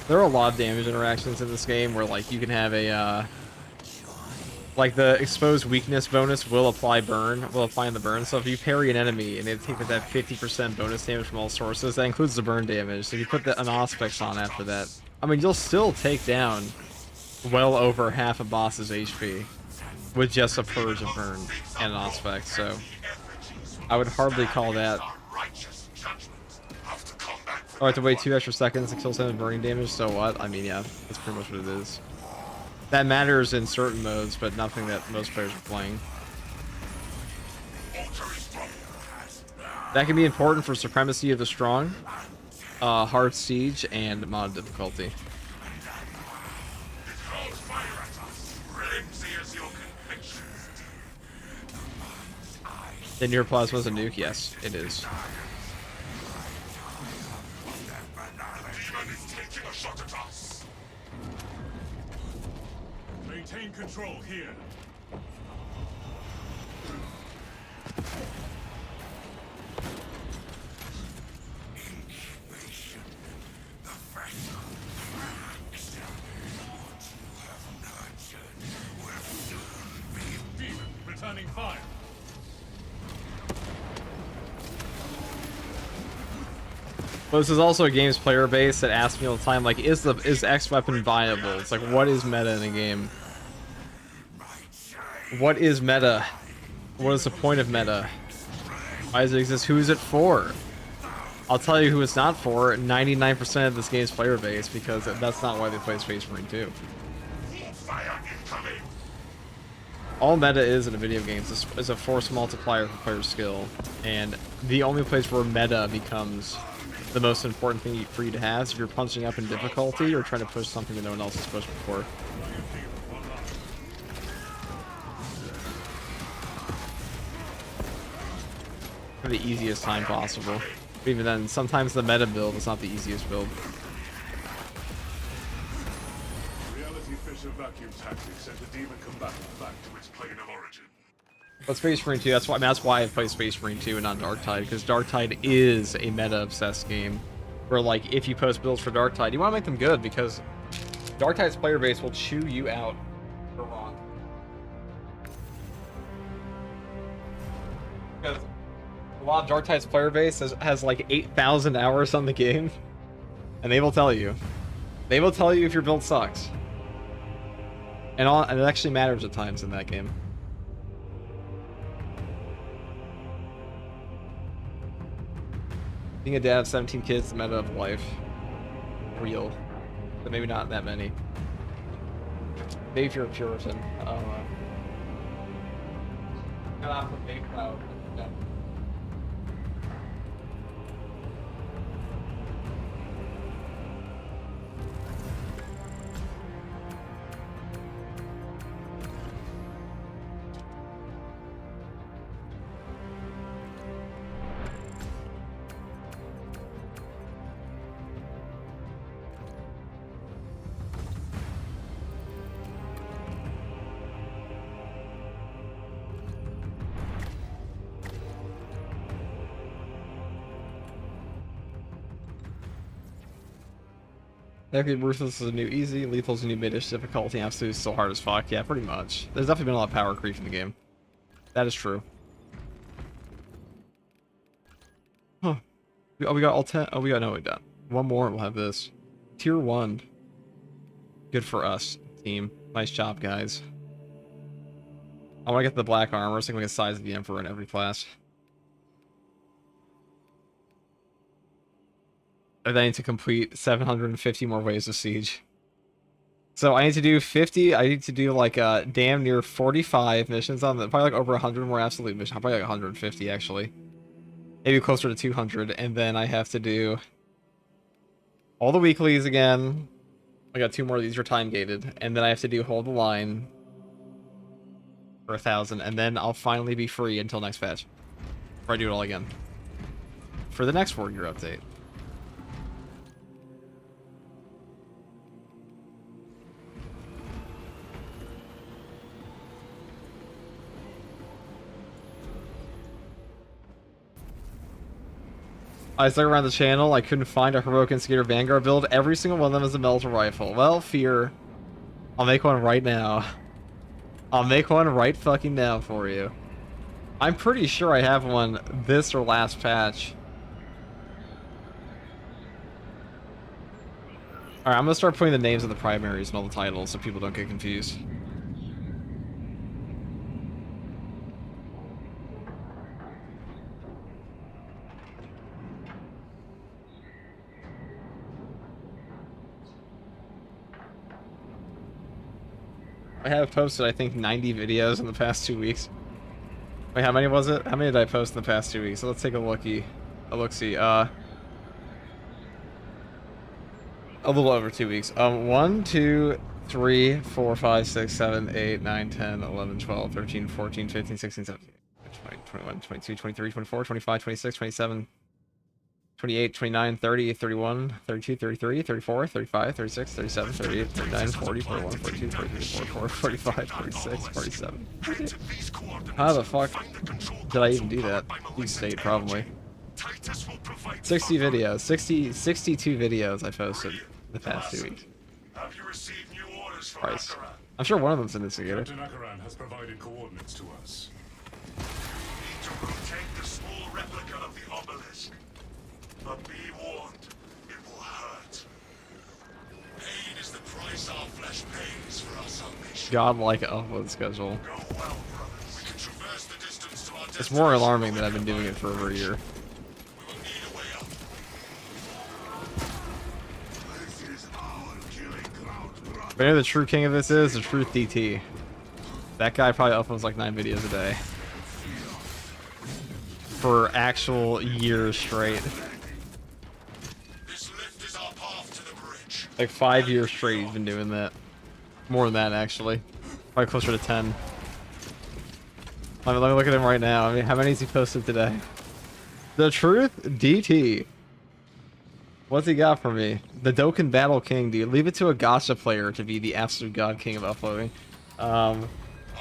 There are a lot of damage interactions in this game where like you can have a like the exposed weakness bonus will apply in the burn. So if you parry an enemy and they take that 50% bonus damage from all sources, that includes the burn damage. So if you put an Auspex on after that, I mean, you'll still take down well over half a boss's HP with just a purge of burn and an Auspex. So I would hardly call that. Oh, I have to wait 2 extra seconds to kill someone with burning damage, so what? I mean, yeah, that's pretty much what it is. That matters in certain modes, but nothing that most players are playing. That can be important for Supremacy of the Strong, Hard Siege, and mod difficulty. Then your plasma's a nuke? Yes, it is. Maintain control here. Demon returning fire. But this is also a game's player base that asks me all the time, like, is X weapon viable? It's like, what is meta in a game? What is meta? What is the point of meta? Why does it exist? Who is it for? I'll tell you who it's not for. 99% of this game's player base, because that's not why they play Space Marine 2. All meta is in a video game is a force multiplier for player skill, and the only place where meta becomes the most important thing for you to have is if you're punching up in difficulty or trying to push something that no one else has pushed before. For the easiest time possible. But even then, sometimes the meta build is not the easiest build. Reality Fisher vacuum tactics sent the demon combatant back to its plane of origin. But Space Marine 2, that's why I play Space Marine 2 and not Darktide, because Darktide is a meta-obsessed game. Where, like, if you post builds for Darktide, you want to make them good, because Darktide's player base will chew you out for long. Because a lot of Darktide's player base has like 8,000 hours on the game, and they will tell you. They will tell you if your build sucks. And it actually matters at times in that game. Being a dad of 17 kids, the meta of life. Real. But maybe not that many. Maybe if you're a Puritan. I don't know. Got off the big cloud. Yeah. Technically, Ruthless is a new easy, Lethal's a new mid-ish difficulty, Absolute is still hard as fuck. Yeah, pretty much. There's definitely been a lot of power creep in the game. That is true. Huh. Oh, we got all 10. Oh, we got no, we done. One more, we'll have this. Tier 1. Good for us, team. Nice job, guys. I want to get the black armor so I can get size of the Emperor in every class. And I need to complete 750 more waves of Siege. So I need to do 50, I need to do like damn near 45 missions on the, probably like over 100 more absolute missions, probably like 150 actually. Maybe closer to 200, and then I have to do all the weeklies again. I got 2 more of these are time gated, and then I have to do Hold the Line for 1,000, and then I'll finally be free until next patch. Or I do it all again. For the next 4-year update. I dug around the channel, I couldn't find a Heroic Instigator Vanguard build. Every single one of them is a Melter Rifle. Well, fear. I'll make one right now. I'll make one right fucking now for you. I'm pretty sure I have one this or last patch. Alright, I'm gonna start putting the names of the primaries and all the titles so people don't get confused. I have posted, I think, 90 videos in the past 2 weeks. Wait, how many was it? How many did I post in the past 2 weeks? So let's take a look-see. A little over 2 weeks. 1, 2, 3, 4, 5, 6, 7, 8, 9, 10, 11, 12, 13, 14, 15, 16, 17, 20, 21, 22, 23, 24, 25, 26, 27, 28, 29, 30, 31, 32, 33, 34, 35, 36, 37, 38, 39, 40, 41, 42, 43, 44, 45, 46, 47. How the fuck did I even do that? Deep State, probably. 60 videos. 62 videos I posted the past 2 weeks. Have you received new orders from Christ. Akaran? I'm sure one of them's an instigator. Captain Akaran has provided coordinates to us. We need to protect the small replica of the obelisk. But be warned, it will hurt. Pain is the price our flesh pays for our salvation. Godlike upload schedule. Go well, brothers. We can traverse the distance to our It's more alarming that I've been doing it for over a year. We will need a way out. This is our killing ground, brother. But you know the true king of this is the Truth DT. That guy probably uploads like 9 videos a day. For actual years straight. This lift is our path to the bridge. Like 5 years straight he's been doing that. More than that actually. Probably closer to 10. Let me look at him right now. I mean, how many has he posted today? The Truth DT. What's he got for me? The Dokkan Battle King, dude. Leave it to a gacha player to be the absolute god king of uploading.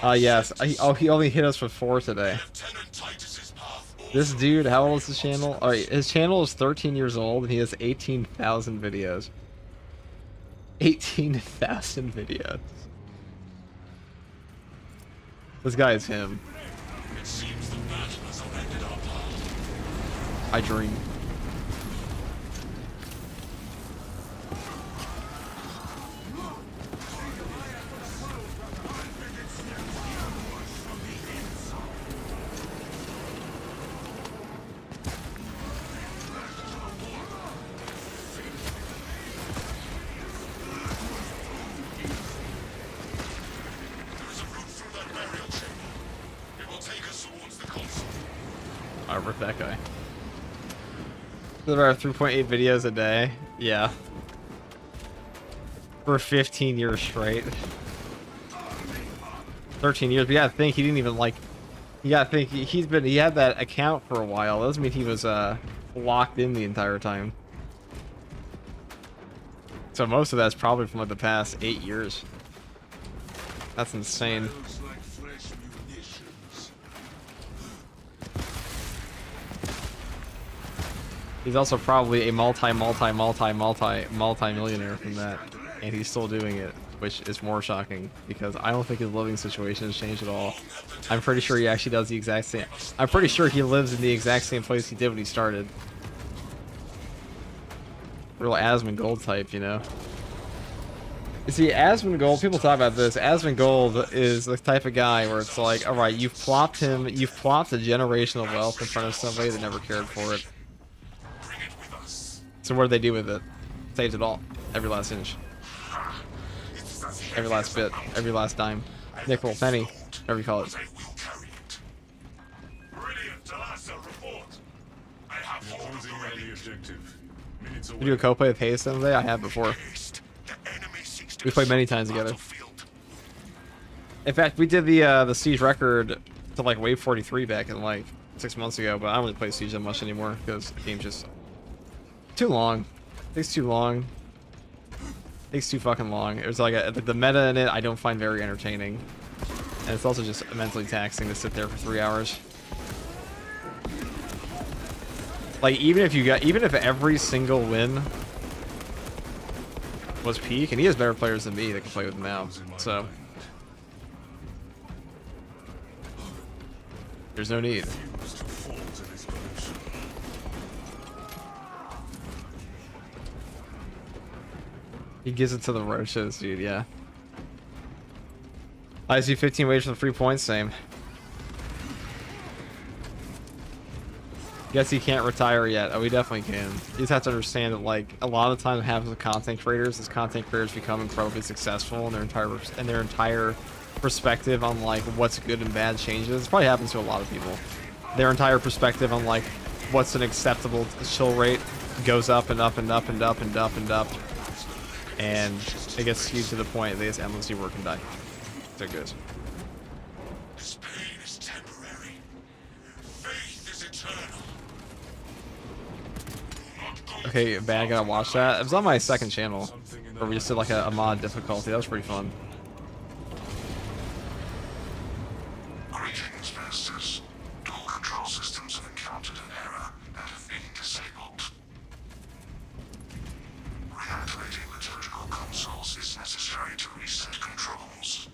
Yes. He only hit us with 4 today. Lieutenant Titus's path. This dude, how old is his channel? Alright, his channel is 13 years old and he has 18,000 videos. 18,000 videos. This guy is him. It seems the battle has upended our path. I dream. There is a route through that burial chamber. It will take us towards the console. I rip that guy. There are 3.8 videos a day. Yeah. For 15 years straight. 13 years, but you gotta think he didn't even like. You gotta think he had that account for a while. That doesn't mean he was locked in the entire time. So most of that's probably from like the past 8 years. That's insane. Looks like fresh munitions. He's also probably a multi-millionaire from that, and he's still doing it, which is more shocking because I don't think his living situation has changed at all. I'm pretty sure he actually does the exact same. I'm pretty sure he lives in the exact same place he did when he started. Real Asmongold type, you know. You see, Asmongold, people talk about this. Asmongold is the type of guy where it's like, all right, you've plopped a generational wealth in front of somebody that never cared for it. So what do they do with it? Saves it all. Every last inch. Every last bit. Every last dime. Nickel, penny. Whatever you call it. We do a co-play with Hayes someday? I have before. We played many times together. In fact, we did the Siege record to like Wave 43 back in like 6 months ago, but I don't really play Siege that much anymore because the game's just too long. It takes too long. It takes too fucking long. There's like the meta in it I don't find very entertaining. And it's also just mentally taxing to sit there for 3 hours. Like even if every single win was peak, and he has better players than me that can play with him now, so there's no need. He gives it to the roaches, dude, yeah. I see 15 wages for the free points, same. Guess he can't retire yet. Oh, he definitely can. You just have to understand that, like, a lot of the time what happens with content creators is content creators become incredibly successful, and their entire perspective on like what's good and bad changes. It probably happens to a lot of people. Their entire perspective on like what's an acceptable chill rate goes up and up and up and up and up and up, and it gets skewed to the point they just endlessly work and die. So it goes. This pain is temporary. Faith is eternal. Okay, bad. I gotta watch that. It was on my second channel, where we just did like a mod difficulty. That was pretty fun. Greetings, masters. All control systems have encountered an error and have been disabled. Reactivating liturgical consoles is necessary to reset controls.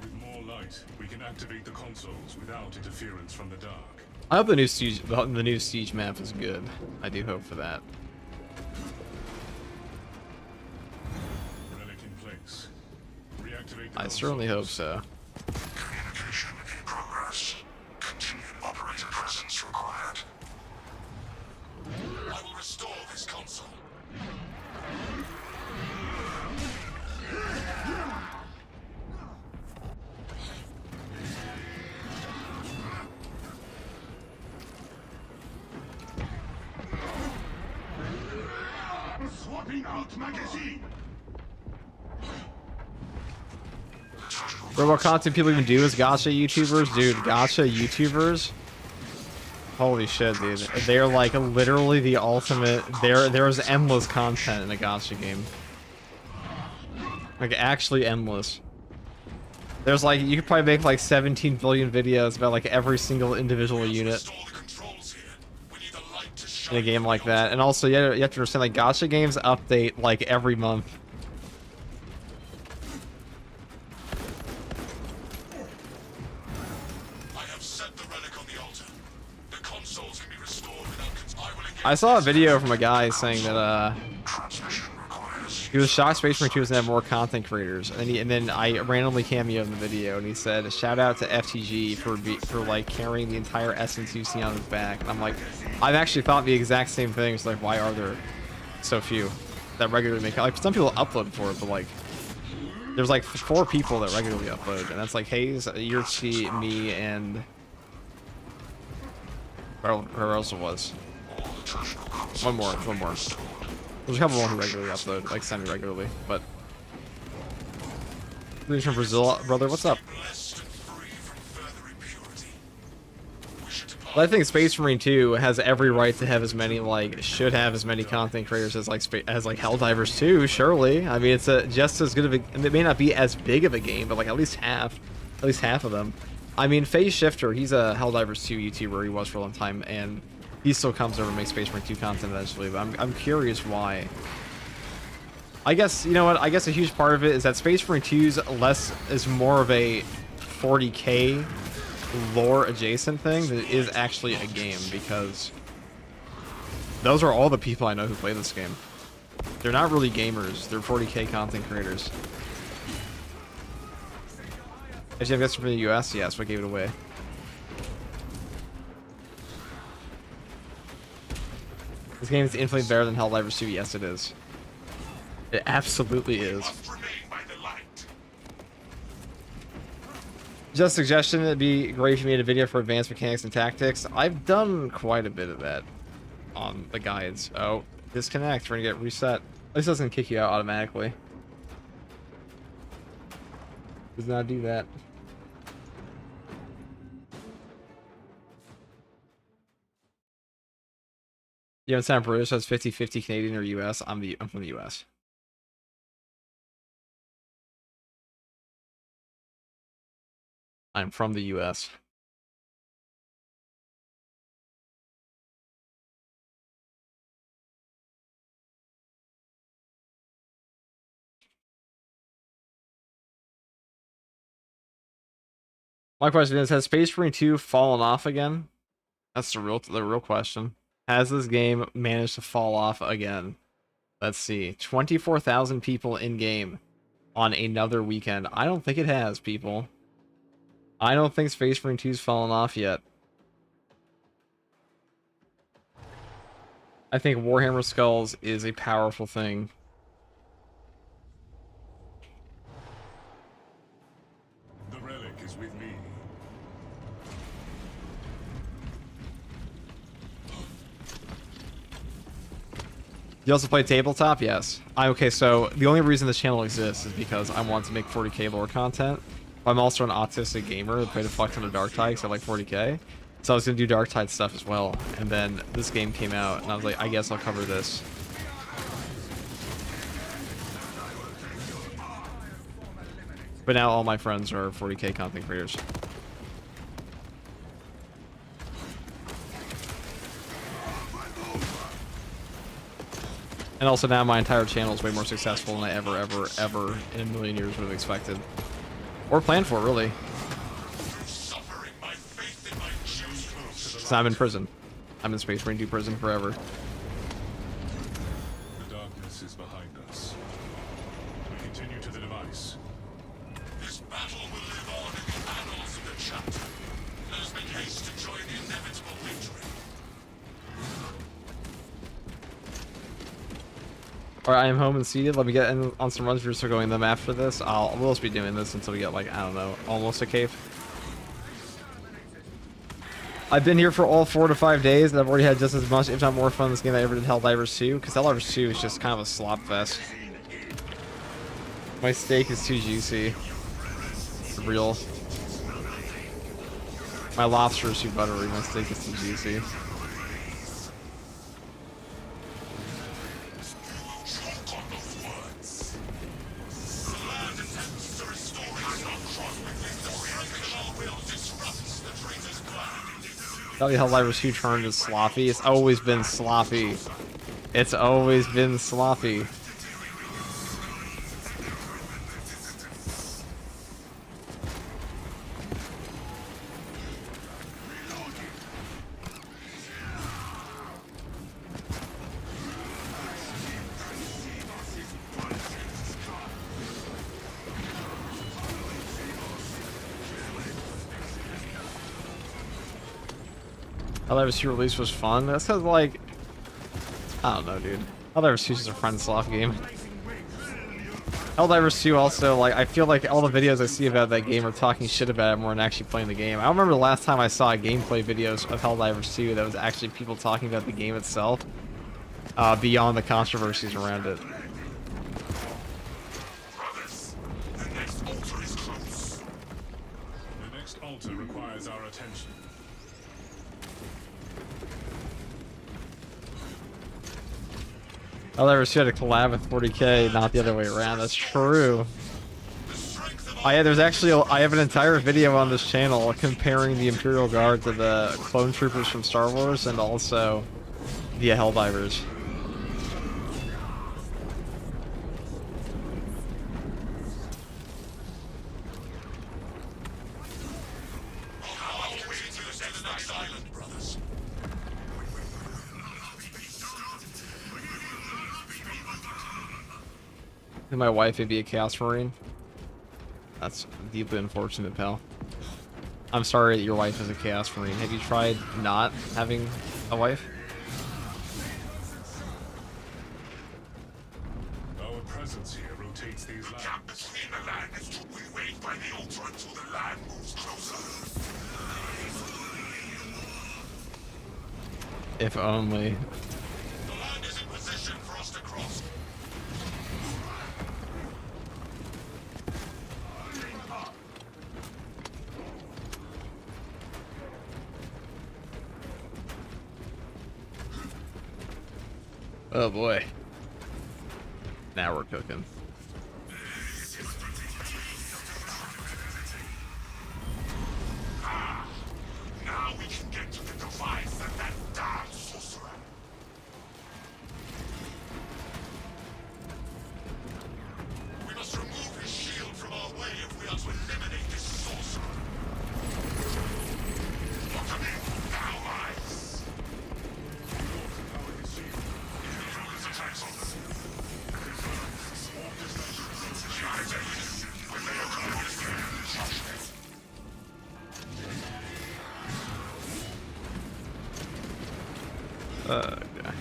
With more light, we can activate the consoles without interference from the dark. I hope the new siege map is good. I do hope for that. Relic in place. Reactivate the I certainly hope consoles. so. Communication in progress. Continued operator presence required. I will restore this console. Swapping out magazine. Bro, what content people even do as gacha YouTubers? Dude, gacha YouTubers? Holy shit, dude. They're like literally the ultimate. There's endless content in a gacha game. Like actually endless. There's like, you could probably make like 17 billion videos about like every single individual unit in a game like that. And also, you have to understand, like, gacha games update like every month. I have set the relic on the altar. The consoles can be restored without I saw a video from a guy saying that he was shocked Space Marine 2 doesn't have more content creators, and then I randomly cameoed in the video, and he said, "Shout out to FTG for like carrying the entire SN2C on his back." And I'm like, I've actually thought the exact same thing. It's like, why are there so few that regularly make? Like, some people upload for it, but like, there's like 4 people that regularly upload, and that's like Hayes, Yurchi, me, and where else it was? One more. There's a couple more who regularly upload, like semi-regularly, but... Greetings from Brazil, brother, what's up? Well, I think Space Marine 2 has every right to have as many, like, should have as many content creators as Helldivers 2, surely. I mean, it's just as good of a... It may not be as big of a game, but, like, at least half of them. I mean, Phase Shifter, he's a Helldivers 2 YouTuber, he was for a long time, and he still comes over and makes Space Marine 2 content eventually, but I'm curious why. I guess, you know what, I guess a huge part of it is that Space Marine 2's is more of a 40k lore adjacent thing than it is actually a game, because those are all the people I know who play this game. They're not really gamers, they're 40k content creators. Actually, I'm guessing from the US? Yes, I gave it away. This game is infinitely better than Helldivers 2. Yes, it is. It absolutely is. Just a suggestion, it'd be great if you made a video for advanced mechanics and tactics. I've done quite a bit of that on the guides. Oh, disconnect. We're gonna get reset. At least it doesn't kick you out automatically. Does not do that. You understand British has 50-50 Canadian or US? I'm from the US. I'm from the US. My question is, has Space Marine 2 fallen off again? That's the real question. Has this game managed to fall off again? Let's see. 24,000 people in game on another weekend. I don't think it has, people. I don't think Space Marine 2's fallen off yet. I think Warhammer Skulls is a powerful thing. The relic is with me. You also play tabletop? Yes. Okay, so the only reason this channel exists is because I want to make 40k lore content. I'm also an autistic gamer that played a fuck ton of Darktide because I like 40k. So I was going to do Darktide stuff as well. And then this game came out, and I was like, I guess I'll cover this. But now all my friends are 40k content creators. And also now my entire channel is way more successful than I ever in a million years would have expected. Or planned for, really. So I'm in prison. I'm in Space Marine 2 prison forever. The darkness is behind us. We continue to the device. This battle will live on in the annals of the chapter. Let us make haste to join the inevitable victory. Alright, I am home and seated. Let me get in on some runs. We're still going them after this. We'll also be doing this until we get, like, I don't know, almost a cave. I've been here for all 4 to 5 days, and I've already had just as much, if not more fun in this game than I ever did Helldivers 2, because Helldivers 2 is just kind of a slop fest. My steak is too juicy. It's real. My lobster is too buttery. My steak is too juicy. Tell you Helldivers 2 turned is sloppy. It's always been sloppy. It's always been sloppy. Helldivers 2 release was fun. That's because, like, I don't know, dude. Helldivers 2 is a friend slop game. Helldivers 2 also, like, I feel like all the videos I see about that game are talking shit about it more than actually playing the game. I don't remember the last time I saw gameplay videos of Helldivers 2 that was actually people talking about the game itself, beyond the controversies around it. Brothers, the next altar is close. The next altar requires our attention. Helldivers 2 had a collab with 40k, not the other way around. That's true. The strength of There's actually I have an entire video on this channel comparing the Imperial Guard to the clone troopers from Star Wars and also the Helldivers. And my wife would be a Chaos Marine. That's deeply unfortunate, pal. I'm sorry that your wife is a Chaos Marine. Have you tried not having a wife? Our presence here rotates these lands. Gap between the land is to we wait by the altar until the land moves closer. If only. The land is in position for us to cross. Oh boy. Now we're cooking. Now we can get to the device and that damn sorcerer. We must remove his shield from our way if we are to eliminate this sorcerer. Look at me, allies! Okay.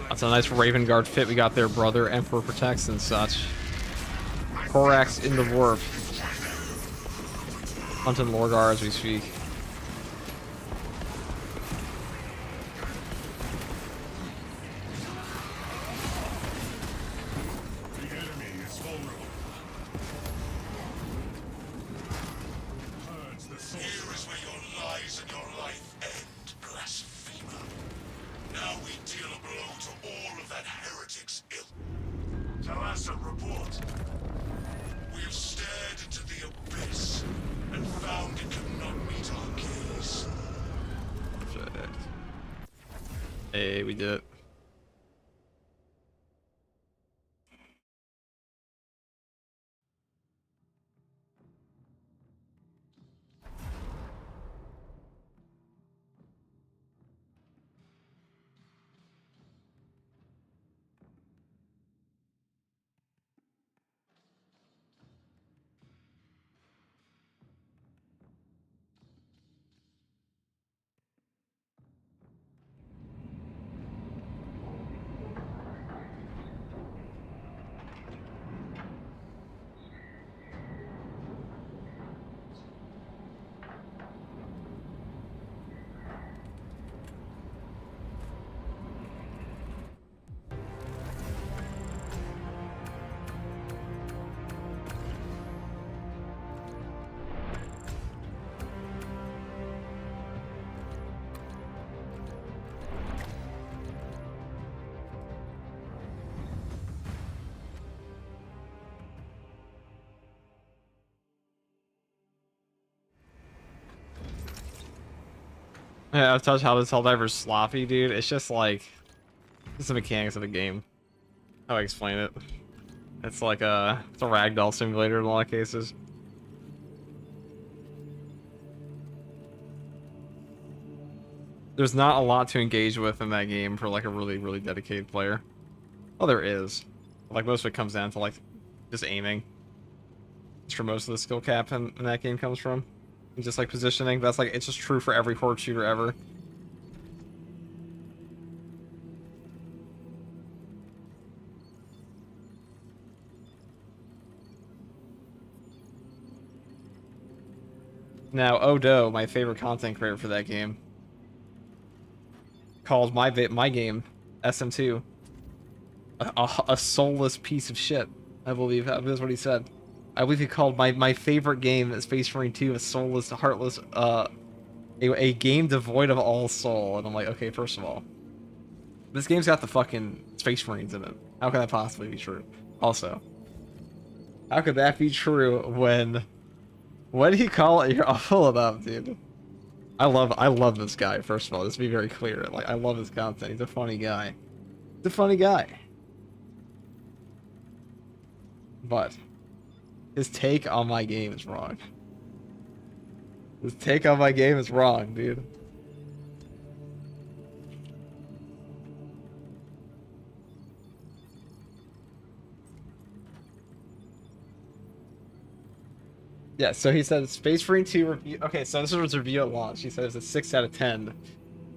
That's a nice Raven Guard fit we got there, brother. Emperor protects and such. Korax in the warp. Hunting Lorgar as we speak. The enemy is vulnerable. Purge the soul. Here is where your lies and your life end, blasphemer. Now we deal a blow to all of that heretic's ill. Talassa, report. We have stared into the abyss and found it cannot meet our gaze. Perfect. Hey, we did it. Yeah, I've touched how this Helldiver's sloppy, dude. It's just like, it's the mechanics of the game. How do I explain it? It's like it's a ragdoll simulator in a lot of cases. There's not a lot to engage with in that game for like a really, really dedicated player. Well, there is. Like most of it comes down to like just aiming. That's where most of the skill cap in that game comes from. And just like positioning. That's like, it's just true for every horde shooter ever. Now, Odo, my favorite content creator for that game, called my game SM2 a soulless piece of shit. I believe that is what he said. I believe he called my favorite game, Space Marine 2, a soulless, heartless, a game devoid of all soul. And I'm like, okay, first of all, this game's got the fucking Space Marines in it. How can that possibly be true? Also, how could that be true when... What did he call it? You're awful about, dude. I love this guy, first of all. Let's be very clear. Like, I love his content. He's a funny guy. He's a funny guy. But his take on my game is wrong. His take on my game is wrong, dude. Yeah, so he said Space Marine 2 review. Okay, so this was his review at launch. He said it's a 6 out of 10.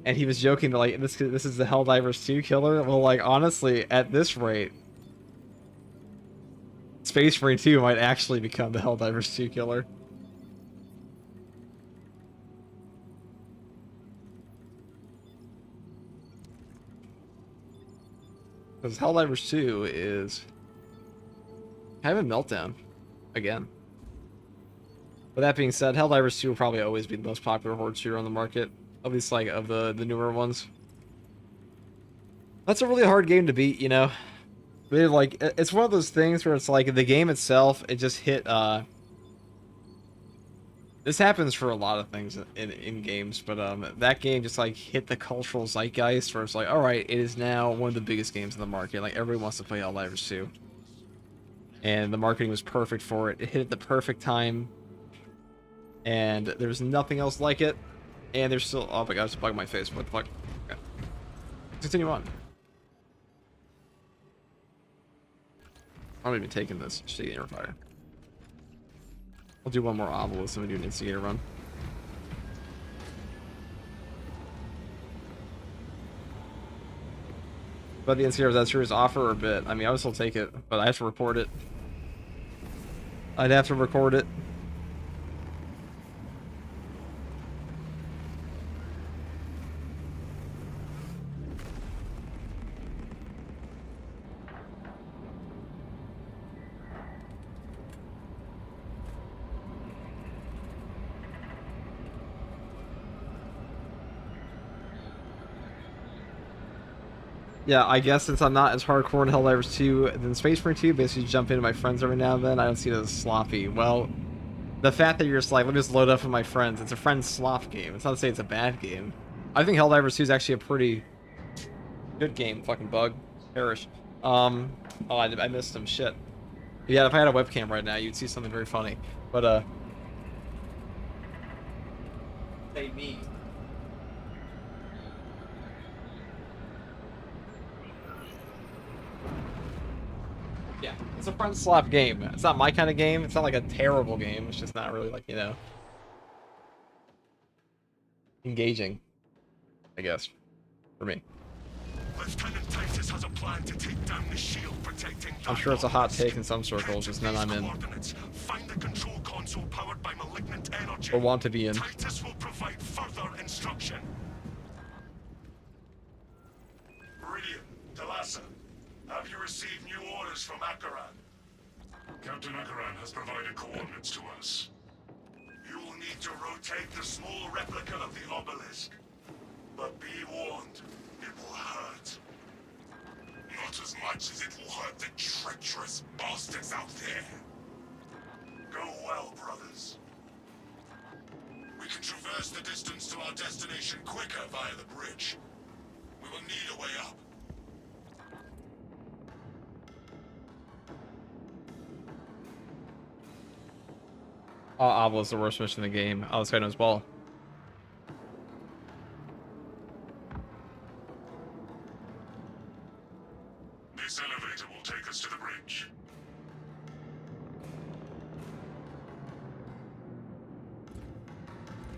And he was joking that, like, this is the Helldivers 2 killer. Well, like, honestly, at this rate, Space Marine 2 might actually become the Helldivers 2 killer. Because Helldivers 2 is kind of a meltdown. Again. But that being said, Helldivers 2 will probably always be the most popular horde shooter on the market. At least, like, of the newer ones. That's a really hard game to beat, you know? But, like, it's one of those things where it's like, the game itself, it just hit, This happens for a lot of things in games, but, that game just, like, hit the cultural zeitgeist where it's like, alright, it is now one of the biggest games in the market. Like, everybody wants to play Helldivers 2. And the marketing was perfect for it. It hit at the perfect time. And there's nothing else like it. And there's still... Oh my god, I just bugged my face. What the fuck? Okay. Continue on. I'm not even taking this. Just taking air fire. I'll do one more obelisk and we do an instigator run. But the instigator, that's serious offer or bit. I mean, I would still take it, but I have to report it. I'd have to record it. Yeah, I guess since I'm not as hardcore in Helldivers 2 than Space Marine 2, basically jump into my friends every now and then, I don't see it as sloppy. Well, the fact that you're just like, let me just load up with my friends, it's a friends slop game. It's not to say it's a bad game. I think Helldivers 2 is actually a pretty good game. Fucking bug. Perish. Oh, I missed some shit. Yeah, if I had a webcam right now, you'd see something very funny. But, Say me. Yeah, it's a front slap game. It's not my kind of game. It's not like a terrible game. It's just not really like, you know, engaging, I guess, for me. Lieutenant Titus has a plan to take down the shield protecting. I'm sure it's a hot take in some circles, just none I'm in. Find the control console powered by malignant energy. Or want to be in. Titus will provide further instruction. Meridian, Delassa, have you received new orders from Akaran? Captain Akaran has provided coordinates to us. You will need to rotate the small replica of the obelisk. But be warned, it will hurt. Not as much as it will hurt the treacherous bastards out there. Go well, brothers. We can traverse the distance to our destination quicker via the bridge. We will need a way up. Oh, Abla's the worst mission in the game. Oh, this guy knows ball. This elevator will take us to the bridge.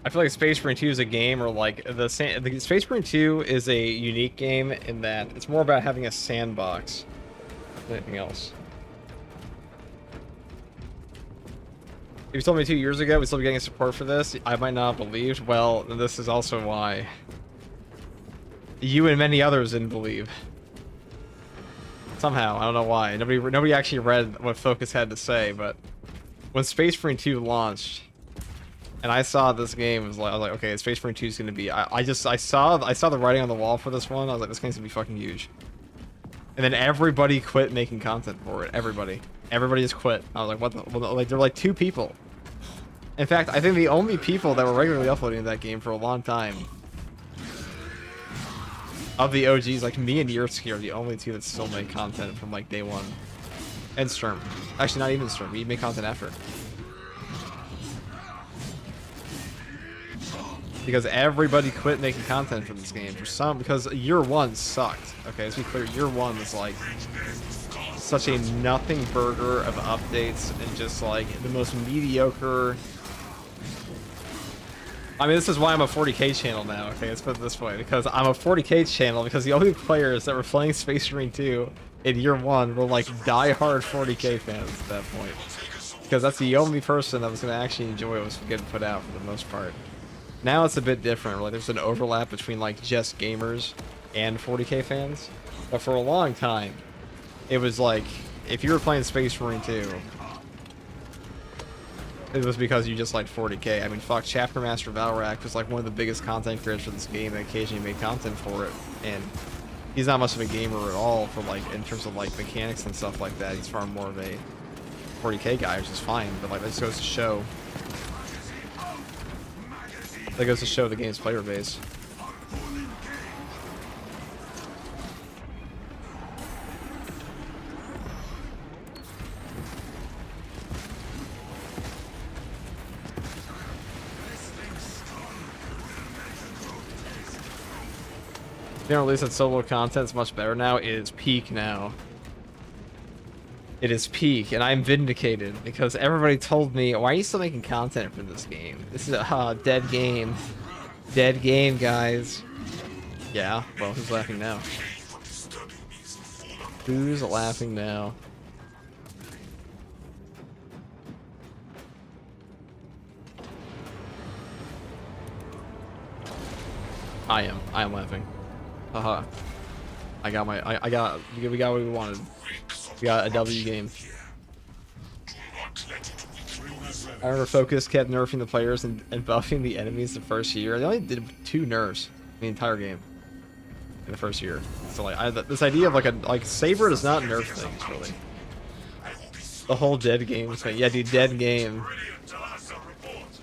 I feel like Space Marine 2 is a game, or like the Space Marine 2 is a unique game in that it's more about having a sandbox than anything else. If you told me 2 years ago we'd still be getting support for this, I might not have believed. Well, this is also why you and many others didn't believe. Somehow, I don't know why. Nobody actually read what Focus had to say, but when Space Marine 2 launched, and I saw this game, I was like, okay, Space Marine 2 is gonna be. I saw the writing on the wall for this one. I was like, this game's gonna be fucking huge. And then everybody quit making content for it. Everybody just quit. I was like, what the, well, like there were like 2 people. In fact, I think the only people that were regularly uploading that game for a long time of the OGs, like me and Yurtsky, are the only 2 that still make content from like day 1. And Sturm. Actually, not even Sturm. We make content after. Because everybody quit making content for this game because year 1 sucked. Okay, let's be clear. Year 1 was like such a nothing burger of updates and just like the most mediocre. I mean, this is why I'm a 40k channel now. Okay, let's put it this way, because I'm a 40k channel because the only players that were playing Space Marine 2 in year 1 were like die-hard 40k fans at that point. Because that's the only person that was going to actually enjoy what was getting put out for the most part. Now it's a bit different. Like there's an overlap between like just gamers and 40k fans. But for a long time, it was like if you were playing Space Marine 2, it was because you just liked 40k. I mean, fuck, Chapter Master Valrak was like one of the biggest content creators for this game and occasionally made content for it. And he's not much of a gamer at all for like in terms of like mechanics and stuff like that. He's far more of a 40k guy, which is fine. But like that just goes to show. That goes to show the game's player base. They don't release that solo content's much better now. It is peak now. It is peak, and I'm vindicated because everybody told me, why are you still making content for this game? This is a dead game. Dead game, guys. Yeah, well, who's laughing now? Who's laughing now? I am laughing. Haha. We got what we wanted. We got a W game. I remember Focus kept nerfing the players and buffing the enemies the first year. They only did 2 nerfs the entire game in the first year. So like, this idea of like Saber does not nerf things really. The whole dead game thing. Yeah, dude, dead game.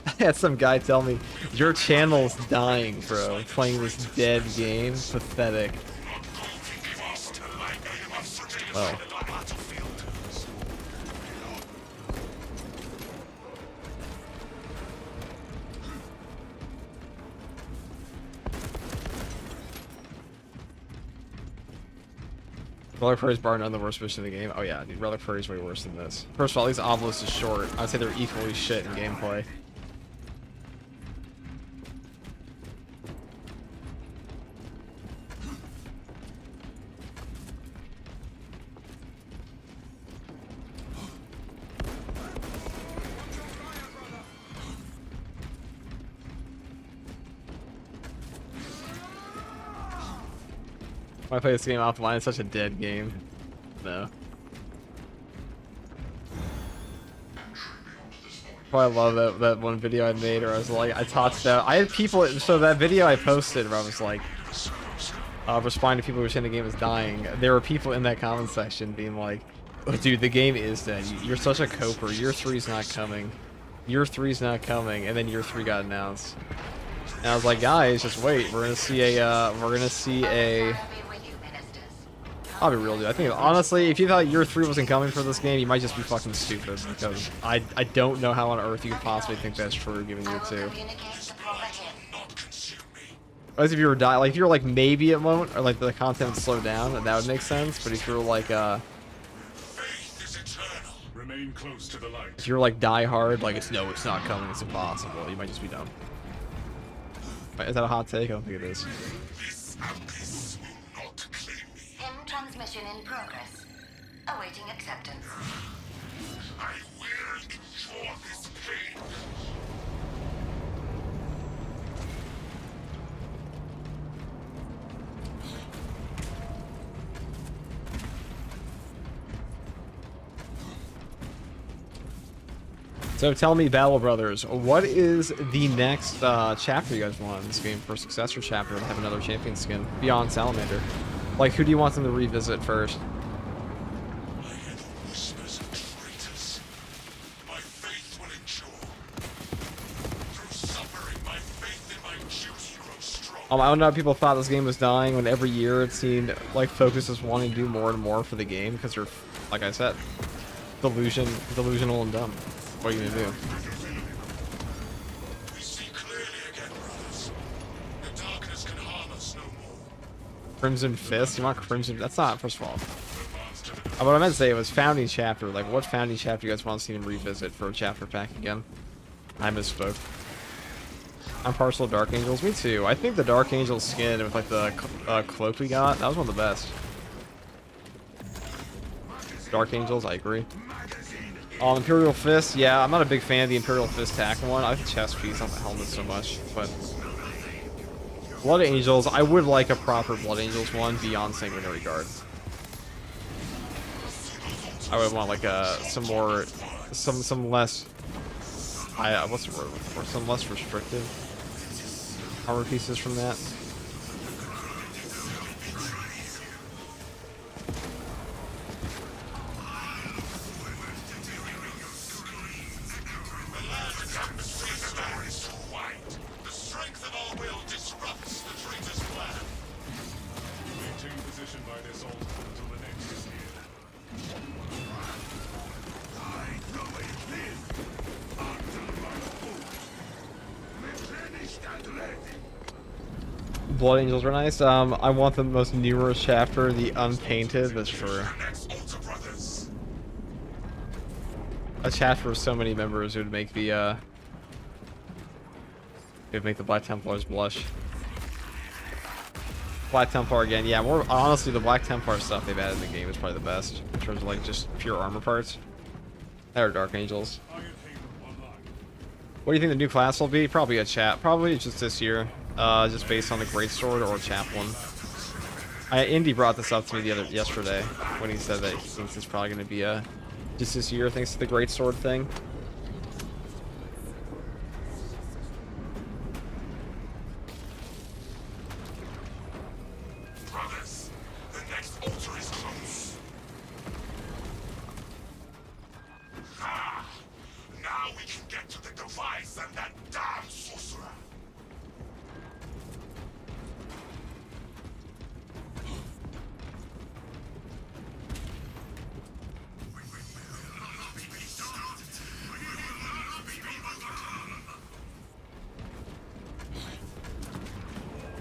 I had some guy tell me, your channel's dying, bro. Playing this dead game. Pathetic. Well. Relic Prairie is bar none the worst mission in the game. Oh yeah, dude, Relic Prairie is way worse than this. First of all, at least Obelisk is short. I'd say they're equally shit in gameplay. Why play this game offline? It's such a dead game. No. Oh, I love that one video I made where I was like, I talked about, I had people, so that video I posted where I was like, responding to people who were saying the game is dying. There were people in that comment section being like, oh, dude, the game is dead. You're such a coper. Year 3's not coming. Year 3's not coming. And then Year 3 got announced. And I was like, guys, just wait. We're gonna see a, I'll be real, dude. I think, honestly, if you thought Year 3 wasn't coming for this game, you might just be fucking stupid, because I don't know how on earth you could possibly think that's true, given Year 2. As if you were like, if you were like, maybe it won't, or like the content would slow down, then that would make sense, but if you were like, if you're like die hard, like it's not coming, it's impossible, you might just be dumb. Is that a hot take? I don't think it is. Transmission in progress. Awaiting acceptance. I will endure this pain. So tell me, Battle Brothers, what is the next chapter you guys want in this game for Successor chapter to have another champion skin beyond Salamander? Like, who do you want them to revisit first? I hear the whispers of traitors. My faith will endure. Through suffering, my faith in my duty grows strong. I don't know how people thought this game was dying when every year it seemed like Focus is wanting to do more and more for the game because they're, like I said, delusional and dumb. What are you gonna do? We see clearly again, brothers. The darkness can harm us no more. Crimson Fist? You want Crimson? That's not, first of all. What I meant to say was Founding Chapter. Like, what Founding Chapter you guys want to see them revisit for a chapter pack again? I misspoke. I'm partial to Dark Angels. Me too. I think the Dark Angel skin with like the cloak we got, that was one of the best. Dark Angels, I agree. Imperial Fist, yeah, I'm not a big fan of the Imperial Fist tack one. I like the chest piece, not the helmet so much. But Blood Angels, I would like a proper Blood Angels one beyond Sanguinary Guard. I would want like some less, what's the word for? Some less restrictive armor pieces from that. The strength of our will disrupts the traitor's plan. Maintain position by this altar until the next is near. I know it live under my foot. Replenish that ready. Blood Angels are nice. I want the most numerous chapter, the Unpainted. That's true. Next altar, brothers. A chapter with so many members would make the Black Templars blush. Black Templar again, yeah. More honestly, the Black Templar stuff they've added in the game is probably the best in terms of like just pure armor parts. There are Dark Angels. What do you think the new class will be? Probably a chat. Probably just this year. Just based on the Greatsword or Chaplain. Indy brought this up to me yesterday when he said that he thinks it's probably going to be just this year thanks to the Greatsword thing. Brothers, the next altar is close. Ah! Now we can get to the device and that damn sorcerer.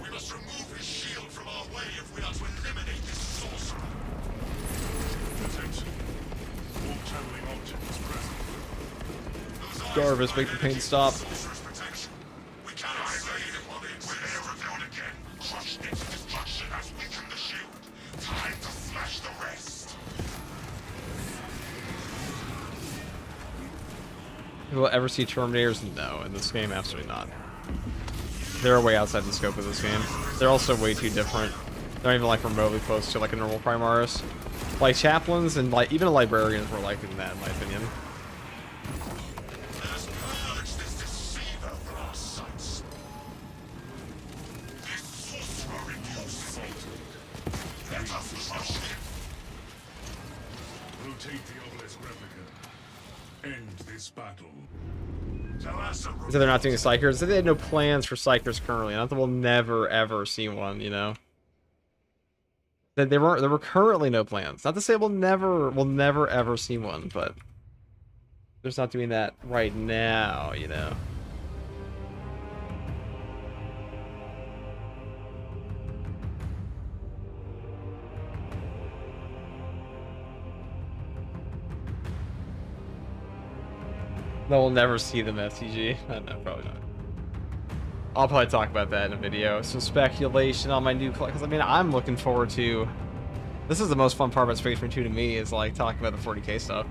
We must remove his shield from our way if we are to eliminate this sorcerer. Attention. All channeling objects present. Jarvis, make the pain stop. Sorcerer's protection. We cannot evade it while it will be revealed again. Crush its destruction has weakened the shield. Time to smash the rest. Will we ever see Terminators? No, in this game, absolutely not. They're way outside the scope of this game. They're also way too different. They're not even like remotely close to like a normal Primaris. Like Chaplains and like even Librarians were like in that, in my opinion. Let us purge this deceiver from our sights. This sorcerer reduces it. Let us crush him. Rotate the obelisk replica. End this battle. So they're not doing Psychers. They had no plans for Psychers currently. Not that we'll never ever see one, you know. That there were currently no plans. Not to say we'll never ever see one, but they're just not doing that right now, you know. No, we'll never see them FTG. No, probably not. I'll probably talk about that in a video. Some speculation on my new class. Because, I mean, I'm looking forward to... This is the most fun part about Space Marine 2 to me, is, like, talking about the 40k stuff.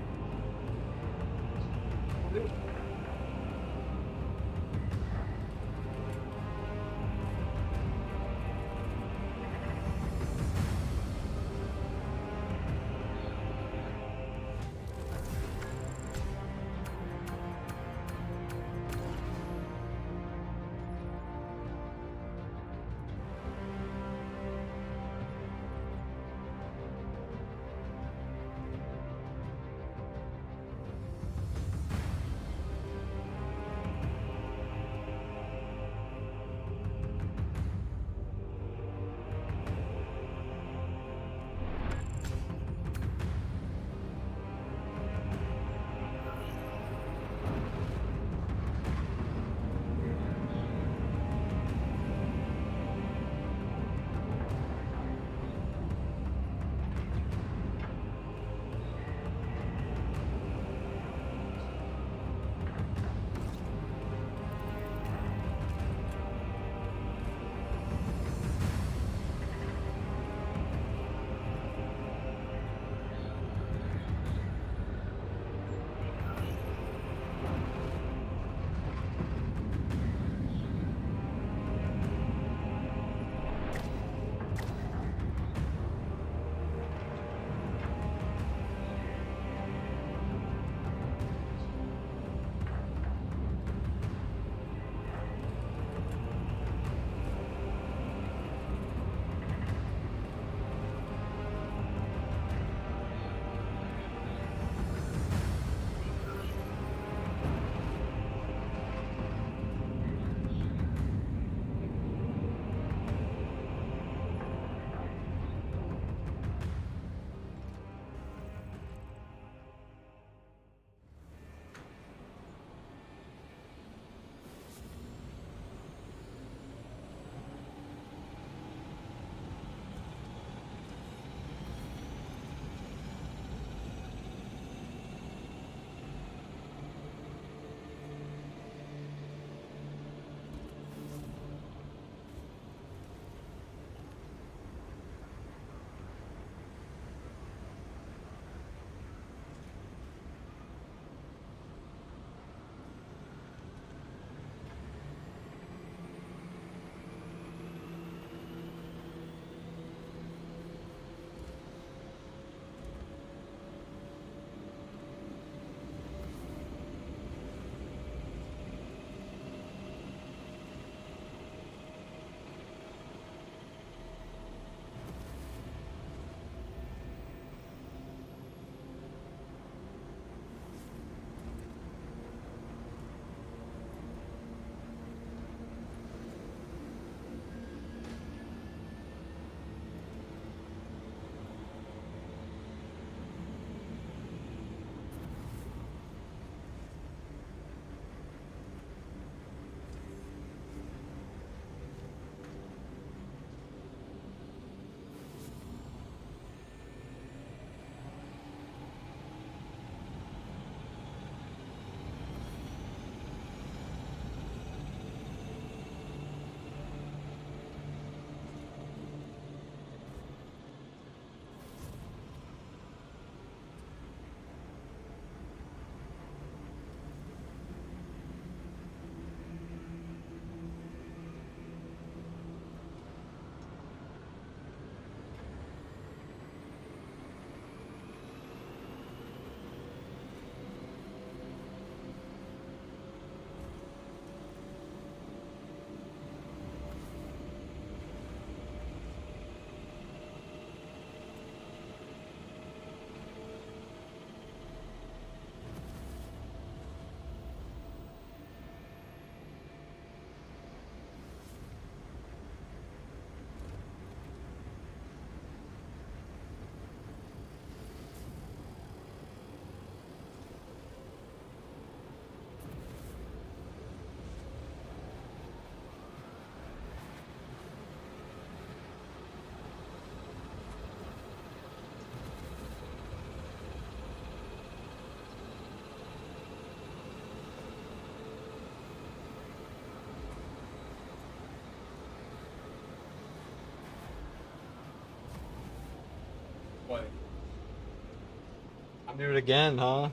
Time to do it again, huh?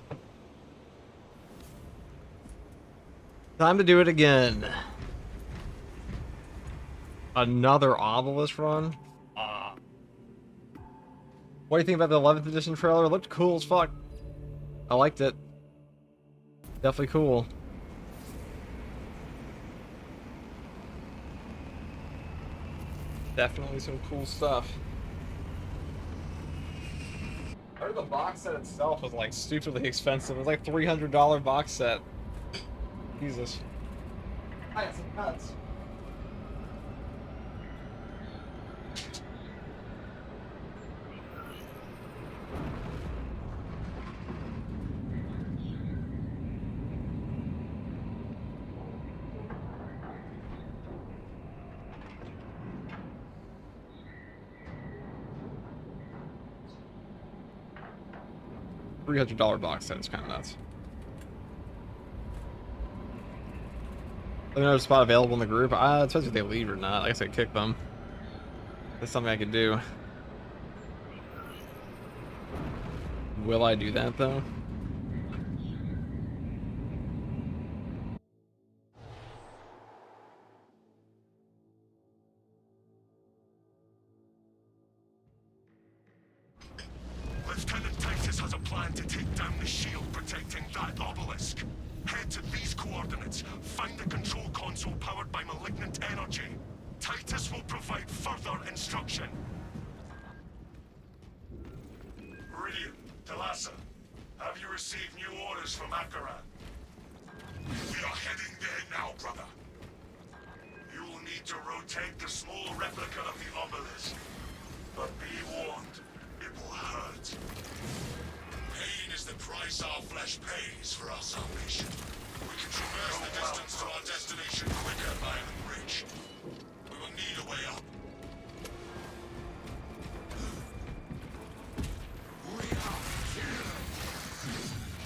Time to do it again. Another Obelisk run? What do you think about the 11th edition trailer? It looked cool as fuck. I liked it. Definitely cool. Definitely some cool stuff. I heard the box set itself was like stupidly expensive. It was like $300 box set. Jesus. I got some cuts. $300 box set is kind of nuts. Let me know if spot available in the group. It depends if they leave or not. Like I said, kick them. That's something I could do. Will I do that though? Lieutenant Titus has a plan to take down the shield protecting that obelisk. Head to these coordinates. Find the control console powered by malignant energy. Titus will provide further instruction. Meridian, Talassa, have you received new orders from Akaran? We are heading there now, brother. You will need to rotate the small replica of the obelisk. But be warned, it will hurt. Pain is the price our flesh pays for our salvation. We can traverse the distance to our destination quicker by the bridge. We will need a way up.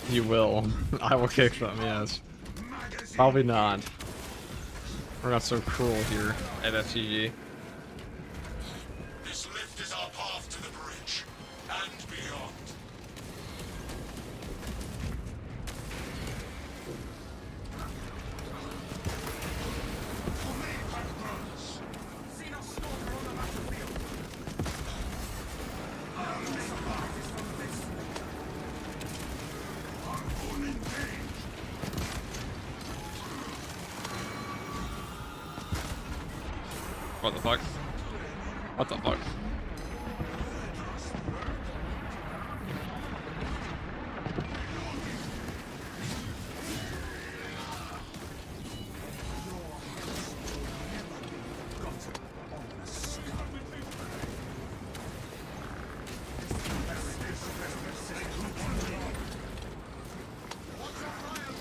You will. I will kick them, yes. Probably not. We're not so cruel here at FTG. This lift is our path to the bridge and beyond. What the fuck? What the fuck?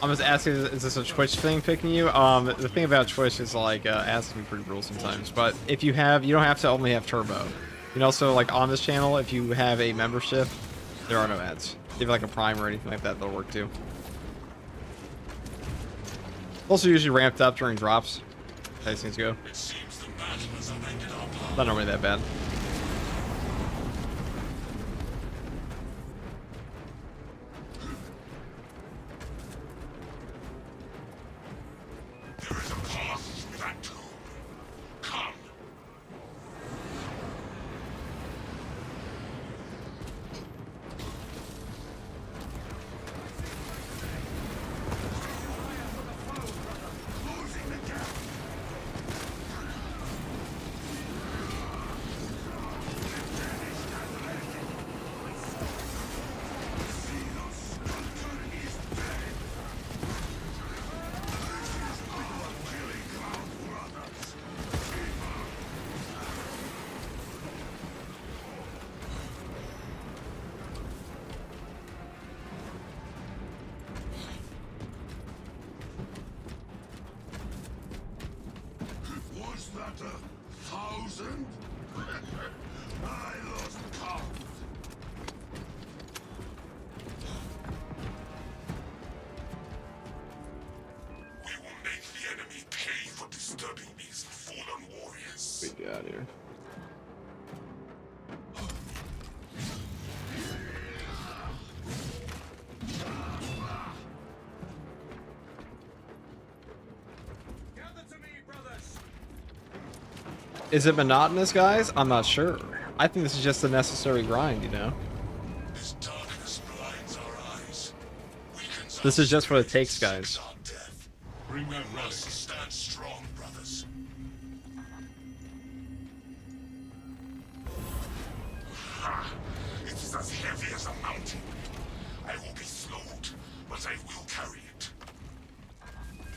I'm just asking, is this a Twitch thing picking you? The thing about Twitch is like, ads can be pretty brutal sometimes. But if you have, you don't have to only have turbo. You can also, like on this channel, if you have a membership, there are no ads. If you have like a Prime or anything like that, they'll work too. Also usually ramped up during drops. How things go. It seems the battlers have ended our path. Not normally that bad. There is a path through that tomb. Come. Closing the gap. Was that 1,000? I lost count. We will make the enemy pay for disturbing these fallen warriors. Get out of here. Is it monotonous, guys? I'm not sure. I think this is just a necessary grind, you know? This darkness blinds our eyes. Weakens This our is just what it spirit, takes, guys. seeks our death. Bring that We relic. must stand strong, brothers. Ha! It is as heavy as a mountain. I will be slowed, but I will carry it.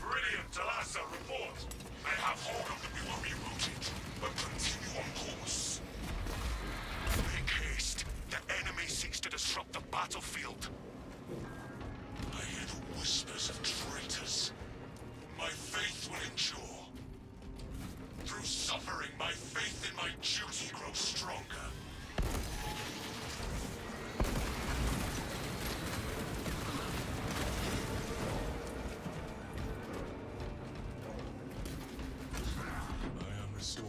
Brilliant, Talassa, report. I have hope that we will be routed, but continue on course. Make haste. The enemy seeks to disrupt the battlefield. I hear the whispers of traitors. My faith will endure. Through suffering, my faith in my duty grows stronger. I am restored.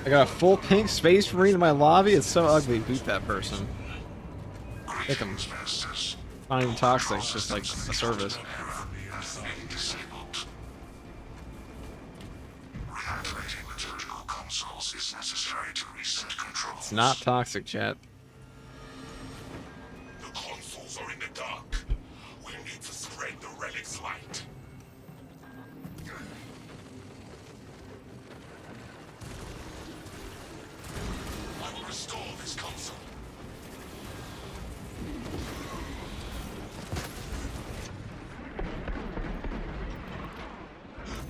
I got a full pink space marine in my lobby. It's so ugly. Boot that person. Pick him. Not even toxic. It's just like a service. Reactivating the surgical consoles is necessary to reset control. It's not toxic, chat. The consoles are in the dark. We need to spread the relic's light. I will restore this console.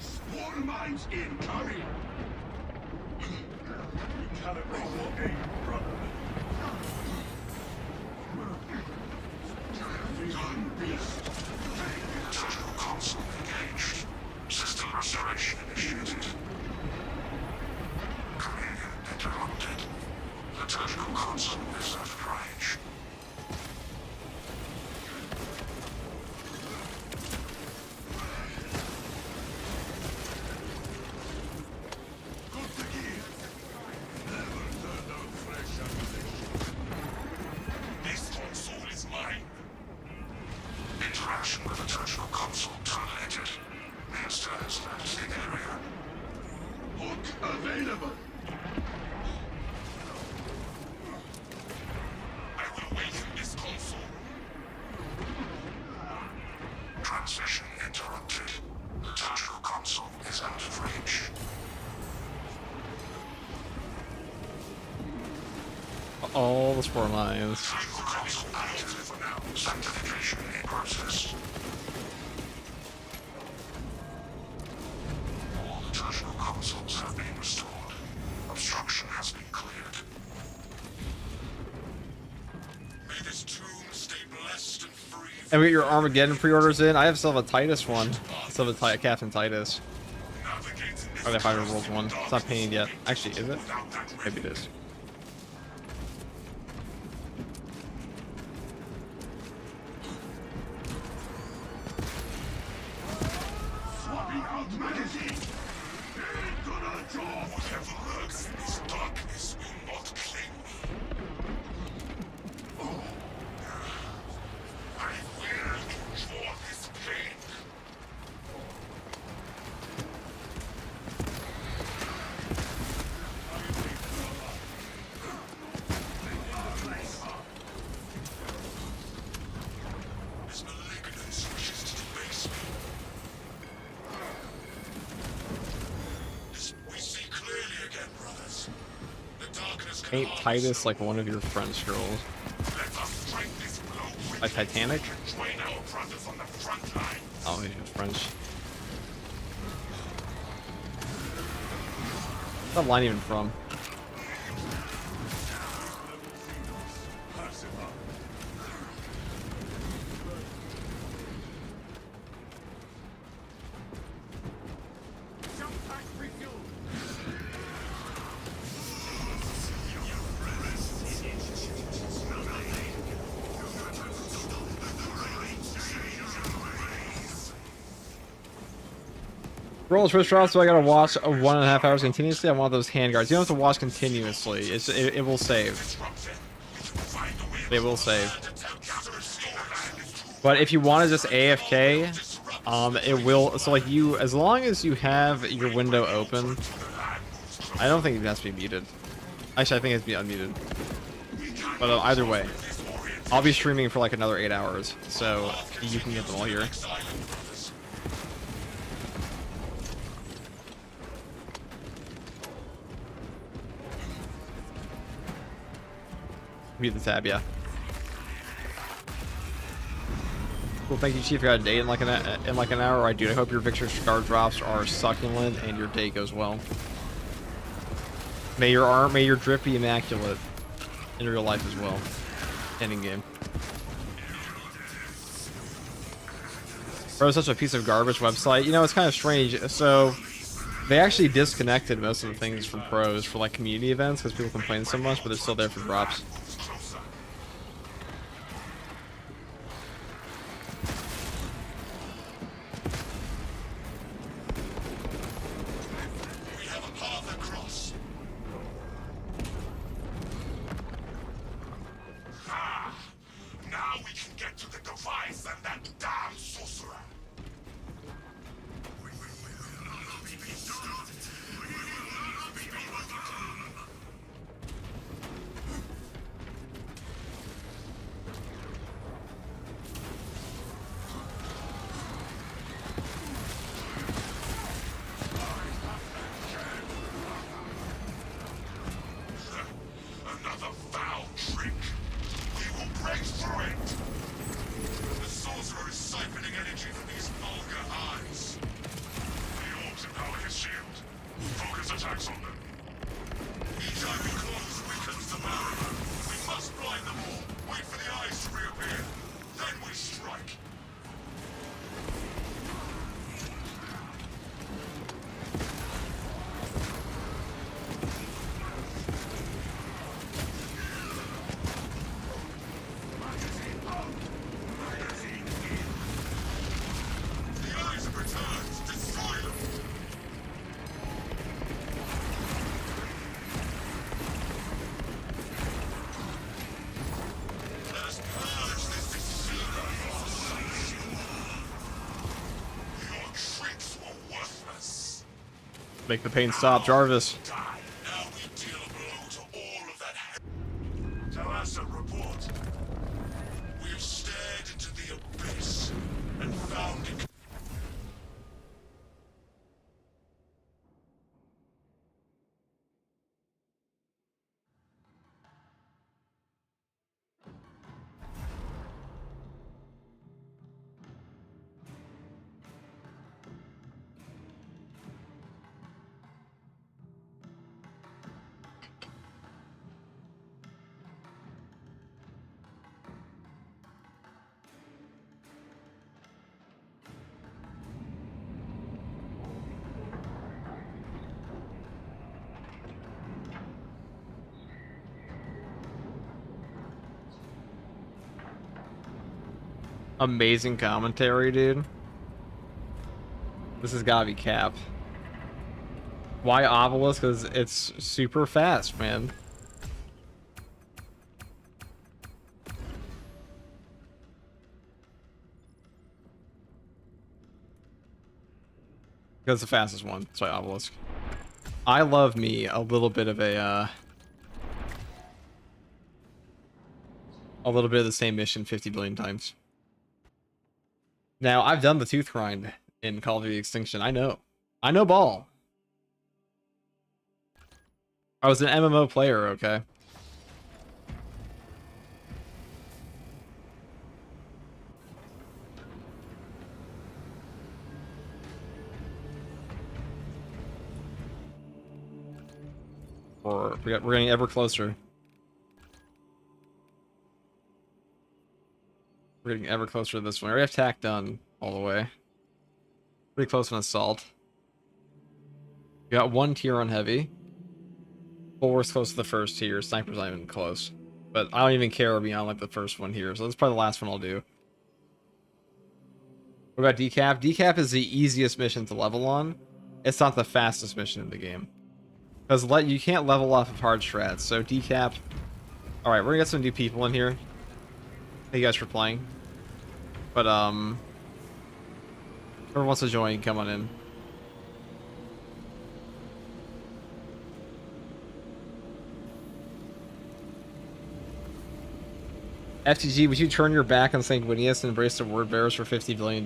Swarm mines incoming! We cannot make more aid, brother. Gun beast! Surgical console engaged. System restoration initiated. Communion interrupted. The surgical console is out of range. Good to gear! Never turn down fresh ammunition. This console is mine. Interaction with the surgical console terminated. Master has left the area. Hook available! I will awaken this console. Transmission interrupted. The surgical console is out of range. All the spore mines. Surgical console active for now. Sanctification in process. All the surgical consoles have been restored. Obstruction has been cleared. May this tomb stay blessed and free. And we get your Armageddon pre-orders in. I have still have a Titus one. Still have a Captain Titus. Or the Fire Worlds one. It's not painted yet. Actually, is it? Maybe it is. Swapping out magazine! Into the jaw! Whatever lurks in this darkness will not claim me. I will endure this pain. This malignance wishes to debase me. We see clearly again, brothers. The darkness can Ain't Titus like one of your French girls? Let us strike this blow with Like Titanic? join our brothers on the front line. Oh, he's just French. Where's that line even from? Pass him up. Roll Twitch drops, so I gotta watch 1.5 hours continuously. I want those handguards. You don't have to watch continuously. It will save. It will save. But if you want to just AFK, it will. So like you, as long as you have your window open, I don't think it has to be muted. Actually, I think it has to be unmuted. But either way, I'll be streaming for like another 8 hours, so you can get them all here. Mute the tab, yeah. Cool, thank you, Chief. You got a day in like an hour. Right, dude. I hope your Victor Scar drops are succulent and your day goes well. May your drip be immaculate in real life as well. And in game. Bro, such a piece of garbage website. You know, it's kind of strange. So they actually disconnected most of the things from pros for like community events because people complain so much, but they're still there for drops. Make the pain stop, Jarvis. Tell us a report. We have stared into the abyss and found it. Amazing commentary, dude. This has gotta be cap. Why Obelisk? Because it's super fast, man. Because the fastest one. That's why Obelisk. I love me a little bit of a little bit of the same mission 50 billion times. Now, I've done the tooth grind in Call of Duty Extinction. I know. I know ball. I was an MMO player, okay? We're getting ever closer. We're getting ever closer to this one. We already have tack done all the way. Pretty close on assault. We got one tier on heavy. Bulwark's close to the first tier. Sniper's not even close. But I don't even care beyond like the first one here. So that's probably the last one I'll do. What about decap? Decap is the easiest mission to level on. It's not the fastest mission in the game. Because you can't level off of hard strats, so decap. Alright, we're gonna get some new people in here. Thank you guys for playing. But, whoever wants to join, come on in. FTG, would you turn your back on Sanguinius and embrace the word bearers for $50 billion?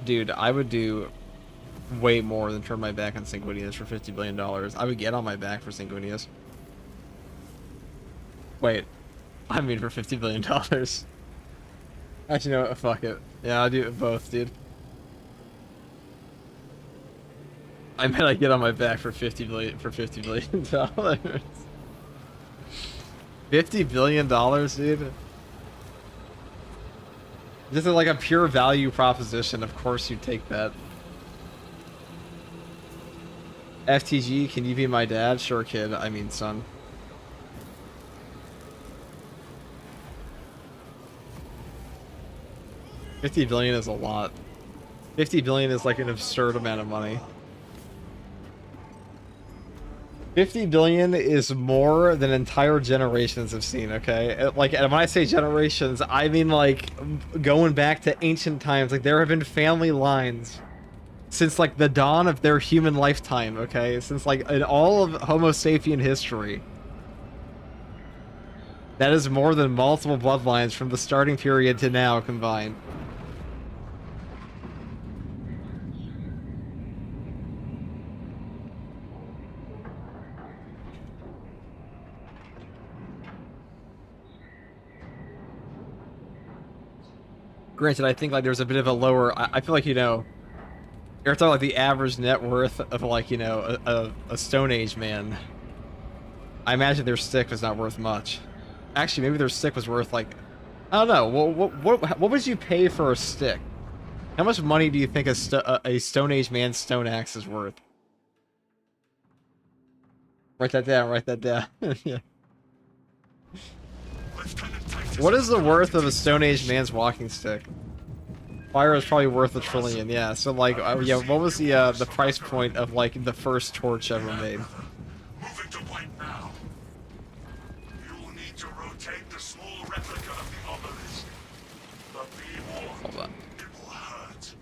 Dude, I would do way more than turn my back on Sanguinius for $50 billion. I would get on my back for Sanguinius. Wait. I mean for $50 billion. Actually, no, fuck it. Yeah, I'll do both, dude. I meant I'd get on my back for $50 billion. $50 billion, dude? This is like a pure value proposition. Of course you take that. FTG, can you be my dad? Sure, kid. I mean, son. $50 billion is a lot. 50 billion is like an absurd amount of money. 50 billion is more than entire generations have seen, okay? Like, and when I say generations, I mean like going back to ancient times. Like, there have been family lines since like the dawn of their human lifetime, okay? Since like in all of Homo sapien history. That is more than multiple bloodlines from the starting period to now combined. Granted, I think like there's a bit of a lower. I feel like, you know, you're talking like the average net worth of like, you know, a Stone Age man. I imagine their stick was not worth much. Actually, maybe their stick was worth like, I don't know. What would you pay for a stick? How much money do you think a Stone Age man's stone axe is worth? Write that down. Write that down. Yeah. What is the worth of a Stone Age man's walking stick? Fire is probably worth $1 trillion. Yeah. So like, yeah. What was the price point of like the first torch ever made? Moving to white now. You will need to rotate the small replica of the obelisk. But be warned, Hold on. it will hurt.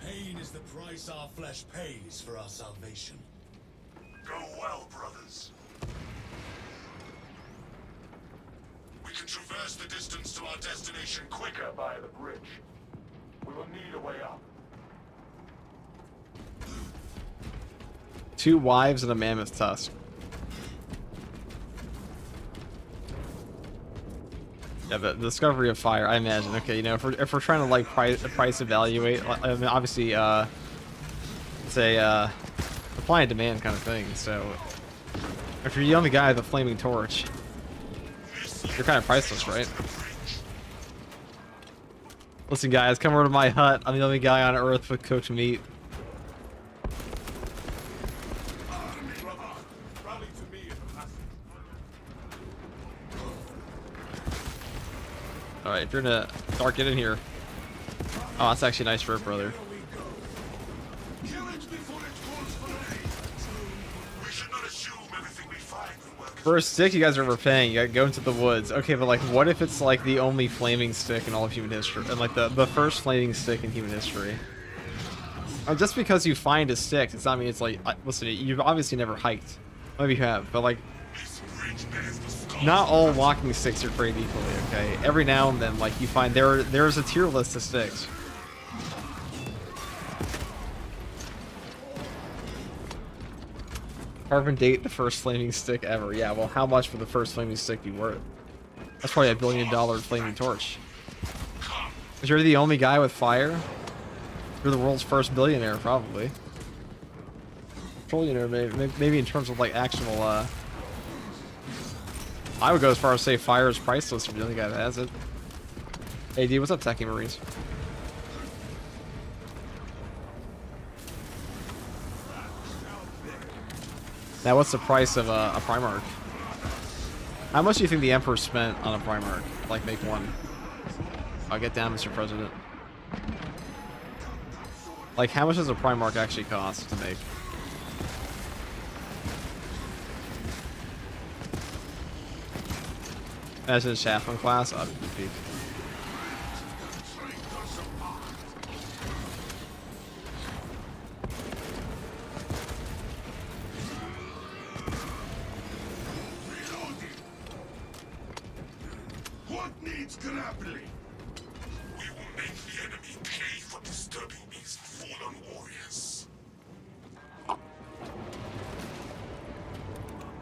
Pain is the price our flesh pays for our salvation. Go well, brothers. We can traverse the distance to our destination quicker via the bridge. We will need a way up. 2 wives and a mammoth tusk. Yeah, the discovery of fire, I imagine. Okay, you know, if we're trying to like price evaluate, I mean, obviously, it's a supply and demand kind of thing. So, if you're the only guy with a flaming torch, you're kind of priceless, right? Listen, guys, come over to my hut. I'm the only guy on Earth with cooked meat. Alright, if you're gonna Dark, get in here. Oh, that's actually a nice rope, brother. We should not assume everything we find will work. For a stick you guys are overpaying, you gotta go into the woods. Okay, but like, what if it's like the only flaming stick in all of human history? And like the first flaming stick in human history? Just because you find a stick, it's not mean it's like, listen, you've obviously never hiked. Maybe you have, but like, not all walking sticks are created equally, okay? Every now and then, like, you find there's a tier list of sticks. Carbon date the first flaming stick ever. Yeah, well, how much would the first flaming stick be worth? That's probably $1 billion flaming torch. Because you're the only guy with fire? You're the world's first billionaire, probably. Trillionaire, maybe in terms of, like, actual, I would go as far as say fire is priceless if you're the only guy that has it. Hey, D, what's up, Techie Marines? Now, what's the price of a Primarch? How much do you think the Emperor spent on a Primarch? Like, make one. I'll get down, Mr. President. Like, how much does a Primarch actually cost to make? As a Chaplain class, I'd be. What needs grappling? We will make the enemy pay for disturbing these fallen warriors.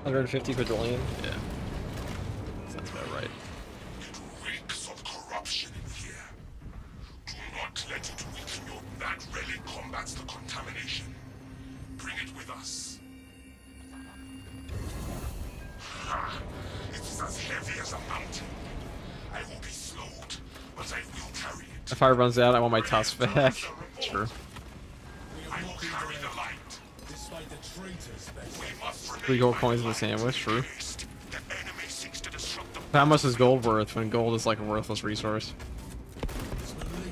150 quadrillion? Yeah. Sounds about right. It reeks of corruption in here. Do not let it weaken your that relic combats the contamination. Bring it with us. Ha! It is as heavy as a mountain. I will be slowed, but I will carry it. If fire runs out, I want my tusk back. Sure. I will carry the light. Despite the traitors, We must remain 3 gold coins in the sandwich, true. focused. The enemy seeks to disrupt the How much is gold worth when gold is like a worthless resource?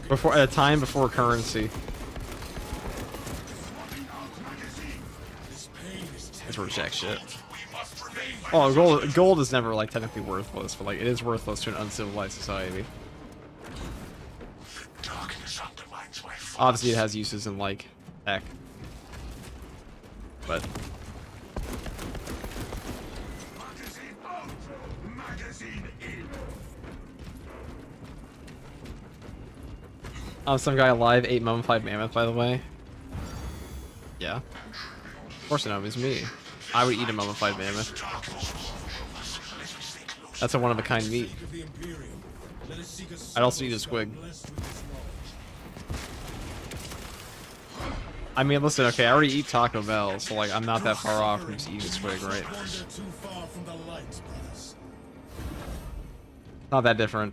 Before, at a time before currency. It's for jack shit. Oh, gold is never like technically worthless, but like it is worthless to an uncivilized society. darkness undermines my focus. Obviously, it has uses in like tech, but Magazine out! Magazine in! some guy alive ate mummified mammoth. By the way, yeah, of course I know, it's me. I would eat a mummified mammoth. That's a one-of-a-kind meat. of the Imperium, let us seek a I'd also eat a squig. blessed with this knowledge. I mean, listen, okay, I already eat Taco Bell, so like I'm not that far off from just eating a squig, right? Wander too far from the light, brothers. Not that different.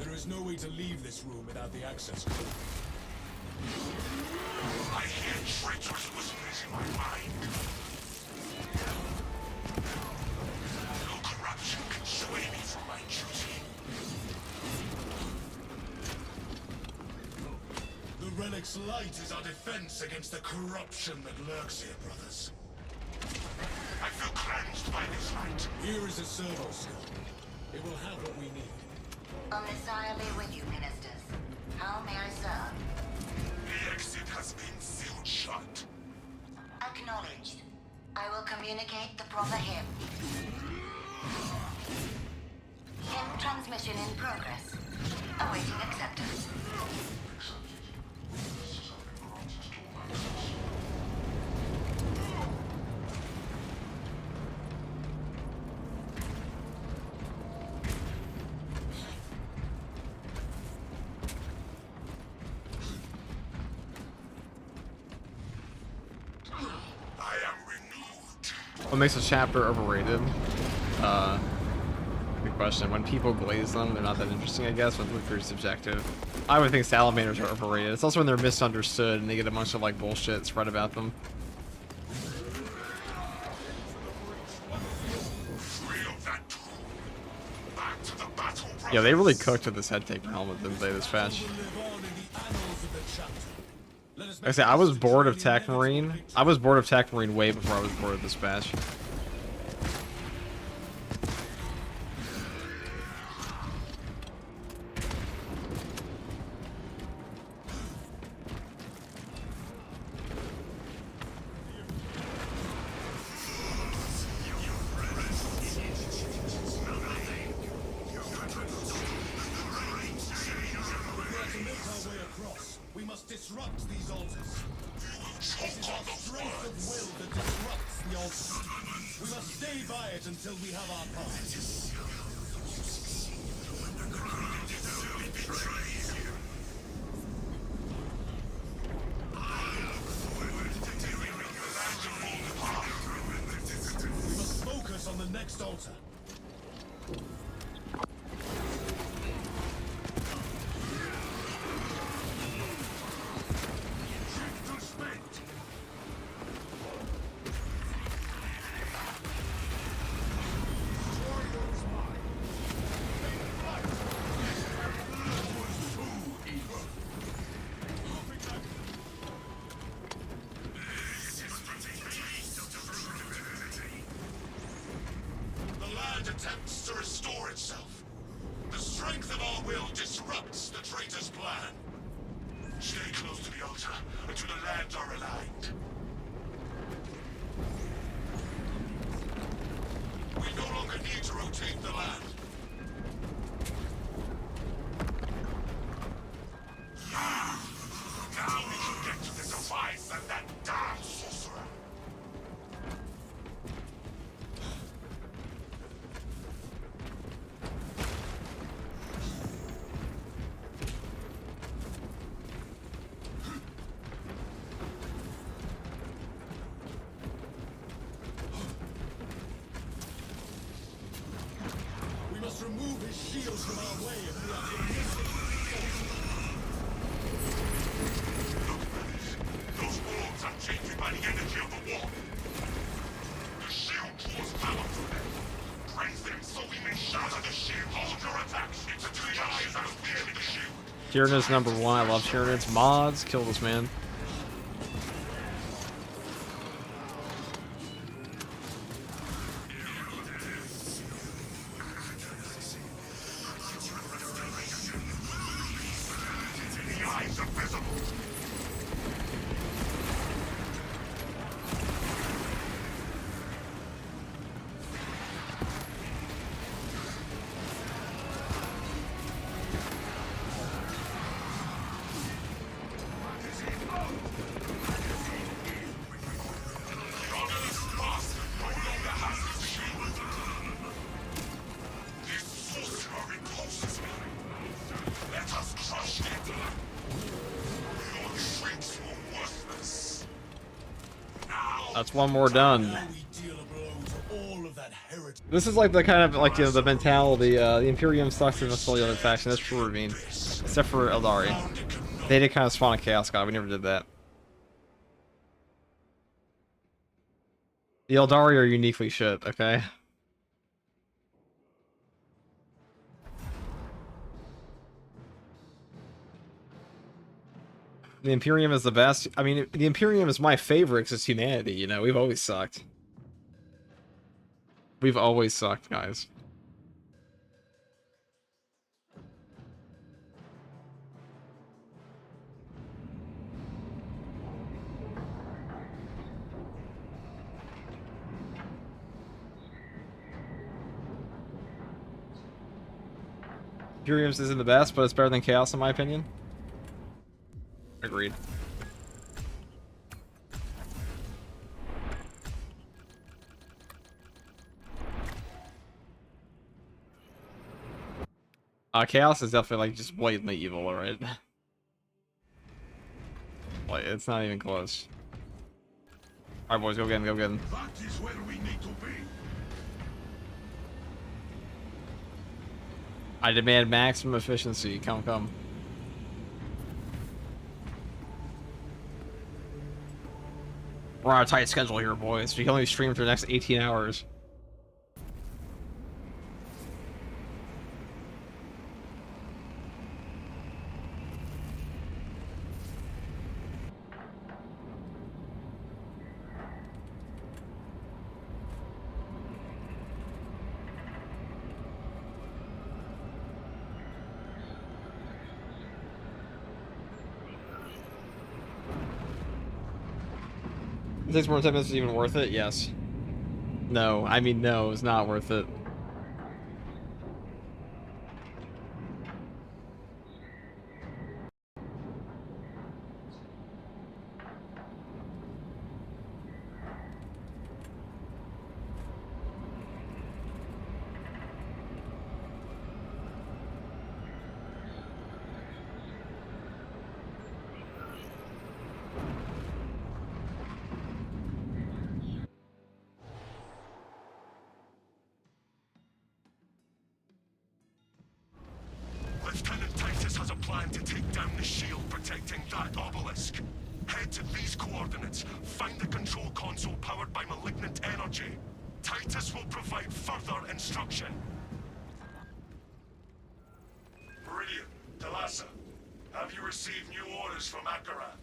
There is no way to leave this room without the access code. I hear traitors whispers in my mind. No corruption can sway me from my duty. The relic's light is our defense against the corruption that lurks here, brothers. I feel cleansed by this light. Here is a servo scope. It will have what we need. A Messiah be with you, ministers. How may I serve? The exit has been sealed shut. Acknowledged. I will communicate the proper hymn. Hymn transmission in progress. Awaiting acceptance. I am renewed. What makes a chapter overrated? Good question. When people glaze them, they're not that interesting, I guess, but it's pretty subjective. I would think salamanders are overrated. It's also when they're misunderstood and they get a bunch of like bullshit spread about them. Free of that tool. Back to the battle, brothers. Yeah, they really cooked with this head taking helmet, didn't they, this patch? Live on in the annals of the chapter. Let us Like I said, I was bored of Tech Marine. I was bored of Tech Marine way before I was bored of this patch. We must disrupt these altars. It is our strength of will that disrupts the altars. We must stay by it until we have our part. We must focus on the next altar. land attempts to restore itself. The strength of our will disrupts the traitor's plan. Stay close to the altar until the lands are aligned. We no longer need to rotate the land. Now we can get to the device and that damn sorcerer. We must remove his shield from our way if we are to resist. Those walls are changing by the energy of the war. The shield draws power from them. Raise them so we may shatter the shield. Hold your attacks. It's a two eyes out of the shield. Tyrannus #1. I love Tyrannus. Mods. Kill this man. The eyes are visible. The honest master no longer has his shield. This sorcerer repulses me. Let us crush it. Your tricks were worthless. Now, That's one more done. Now we deal a blow to all of that heritage. This is like the kind of like, you know, the mentality. The Imperium sucks in all the other faction. That's true, I mean, except for Eldari. They did kind of spawn a Chaos God. We never did that. The Eldari are uniquely shit. Okay. The Imperium is the best. I mean, the Imperium is my favorite because it's humanity, you know? We've always sucked. We've always sucked, guys. Imperiums isn't the best, but it's better than Chaos in my opinion. Agreed. Chaos is definitely like just blatantly evil, right? Like, it's not even close. Alright boys, go get him, go get him. that is where we need to be. I demand maximum efficiency. Come, come. We're on a tight schedule here, boys. We can only stream for the next 18 hours. It takes more than 10 minutes is even worth it? Yes. No, I mean no, it's not worth it. Lieutenant Titus has a plan to take down the shield protecting that obelisk. Head to these coordinates. Find the control console powered by malignant energy. Titus will provide further instruction. Meridian, Talassa, have you received new orders from Akaran?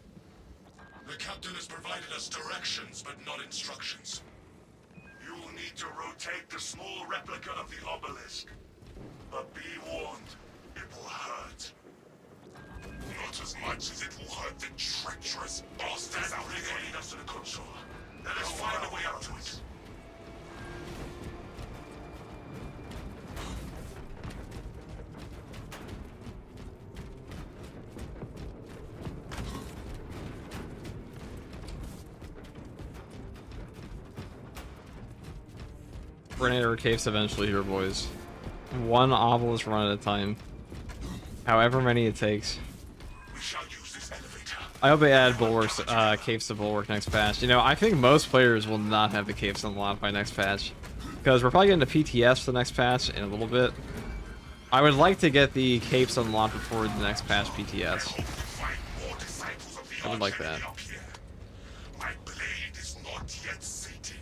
The captain has provided us directions, but not instructions. You will need to rotate the small replica of the obelisk. But be warned, it will hurt. Not as much as it will hurt the treacherous bastards out there. Leading us to the console. Let us find a way out to it. We're gonna enter caves eventually here, boys. One obelisk run at a time. However many it takes. We shall use this elevator. I hope they add bulwarks, caves to bulwark next patch. You know, I think most players will not have the caves unlocked by next patch. Because we're probably getting to PTS for the next patch in a little bit. I would like to get the caves unlocked before the next patch PTS. I would like that. My blade is not yet sated.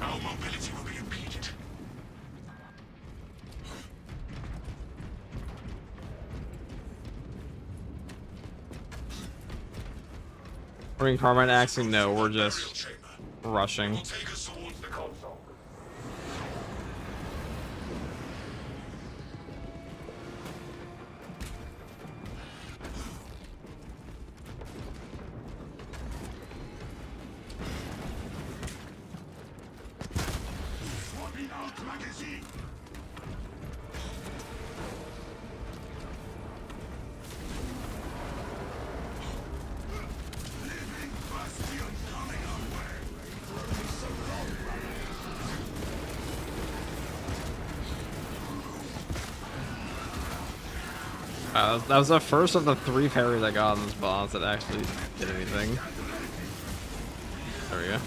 Our mobility will be impeded. We're in Carbine axing? No, we're just rushing. Take us towards the console. Swapping out magazine. Living bastion coming our way. That was the first of the 3 parries I got on this boss that actually did anything. There we go.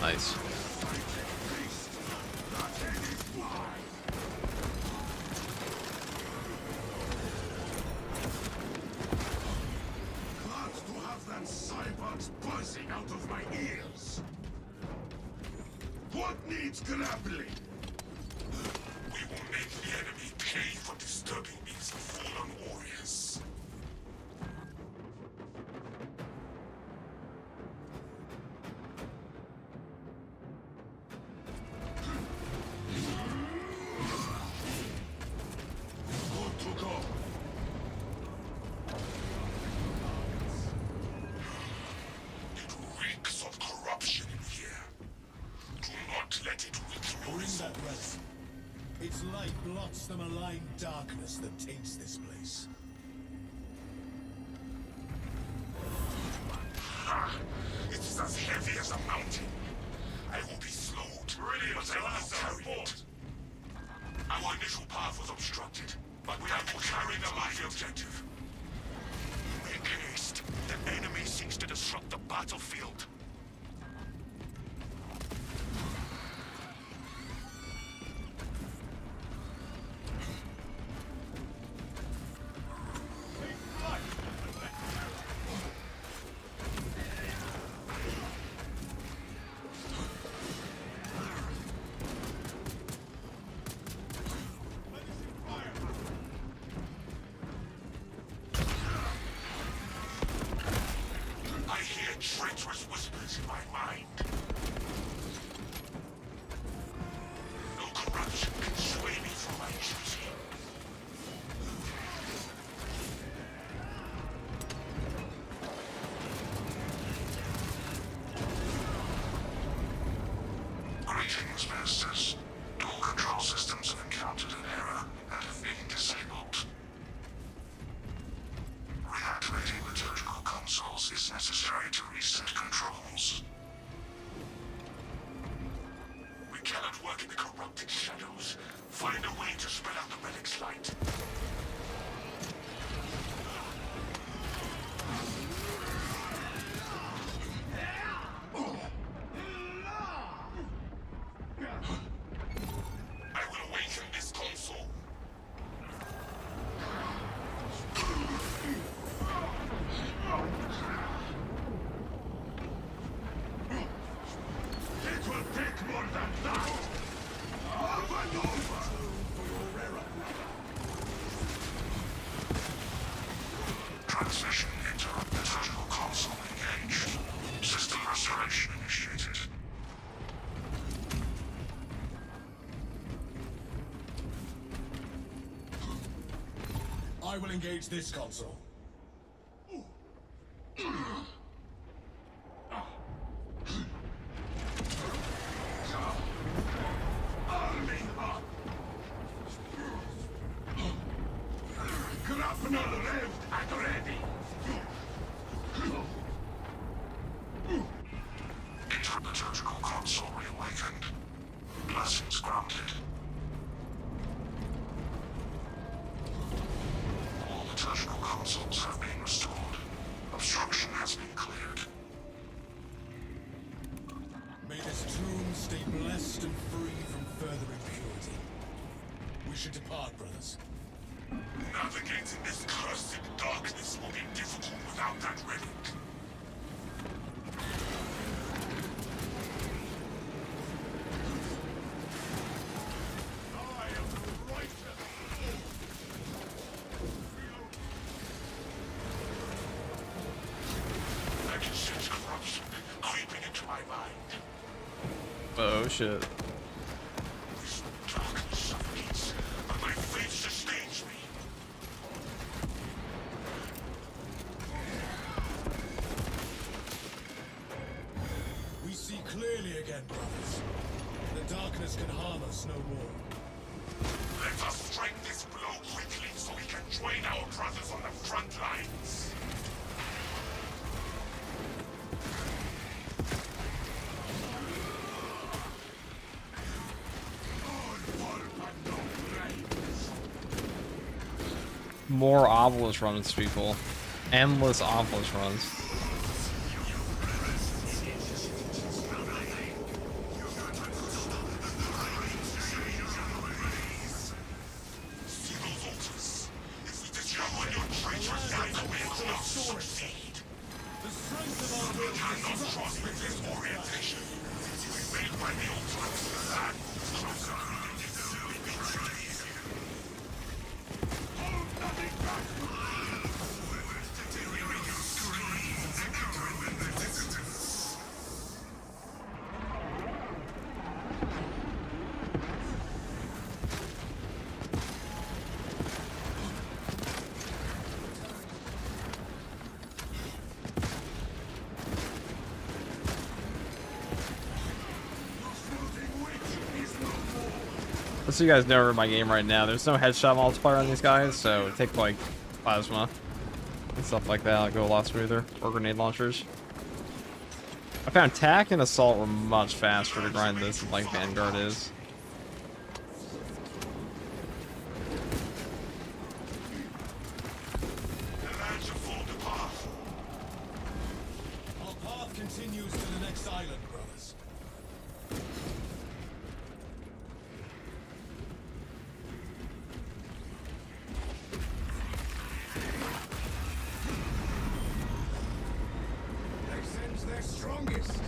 Nice. Glad to have that cyborg's buzzing out of my ears. What needs grappling? We will make the enemy pay for disturbing these fallen warriors. Good to go. It reeks of corruption in here. Do not let it reach your Bring soul. that relic. Its light blots the malign darkness that taints this place. It is as heavy as a mountain. I will be slowed, but I will carry it. Our initial path was obstructed, but we have carried the light objective. Make haste. The enemy seeks to disrupt the battlefield. I hear treacherous whispers in my mind. No corruption can sway me from my duty. Greetings, masters. All control systems have encountered an error and have been disabled. Reactivating liturgical consoles is necessary to reset controls. We cannot work in the corrupted shadows. Find a way to spread out the relic's light. I will awaken this console. It will take more than that! I will engage this console. Grapnel revved and ready. Interliturgical console reawakened. Blessings granted. All liturgical consoles have been restored. Obstruction has been cleared. May this tomb stay blessed and free from further impurity. We should depart, brothers. Navigating this cursed darkness will be difficult without that relic. I am the righteous. I can sense corruption creeping into my mind. Oh shit. This darkness suffocates, but my faith sustains me. We see clearly again, brothers. The darkness can harm us no more. Let us strike this blow quickly so we can join our brothers on the front lines. More obelisk runs, people. Endless obelisk runs. See those altars? If we discover your traitorous guides, we will not succeed. The strength of our will Cannot trust with this orientation. We made by the altar to the land closer. Hold nothing back. Just so you guys know my game right now, there's no headshot multiplier on these guys, so take like plasma and stuff like that. It'll go a lot smoother. Or grenade launchers. I found attack and assault were much faster to grind this than like Vanguard is. The lands are full to path. Our path continues to the next island, brothers. They sense their strongest.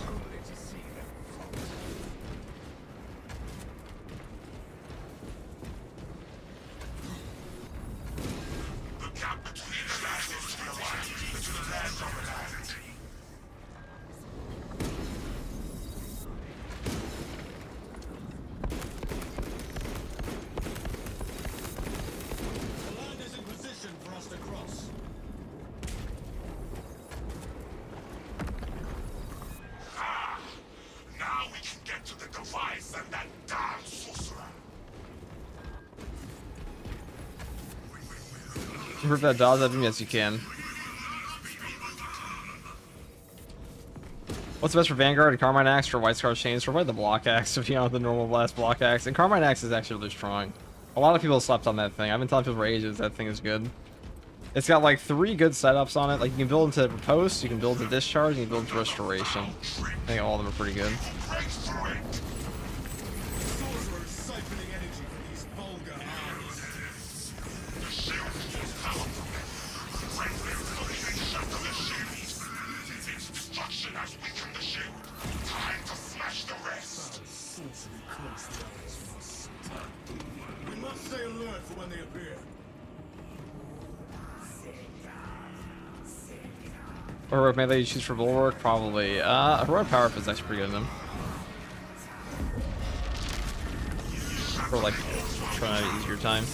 Only to see them fall. The gap between the lands is too wide. The lands of the land. The land is in position for us to cross. Now we can get to the device and that damn sorcerer. Proof that dodge at him? Yes, you can. What's the best for Vanguard? A Carmine Axe for White Scar Chains? For the Block Axe, if you know the normal blast Block Axe. And Carmine Axe is actually really strong. A lot of people slept on that thing. I've been telling people for ages that thing is good. It's got like 3 good setups on it. Like you can build into Riposte, you can build into Discharge, and you can build into Restoration. I think all of them are pretty good. Breaks through it. The sorcerer is siphoning energy from these vulgar armies. The shield is powerful. When we're fully shut to the shield, its destruction has weakened the shield. Time to smash the rest. Sorcery cloaks the eyes from us. We must stay alert for when they appear. Or melee you choose for Bulwark? Probably. Heroic Power is actually pretty good in them. For like, trying to ease your time.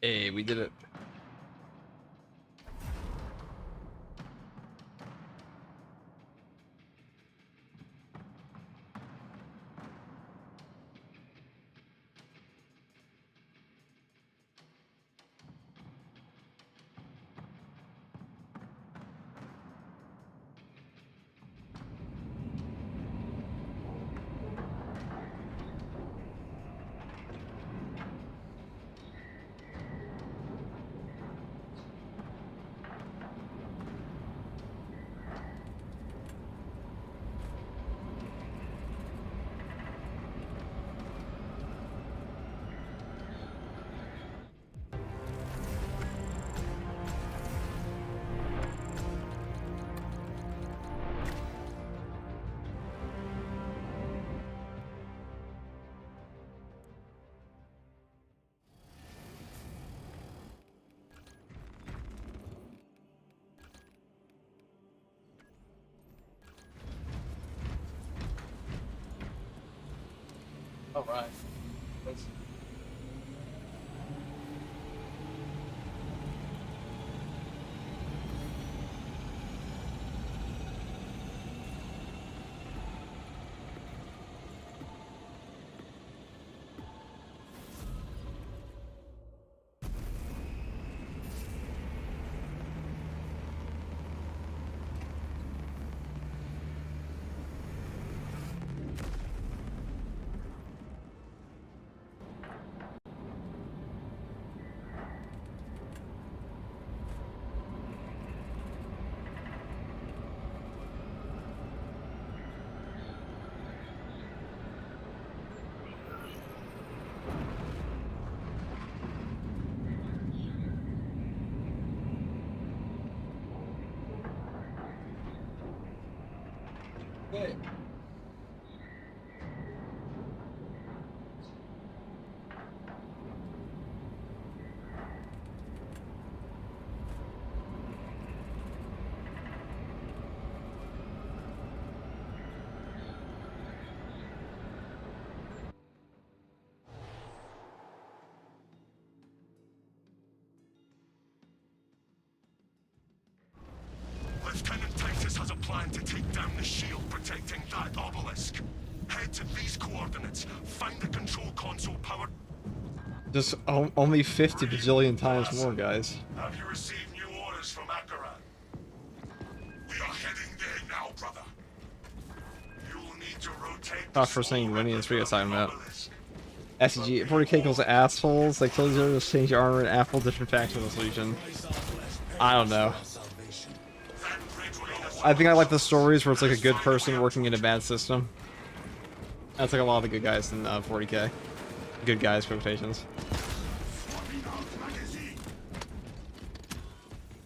Hey, we did it. All right. Okay. Lieutenant Titus has a plan to take down the shield protecting that obelisk. Head to these coordinates, find the control console powered. Just only 50 bajillion times more, guys. Have you received new orders from Akaran? We are heading there now, brother. You'll need to rotate. Not for saying Lineage, what are you talking about? SCG, 40k equals assholes. They told you to change your armor and Apple different faction solution. I don't know. I think I like the stories where it's like a good person working in a bad system. That's like a lot of the good guys in 40k. Good guys, quotations.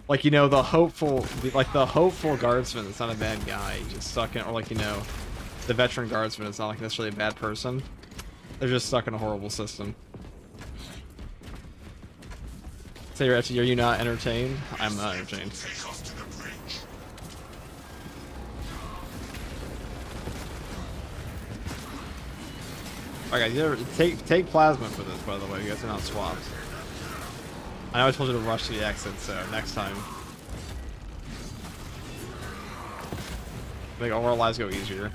Like, you know, the hopeful guardsman is not a bad guy. He's just stuck in, or like, you know, the veteran guardsman is not like necessarily a bad person. They're just stuck in a horrible system. So you're actually, are you not entertained? I'm not entertained. Alright guys, take plasma for this, by the way. You guys are not swapped. I know I told you to rush to the exit, so next time. Make all our lives go easier.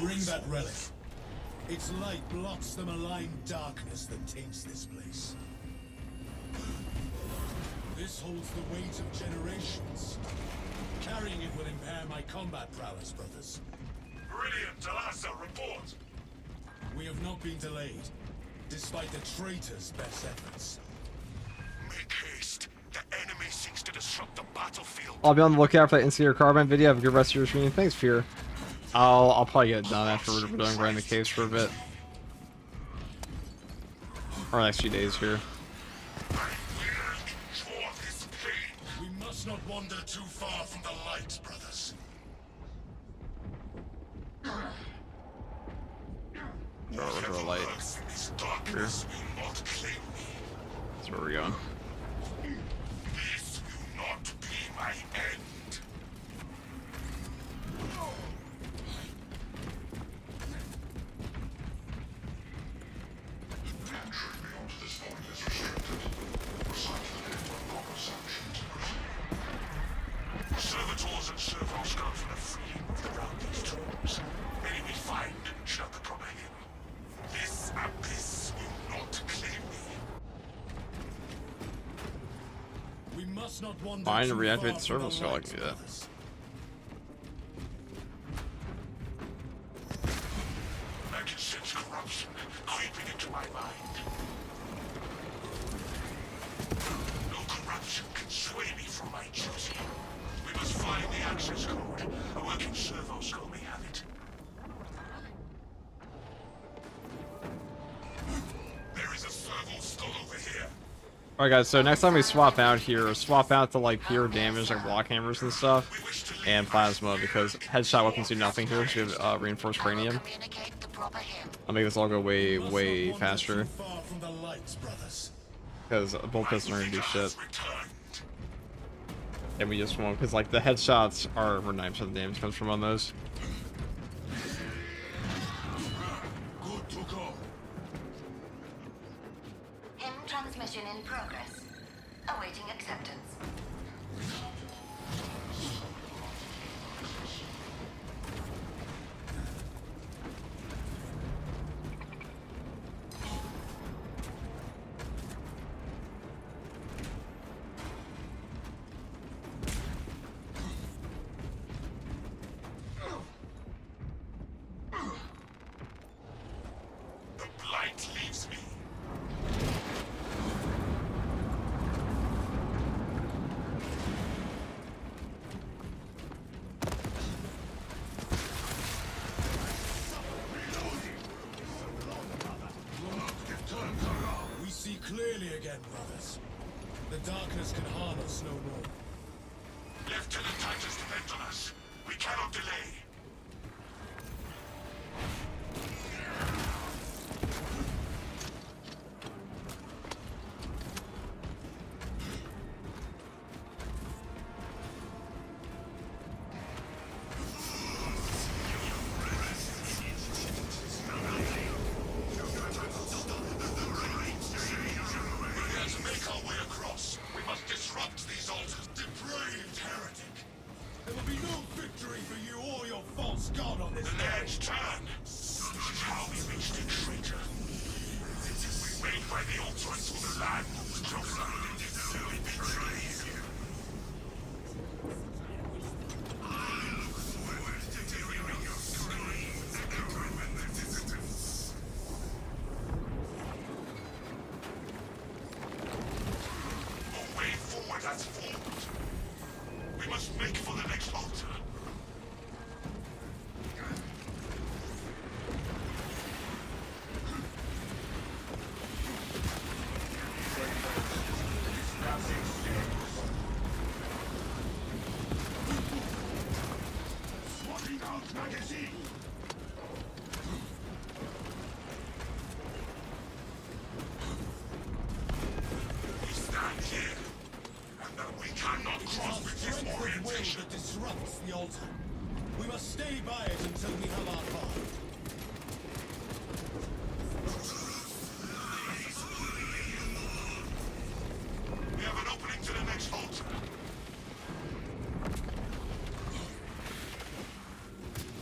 Bring that relic. Its light blocks the malign darkness that taints this place. This holds the weight of generations. Carrying it will impair my combat prowess, brothers. Brilliant, Talassa, report. We have not been delayed, despite the traitor's best efforts. Make haste. The enemy seeks to disrupt the battlefield. I'll be on the lookout for that Insider Carbine video. Have a good rest of your stream. Thanks, Fear. I'll probably get it done after we're done grinding the caves for a bit. Or next few days here. We must not wander too far from the light, brothers. Over the light. This darkness will not claim me. That's where we're going. This will not be my end. Entry beyond this point is restricted. Recycling into a proper sanctioned mission. Servitors and servos come from the freeing around these tombs. Many we find shall the proper him. This abyss will not claim me. We must not wander Find too and reactivate far the servo from cell, I light, can do that. brothers. I can sense corruption creeping into my mind. No corruption can sway me from my duty. We must find the access code. A working servoscope may have it. There is a servo skull over here. Alright guys, so next time we swap out here, swap out to like pure damage like block hammers and stuff, and plasma, because headshot weapons do nothing here, so we have reinforced cranium. Communicate the proper him. I'll make this all go way, We must way not wander faster, too far from the lights, brothers. because both pistols are gonna do shit. Returned. And we just won't, because like the headshots are where 9% of the damage comes from on those. Good to go. Him transmission in progress. Awaiting acceptance. The blight leaves me. We see clearly again, brothers. The darkness can harm us no more. Lieutenant Titus depends on us. We cannot delay. We have to make our way across. We must disrupt these altars. Depraved heretic. There will be no victory for you or your false god on this The day. edge turn. This is how we reach the traitor. We wait by the altar until the land moves closer. We betray you. A way forward has formed. We must make for the next altar. Swapping out magazine. We stand here, and that we cannot cross with this Strength of will orientation. that disrupts the altar. We must stay by it until we have our path. We have an opening to the next altar.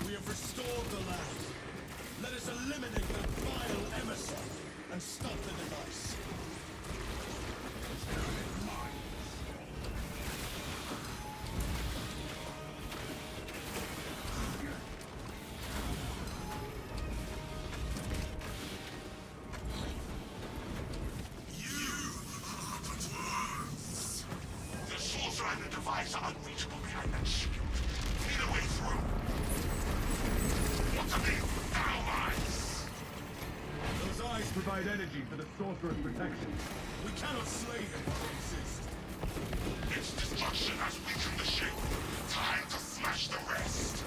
We have restored the land. Let us eliminate that vile emissary and stop the device. The sorcerer and the device are unreachable behind that shield. Either way through. What to do? Now eyes! Those eyes provide energy for the sorcerer's protection. We cannot slay them while they exist. Its destruction has weakened the shield. Time to smash the rest.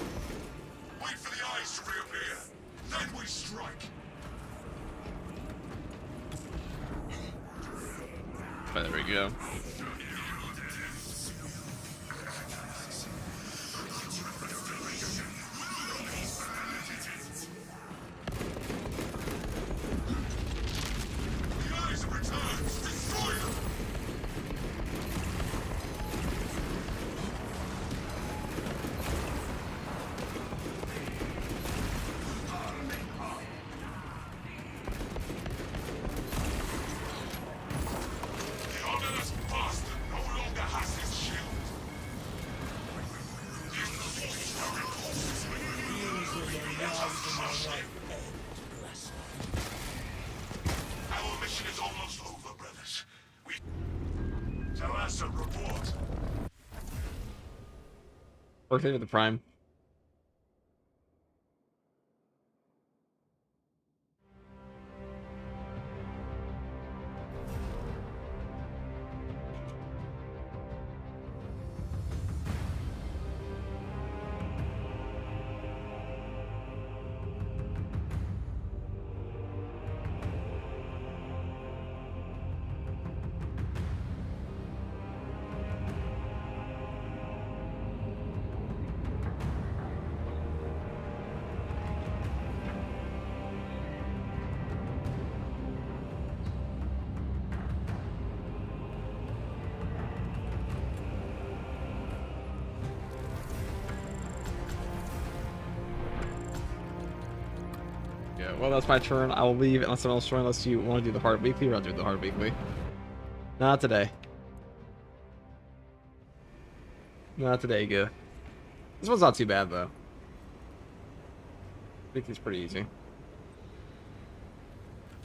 Wait for the eyes to reappear. Then we strike. Oh, there we go. The eyes have returned. Destroy them. The ominous bastard no longer has his shield. If the sorcerer recalls him, let us smash him. Our mission is almost over, brothers. We... Tell us a report. Perfect with the Prime. Yeah, well, that's my turn. I will leave unless someone else joins. Unless you want to do the hard weekly, or I'll do the hard weekly. Not today. Not today, good. This one's not too bad, though. Weekly's pretty easy.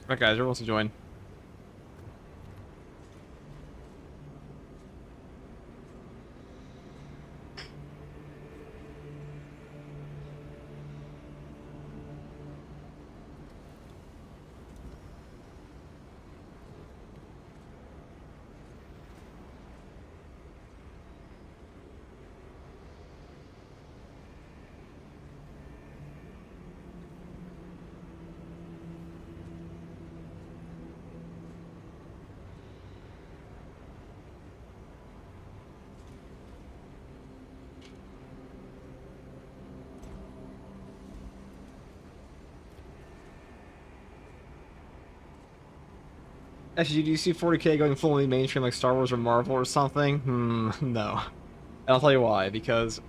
Alright, guys, everyone wants to join. Actually, do you see 40K going fully mainstream like Star Wars or Marvel or something? No. And I'll tell you why. Because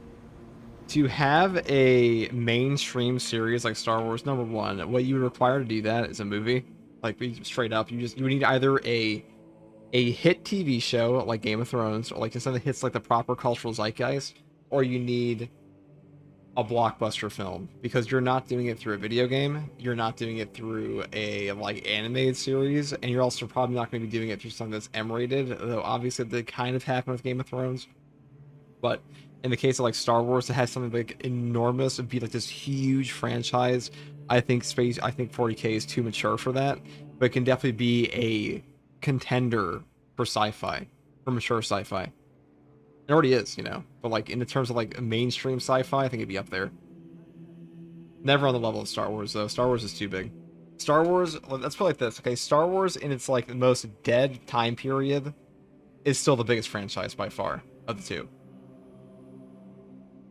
to have a mainstream series like Star Wars, number one, what you would require to do that is a movie. Like, straight up, you would need either a hit TV show like Game of Thrones, or like something that hits like the proper cultural zeitgeist, or you need a blockbuster film, because you're not doing it through a video game, you're not doing it through a like animated series, and you're also probably not going to be doing it through something that's M-rated, though obviously that kind of happened with Game of Thrones. But in the case of like Star Wars, it has something like enormous, it'd be like this huge franchise. I think 40K is too mature for that, but it can definitely be a contender for sci-fi, for mature sci-fi. It already is, you know, but like in the terms of like mainstream sci-fi, I think it'd be up there. Never on the level of Star Wars, though. Star Wars is too big. Star Wars, let's put it like this, okay? Star Wars, in its like the most dead time period, is still the biggest franchise by far of the two.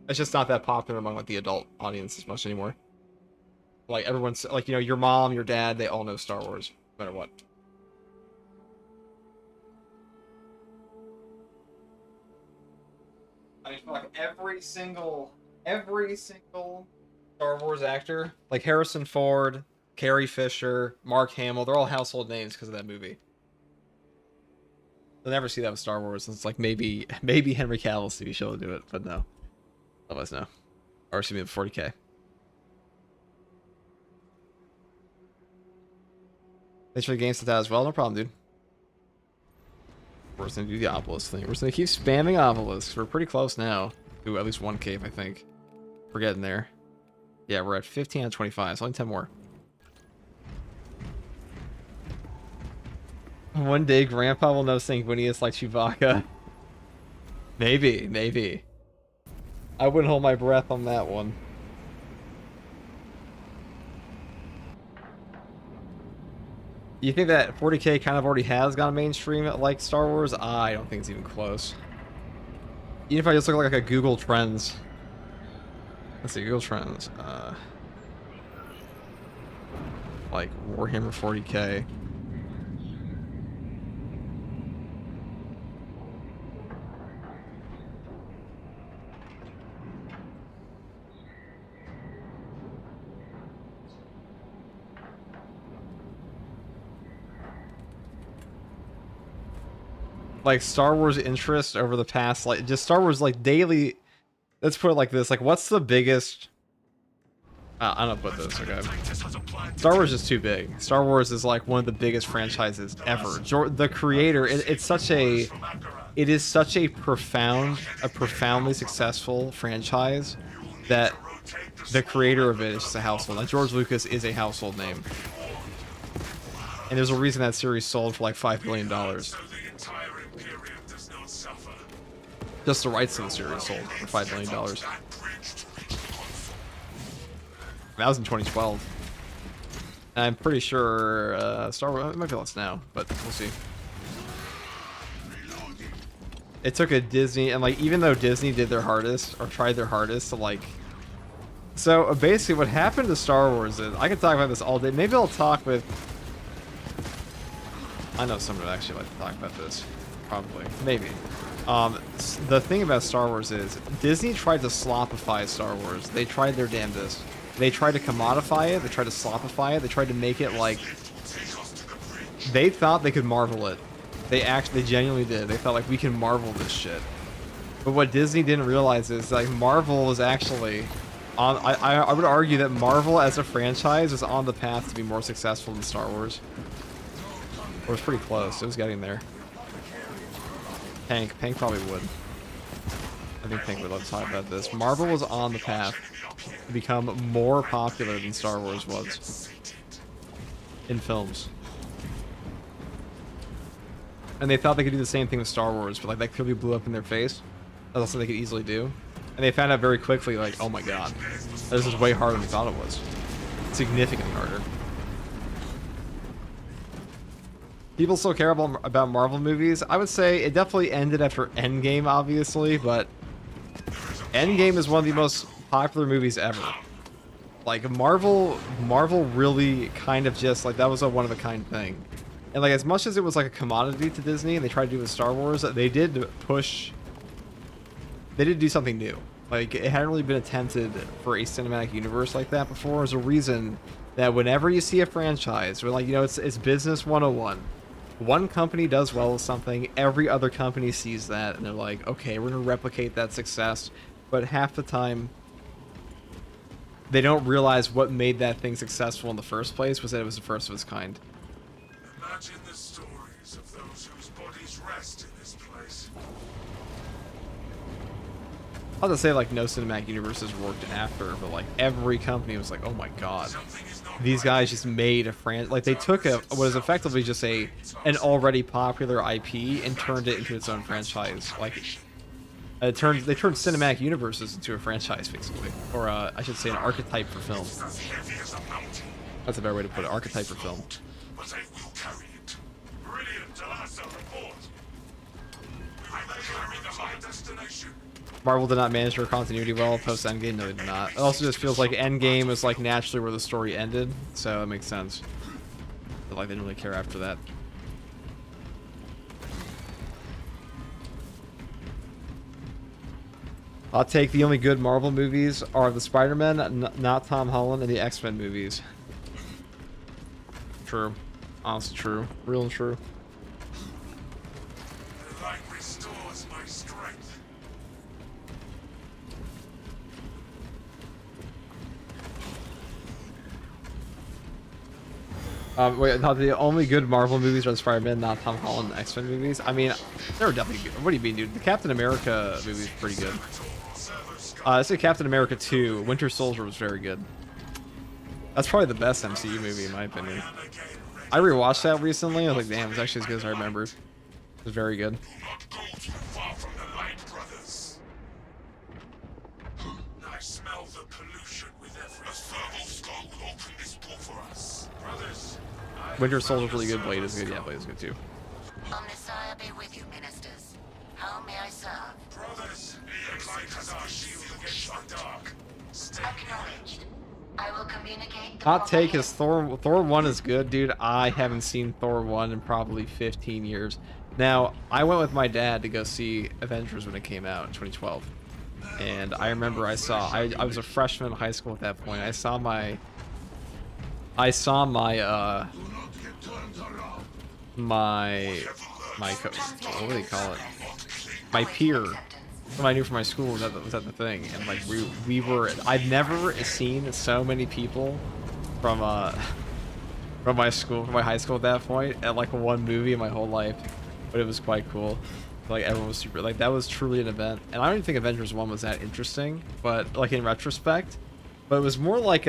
It's just not that popular among like the adult audience as much anymore. Like everyone's like, you know, your mom, your dad, they all know Star Wars, no matter what. I mean, like every single Star Wars actor, like Harrison Ford, Carrie Fisher, Mark Hamill, they're all household names because of that movie. They'll never see that with Star Wars. It's like maybe Henry Cavill's TV show will do it, but no. Otherwise, no. Or excuse me, 40K. Thanks for the game set that as well. No problem, dude. We're just gonna do the obelisk thing. We're just gonna keep spamming obelisks. We're pretty close now to at least one cave, I think. We're getting there. Yeah, we're at 15 out of 25. So only 10 more. One day, Grandpa will know Sanguinius like Chewbacca. Maybe, maybe. I wouldn't hold my breath on that one. You think that 40K kind of already has gone mainstream like Star Wars? I don't think it's even close. Even if I just look like a Google Trends. Let's see, Google Trends. Like Warhammer 40K. Like Star Wars interest over the past, like just Star Wars like daily. Let's put it like this: like, what's the biggest? I don't put this. Okay, Star Wars is too big. Star Wars is like one of the biggest franchises ever. The creator, it's such a, it is such a profoundly successful franchise that the creator of it is just a household. Like George Lucas is a household name, and there's a reason that series sold for like $5 billion. Just the rights to the series sold for $5 million. That was in 2012. And I'm pretty sure Star Wars, it might be less now, but we'll see. It took a Disney, and like even though Disney did their hardest, or tried their hardest to like... So basically what happened to Star Wars is, I could talk about this all day. Maybe I'll talk with... I know someone would actually like to talk about this. Probably. Maybe. The thing about Star Wars is Disney tried to slopify Star Wars. They tried their damnedest. They tried to commodify it. They tried to slopify it. They tried to make it like they thought they could Marvel it. They genuinely did. They thought like we can Marvel this shit. But what Disney didn't realize is like Marvel was actually on. I would argue that Marvel as a franchise was on the path to be more successful than Star Wars. It was pretty close. It was getting there. Pank probably would. I think Pank would love to talk about this. Marvel was on the path to become more popular than Star Wars was in films. And they thought they could do the same thing with Star Wars, but like that clearly blew up in their face. That's something they could easily do. And they found out very quickly, like, oh my god, this is way harder than we thought it was. Significantly harder. People still care about Marvel movies. I would say it definitely ended after Endgame, obviously, but Endgame is one of the most popular movies ever. Like, Marvel really kind of just, like, that was a one-of-a-kind thing. And, like, as much as it was, like, a commodity to Disney, and they tried to do it with Star Wars, they did do something new. Like, it hadn't really been attempted for a cinematic universe like that before. There's a reason that whenever you see a franchise, we're like, you know, it's business 101. One company does well with something, every other company sees that, and they're like, okay, we're going to replicate that success. But half the time, they don't realize what made that thing successful in the first place was that it was the first of its kind. Imagine the stories of those whose bodies rest in this place. I'll just say, like, no cinematic universes worked after, but, like, every company was like, oh my god. These guys just made a franchise. Like, they took what is effectively just an already popular IP and turned it into its own franchise. Like, they turned cinematic universes into a franchise, basically. Or, I should say an archetype for film. That's a better way to put it. Archetype for film. But I will carry it. Brilliant, Talassa, report. I will carry the high destination. Marvel did not manage their continuity well post Endgame. No, they did not. It also just feels like Endgame is like naturally where the story ended, so it makes sense. But like they didn't really care after that. I'll take the only good Marvel movies are the Spider-Man, not Tom Holland, and the X-Men movies. True. Honestly true. Real and true. The light restores my strength. Wait, no, the only good Marvel movies are the Spider-Man, not Tom Holland, and X-Men movies. I mean, they're definitely good. What do you mean, dude? The Captain America movie is pretty good. I say Captain America 2, Winter Soldier was very good. That's probably the best MCU movie in my opinion. I rewatched that recently. I was like, damn, it's actually as good as I remembered. It was very good. Not go too far from the light, brothers. I smell the pollution with every thermal skull will open this book for us. Brothers, Winter Soldier's really good. Blade is good. Yeah, Blade is good too. Omnissiah be with you, ministers. How may I serve? brothers, the light has our shield against the dark. Stay Acknowledged. I will communicate. the Hot take is property- Thor 1 is good, dude. I haven't seen Thor 1 in probably 15 years. Now, I went with my dad to go see Avengers when it came out in 2012. And I remember I was a freshman in high school at that point. I saw my what do they call it? My peer, who I knew from my school, was at the thing, and like I've never seen so many people from my school, from my high school at that point, at like one movie in my whole life, but it was quite cool. Like everyone was super, like that was truly an event, and I don't even think Avengers 1 was that interesting, but like in retrospect, but it was more like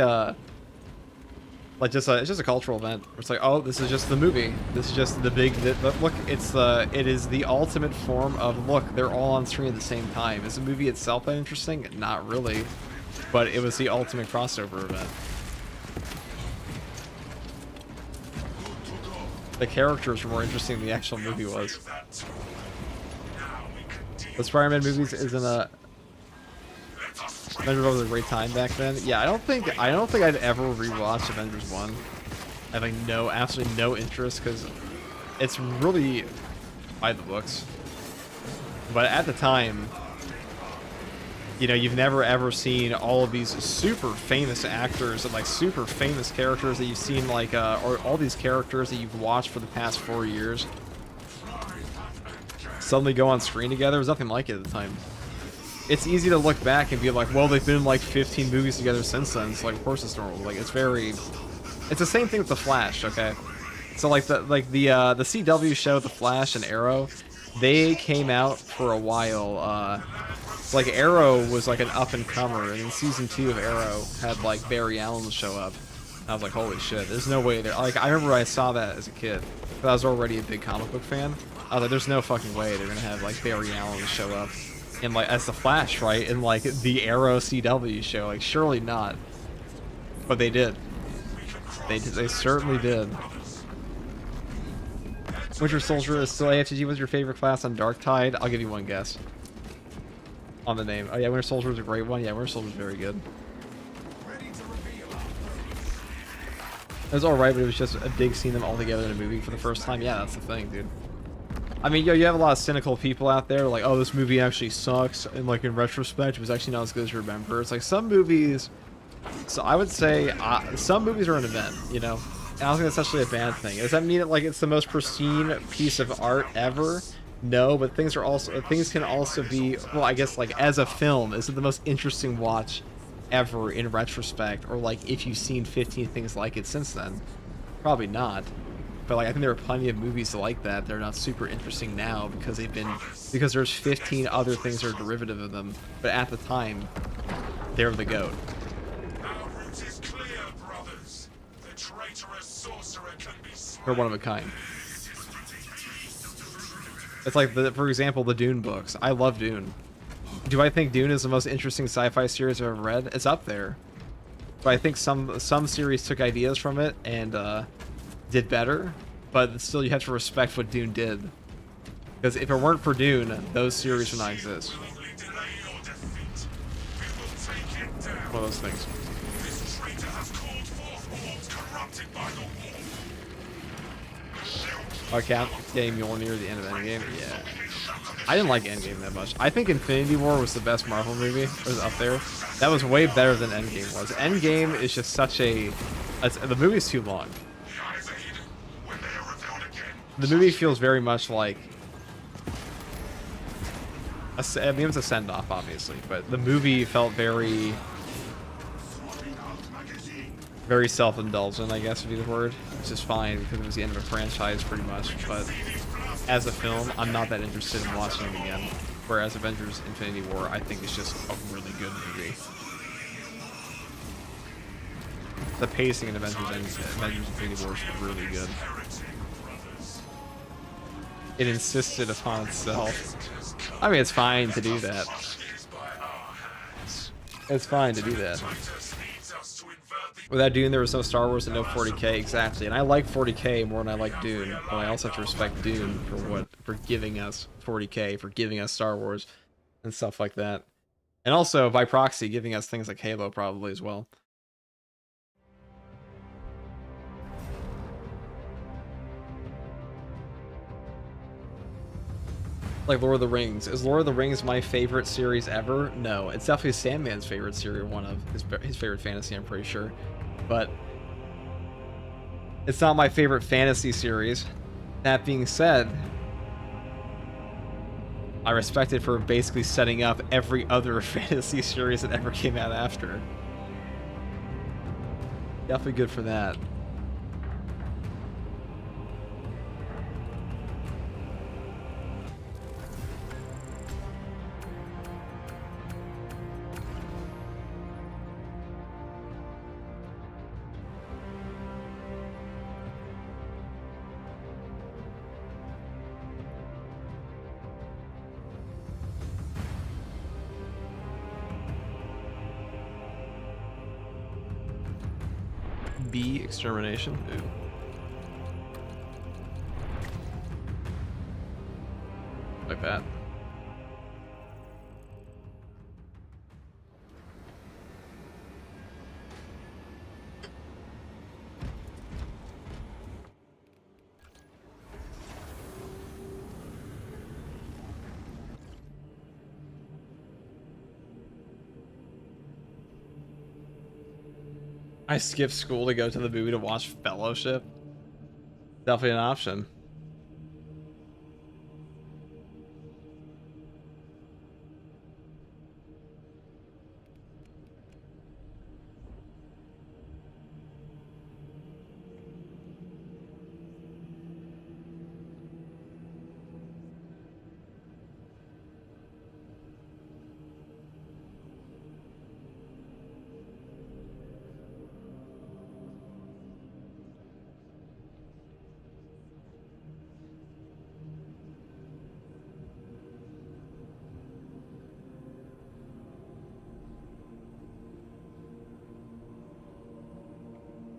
it's just a cultural event. It's like, oh, this is just the movie. This is just the big look. It is the ultimate form of look. They're all on screen at the same time. Is the movie itself that interesting? Not really, but it was the ultimate crossover event. The characters were more interesting than the actual movie was. The Spider-Man movies isn't a. Avengers 1 was a great time back then. Yeah, I don't think I'd ever rewatch Avengers 1. I have like absolutely no interest because it's really by the books. But at the time, you know, you've never ever seen all of these super famous actors and like super famous characters that you've seen like or all these characters that you've watched for the past 4 years suddenly go on screen together. There's nothing like it at the time. It's easy to look back and be like, well, they've been in like 15 movies together since then. It's like, of course it's normal. Like, it's the same thing with The Flash, okay? So like the CW show, The Flash and Arrow, they came out for a while. Like Arrow was like an up and comer, and in season 2 of Arrow had like Barry Allen show up. And I was like, holy shit, there's no way they're like, I remember I saw that as a kid, but I was already a big comic book fan. I was like, there's no fucking way they're gonna have like Barry Allen show up. And like as the Flash, right? In like the Arrow CW show, like surely not. But they did. They certainly did. Winter Soldier is still AFTG. What's your favorite class on Dark Tide? I'll give you one guess. On the name. Oh yeah, Winter Soldier was a great one. Yeah, Winter Soldier was very good. It was alright, but it was just a dig seeing them all together in a movie for the first time. Yeah, that's the thing, dude. I mean, yo, you have a lot of cynical people out there like, oh, this movie actually sucks, and like in retrospect, it was actually not as good as you remember. It's like some movies, so I would say some movies are an event, you know? And I don't think that's actually a bad thing. Does that mean that like it's the most pristine piece of art ever? No, but things can also be, well, I guess like as a film, is it the most interesting watch ever in retrospect? Or like if you've seen 15 things like it since then? Probably not. But like I think there are plenty of movies like that. They're not super interesting now because there's 15 other things that are derivative of them. But at the time, they're the GOAT. Our route is clear, brothers. The traitorous sorcerer can be slain. They're one of a kind. It's like for example, the Dune books. I love Dune. Do I think Dune is the most interesting sci-fi series I've ever read? It's up there. But I think some series took ideas from it and did better, but still you have to respect what Dune did. Because if it weren't for Dune, those series would not exist. One of those things. This traitor has called forth wolves corrupted by the war. Okay, game, you're near the end of the end game. Yeah. I didn't like Endgame that much. I think Infinity War was the best Marvel movie. It was up there. That was way better than Endgame was. Endgame is just such a... the movie's too long. The movie feels very much like... I mean, it was a send-off, obviously, but the movie felt very self-indulgent, I guess would be the word, which is fine because it was the end of a franchise pretty much, but as a film, I'm not that interested in watching it again, whereas Avengers Infinity War, I think is just a really good movie. The pacing in Avengers Infinity War is really good. It insisted upon itself. I mean, it's fine to do that. It's fine to do that. Without Dune, there was no Star Wars and no 40K, exactly. And I like 40K more than I like Dune, but I also have to respect Dune for giving us 40K, for giving us Star Wars and stuff like that. And also, by proxy, giving us things like Halo probably as well. Like Lord of the Rings. Is Lord of the Rings my favorite series ever? No, it's definitely Sandman's favorite series, one of his favorite fantasy, I'm pretty sure. But it's not my favorite fantasy series. That being said, I respect it for basically setting up every other fantasy series that ever came out after. Definitely good for that. B extermination. Ooh. Like that. I skipped school to go to the movie to watch Fellowship. Definitely an option.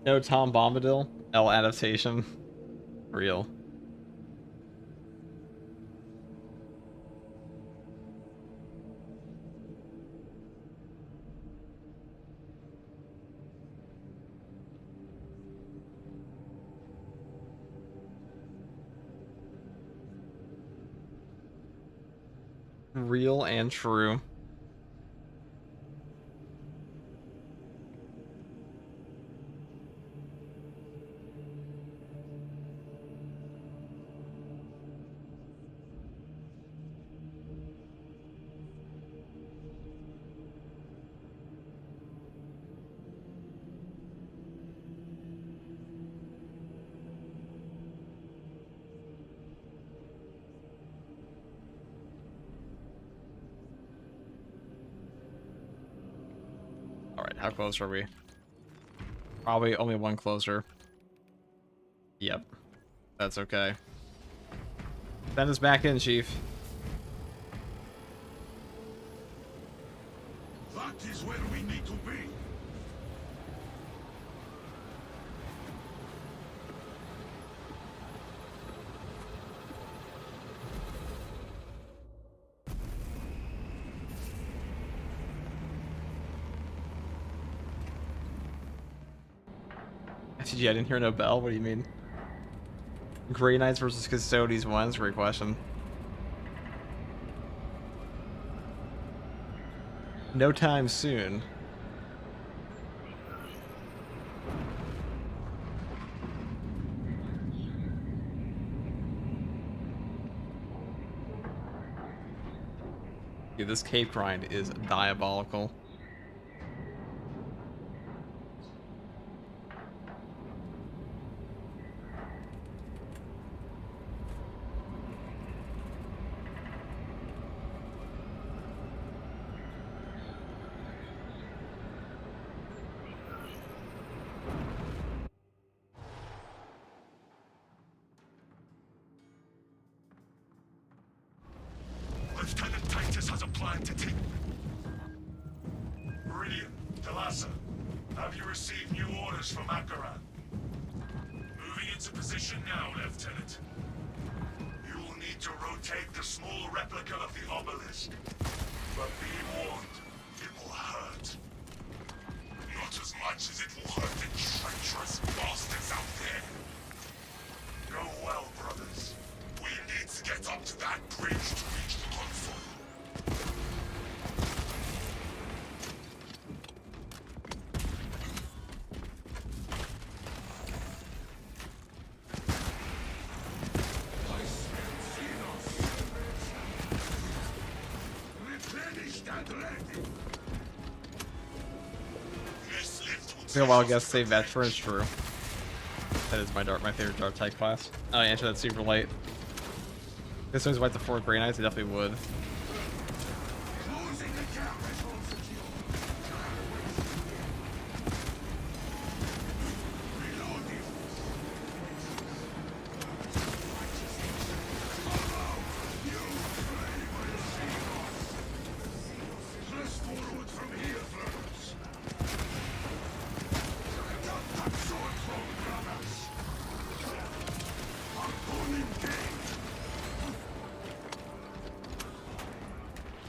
No Tom Bombadil? L adaptation. Real. Real and true. Alright, how close are we? Probably only one closer. Yep. That's okay. Send us back in, Chief. That is where we need to be. FTG, I didn't hear no bell. What do you mean? Grey Knights versus Custodes 1? That's a great question. No time soon. Dude, this cape grind is diabolical. Lieutenant Titus has a plan to take... Meridian, Talassa, have you received new orders from Akaran? Moving into position now, Lieutenant. You will need to rotate the small replica of the obelisk. But be warned, it will hurt. Not as much as it will hurt the treacherous bastards out there. Go well, brothers. We need to get up to that bridge to reach the console. Took a while to guess save veteran is true. That is my favorite dark type class. I answered that super late. This one's white the 4 Grey Knights, I definitely would.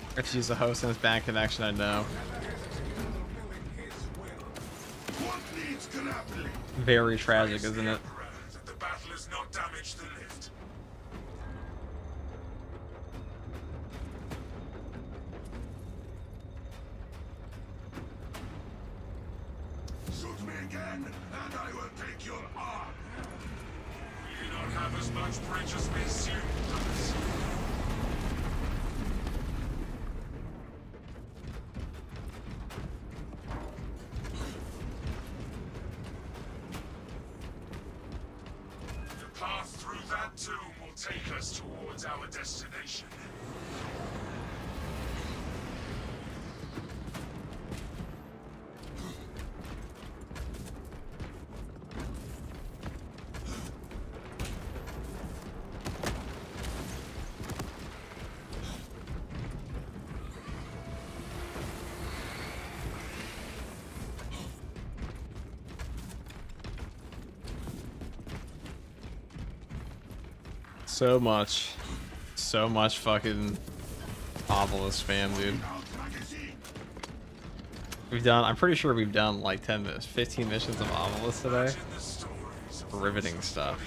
I have to use the host and his bad connection, I know. Very tragic, isn't it? The battle has not damaged the lift. Shoot me again, and I will take your arm. We do not have as much bridge as we assumed, brothers. The path through that tomb will take us towards our destination. So much fucking obelisk spam, dude. I'm pretty sure we've done like 15 missions of obelisk today. Riveting stuff.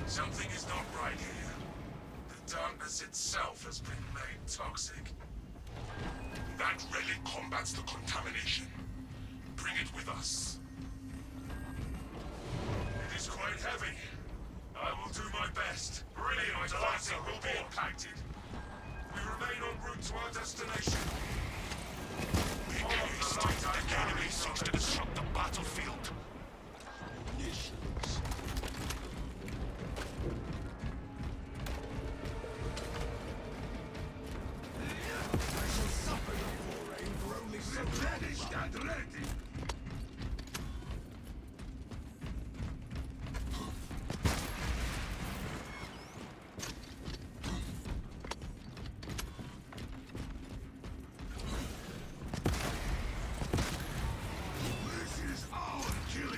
Something is not right here. The darkness itself has been made toxic. That relic combats the contamination. Bring it with us. It is quite heavy. I will do my best. Meridian and Talassa will be impacted. We remain en route to our destination. The enemy seeks to disrupt the battlefield. This is our killing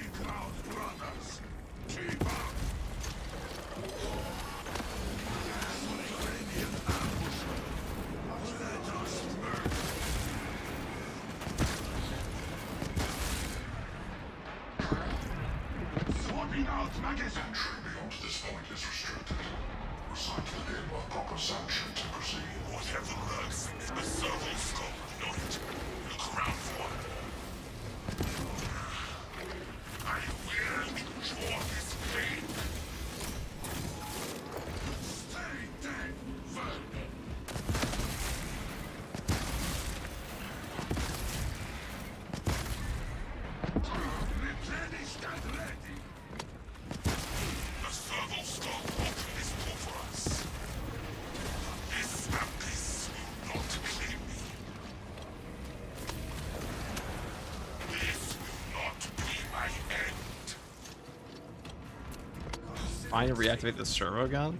trying to reactivate the servo gun?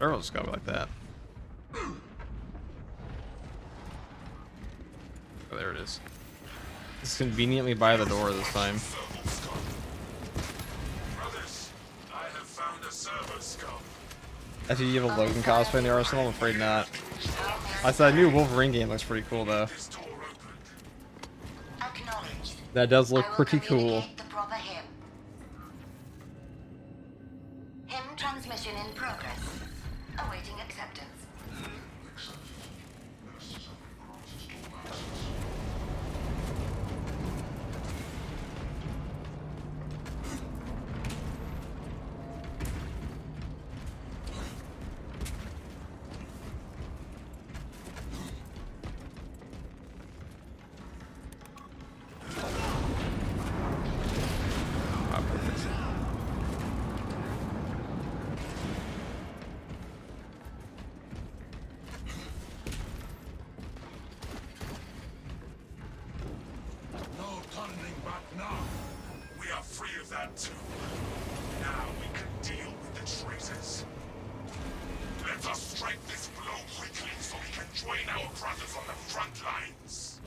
Servo scope like that. Oh, there it is. It's conveniently by the door this time. Brothers, I have found a servo scope. Actually, you have a Logan cosplay in the arsenal? I'm afraid not. I said a new Wolverine game looks pretty cool though. This door opened. Acknowledged. That does look I will pretty cool. communicate the proper hymn. Hymn transmission in progress. Awaiting acceptance. Ah, perfect. No turning back now. We are free of that too. Now we can deal with the traitors. Let us strike this blow quickly so we can join our brothers on the front lines.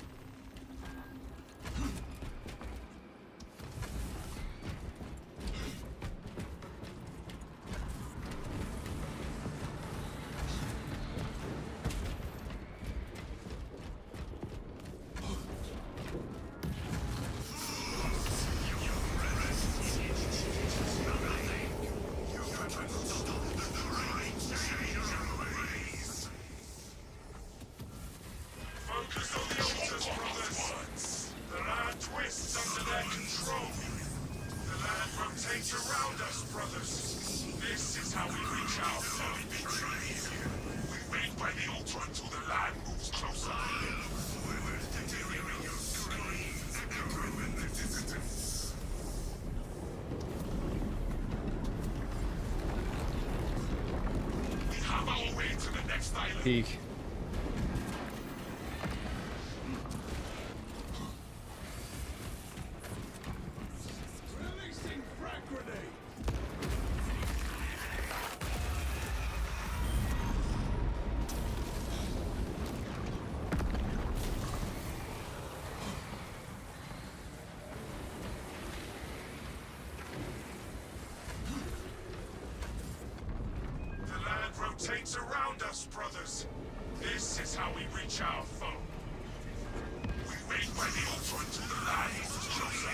Focus on the altars, brothers. The land twists under their control. The land rotates around us, brothers. This is how we reach our foe. We wait by the altar until the land moves closer. We have our way to the next island. Peak. Releasing frag grenade. The land rotates around us, brothers. This is how we reach our foe. We wait by the altar until the land moves closer.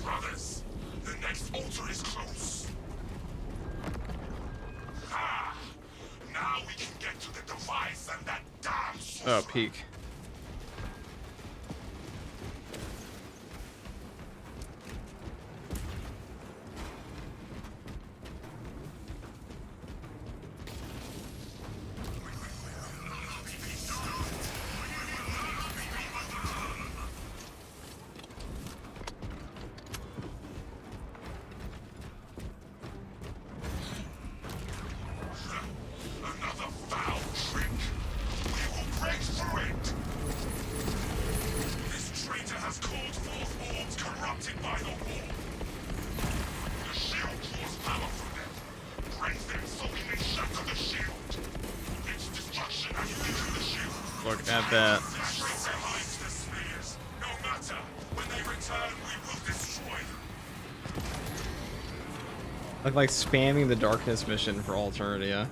Brothers, the next altar is close. Ah! Now we can get to the device and that damn Oh, sorcerer. peak. Another foul trick. We will break through it. This traitor has called forth orbs corrupted by the war. The shield draws power from them. Break them so we may shatter the shield. Its destruction has weakened the shield. Look at that. The traitor hides the spears. No matter. When they return, we will destroy them. Like spamming the darkness mission for Alternatia.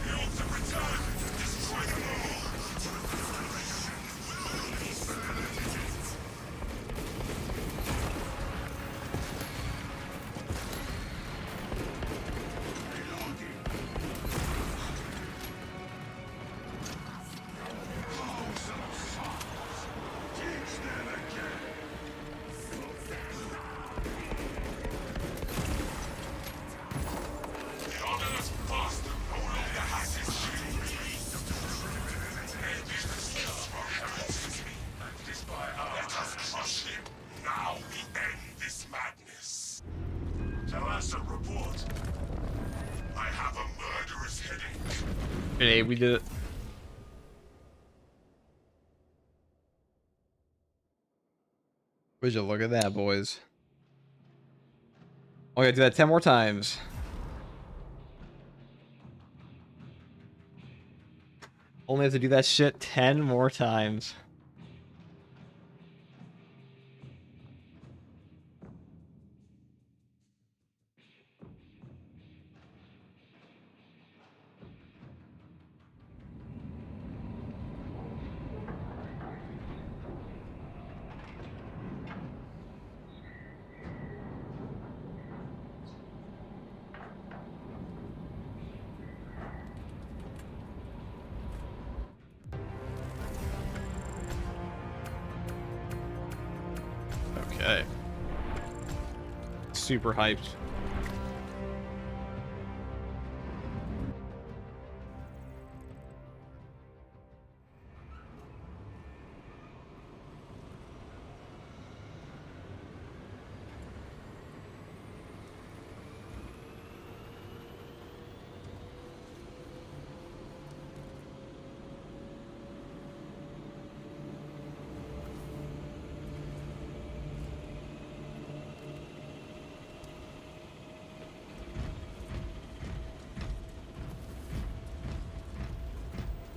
Shields have returned. Destroy them all. Hey, we did it. Would you look at that, boys? Oh, I gotta do that 10 more times. Only have to do that shit 10 more times. Okay. Super hyped.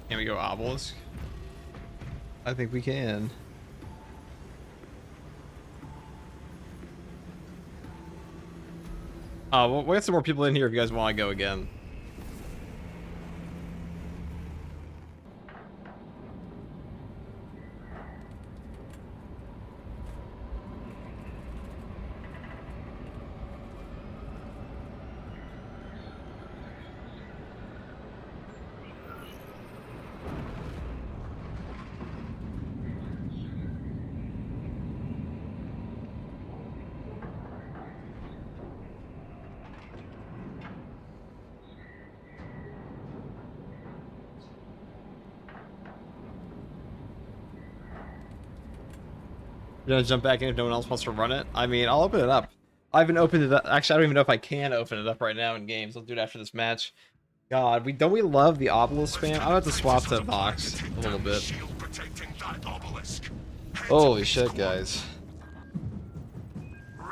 Can we go obelisk? I think we can. We'll get some more people in here if you guys want to go again. You're gonna jump back in if no one else wants to run it? I mean, I'll open it up. I haven't opened it up. Actually, I don't even know if I can open it up right now in games. I'll do it after this match. God, don't we love the obelisk spam? I'll have to swap to box a little bit. Holy shit, guys.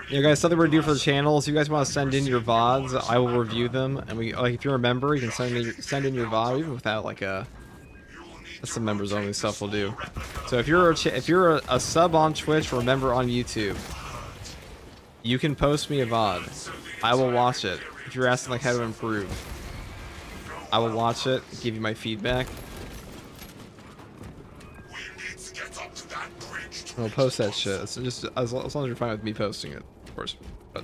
Yeah, guys, something we're gonna do for the channel. So if you guys want to send in your VODs, I will review them. And if you're a member, you can send in your VOD even without like a. That's some members only stuff we'll do. So if you're a sub on Twitch or a member on YouTube, you can post me a VOD. I will watch it. If you're asking like how to improve, I will watch it, give you my feedback. And we'll post that shit. So just as long as you're fine with me posting it, of course. But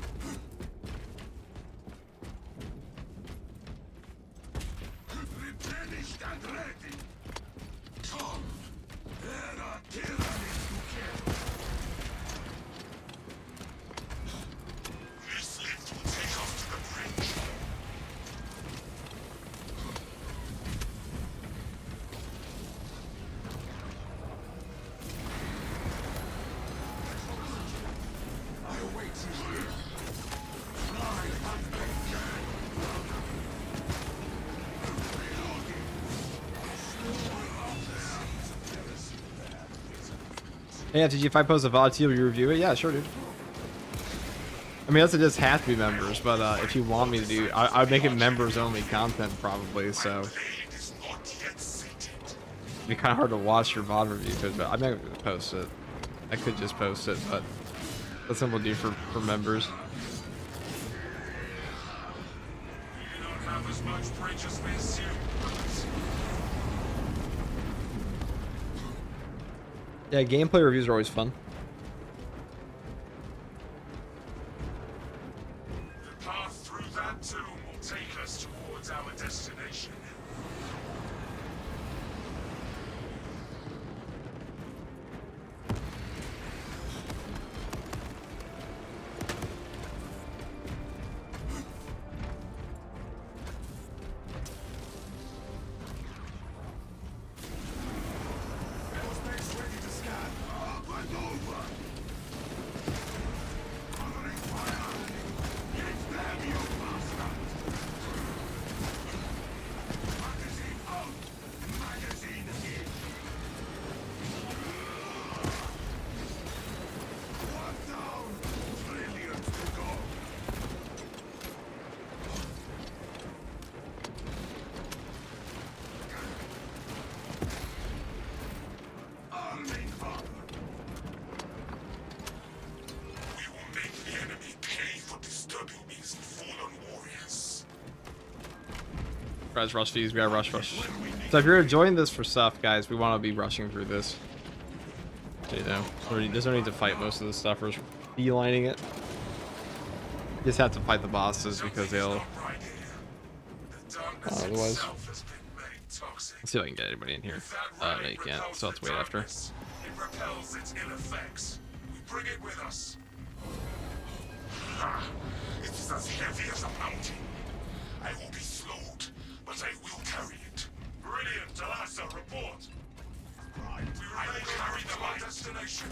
yeah, if I post a VOD to you, will you review it? Yeah, sure, dude. I mean, doesn't just have to be members, but if you want me to do, I'd make it members only content probably. So it'd be kind of hard to watch your VOD review, but I'm not gonna post it. I could just post it, but that's something we'll do for members. Yeah, gameplay reviews are always fun. The path through that tomb will take us towards our destination. Guys, rush these. We gotta rush. So if you're enjoying this for stuff, guys, we want to be rushing through this. So, you know, there's no need to fight most of the stuff. We're just beelining it. You just have to fight the bosses because they'll. Otherwise, let's see if I can get anybody in here. No, you can't. So let's wait after. It repels its ill effects. We bring it with us. It is as heavy as a mountain. I will be slowed, but I will carry it. Brilliant, Talassa, report. I will carry the light destination.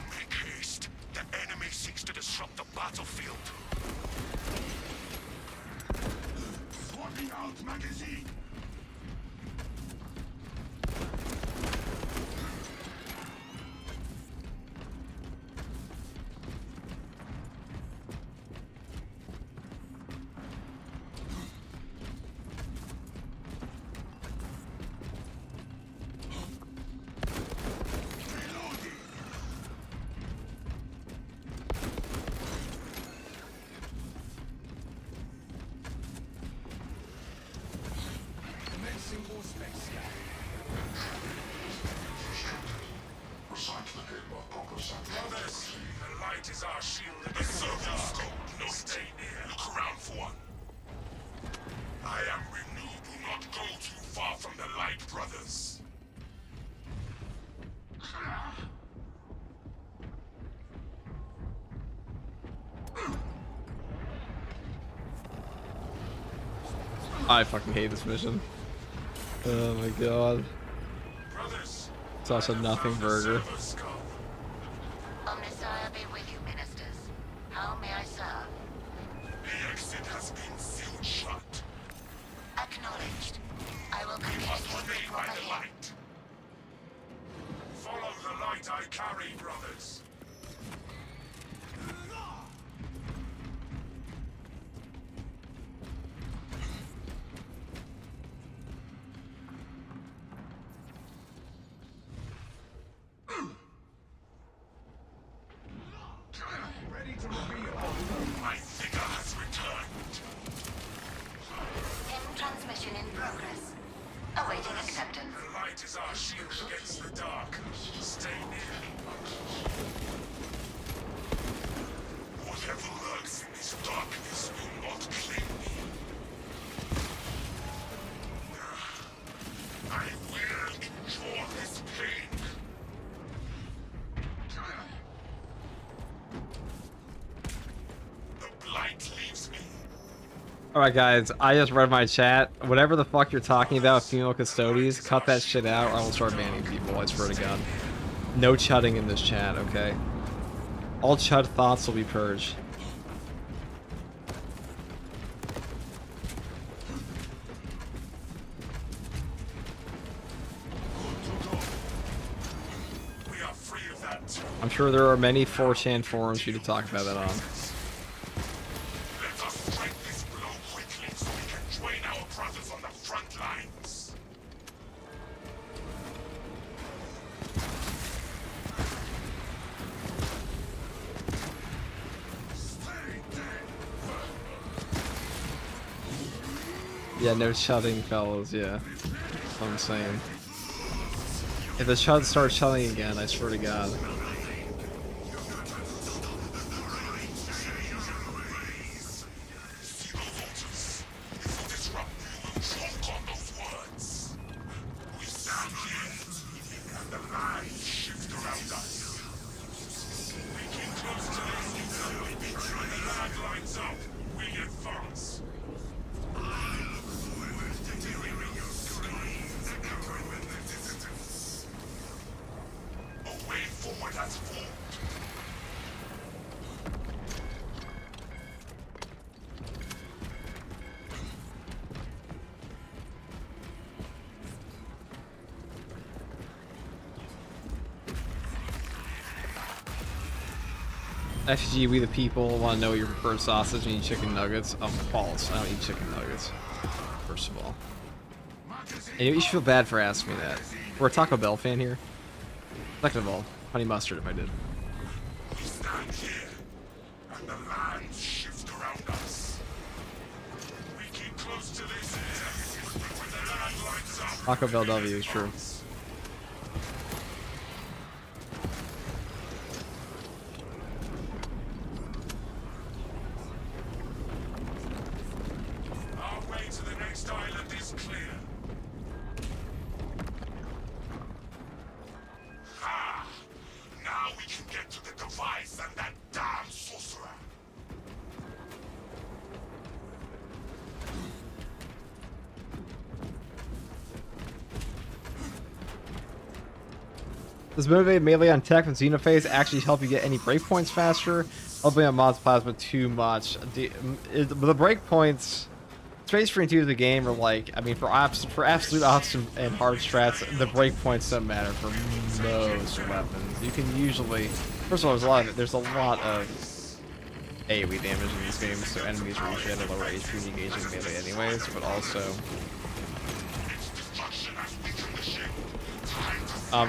Make haste. The enemy seeks to disrupt the battlefield. Swapping out magazine. Brothers, the light is our shield against the dark. No stay near. Look around for one. I am renewed. Do not go too far from the light, brothers. I fucking hate this mission. Oh my god. Brothers, It's also nothing burger. Omnissiah be with you, ministers. How may I serve? The exit has been sealed shut. Acknowledged. I will We continue must to remain by report the ahead. light. Follow the light I carry, brothers. Ready to reveal. My figure has returned. PIM transmission in progress. Awaiting acceptance. The light is our shield against the dark. Stay near. Whatever lurks in this darkness will not claim me. I will endure this pain. The blight leaves me. Alright guys, I just read my chat. Whatever the fuck you're talking about, female custodies, cut that shit out or I will start banning people, I swear to god. No chudding in this chat, okay? All chud thoughts will be purged. We are free of that too. I'm sure there are many 4chan forums for you to talk about that on. Let us strike this blow quickly so we can join our brothers on the front lines. Stay dead. Yeah, no chudding, fellas, yeah. That's what I'm saying. If the chud starts chudding again, I swear to god. Zero voters. If we disrupt, we will choke on those words. We stand here, and the lines shift around us. We keep close to this. When the lag lines up, we advance. A way forward has formed. FG, we the people want to know your preferred sausage and eat chicken nuggets. False. I don't eat chicken nuggets. First of all. And you should feel bad for asking me that. We're a Taco Bell fan here. Second of all, honey mustard if I did. We stand here, and the lands shift around us. We keep close to this, Taco Bell W is true. Our way to the next island is clear. Ha! Now we can get to the device and that damn sorcerer. Does motivate melee on tech with Xenophase actually help you get any breakpoints faster? Helping on mods plasma too much. The breakpoints, Space Marine 2 of the game are like, I mean, for absolute ops and hard strats, the breakpoints don't matter for most weapons. You can usually, first of all, there's a lot of AoE damage in these games, so enemies are usually at a lower HP engaging melee anyways, but also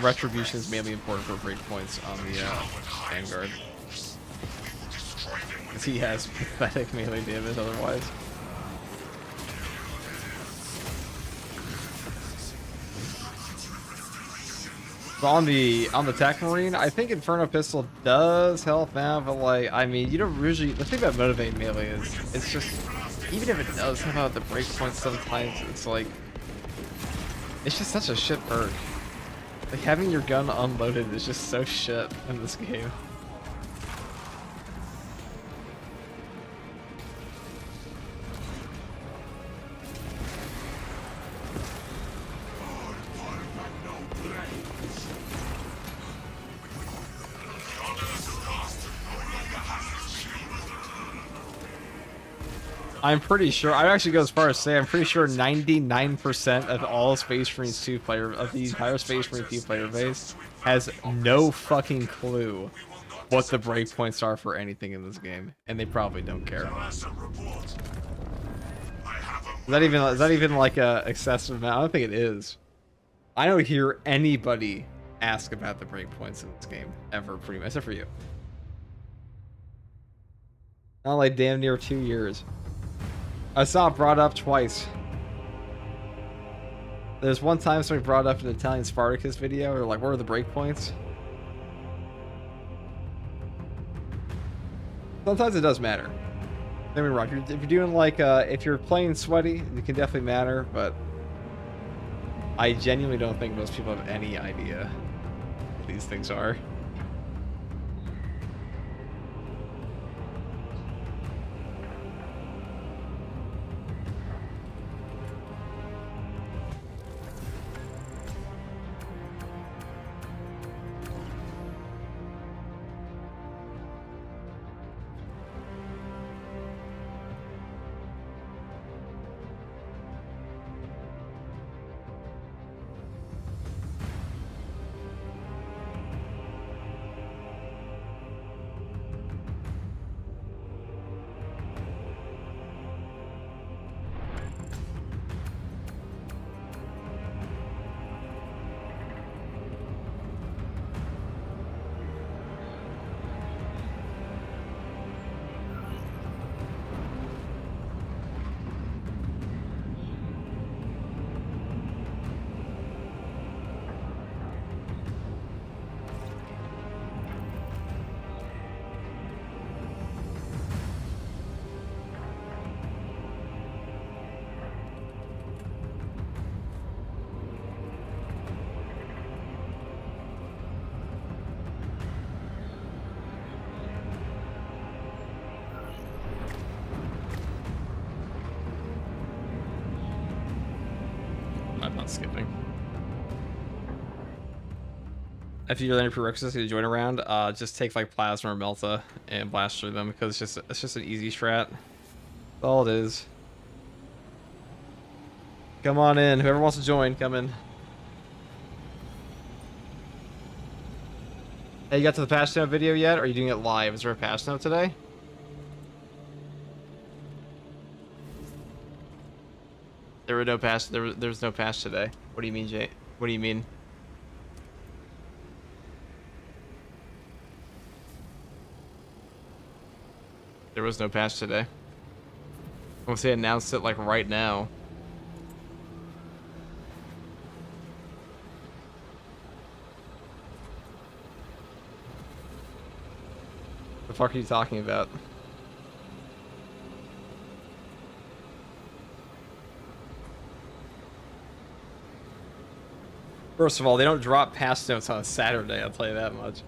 Retribution is mainly important for breakpoints on the Vanguard. Because he has pathetic melee damage otherwise. But on the Tech Marine, I think Inferno Pistol does help now, but like, I mean, you don't usually, the thing about motivate melee is, it's just, even if it does help out the breakpoints sometimes, it's like, it's just such a shit perk. Like, having your gun unloaded is just so shit in this game. I'm pretty sure, I'd actually go as far as say, I'm pretty sure 99% of all Space Marines 2 player, of the entire Space Marine 2 player base, has no fucking clue what the breakpoints are for anything in this game. And they probably don't care. Is that even like a excessive amount? I don't think it is. I don't hear anybody ask about the breakpoints in this game, ever, pretty much, except for you. Not like damn near 2 years. I saw it brought up twice. There's one time somebody brought up an Italian Spartacus video. They're like, what are the breakpoints? Sometimes it does matter. Don't get me wrong. If you're doing like, if you're playing sweaty, it can definitely matter, but I genuinely don't think most people have any idea what these things are. I'm not skipping. If you're any prerequisites to join around, just take like Plasma or Melta and blast through them because it's just an easy strat. That's all it is. Come on in. Whoever wants to join, come in. Hey, you got to the patch note video yet? Or are you doing it live? Is there a patch note today? There were no patch. There's no patch today. What do you mean, Jay? What do you mean? There was no patch today. Unless they announced it like right now. The fuck are you talking about? First of all, they don't drop patch notes on a Saturday, I'll tell you that much.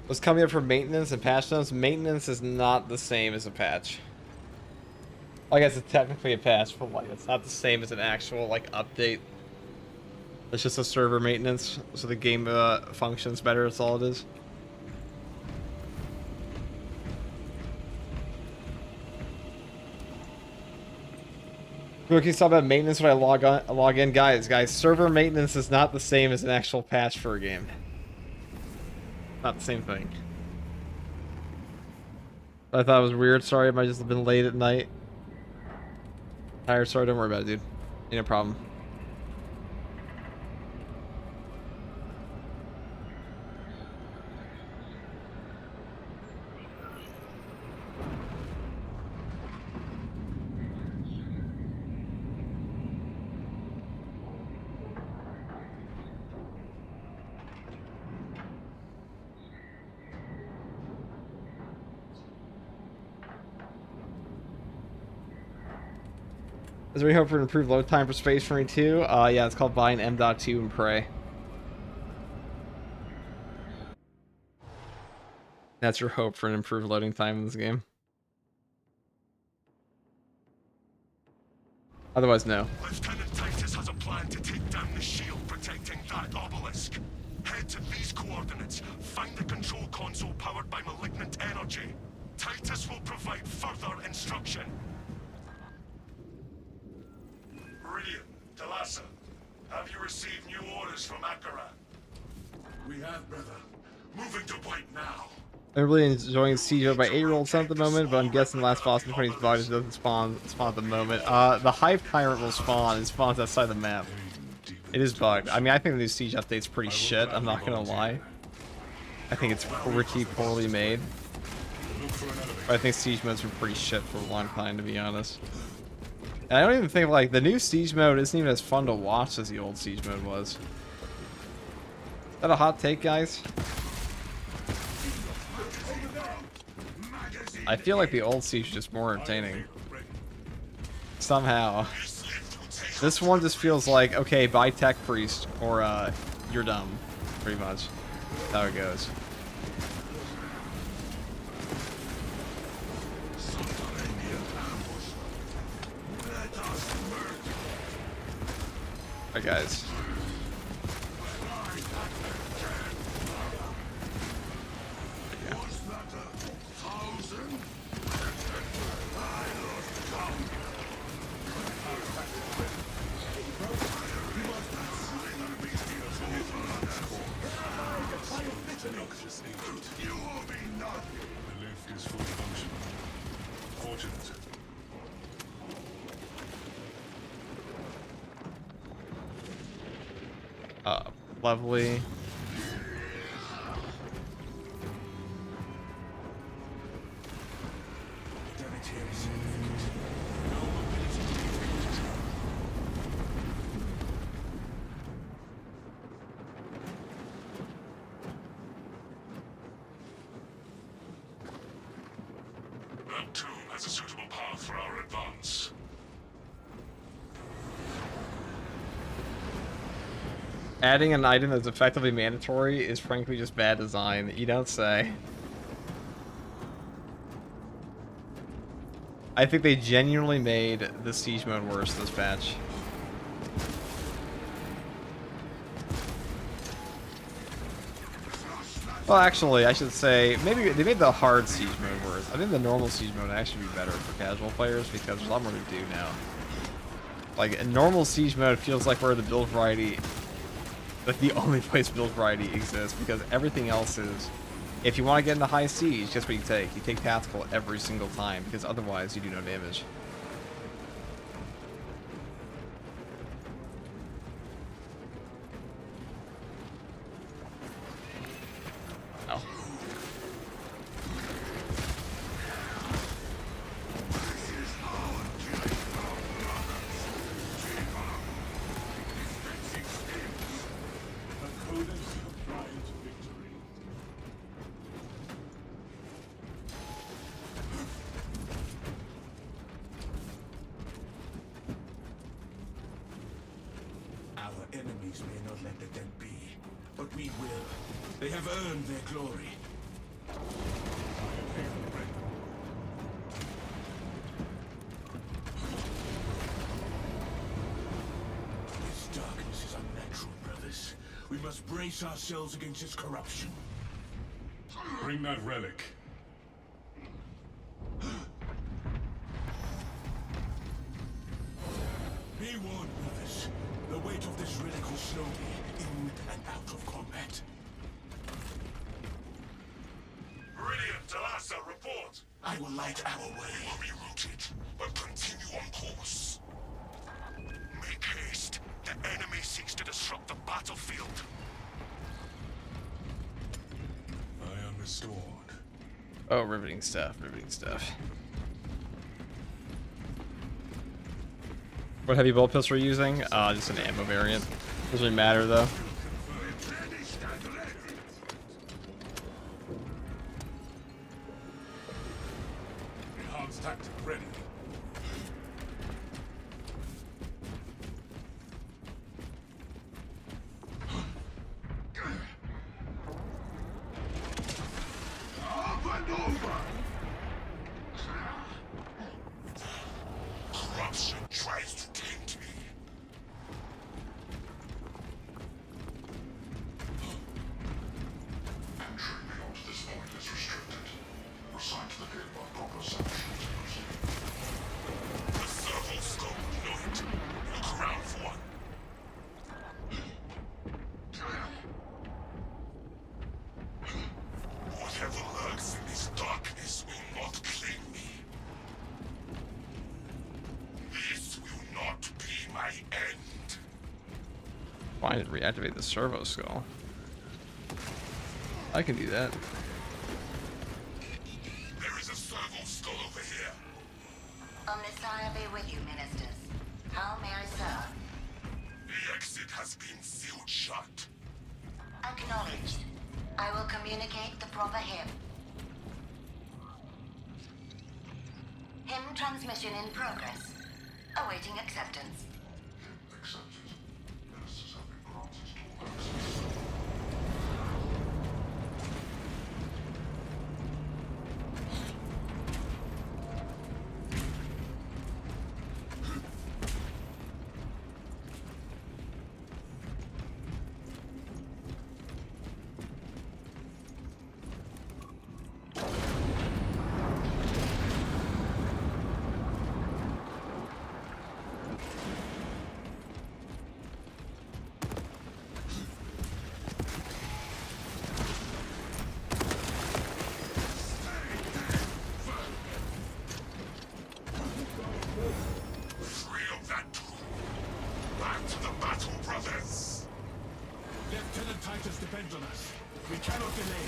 What's coming up for maintenance and patch notes? Maintenance is not the same as a patch. I guess it's technically a patch, but like it's not the same as an actual like update. It's just a server maintenance, so the game functions better. That's all it is. Can you talk about maintenance when I log in, guys? Server maintenance is not the same as an actual patch for a game. Not the same thing. I thought it was weird. Sorry, I might just have been late at night. Tired. Sorry, don't worry about it, dude. Ain't no problem. Is there any hope for an improved load time for Space Marine 2? Yeah, it's called buying M.2 and pray. That's your hope for an improved loading time in this game. Otherwise, no. Lieutenant Titus has a plan to take down the shield protecting that obelisk. Head to these coordinates. Find the control console powered by malignant energy. Titus will provide further instruction. Meridian, Talassa, have you received new orders from Akaran? We have, brother. Moving to White now. I'm really enjoying Siege of my 8-year-old son at the moment, but I'm guessing the last boss in 20's body doesn't spawn at the moment. The Hive Tyrant will spawn. It spawns outside the map. It is bugged. I mean, I think the new Siege update's pretty shit. I'm not gonna lie. I think it's pretty poorly made. But I think Siege mode's been pretty shit for a long time, to be honest. And I don't even think, like, the new Siege mode isn't even as fun to watch as the old Siege mode was. Is that a hot take, guys? I feel like the old Siege is just more entertaining. Somehow. This one just feels like, okay, buy Tech Priest, or, you're dumb. Pretty much. That's how it goes. Alright, guys. Lovely. That tomb has a suitable path for our advance. Adding an item that's effectively mandatory is frankly just bad design. You don't say. I think they genuinely made the Siege mode worse this patch. Well, actually, I should say, maybe they made the hard Siege mode worse. I think the normal Siege mode would actually be better for casual players because there's a lot more to do now. Like, a normal Siege mode feels like where the build variety... Like, the only place build variety exists, because everything else is... If you want to get into high Siege, guess what you take? You take Tactical every single time, because otherwise you do no damage. have earned their glory. This darkness is unnatural, brothers. We must brace ourselves against its corruption. Bring that relic. Be warned, brothers. The weight of this relic will slow me in and out of combat. Meridian, Talassa, report. I will light our way. We will be routed, but continue on course. Make haste. The enemy seeks to disrupt the battlefield. I am restored. Oh, riveting stuff, riveting stuff. What heavy bolt pistol are you using? Just an ammo variant. Doesn't really matter though. Enhanced tactic ready. Corruption tries to taint me. Entry beyond this point is restricted. Recite the gate by proper sanctions. The servo scope, know it. Look around for one. Whatever lurks in this darkness will not claim me. This will not be my end. Find and reactivate the servo skull. I can do that. There is a servo skull over here. Omnissiah be with you, ministers. How may I serve? The exit has been sealed shut. Acknowledged. I will communicate the proper hymn. Hymn transmission in progress. Awaiting acceptance. Accepted. Ministers have been granted dual access. Free of that tool. Back to the battle, brothers. Lieutenant Titus depends on us. We cannot delay.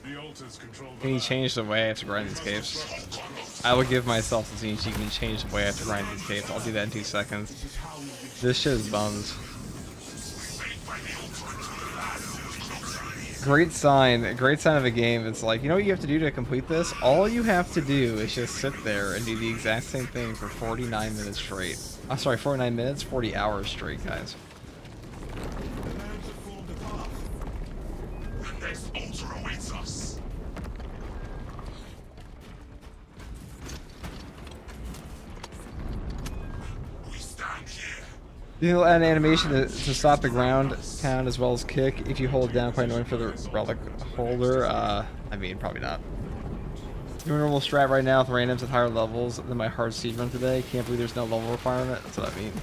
The altars control the Can you land. change the way I have to grind these capes? I will give myself the scene. She can change the way I have to grind these capes. I'll do that in 2 seconds. This shit is bums. Great sign of a game. It's like, you know what you have to do to complete this? All you have to do is just sit there and do the exact same thing for 49 minutes straight. I'm sorry, 49 minutes, 40 hours straight, guys. The lands have formed a path. The next altar awaits us. We stand here. You'll add an animation to stop the ground pound as well as kick if you hold down. Quite annoying for the relic holder. I mean, probably not. Doing normal strat right now with randoms at higher levels than my hard siege run today. Can't believe there's no level requirement. That's what I mean.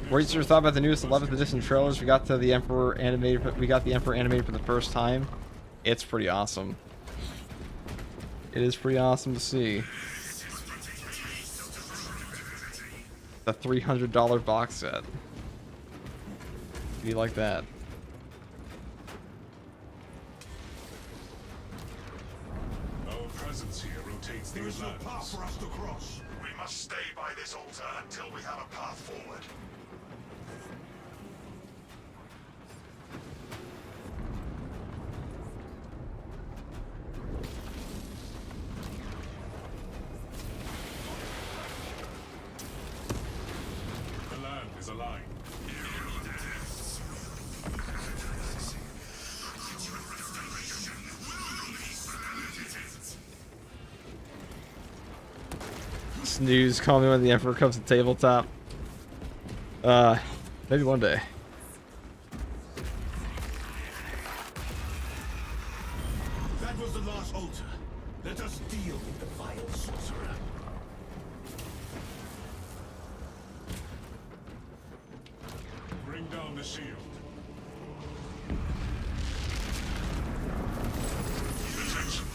What's your thought about the newest 11th edition trailers? We got the Emperor animated. We got the Emperor animated for the first time. It's pretty awesome. It is pretty awesome to see. The $300 box set. You like that? Our presence here rotates the There is no lands. path for us to cross. We must stay by this altar until we have a path forward. The land is aligned. Snooze, call me when the Emperor comes to tabletop. Maybe one day. That was the last altar. Let us deal with the vile sorcerer. Bring down the shield. Attention.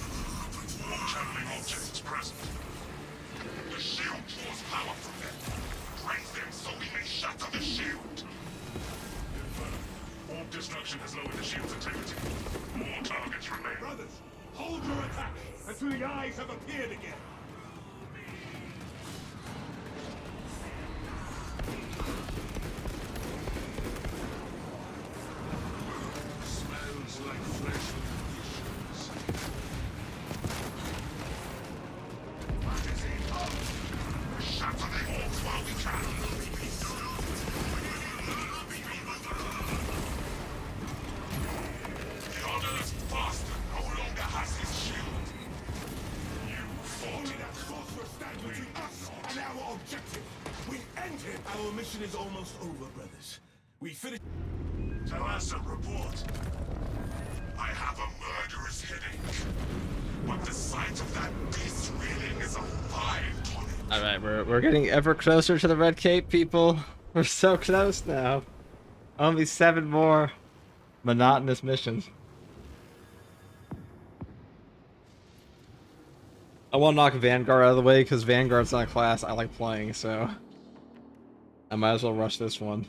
All channeling objects present. The shield draws power from them. Break them so we may shatter the shield. Confirmed. Orb destruction has lowered the shield's integrity. More targets remain. Brothers, hold your attack until the eyes have appeared again. Smells like flesh with issues. What is it? Shatter the orbs while we can. The honorless bastard no longer has his shield. You fought Only it. that sorcerer stands between us and our objective. We end him. Our mission is almost over, brothers. We finished. Tell us a report. I have a murderous headache. But the sight of that beast reeling is a fine tonic. All right, we're getting ever closer to the Red Cape, people. We're so close now. Only 7 more monotonous missions. I want to knock Vanguard out of the way because Vanguard's not a class I like playing, so I might as well rush this one.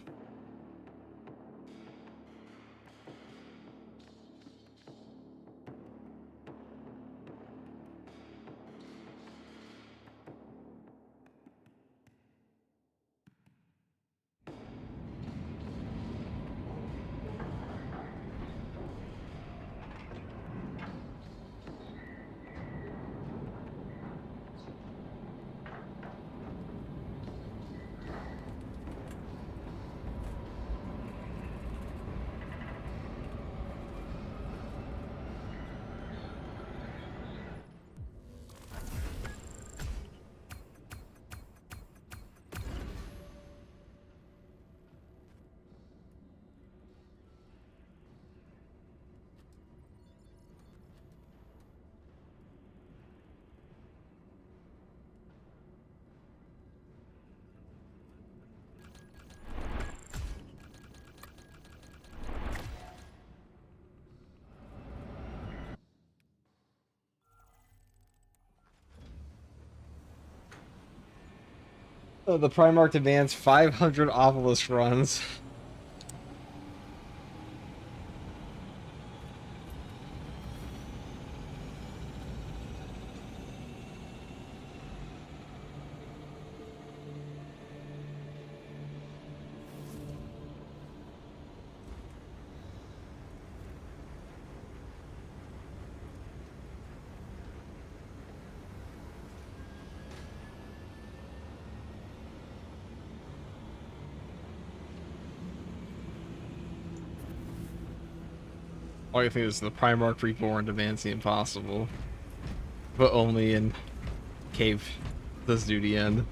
The Primarch demands 500 obelisk runs. All you think is the Primarch Reborn demands the impossible. But only in Cave does duty end.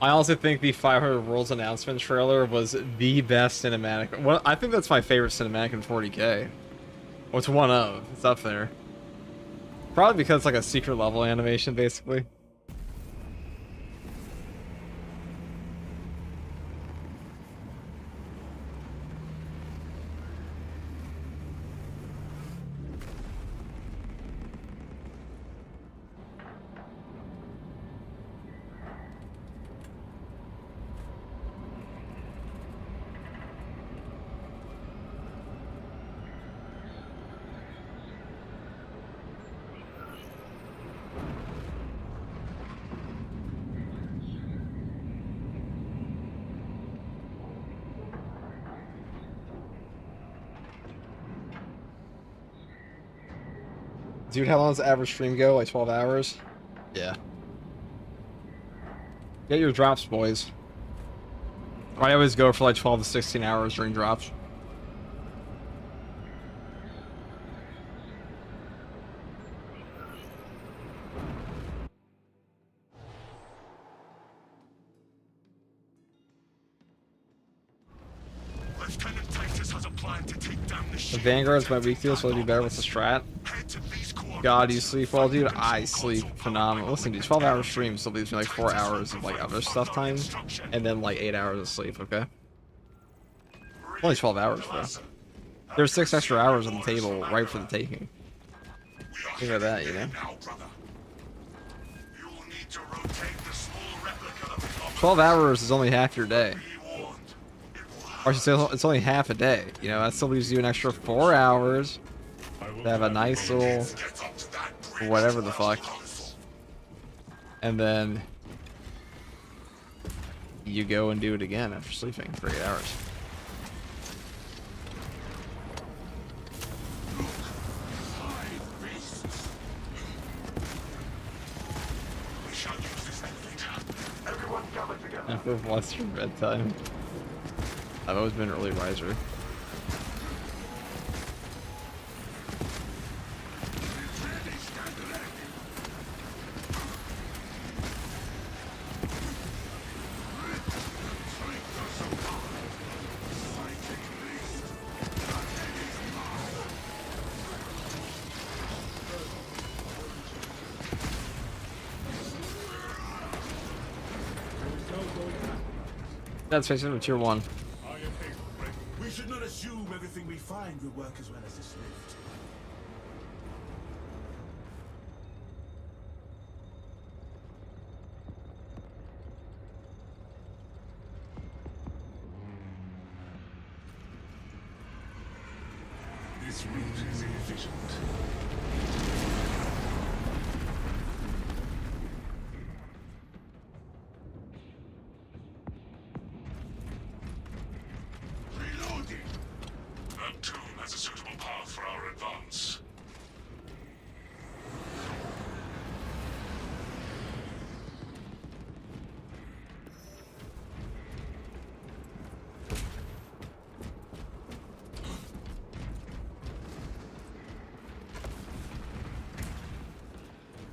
I also think the 500 Worlds announcement trailer was the best cinematic. Well, I think that's my favorite cinematic in 40k. Well, it's one of. It's up there. Probably because it's like a secret level animation, basically. Dude, how long does the average stream go? Like 12 hours? Yeah. Get your drops, boys. I always go for like 12 to 16 hours during drops. Lieutenant Titus has a plan to take down the The ship. Vanguard's my weak deal, so it'll be better with the strat. Head to these God, you sleep well, dude? I sleep phenomenal. Listen, dude, 12-hour stream still leaves me like 4 hours of like other stuff time, and then like 8 hours of sleep, okay? Only 12 hours, bro. There's 6 extra hours on the table right for the taking. Think of that, you know? 12 hours is only half your day. Or I should say it's only half a day. You know, that still leaves you an extra 4 hours to have a nice little whatever the fuck. And then you go and do it again after sleeping for 8 hours. After Western bedtime. I've always been an early riser. That's facing with tier 1. We should not assume everything we find will work as well as this lift. This route is inefficient. That tomb has a suitable path for our advance.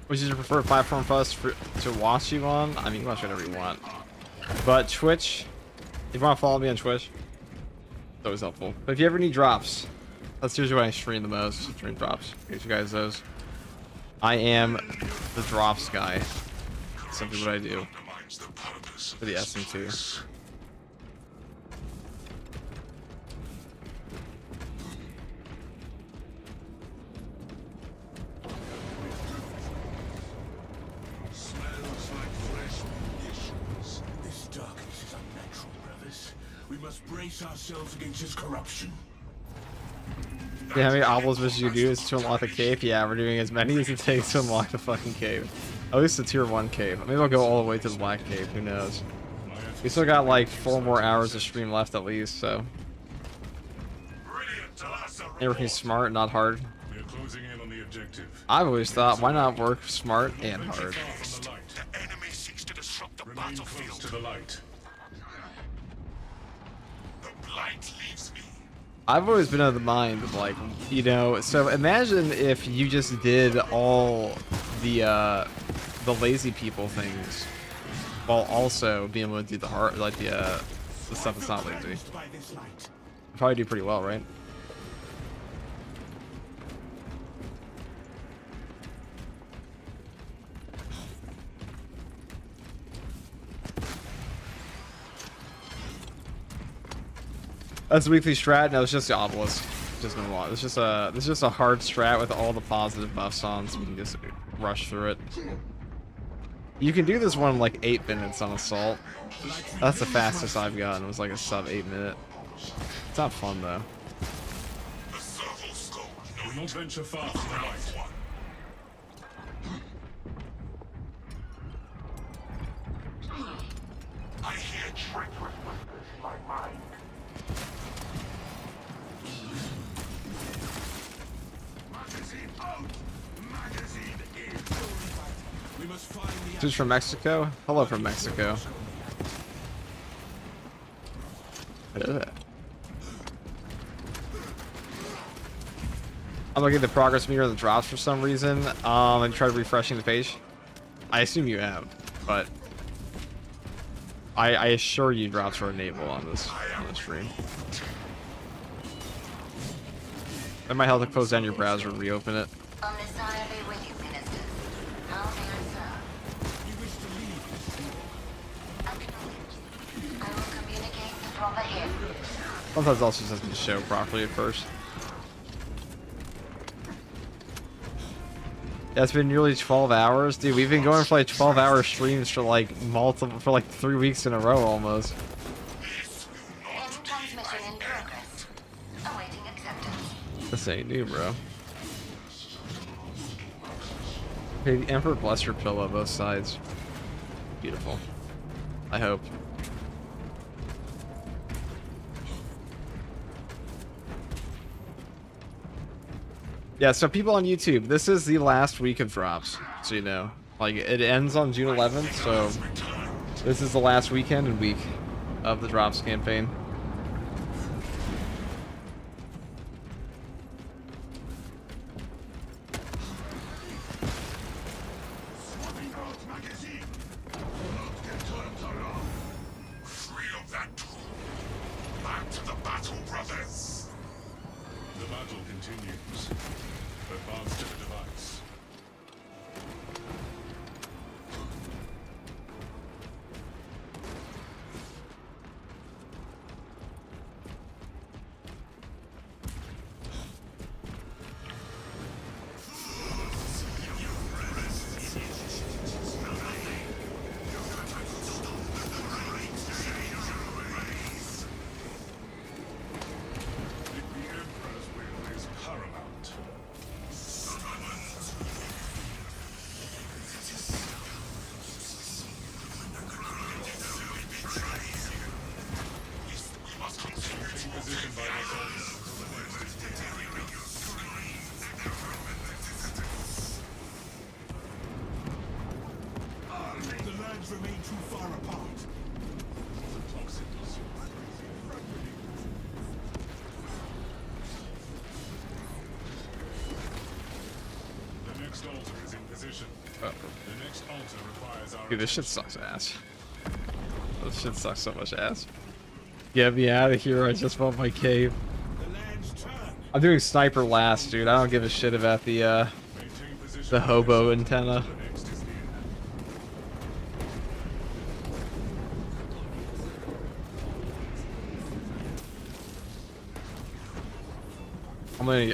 Which is your preferred platform for us to watch you on? I mean, you watch whatever you want. But Twitch, if you want to follow me on Twitch, it's always helpful. But if you ever need drops, that's usually when I stream the most. Stream drops. Give you guys those. I am the drops guy. Simply what I do. For the SM2. Smells like fresh munitions. This darkness is unnatural, brothers. We must brace ourselves against his corruption. Yeah, how many obelisk missions you do is to unlock the cave? Yeah, we're doing as many as it takes to unlock the fucking cave. At least the tier 1 cave. Maybe I'll go all the way to the black cave, who knows. We still got like 4 more hours of stream left at least, so. Everything's smart, not hard. We're closing in on the objective. I've always thought, why not work smart and hard? The enemy seeks to disrupt the battlefield. To the light. The light leaves me. I've always been of the mind of like, you know, so imagine if you just did all the lazy people things while also being able to do the hard, like the stuff that's not lazy. Probably do pretty well, right? That's a weekly strat. No, it's just the obelisk. Just no lot. It's just a hard strat with all the positive buffs on, so we can just rush through it. You can do this one in like 8 minutes on assault. That's the fastest I've gotten. It was like a sub 8 minute. It's not fun though. Do not venture far from the light. I hear treacherous whispers in my mind. We must find the Dude's from Mexico? Hello from Mexico. What is it? I'm looking at the progress meter of the drops for some reason. And tried refreshing the page. I assume you have, but I assure you drops are enabled on this stream. That might help to close down your browser and reopen it. Omnissiah be with you, Minister. How may I serve? you wish to leave. Acknowledged. I will communicate the proper head. Sometimes also just doesn't show properly at first. Yeah, it's been nearly 12 hours. Dude, we've been going for like 12-hour streams for like 3 weeks in a row almost. End transmission in progress. Awaiting acceptance. This ain't new, bro. Hey, the Emperor bless your pillow, both sides. Beautiful. I hope. Yeah, so people on YouTube, this is the last week of drops, so you know. Like, it ends on June 11th, so this is the last weekend and week of the drops campaign. Free of that tool. Back to the battle, brothers. The battle continues. Advance to the device. The Emperor's will is paramount. We must continue to Position by the soldiers. The lands remain too far apart. Toxins. The next altar is in position. Oh. The next altar requires our Dude, this shit sucks ass. This shit sucks so much ass. Get me out of here, I just want my cave. The lands turn. I'm doing sniper last, dude. I don't give a shit about the Maintain position. the hobo antenna. The next is near.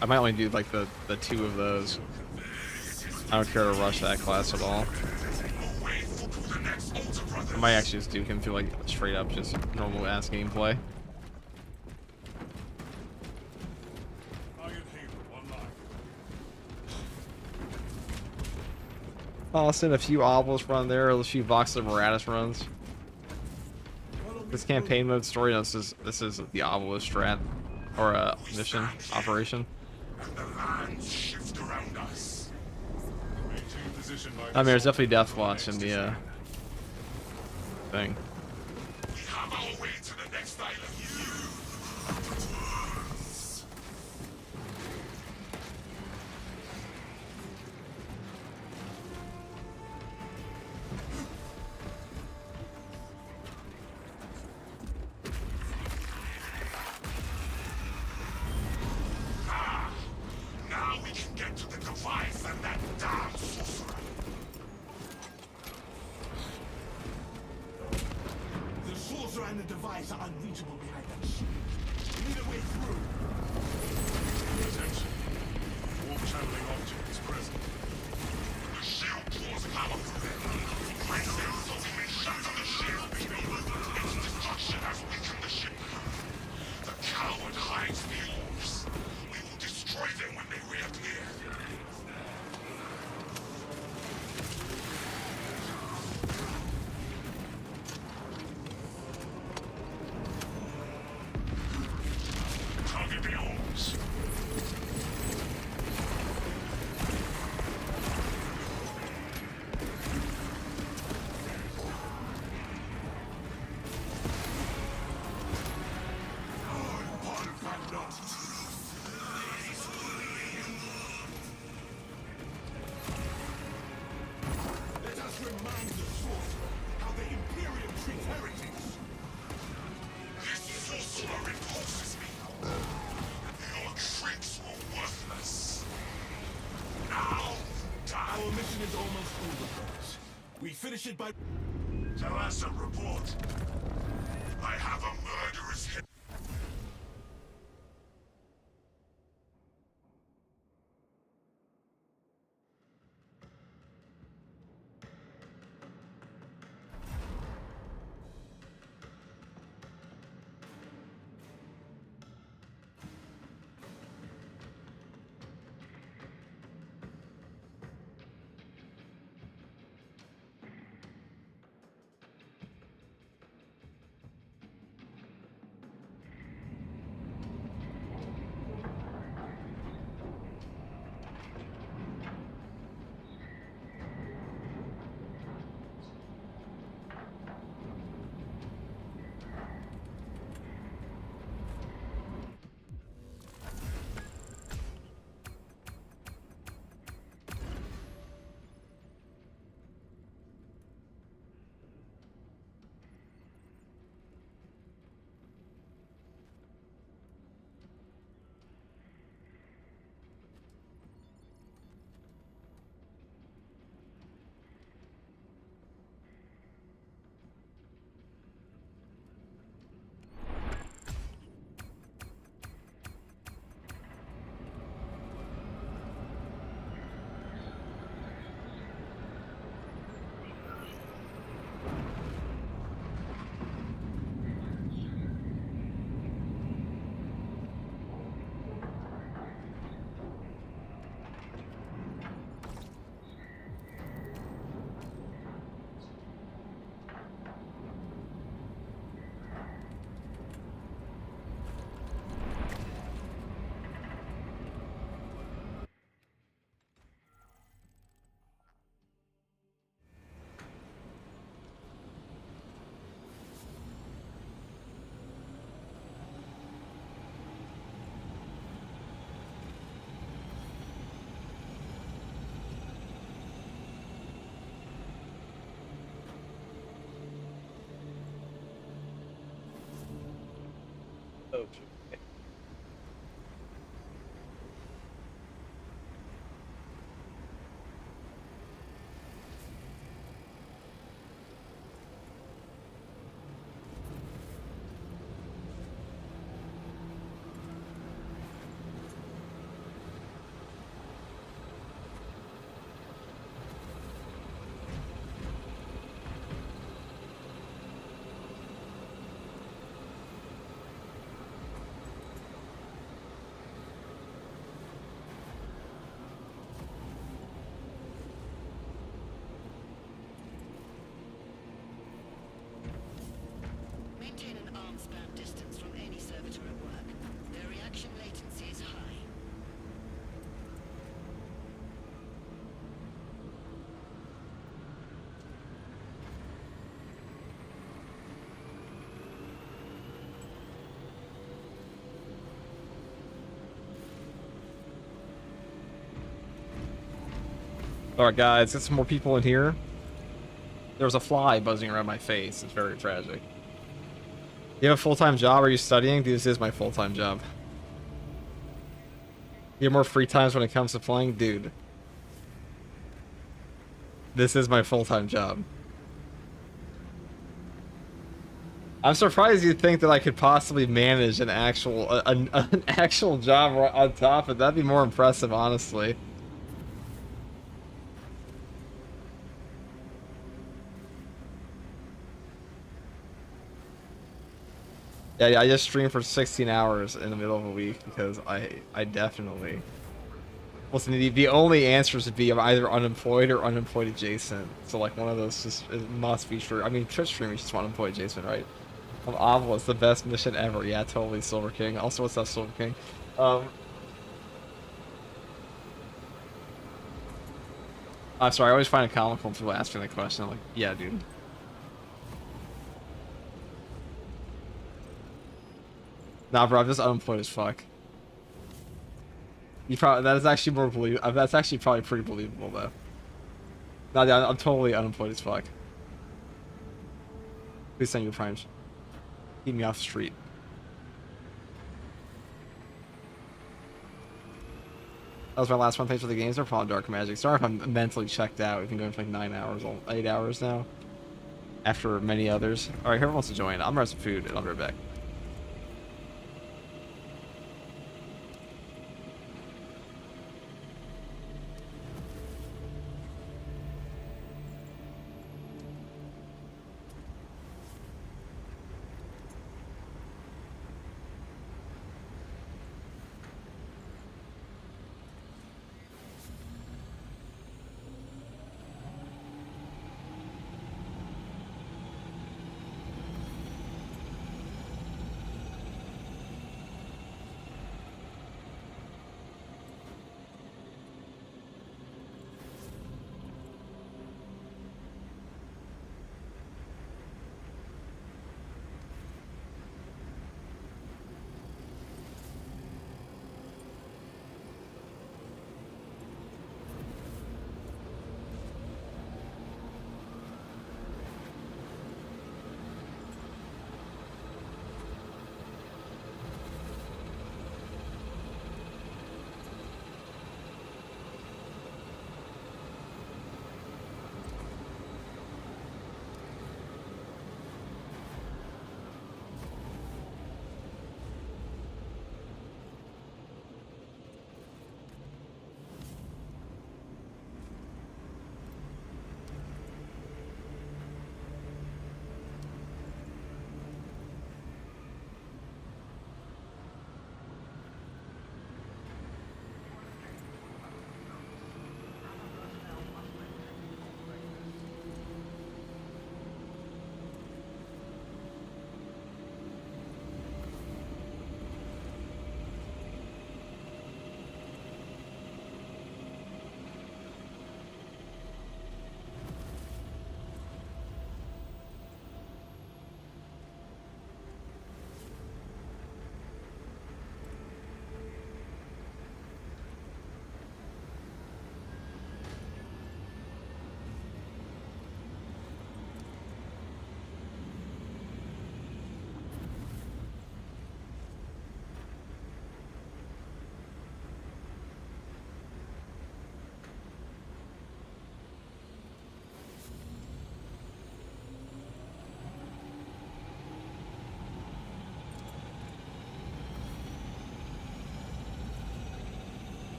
I might only do like the 2 of those. I don't care to rush that class at all. I might actually just do him through like straight up just normal ass gameplay. Iron Haven, one line. I'll send a few Obelisk run there, a few Voxler Moratis runs. This campaign mode story, no, this is the Obelisk strat or mission operation. And the lands shift around us. Maintain position by I mean, there's definitely Death Watch in the thing. We have our way to the next island. Now we can get to the device and that damn sorcerer. is almost over, brothers. We finish it by... Talassa, report. I have a murderous hit. Oh, Maintain an arm span distance from any servitor at work. Their reaction latency is high. Alright guys, get some more people in here. There was a fly buzzing around my face. It's very tragic. You have a full-time job? Are you studying? Dude, this is my full-time job. You have more free times when it comes to playing? Dude. This is my full-time job. I'm surprised you think that I could possibly manage an actual an actual job on top of that. That'd be more impressive, honestly. Yeah, I just streamed for 16 hours in the middle of a week because I definitely... Listen, the only answers would be I'm either unemployed or unemployed adjacent. So like one of those just it must be true. I mean, Twitch streaming is just unemployed adjacent, right? Avila is the best mission ever. Yeah, totally, Silver King. Also, what's up, Silver King? I'm sorry, I always find it comical when people ask me that question. I'm like, yeah, dude. Nah, bro, I'm just unemployed as fuck. You probably that is actually more believable. That's actually probably pretty believable though. Nah, dude, I'm totally unemployed as fuck. Please send your primes. Keep me off the street. That was my last one page of the game. So probably Dark Magic. Sorry if I'm mentally checked out. We've been going for like 9 hours, 8 hours now. After many others. Alright, whoever wants to join, I'm gonna have some food and I'll be right back.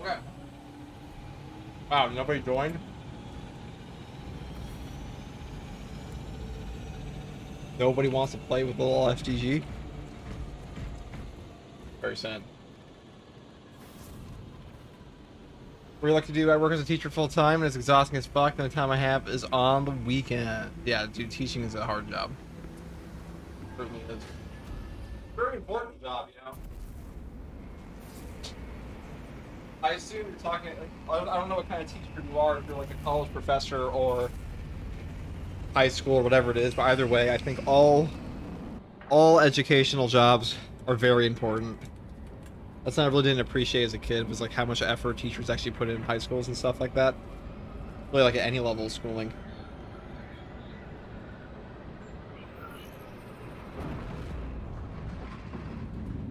Okay. Wow, nobody joined? Nobody wants to play with the little FGG? Very sad. What do you like to do? I work as a teacher full time and it's exhausting as fuck. The only time I have is on the weekend. Yeah, dude, teaching is a hard job. Certainly is. Very important job, you know? I assume you're talking, like, I don't know what kind of teacher you are, if you're like a college professor or high school or whatever it is, but either way, I think all educational jobs are very important. That's something I really didn't appreciate as a kid, was like how much effort teachers actually put in high schools and stuff like that. Really, like at any level of schooling.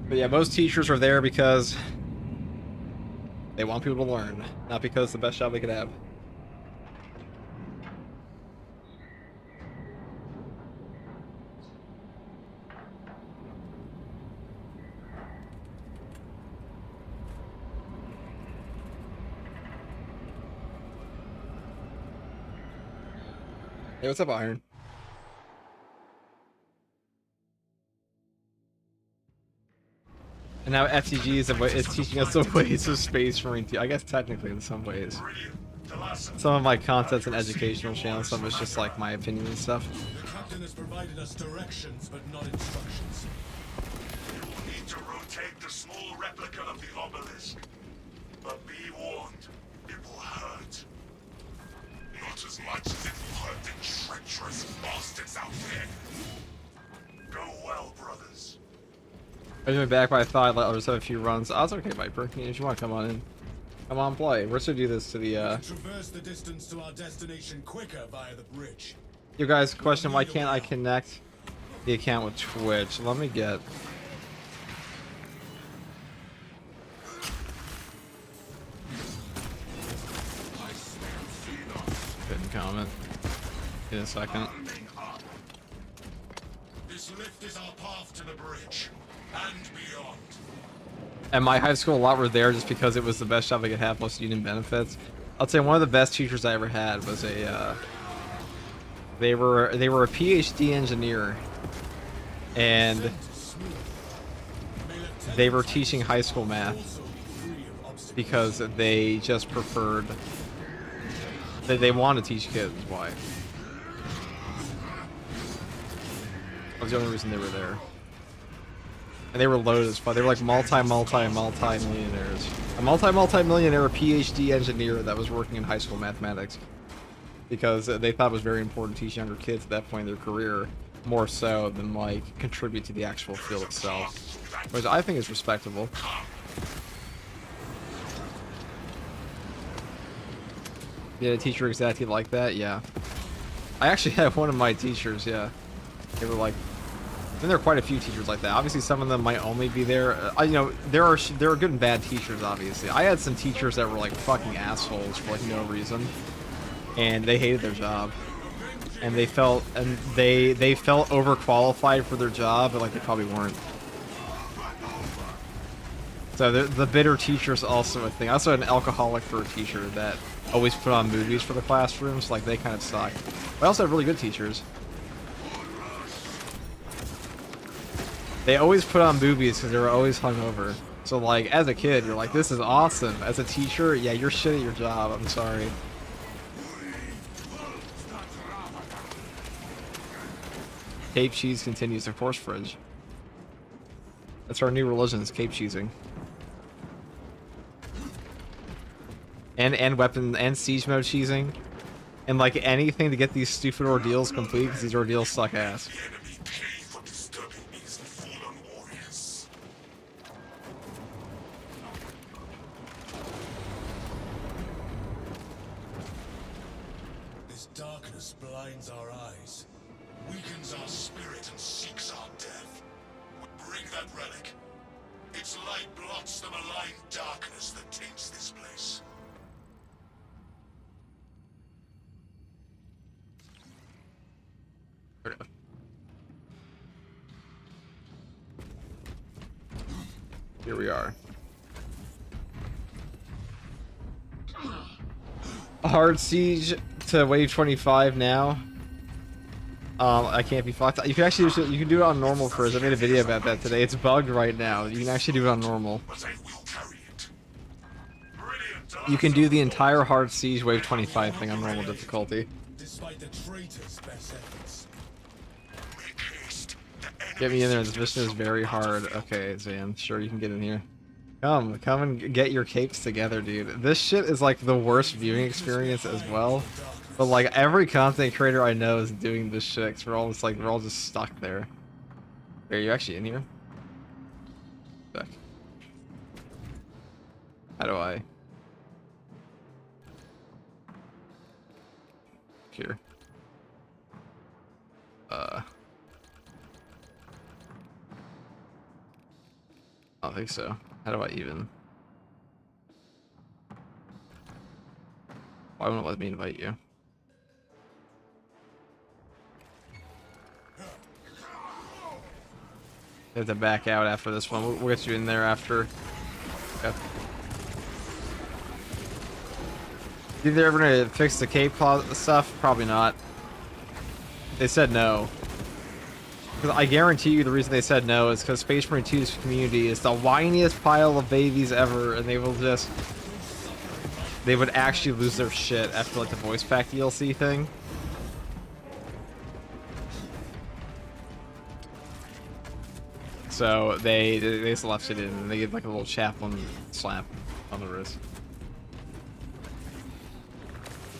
But yeah, most teachers are there because they want people to learn, not because it's the best job they could have. Hey, what's up, Iron? And now FTG is teaching us the ways of Space Marine. I guess technically in some ways. Some of my content's an educational channel, some of it's just like my opinion and stuff. The captain has provided us directions, but not instructions. You will need to rotate the small replica of the obelisk. But be warned, it will hurt. Not as much as it will hurt the treacherous bastards out there. Go well, brothers. I just went back, but I thought I'd let others have a few runs. Oh, it's okay, Viper. If you want to come on in. Come on, play. We're supposed to do this to the, Traverse the distance to our destination quicker via the bridge. You guys question, why can't I connect the account with Twitch? Let me get... Couldn't comment. In a second. This lift is our path to the bridge and beyond. At my high school, a lot were there just because it was the best job I could have, plus student benefits. I'd say one of the best teachers I ever had was a, they were a PhD engineer, and they were teaching high school math because they just preferred, they wanted to teach kids, why. That was the only reason they were there. And they were loaded as fuck. They were like multi-millionaires. A multi-millionaire PhD engineer that was working in high school mathematics. Because they thought it was very important to teach younger kids at that point in their career, more so than like contribute to the actual field itself. Which I think is respectable. Yeah, a teacher exactly like that, yeah. I actually had one of my teachers, yeah. They were like, and there are quite a few teachers like that. Obviously, some of them might only be there. You know, there are good and bad teachers. Obviously, I had some teachers that were like fucking assholes for like no reason, and they hated their job, and they felt overqualified for their job, but like they probably weren't. So the bitter teacher is also a thing. I also had an alcoholic for a teacher that always put on movies for the classrooms. Like they kind of suck. But I also have really good teachers. They always put on movies because they were always hungover. So like, as a kid, you're like, this is awesome. As a teacher, yeah, you're shit at your job. I'm sorry. Cape cheese continues, of course, Fridge. That's our new religion, is Cape cheesing. And weapon and siege mode cheesing. And like anything to get these stupid ordeals complete, because these ordeals suck ass. Darkness blinds our eyes, weakens our spirit, and seeks our death. Bring that relic. Its light blots the malign darkness that taints this place. Here we are. A hard siege to wave 25 now. I can't be fucked. You can actually you can do it on normal first. I made a video about that today. It's bugged right now. You can actually do it on normal. You can do the entire hard siege wave 25 thing on normal difficulty. Despite the traitor's best efforts. Get me in there. This mission is very hard. Okay, Zan. Sure, you can get in here. Come and get your capes together, dude. This shit is like the worst viewing experience as well. But like every content creator I know is doing this shit. 'Cause we're all just stuck there. Are you actually in here? Back. How do I? Here. I don't think so. How do I even? Why won't it let me invite you? You have to back out after this one. We'll get you in there after. Okay. Think they're ever gonna fix the Cape stuff? Probably not. They said no. Because I guarantee you the reason they said no is because Space Marine 2's community is the whiniest pile of babies ever, and they will just... They would actually lose their shit after like the voice pack DLC thing. So they just left it in, and they get like a little chaplain slap on the wrist.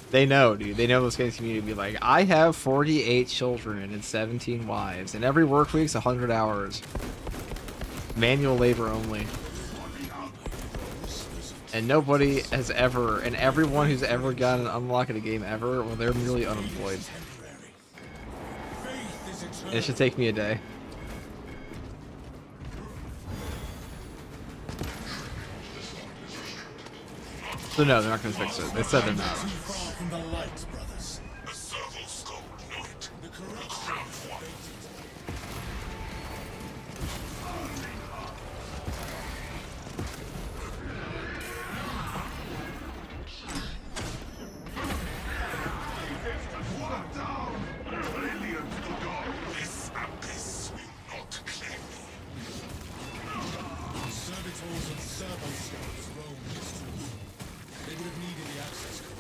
They know, dude. They know this game's community be like, I have 48 children and 17 wives, and every work week's 100 hours. Manual labor only. And nobody has ever, and everyone who's ever gotten an unlock in a game ever, well, they're merely unemployed. It should take me a day. So no, they're not going to fix it. They said they're not. From the light, brothers. The serval skull knew it. The The corruption crown one. This abyss will not claim me. servitors and servo scouts roam this tomb. They would have needed the access code.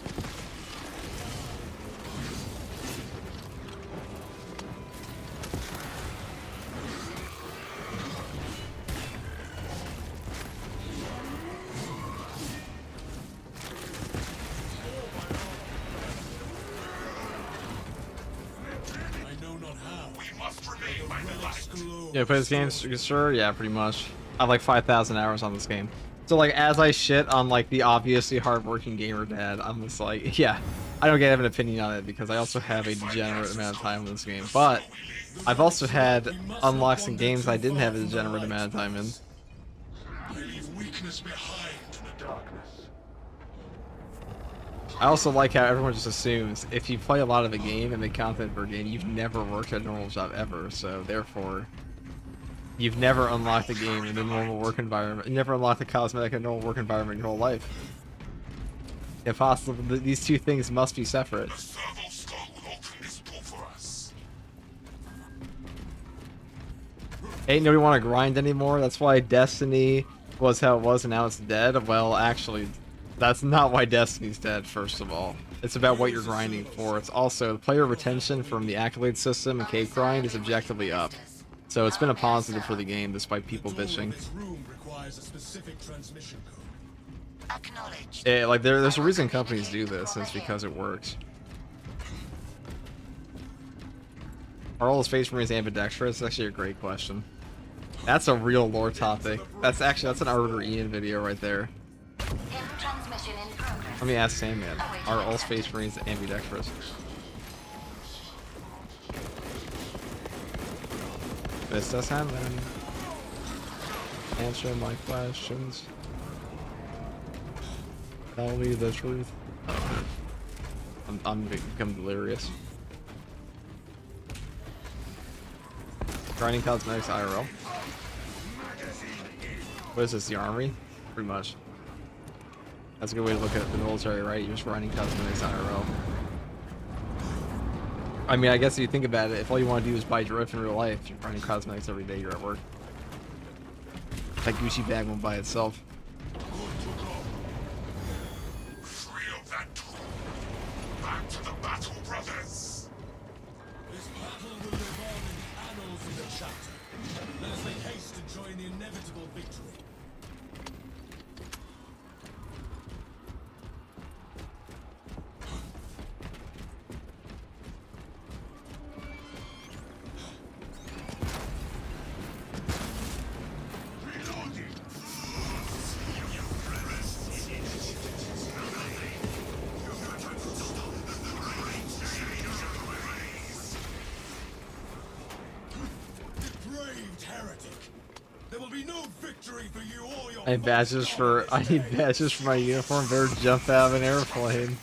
I know not how. We must remain by the light. Glow. Yeah, play this game, sure? Yeah, pretty much. I have like 5,000 hours on this game. So like, as I shit on like the obviously hardworking gamer dad, I'm just like, yeah, I don't get to have an opinion on it because I also have a degenerate amount of time in this game. But I've also had unlocks in games I didn't have a degenerate amount of time in. I leave weakness behind in the darkness. I also like how everyone just assumes if you play a lot of a game and the content per game, you've never worked a normal job ever. So therefore, you've never unlocked a game in a normal work environment. You never unlocked a cosmetic in a normal work environment your whole life. If possible, these two things must be separate. The serval skull will open this door for us. Ain't nobody want to grind anymore. That's why Destiny was how it was and now it's dead. Well, actually, that's not why Destiny's dead, first of all. It's about what you're grinding for. It's also the player retention from the accolade system and Cape grind is objectively up. So it's been a positive for the game despite people bitching. This room requires a specific transmission code. Acknowledged. Like there's a reason companies do this, and it's because it works. Are all the Space Marines ambidextrous? That's actually a great question. That's a real lore topic. That's an Arbiter Ian video right there. Transmission in progress. Let me ask Sandman. Are all Space Marines ambidextrous? Mr. Sandman. Answer my questions. Tell me the truth. I'm become delirious. Grinding cosmetics IRL. What is this, the armory? Pretty much. That's a good way to look at the military, right? You're just grinding cosmetics IRL. I mean, I guess if you think about it, if all you want to do is buy drift in real life, you're grinding cosmetics every day you're at work. That Gucci bag won't buy itself. Free of that tomb. Back to the battle, brothers. This battle will live on in the annals of the chapter. Let us make haste to join the inevitable victory. heretic. There will be no victory for you or your I need badges for my uniform. Better jump out of an airplane.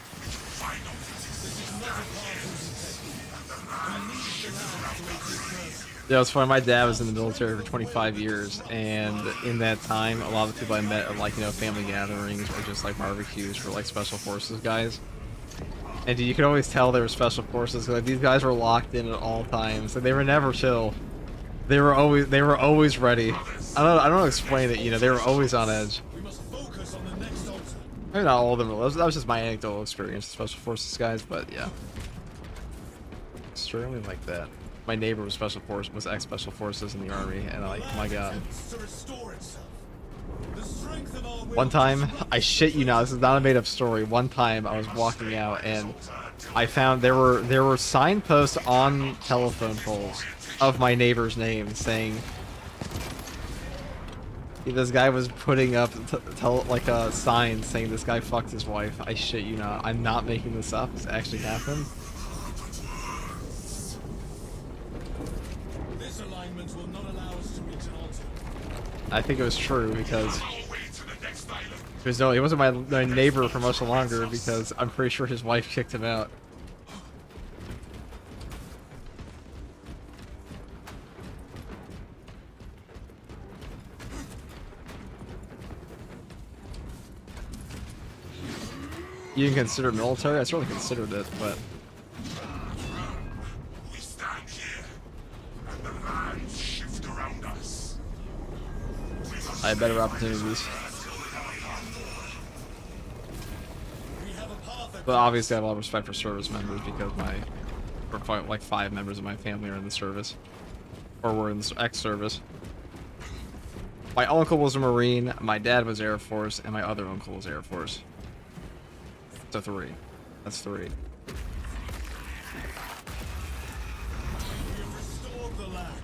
Yeah, it's funny. My dad was in the military for 25 years, and in that time, a lot of the people I met at, like, you know, family gatherings or just like barbecues for like special forces guys. And you could always tell they were special forces. Like, these guys were locked in at all times, and they were never chill. They were always ready. I don't know how to explain it. You know, they were always on edge. We must focus on the next altar. Maybe not all of them. That was just my anecdotal experience with special forces guys, but yeah, extremely like that. My neighbor was ex-special forces in the army, and like, my god. To restore itself. The strength of our will One time, I shit you not, this is not a made-up story. One time, I was walking out, and I found there were signposts on telephone poles of my neighbor's name saying this guy was putting up like a sign saying this guy fucked his wife. I shit you not. I'm not making this up. This actually happened. This alignment will not allow us to reach an altar. I think it was true because no, he wasn't my neighbor for much longer because I'm pretty sure his wife kicked him out. You didn't consider military? I certainly considered it, but We stand here, and the lands shift around us. I had better opportunities. But obviously I have a lot of respect for service members because like 5 members of my family are in the service. Or were in the ex-service. My uncle was a Marine, my dad was Air Force, and my other uncle was Air Force. So 3. That's 3. We have restored the land.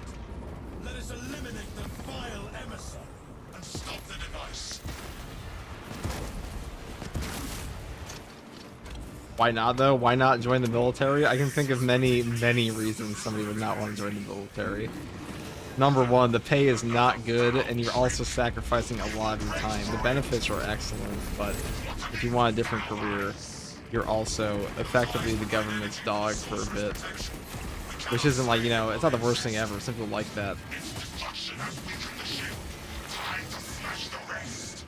Let us eliminate the vile emissary And stop the device. Why not though? Why not join the military? I can think of many reasons somebody would not want to join the military. Number 1, the pay is not good, and you're also sacrificing a lot of your time. The benefits are excellent, but if you want a different career, you're also effectively the government's dog for a bit. Which isn't like, you know, it's not the worst thing ever, simple like that. Destruction has weakened the ship. Time to smash the rest.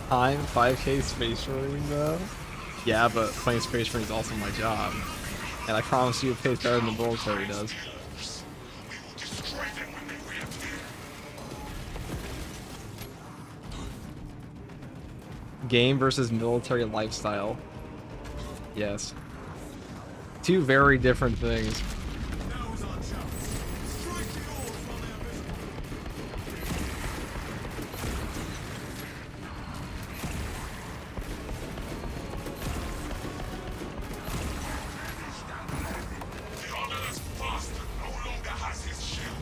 Time 5K Space Marine though? Yeah, but playing Space Marine is also my job. And I promise you it pays better than the military does. We will destroy them when they reappear. Game versus military lifestyle. Yes. 2 very different things. Now is our chance. Strike the oars while they are visible. The honorless bastard no longer has his shield.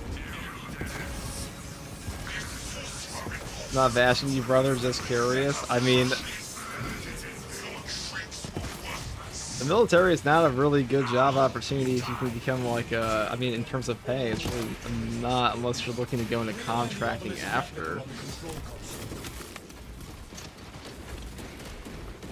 Not bashing you, brother, just curious. I mean, the military is not a really good job opportunity if you can become like I mean, in terms of pay, it's really not unless you're looking to go into contracting after.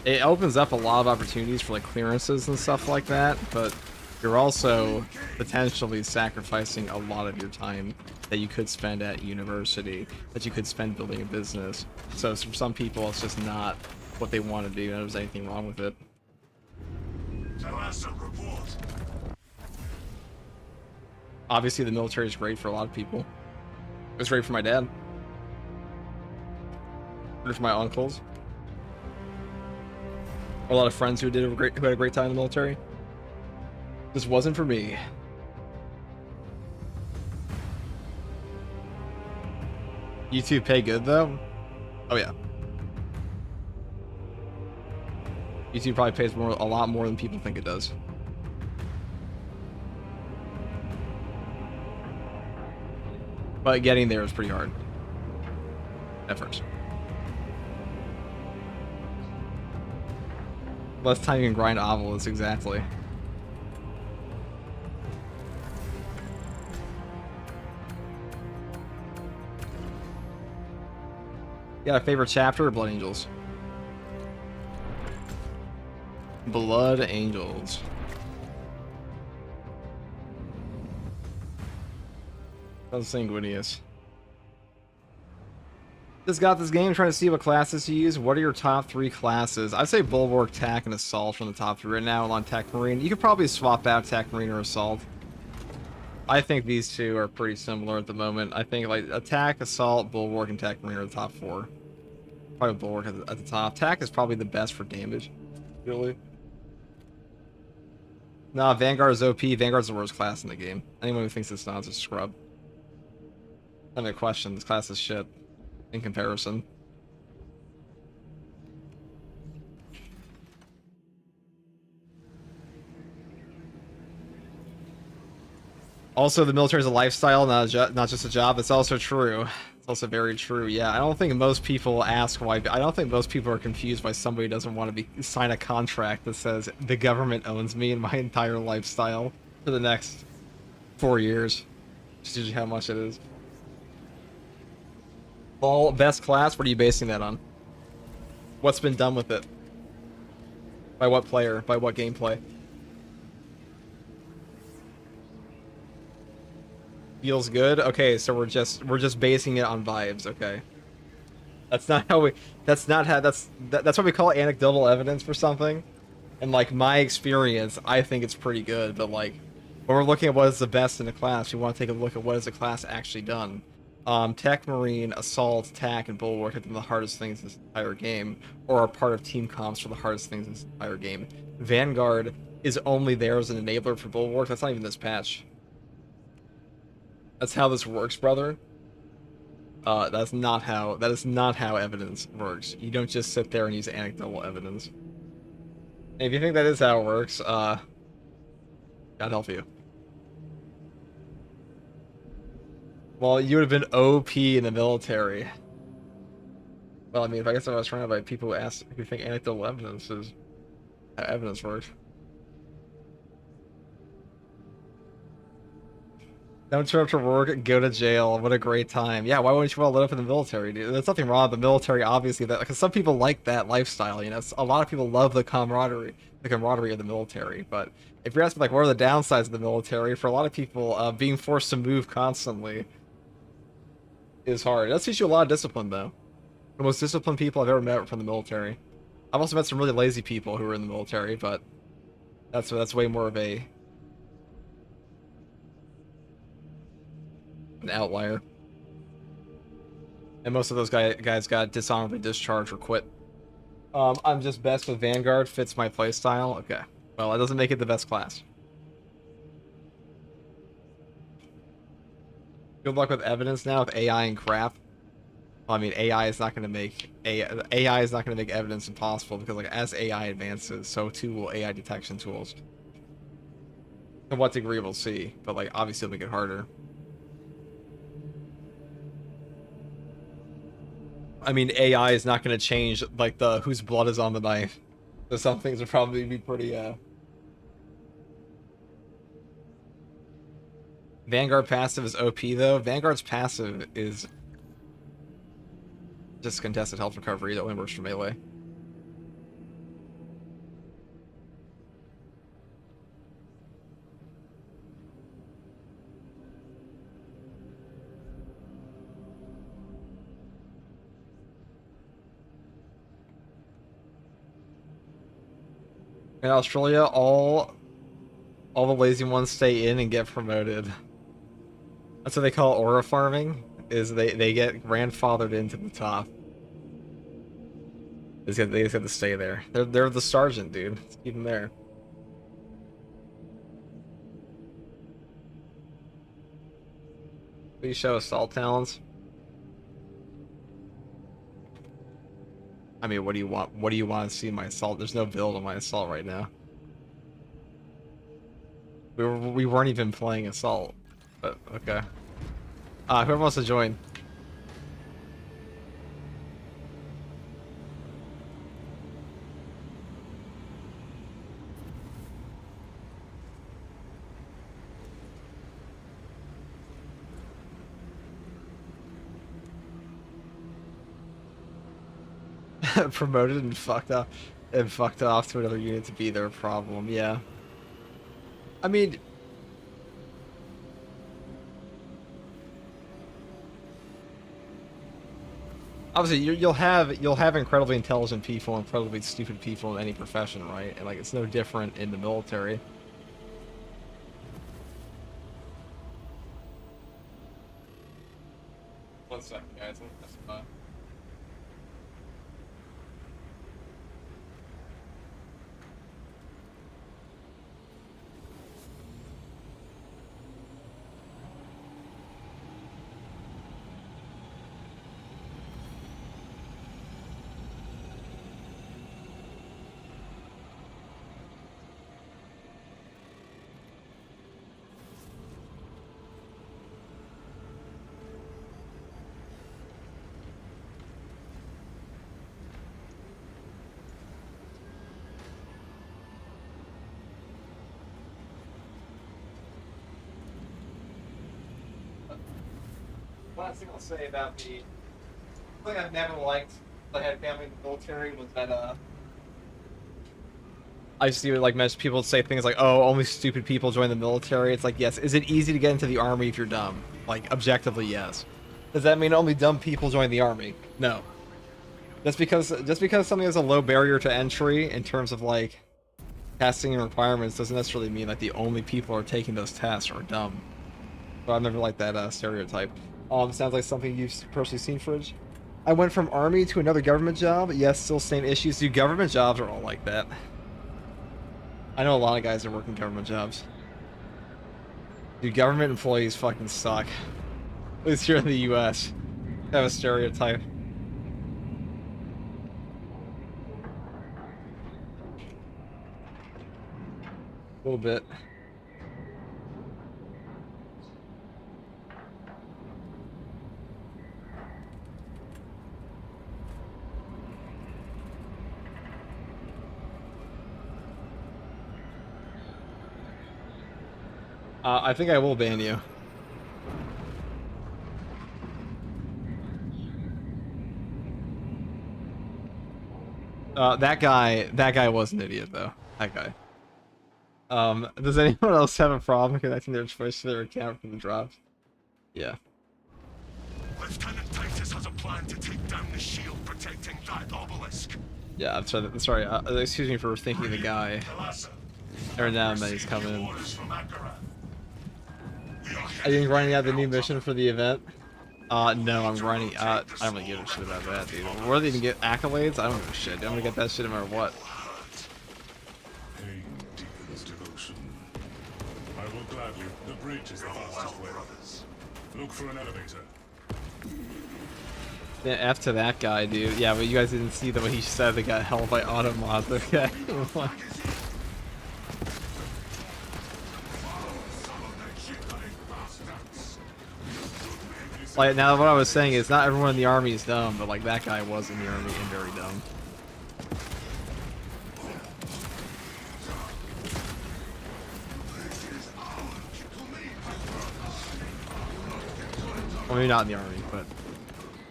It opens up a lot of opportunities for like clearances and stuff like that, but you're also potentially sacrificing a lot of your time that you could spend at university, that you could spend building a business. So for some people, it's just not what they want to do, and there's anything wrong with it. Report. Obviously, the military is great for a lot of people. It was great for my dad. Great for my uncles. A lot of friends who had a great time in the military. This wasn't for me. YouTube pay good though? Oh yeah. YouTube probably pays a lot more than people think it does. But getting there is pretty hard. At first. Less time you can grind obelisks, exactly. You got a favorite chapter or Blood Angels? Blood Angels. Sanguinius. Just got this game, trying to see what classes to use. What are your top 3 classes? I'd say Bulwark, TAC, and Assault from the top 3 right now on TAC Marine. You could probably swap out TAC Marine or Assault. I think these two are pretty similar at the moment. I think like Attack, Assault, Bulwark, and TAC Marine are the top 4. Probably Bulwark at the top. TAC is probably the best for damage. Really? Nah, Vanguard is OP. Vanguard's the worst class in the game. Anyone who thinks it's not is a scrub. Not a question. This class is shit in comparison. Also, the military is a lifestyle, not just a job. It's also true. It's also very true. Yeah, I don't think most people ask why. I don't think most people are confused why somebody doesn't want to sign a contract that says the government owns me and my entire lifestyle for the next 4 years. Which is usually how much it is. All best class. What are you basing that on? What's been done with it? By what player? By what gameplay? Feels good. Okay, so we're just basing it on vibes. Okay, that's not how we. That's not how. That's what we call anecdotal evidence for something. And like my experience, I think it's pretty good. But like when we're looking at what is the best in the class, we want to take a look at what has the class actually done. Tech Marine, Assault, TAC, and Bulwark have been the hardest things in this entire game, or are part of team comps for the hardest things in this entire game. Vanguard is only there as an enabler for Bulwark. That's not even this patch. That's how this works, brother. That is not how evidence works. You don't just sit there and use anecdotal evidence. And if you think that is how it works, God help you. Well, you would have been OP in the military. Well, I mean, if I guess I was surrounded by people who think anecdotal evidence is how evidence works. Don't show up to work, go to jail. What a great time. Yeah, why wouldn't you want to live up in the military, dude? There's nothing wrong with the military, obviously, because some people like that lifestyle, you know? A lot of people love the camaraderie of the military. But if you're asking, like, what are the downsides of the military, for a lot of people, being forced to move constantly is hard. It does teach you a lot of discipline, though. The most disciplined people I've ever met were from the military. I've also met some really lazy people who were in the military, but that's way more of an outlier. And most of those guys got dishonorably discharged or quit. I'm just best with Vanguard, fits my playstyle. Okay. Well, that doesn't make it the best class. Good luck with evidence now with AI and crap. Well, I mean, AI is not going to make evidence impossible, because like as AI advances, so too will AI detection tools. To what degree we'll see, but like obviously it'll make it harder. I mean, AI is not going to change like the whose blood is on the knife. So some things would probably be pretty Vanguard passive is OP though. Vanguard's passive is just contested health recovery that only works for melee. In Australia, all the lazy ones stay in and get promoted. That's what they call aura farming, is they get grandfathered into the top. They just have to stay there. They're the sergeant, dude. Let's keep them there. Please show assault talents. I mean, what do you want? What do you want to see in my assault? There's no build on my assault right now. We weren't even playing assault, but okay. Whoever wants to join. promoted and fucked off to another unit to be their problem. Yeah. I mean, obviously you'll have incredibly intelligent people and incredibly stupid people in any profession, right? And like it's no different in the military. One second, guys. Last thing I'll say about the thing I've never liked I had family in the military was that I used to like people say things like, oh, only stupid people join the military. It's like, yes, is it easy to get into the army if you're dumb? Like, objectively, yes. Does that mean only dumb people join the army? No. Just because something has a low barrier to entry in terms of like testing and requirements doesn't necessarily mean that the only people who are taking those tests are dumb. So I've never liked that stereotype. Sounds like something you've personally seen, Fridge. I went from army to another government job. Yes, still same issues. Dude, government jobs are all like that. I know a lot of guys that work in government jobs. Dude, government employees fucking suck. At least here in the US. They have a stereotype. A little bit. I think I will ban you. That guy was an idiot though. That guy. Does anyone else have a problem connecting their Twitch to their account from the drops? Yeah. Lieutenant Titus has a plan to take down the shield protecting that obelisk. Yeah, I'm sorry. Excuse me for thinking the guy. Every now and then he's coming in. Are you grinding out the new mission for the event? No, I'm grinding. I don't really give a shit about that, dude. Where they even get accolades? I don't give a shit. I'm gonna get that shit no matter what. Pain deepens devotion. I will gladly. The bridge is the fastest way. Look for an elevator. Yeah, F to that guy, dude. Yeah, but you guys didn't see the way he said they got held by auto mods. Okay. Like, now what I was saying is not everyone in the army is dumb, but like that guy was in the army and very dumb. Well, maybe not in the army, but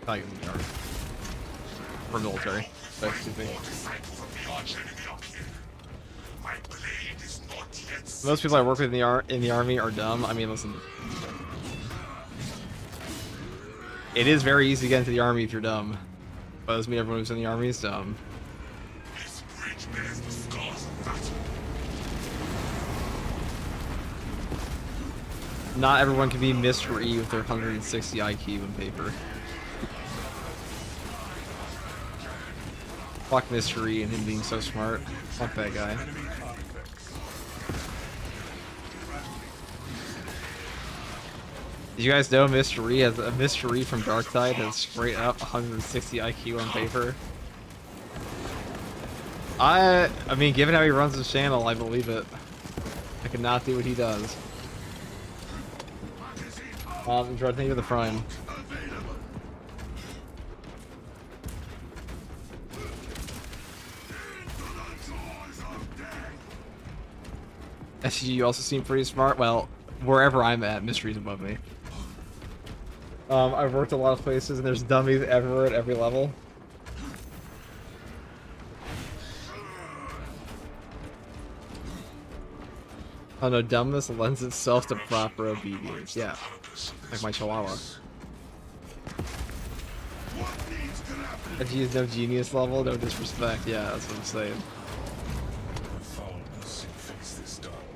probably in the army. Or military. So, excuse me. Most people I work with in the army are dumb. I mean, listen. It is very easy to get into the army if you're dumb. But doesn't mean everyone who's in the army is dumb. Not everyone can be Mr. E with their 160 IQ on paper. Fuck Mr. E and him being so smart. Fuck that guy. Did you guys know Mr. E from Darktide has straight up 160 IQ on paper? I mean, given how he runs his channel, I believe it. I could not do what he does. Thank you for the prime. SG, you also seem pretty smart. Well, wherever I'm at, Mystery's above me. I've worked a lot of places, and there's dummies everywhere at every level. Oh no, dumbness lends itself to proper obedience. Yeah, like my chihuahua. If you use no genius level, no disrespect. Yeah, that's what I'm saying.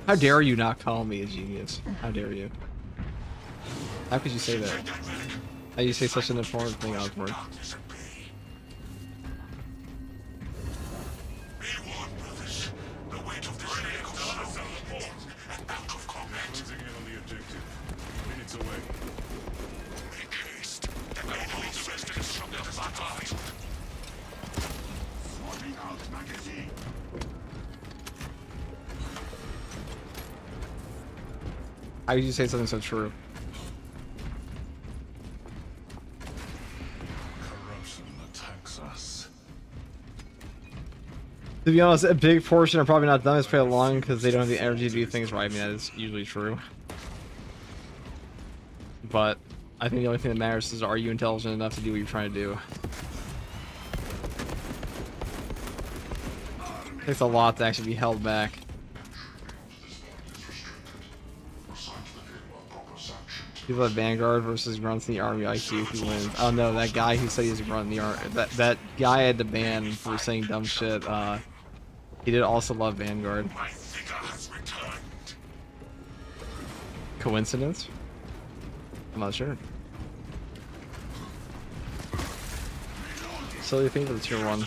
How dare you not call me a genius? How dare you? How could you say that? How you say such an important thing, Osborne? How could you say something so true? Corruption attacks us. To be honest, a big portion are probably not dumb. It's play along because they don't have the energy to do things right. I mean, that is usually true. But I think the only thing that matters is, are you intelligent enough to do what you're trying to do? It takes a lot to actually be held back. People at Vanguard versus grunts in the army IQ, who wins? Oh no, that guy who said he's a grunt in the army. That guy had to ban for saying dumb shit. He did also love Vanguard. Coincidence? I'm not sure. Silly thing for the tier 1.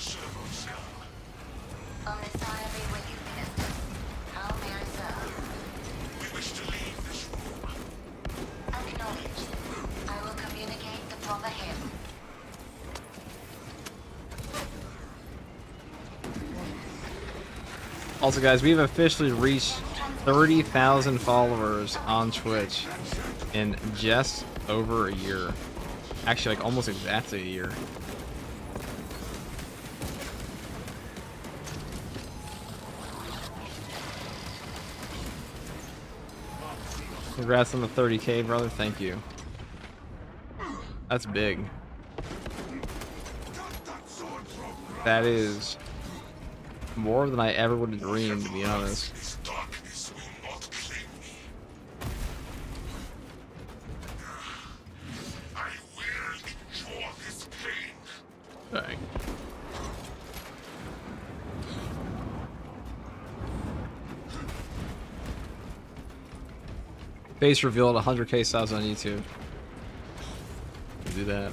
Also, guys, we've officially reached 30,000 followers on Twitch in just over a year. Actually, like almost exactly a year. Congrats on the 30K, brother. Thank you. That's big. That is more than I ever would have dreamed, to be honest. Dang. Face revealed 100K subs on YouTube. Do that.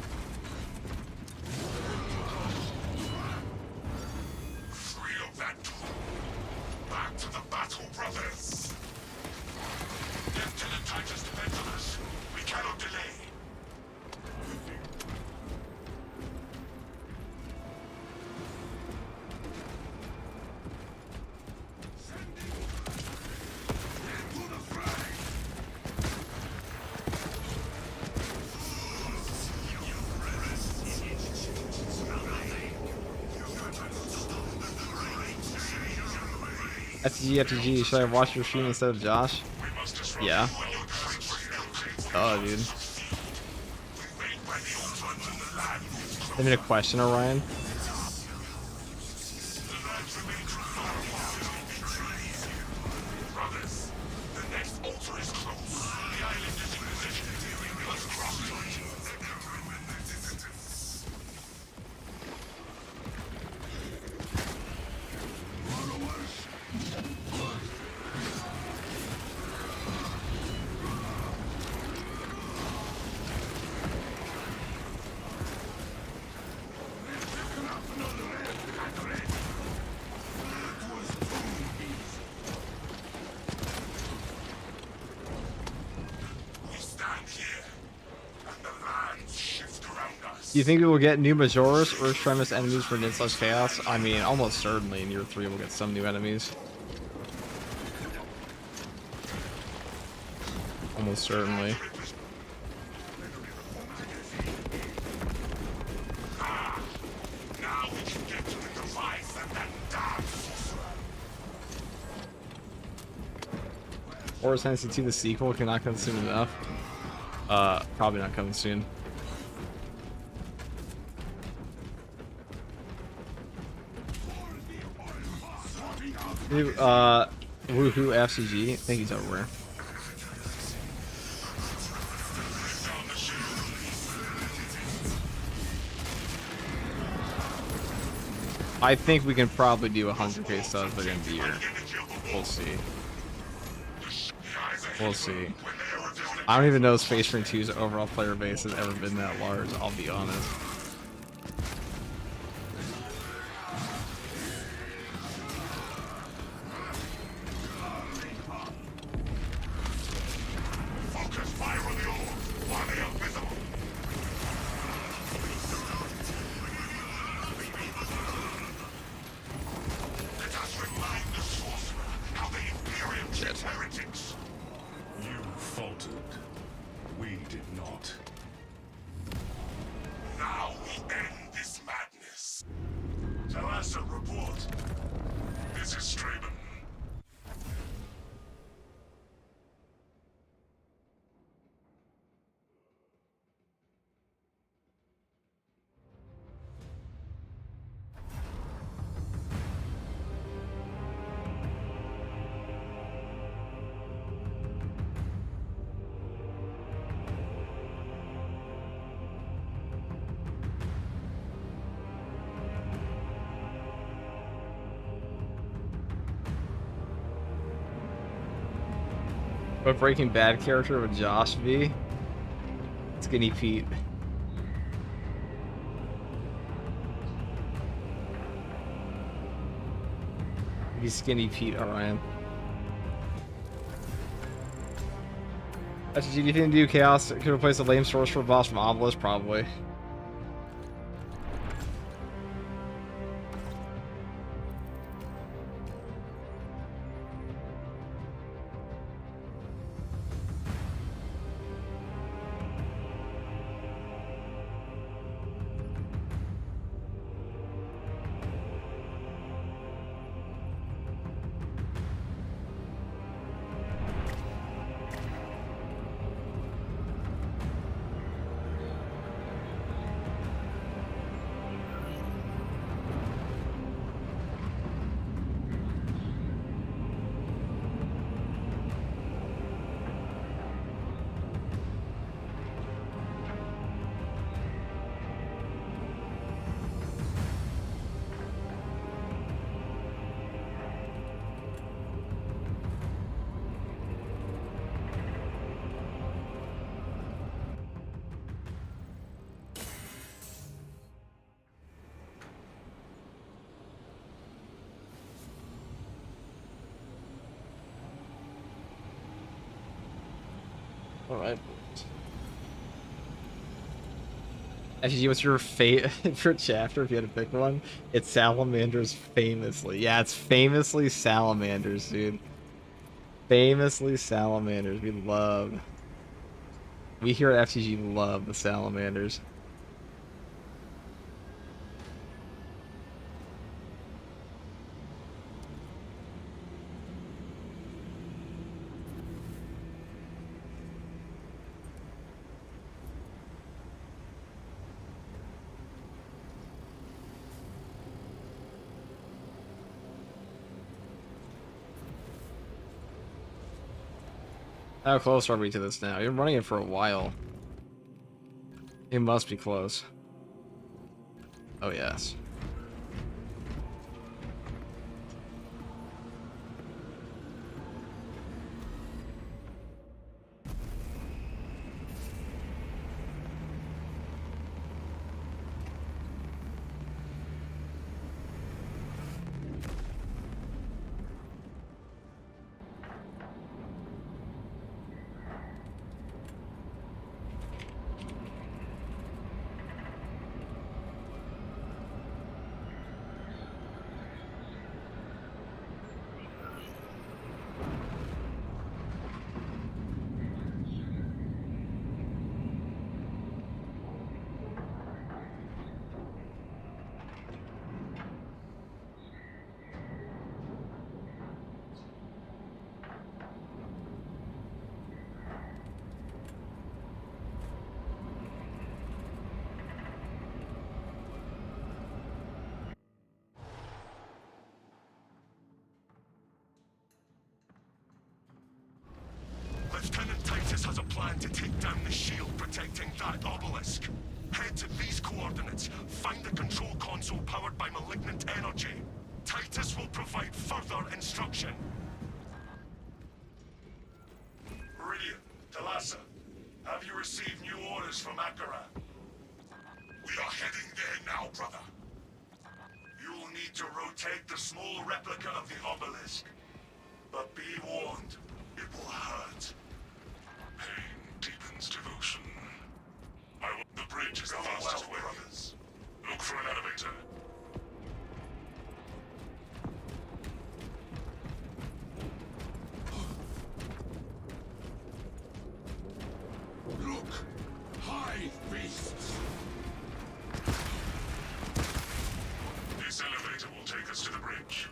FTG, should I watch your stream instead of Josh? Yeah. Oh, dude. I mean, a question, Orion? Do you think we will get new Majoras or extremist enemies for Nid/Chaos? I mean, almost certainly in year 3 we'll get some new enemies. Almost certainly. Horus Fantasy 2, the sequel, cannot come soon enough. Probably not coming soon. Woohoo FCG. I think he's everywhere. I think we can probably do 100k subs by the end of the year. We'll see. We'll see. I don't even know if Space Marine 2's overall player base has ever been that large, I'll be honest. Focus fire on the orb while they are visible. Let us remind the sorcerer how the Imperium treats heretics. You faltered. We did not. Now we end this madness. Talassa, report. This is Straben. A Breaking Bad character with Josh V. Skinny Pete. He's Skinny Pete, Orion. Actually, do you think do Chaos could replace the lame sorcerer boss from Obelisk? Probably. Alright. Actually, what's your favorite chapter if you had to pick one? It's Salamanders famously. Yeah, it's famously Salamanders, dude. Famously Salamanders. We here at FTG love the Salamanders. How close are we to this now? You're running it for a while. It must be close. Oh, yes. plan to take down the shield protecting that obelisk. Head to these coordinates. Find the control console powered by malignant energy. Titus will provide further instruction. Meridian, Talassa, have you received new orders from Akara? We are heading there now, brother. You will need to rotate the small replica of the obelisk. But be warned, it will hurt. Pain deepens devotion. The bridge is the fastest way. Brothers. Look for an elevator. Look! Hive beasts! This elevator will take us to the bridge.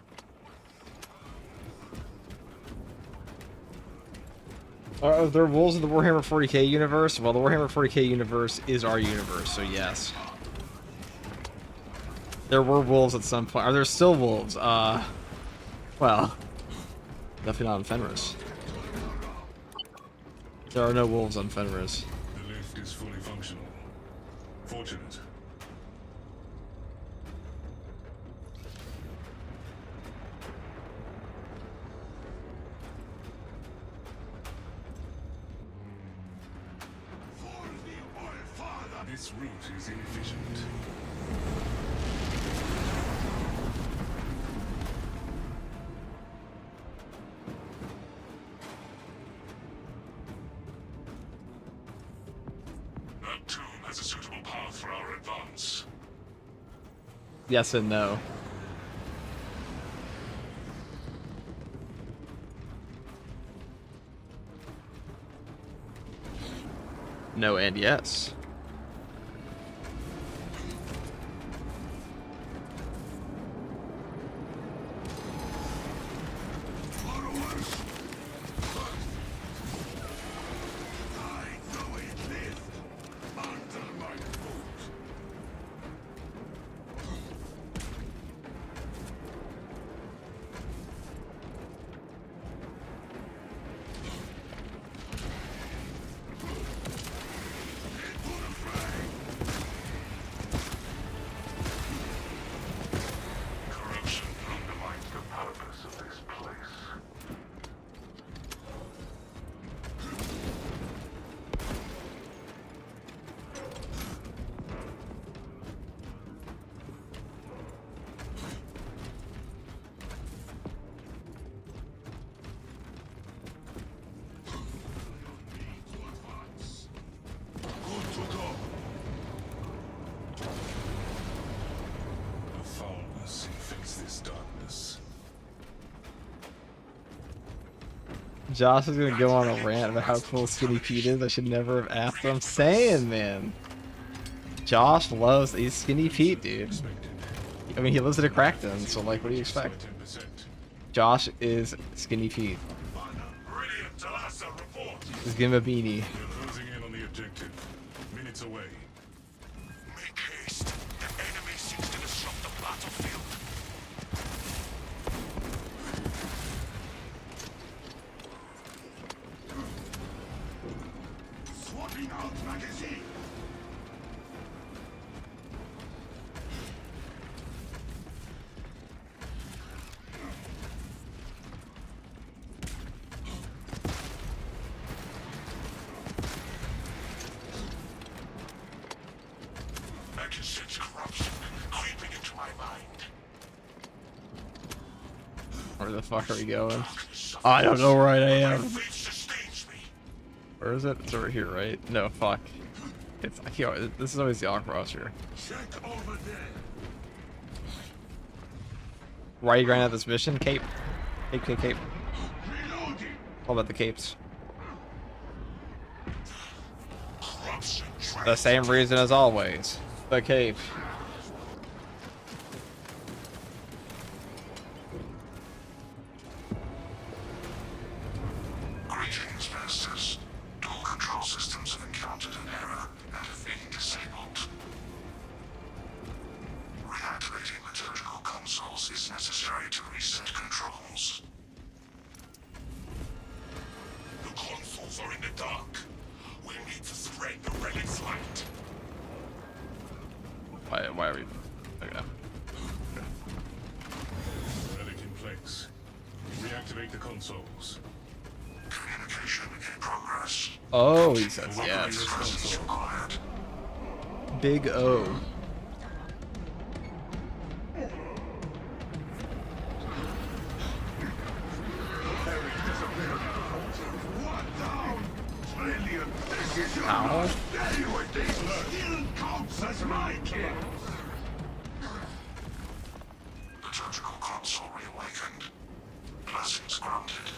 Are there wolves in the Warhammer 40k universe? Well, the Warhammer 40k universe is our universe, so yes. There were wolves at some point. Are there still wolves? Well, definitely not on Fenris. There are no wolves on Fenris. The lift is fully functional. Fortunate. This route is inefficient. That tomb has a suitable path for our advance. Yes and no. No and yes. Corruption undermines the purpose of this place. Good to go. The foulness infects this darkness. Josh is gonna go on a rant about how cool Skinny Pete is. I should never have asked him. I'm saying, man. Josh loves he's Skinny Pete, dude. I mean, he lives at a Crackton, so like, what do you expect? 10%. Josh is Skinny Pete. Meridian, Talassa, report. Just give him a beanie. We're closing in on the objective. Minutes away. Make haste. The enemy seeks to disrupt the battlefield. Swapping out magazine. I can sense corruption creeping into my mind. Where the fuck are we going? I don't know where I am. Faith sustains me. Where is it? It's over here, right? No, fuck. It's I can't, this is always the Aquaros here. Check over there. Why are you grinding out this mission? Cape. Cape, cape, cape. Reloading. All about the capes. Corruption The same reason as always. The cape. Greetings, masters. Dual control systems have encountered an error and have been disabled. Reactivating liturgical consoles is necessary to reset controls. The consoles are in the dark. whatever. Okay. Relic in place. Reactivate the consoles. Communication in progress. Oh, he says Yes. yes. Console. Required. Big O. Ow. Liturgical console reawakened. Blessings granted.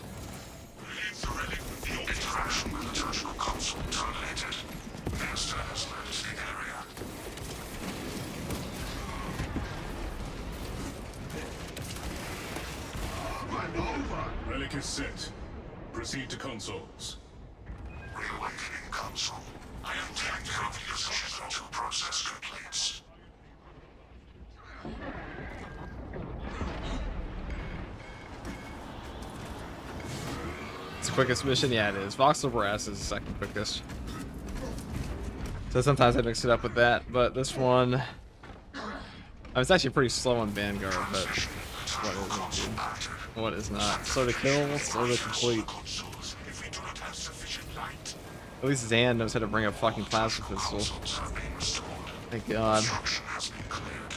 Leave the relic with the interaction with liturgical console terminated. Master has left the area. Relic is set. Proceed to consoles. Reawakening console. I am deactivating the position until process completes. It's the quickest mission? Yeah, it is. Voxel Brass is the second quickest. So sometimes I mix it up with that, but this one... it's actually pretty slow on Vanguard, but what isn't, dude? What is not? Slow to kill, slow to complete. If we do not have sufficient light, At least Zan knows how to bring a fucking plasma pistol. consoles have been restored. Thank God. Construction has been cleared.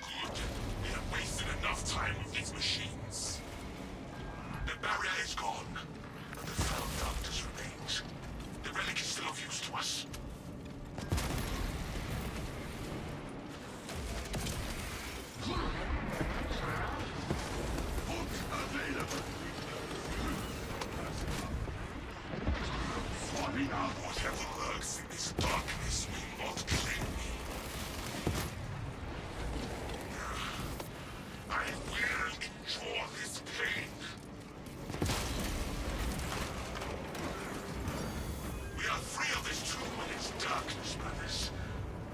Good. We have wasted enough time with these machines. The barrier is gone, but the fell doctors remains. The relic is still of use to us. Whatever lurks in this darkness will not claim me. I will endure this pain. We are free of this tomb and its darkness, brothers.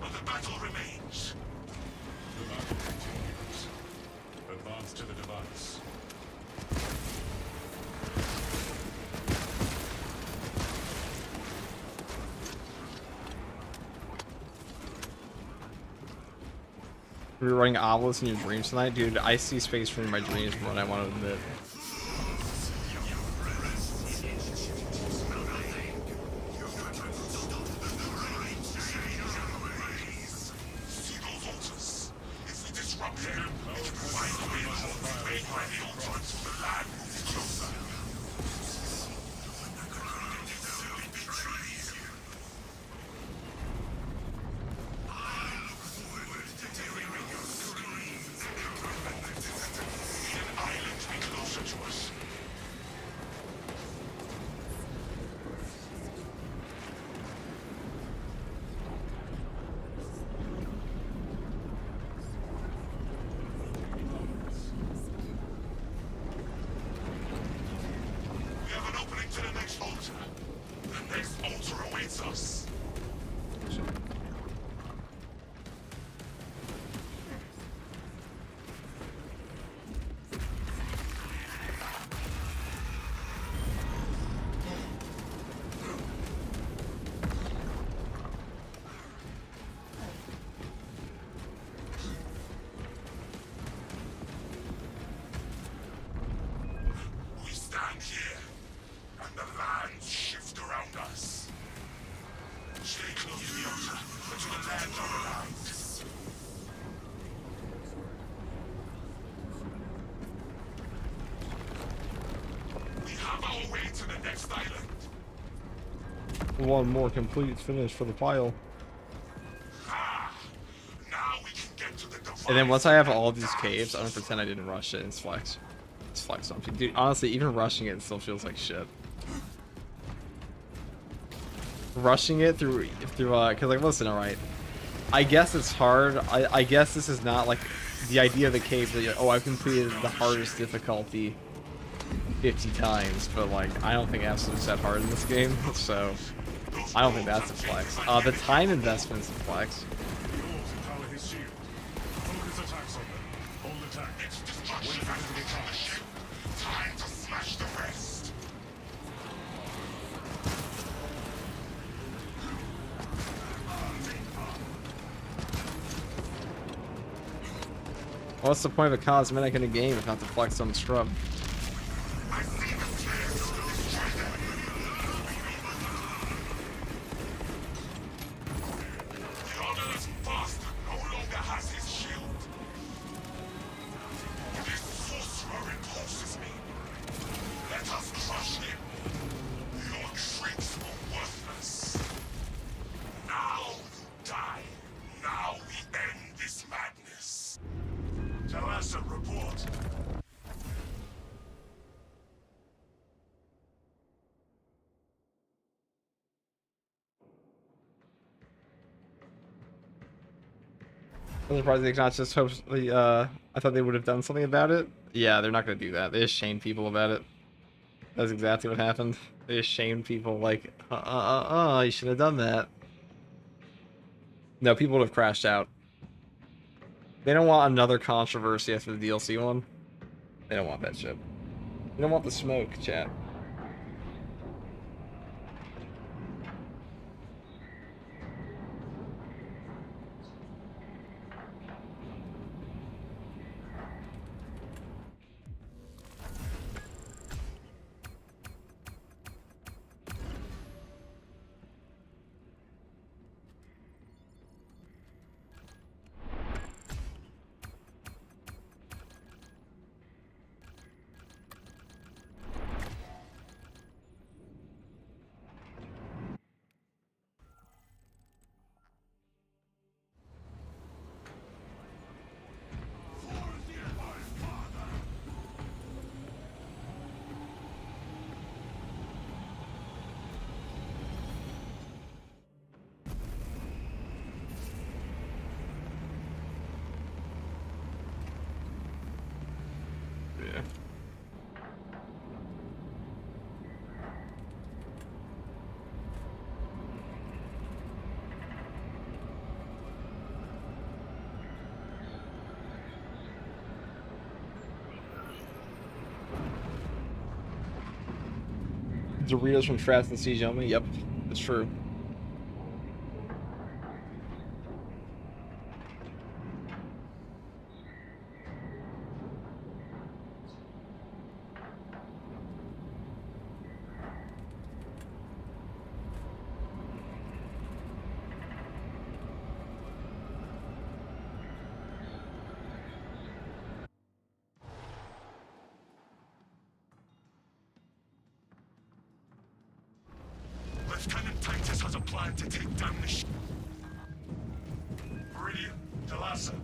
But the battle remains. The battle continues. Advance to the device. We were running Obelisk in your dreams tonight? Dude, I see space from my dreams from what I want to admit. See those altars? If we disrupt them, it will provide a way to made by the altars so the land moves closer. An island be closer to us. We have an opening to the next altar. The next altar awaits us. We stand here, and the lands shift around us. Stay close to the altar, until the lands are aligned. We have our way to the next island. One more complete finish for the pile. Now we can get to the device. And then once I have all these caves, I'm gonna pretend I didn't rush it. It's flex. It's flex something. Dude, honestly, even rushing it still feels like shit. Rushing it through, cause like, listen, alright. I guess it's hard. I guess this is not like the idea of the cave that, oh, I've completed the hardest difficulty 50 times, but like, I don't think Absolute's that hard in this game, so I don't think that's a flex. The time investment's a flex. Yours empower his shield. Focus attacks on them. Hold attack. It's destruction after the ship. Time to smash the rest. What's the point of a cosmetic in a game if not to flex on the scrub? The honorless bastard no longer has his shield. This sorcerer repulses me. Let us crush him. Your tricks were worthless. Now you die. Now we end this madness. Talassa, report. I'm surprised they not just hope I thought they would have done something about it. Yeah, they're not gonna do that. They just shamed people about it. That's exactly what happened. They just shamed people like, you should have done that. No, people would have crashed out. They don't want another controversy after the DLC one. They don't want that shit. They don't want the smoke, chat. Yeah. Doritos from Frats and Siege only? Yep, that's true. Lieutenant Titus has a plan to take down the ship. Meridian, Talassa,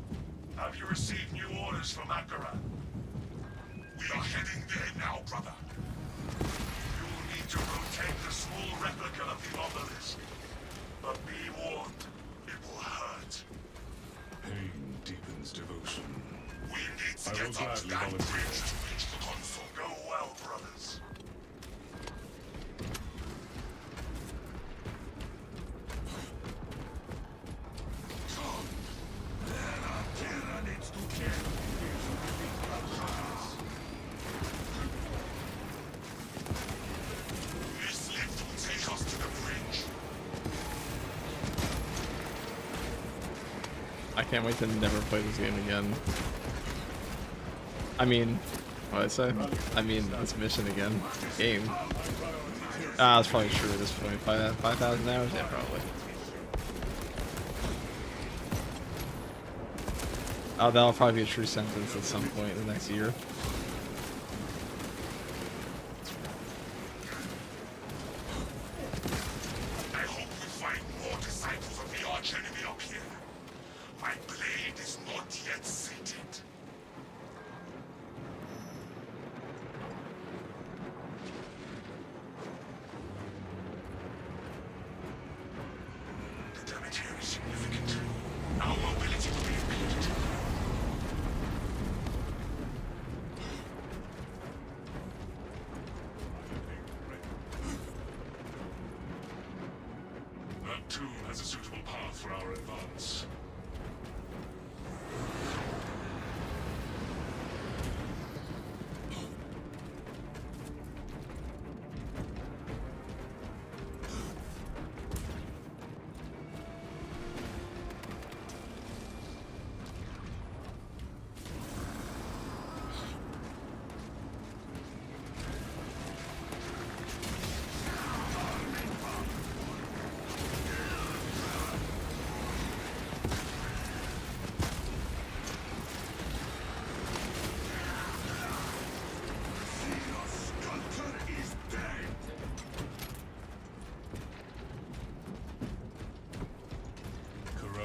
have you received new orders from Akara? We are heading there now, brother. You will need to rotate the small replica of the obelisk. But be warned, it will hurt. Pain deepens devotion. We need to I will get up to gladly that volunteer. bridge to reach the console. Go well, brothers. This lift will take us to the bridge. I can't wait to never play this game again. I mean, what did I say? I mean, this mission again. Game. Ah, that's probably true at this point. 5,000 hours? Yeah, probably. Oh, that'll probably be a true sentence at some point in the next year. I hope we find more disciples of the arch enemy up here. My blade is not yet sated. The damage here is significant. Our mobility will be impeded. That tomb has a suitable path for our advance.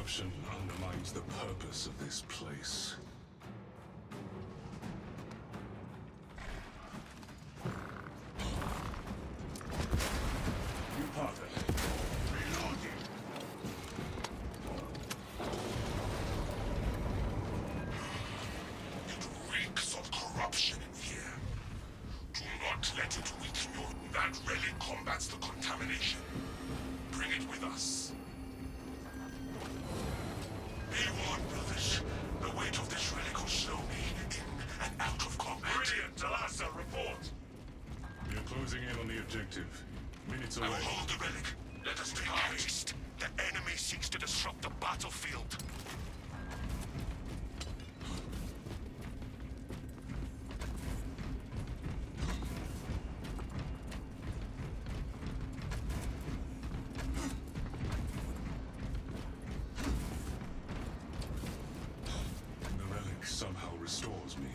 corruption undermines the purpose of this place. You pardon. Reloading. It reeks of corruption in here. Do not let it weaken you. That relic combats the contamination. Bring it with us. Be warned, brothers. The weight of this relic will slow me in and out of combat. Brilliant, Talassa, report. We are closing in on the objective. Minutes I away. will hold the relic. Let us make haste. The enemy seeks to disrupt the battlefield. The relic somehow restores me.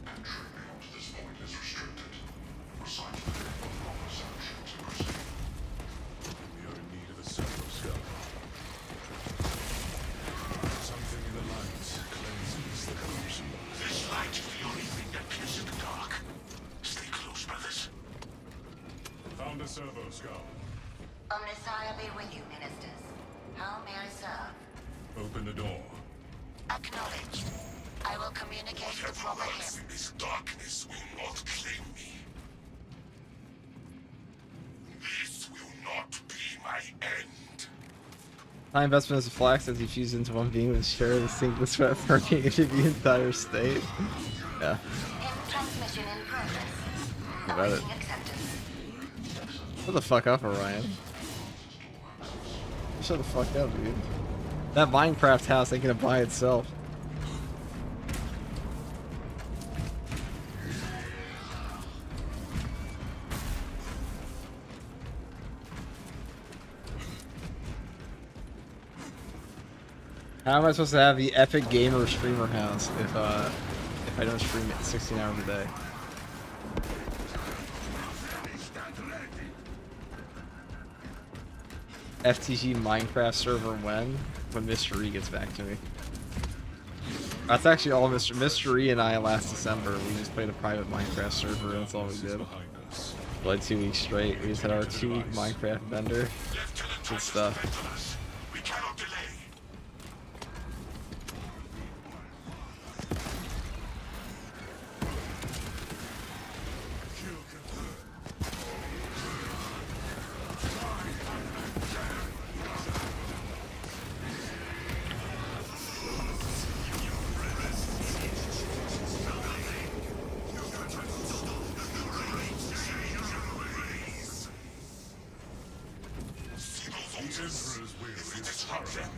Entry beyond this point is restricted. Recite the name of proper sanction to proceed. We are in need of a servo scout. Something in the light cleanses the corruption. This light is the only thing that pierces the dark. Stay close, brothers. Found a servo scout. Omnissiah be with you, ministers. How may I serve? Open the door. Acknowledged. I will communicate the Whatever proper lurks in this darkness will not claim me. This will not be my end. High investment as a flax as he fused into one being with share the single sweat burning into the entire state. Yeah. in transmission in progress. I got it. Awaiting acceptance. Shut the fuck up, Orion. Shut the fuck up, dude. That Minecraft house ain't gonna buy itself. How am I supposed to have the epic gamer streamer house if I don't stream it 16 hours a day? FTG Minecraft server when? When Mr. E gets back to me. That's actually all Mr. E and I last December. We just played a private Minecraft server and that's all we did. Behind us. For like 2 weeks straight. We just had our 2-week Minecraft bender. Good stuff. We cannot delay. The Emperor's will is paramount.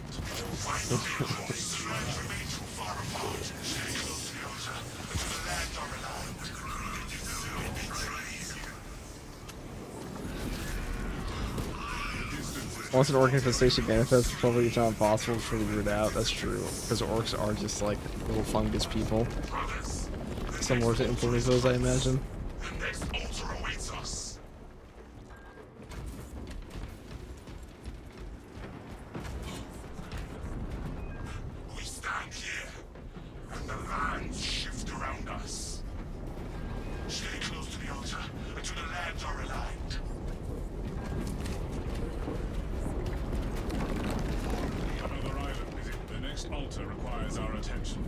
Once an orc infestation manifests, it's probably not impossible to figure it out. That's true, because orcs are just like little fungus people. Similar to influenzas, I imagine. The next altar awaits us. We stand here, and the lands shift around us. Stay close to the altar until the lands are aligned. Another island. The next altar requires our attention.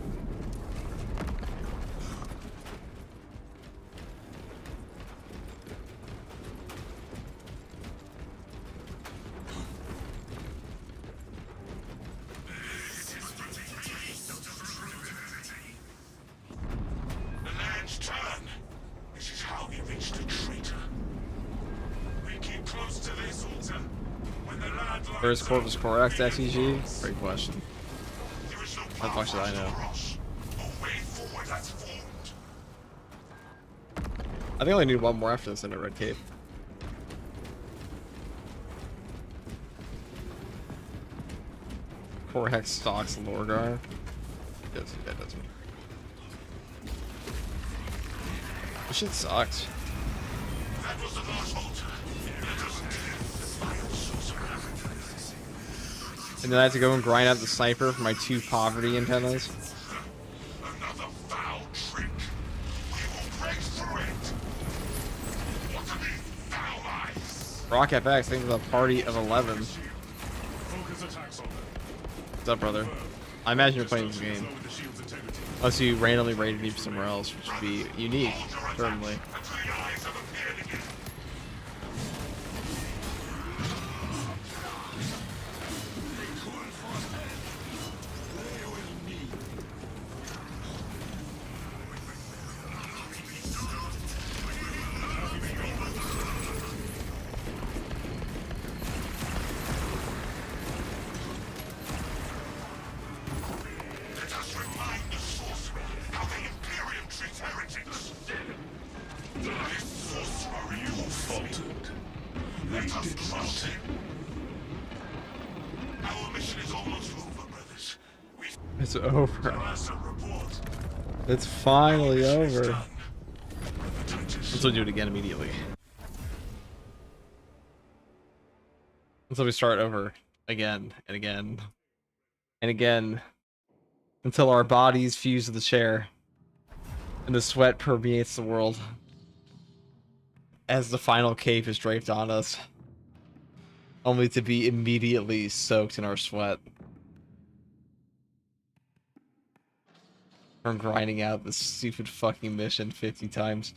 The lands turn. This is how we reach the traitor. We keep close to this altar. When the land lines First Corpus up, Corax we FTG? Great question. There is no How much did I know? cross. A way forward that's formed. I think I only need one more after this in a red cape. Corhex stocks Lorgar. That doesn't. This shit sucks. That was the last altar. Let us deal with the vile sorcerer. And then I have to go and grind out the sniper for my 2 poverty antennas. Another foul trick. We will break through it. What are these foul eyes? Rock FX, think of a party of 11. Focus attacks on them. What's up, brother? I imagine you're playing this game. With the shield's integrity. Unless you randomly raided me somewhere else, which would be unique, certainly. Until your eyes have appeared again. Let us remind the sorcerer how the Imperium treats heretics. This sorcerer you faltered. Let us crush him. Our mission is almost over, brothers. We've It's over. us a report. It's finally over. Done. Let's do it again immediately. Until we start over again and again and again until our bodies fuse to the chair and the sweat permeates the world as the final cape is draped on us, only to be immediately soaked in our sweat from grinding out this stupid fucking mission 50 times.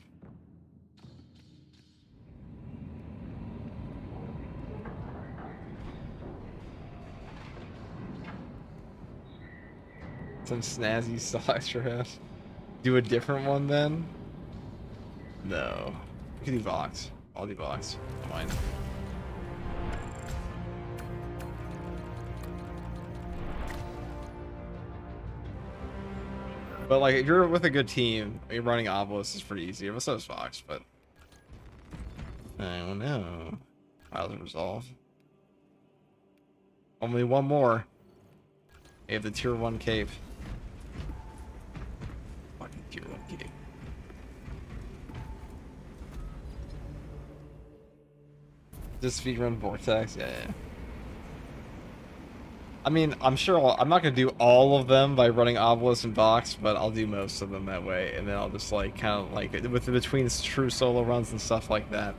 Some snazzy socks for us. Do a different one then? No. We can do Vox. I'll do Vox. Fine. But like, if you're with a good team, you're running Obelisk is pretty easy. So is Vox, but I don't know. How's it resolve? Only one more. We have the tier 1 cape. Fucking tier 1 cape. Just speedrun Vortex, yeah. I mean, I'm sure I'm not gonna do all of them by running Obelisk and Vox, but I'll do most of them that way, and then I'll just like kind of like with between true solo runs and stuff like that,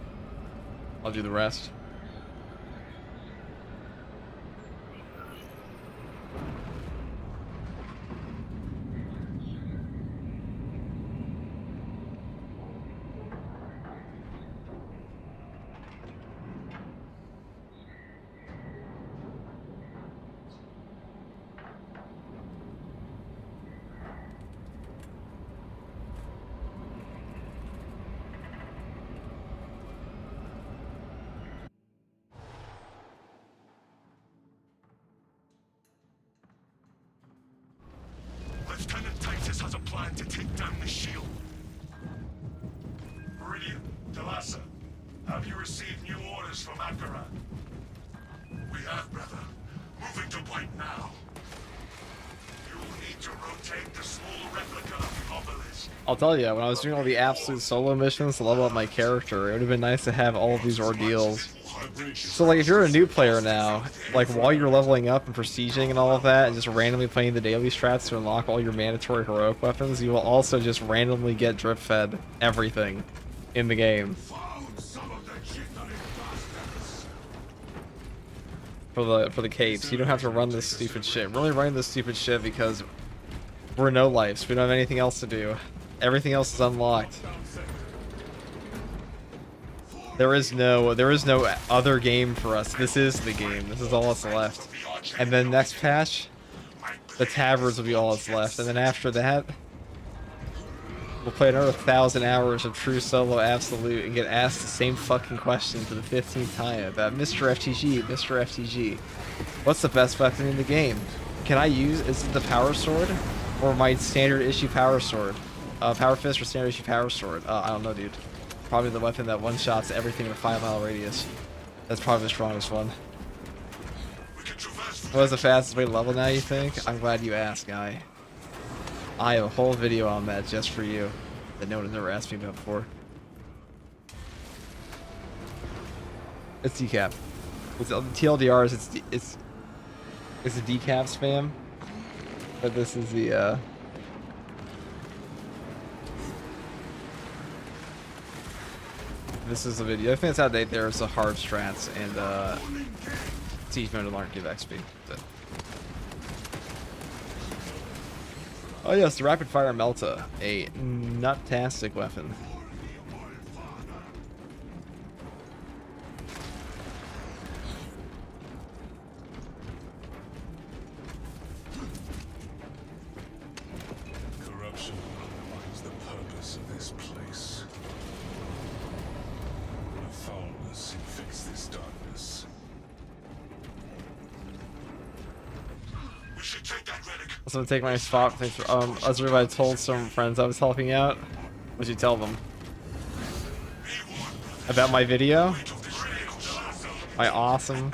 I'll do the rest. Lieutenant Titus has a plan to take down the shield. Meridian, Delassa, have you received new orders from Akaran? We have, brother. Moving to point now. You will need to rotate the small replica of the obelisk. I'll tell you, when I was doing all the absolute solo missions to level up my character, it would have been nice to have all of these ordeals. So like, if you're a new player now, like while you're leveling up and prestiging and all of that, and just randomly playing the daily strats to unlock all your mandatory heroic weapons, you will also just randomly get drip fed everything in the game. For the capes. You don't have to run this stupid shit. We're only running this stupid shit because we're no lives. We don't have anything else to do. Everything else is unlocked. There is no other game for us. This is the game. This is all that's left. And then next patch, the taverns will be all that's left. And then after that, we'll play another 1,000 hours of true solo absolute and get asked the same fucking question for the 15th time about Mr. FTG, what's the best weapon in the game? Can I use, is it the power sword or my standard issue power sword? Power fist or standard issue power sword? I don't know, dude. Probably the weapon that one-shots everything in a 5-mile radius. That's probably the strongest one. What's the fastest way to level now, you think? I'm glad you asked, guy. I have a whole video on that just for you that no one has ever asked me about before. It's decap. It's TLDRs. It's the decap spam, but this is the this is the video. I think it's outdated. There's a hard strats and siege mode aren't give XP. So. Oh yes, the rapid fire melta, a nuttastic weapon. Corruption undermines the purpose of this place. The foulness infects this darkness. We should take that relic. I was gonna take my spot. Thanks for, I told some friends I was helping out. What did you tell them? About my video? My awesome.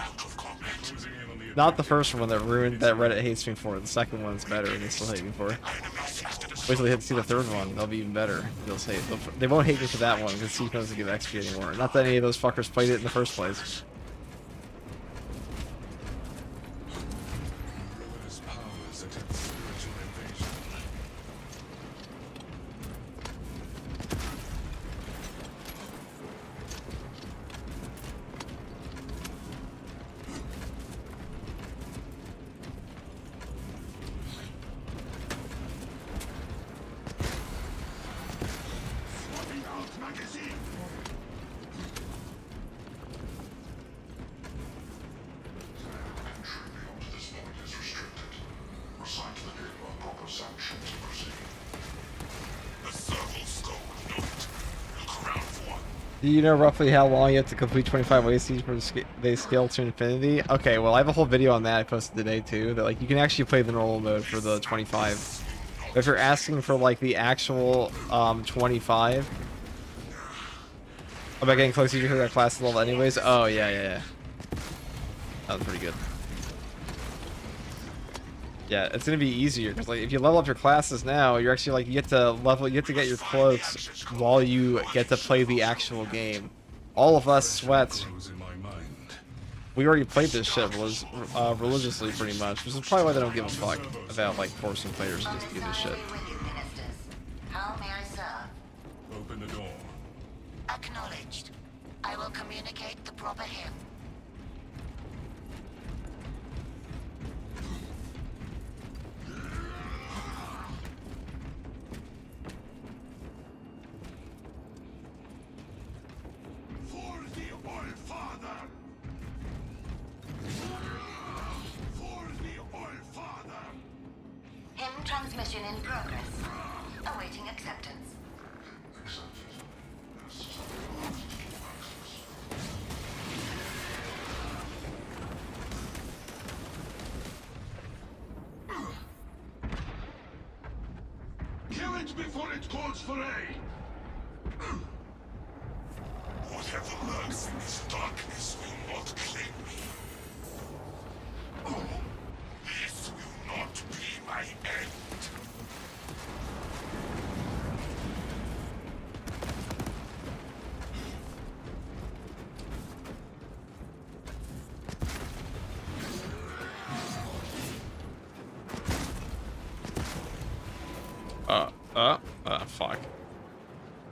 Not the first one that ruined that Reddit hates me for. The second one's better and they still hate me for it. Wait till they see the third one. They'll be even better. They won't hate me for that one because Siege doesn't give XP anymore. Not that any of those fuckers played it in the first place. Ruinous powers attempt spiritual invasion. Swapping out magazine. Entry beyond this point is restricted. Recite the name of proper sanction to proceed. The serval skull note. Look around for one. Do you know roughly how long you have to complete 25 ways Siege before they scale to infinity? Okay, well I have a whole video on that I posted today too. That like you can actually play the normal mode for the 25. But if you're asking for like the actual 25 about getting closer to that class level anyways, oh yeah. That was pretty good. Yeah, it's gonna be easier because like if you level up your classes now, you're actually like you get to get your cloaks while you get to play the actual game. All of us sweats, Grows in my mind. we already played this shit religiously pretty much, which is probably why they don't give a fuck about like forcing players to just do this shit. With you, ministers. How may I serve? Open the door. Acknowledged. I will communicate the proper hymn. For the All-Father. For the All-Father. Hymn transmission in progress. Awaiting acceptance. Kill it before it calls for aid. Whatever lurks in this darkness will not claim me. This will not be my end. Fuck.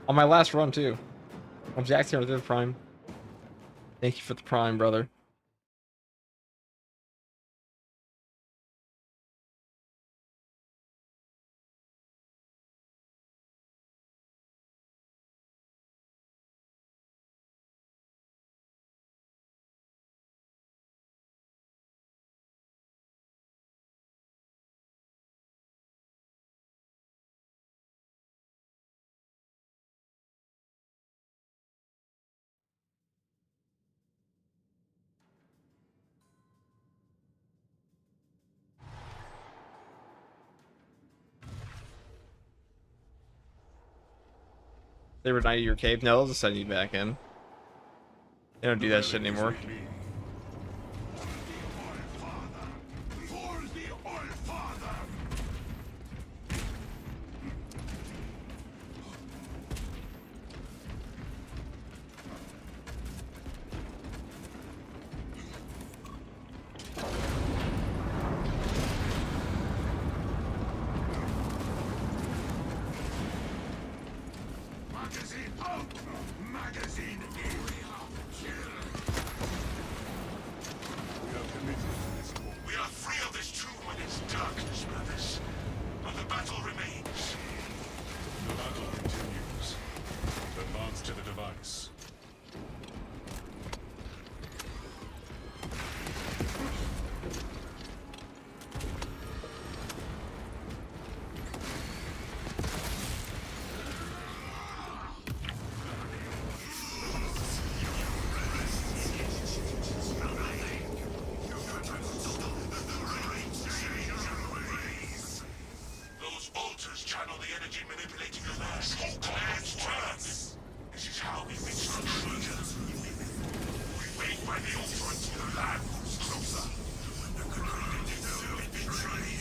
On my last run too. I'm Jack's here with the Prime. Thank you for the Prime, brother. They were 90 your cave? No, they'll just send you back in. They don't do that shit anymore. For the All-Father.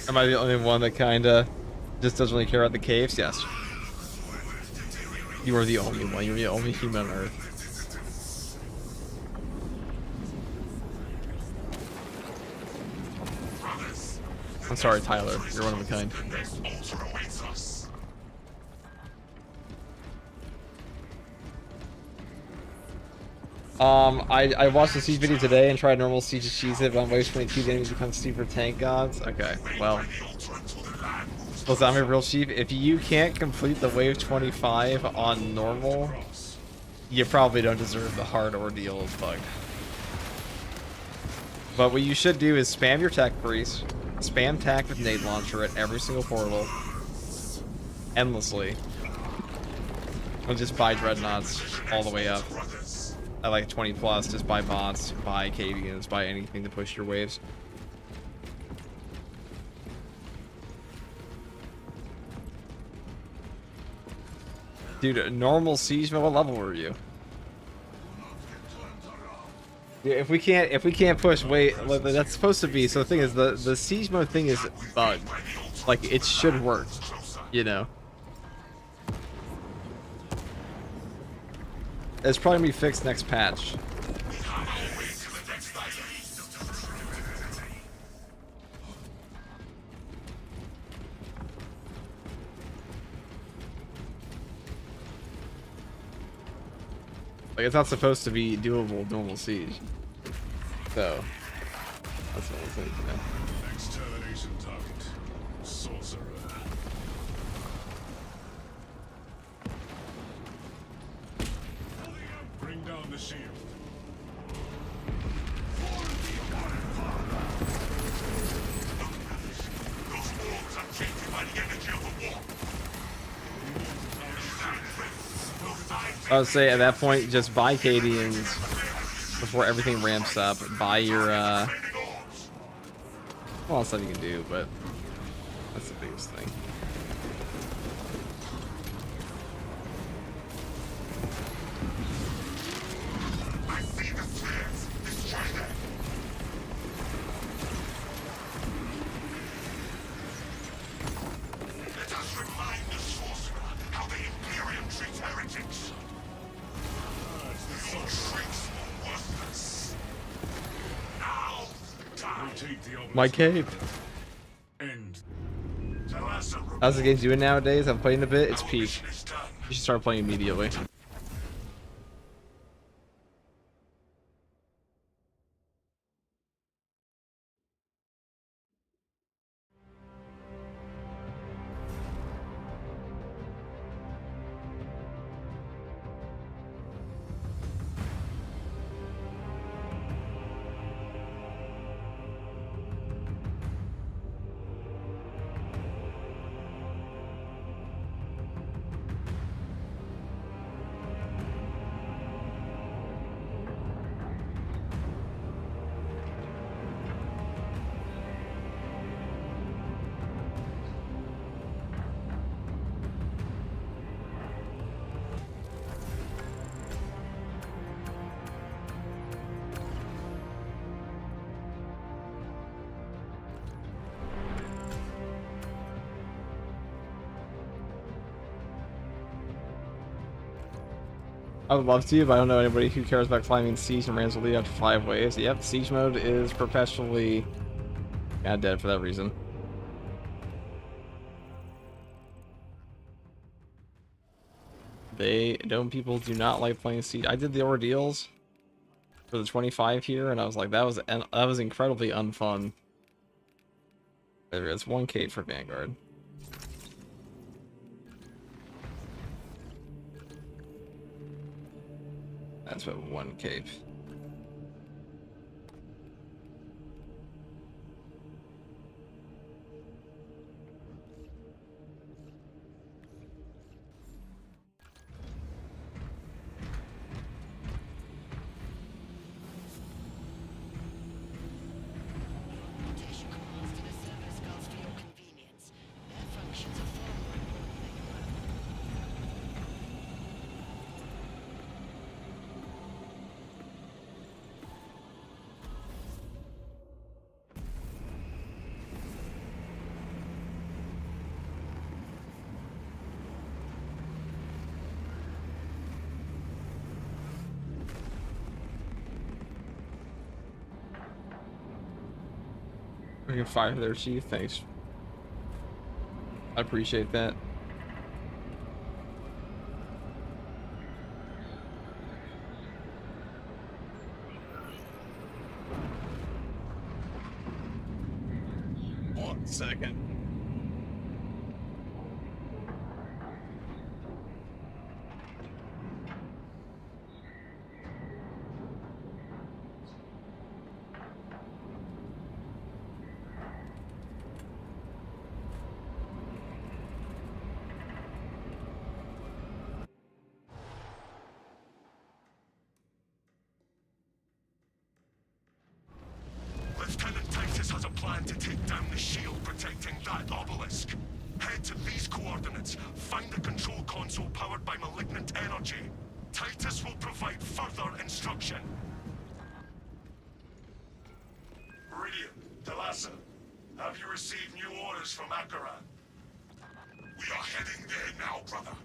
Am I the only one that kinda just doesn't really care about the caves? Yes. You are the only one. You're the only human on Earth. I'm sorry, Tyler. You're one of a kind. I watched the siege video today and tried normal siege to cheese it, but on wave 22 the enemy becomes super tank gods. Okay, well. Listen, I'm a real chief. If you can't complete the wave 25 on normal, you probably don't deserve the hard ordeal as fuck. But what you should do is spam your tech priest, spam tack with nade launcher at every single portal, endlessly, and just buy dreadnoughts all the way up. At like 20 plus, just buy bots, buy KEYBINDS, buy anything to push your waves. Dude, normal siege mode, what level were you? Yeah, if we can't push, wait, that's supposed to be. So the thing is, the siege mode thing is bugged. Like it should work, you know. It's probably gonna be fixed next patch. Like, it's not supposed to be doable normal siege. So, that's what I was thinking, you know. Extermination target. Sorcerer. Bring down the shield. Those walls are changing by the energy of the war. I would say at that point, just buy KEYBINDS before everything ramps up. Buy your, well, that's stuff you can do, but that's the biggest thing. I see the flares. Destroy them. Let us remind the sorcerer how the Imperium treats heretics. Your tricks were worthless. Now, die. Take the obelisk. My cape. End. How's the game doing nowadays? I'm playing a bit. It's peak. Mission is done. You should start playing immediately. I would love to, but I don't know anybody who cares about climbing siege and rams will lead up to 5 waves. Yep, siege mode is perpetually dead for that reason. People do not like playing siege. I did the ordeals for the 25 here, and I was like, that was incredibly unfun. There is 1 cape for Vanguard. That's what 1 cape. Rotation commands to the server skulls for your convenience. Their functions are far more important than your own. Freaking fire there, Chief. Thanks. I appreciate that. One second. Lieutenant Titus has a plan to take down the shield protecting that obelisk. Head to these coordinates, find the control console powered by malignant energy. Titus will provide further instruction. Meridian, Delassa, have you received new orders from Akaran? We are heading there now, brother.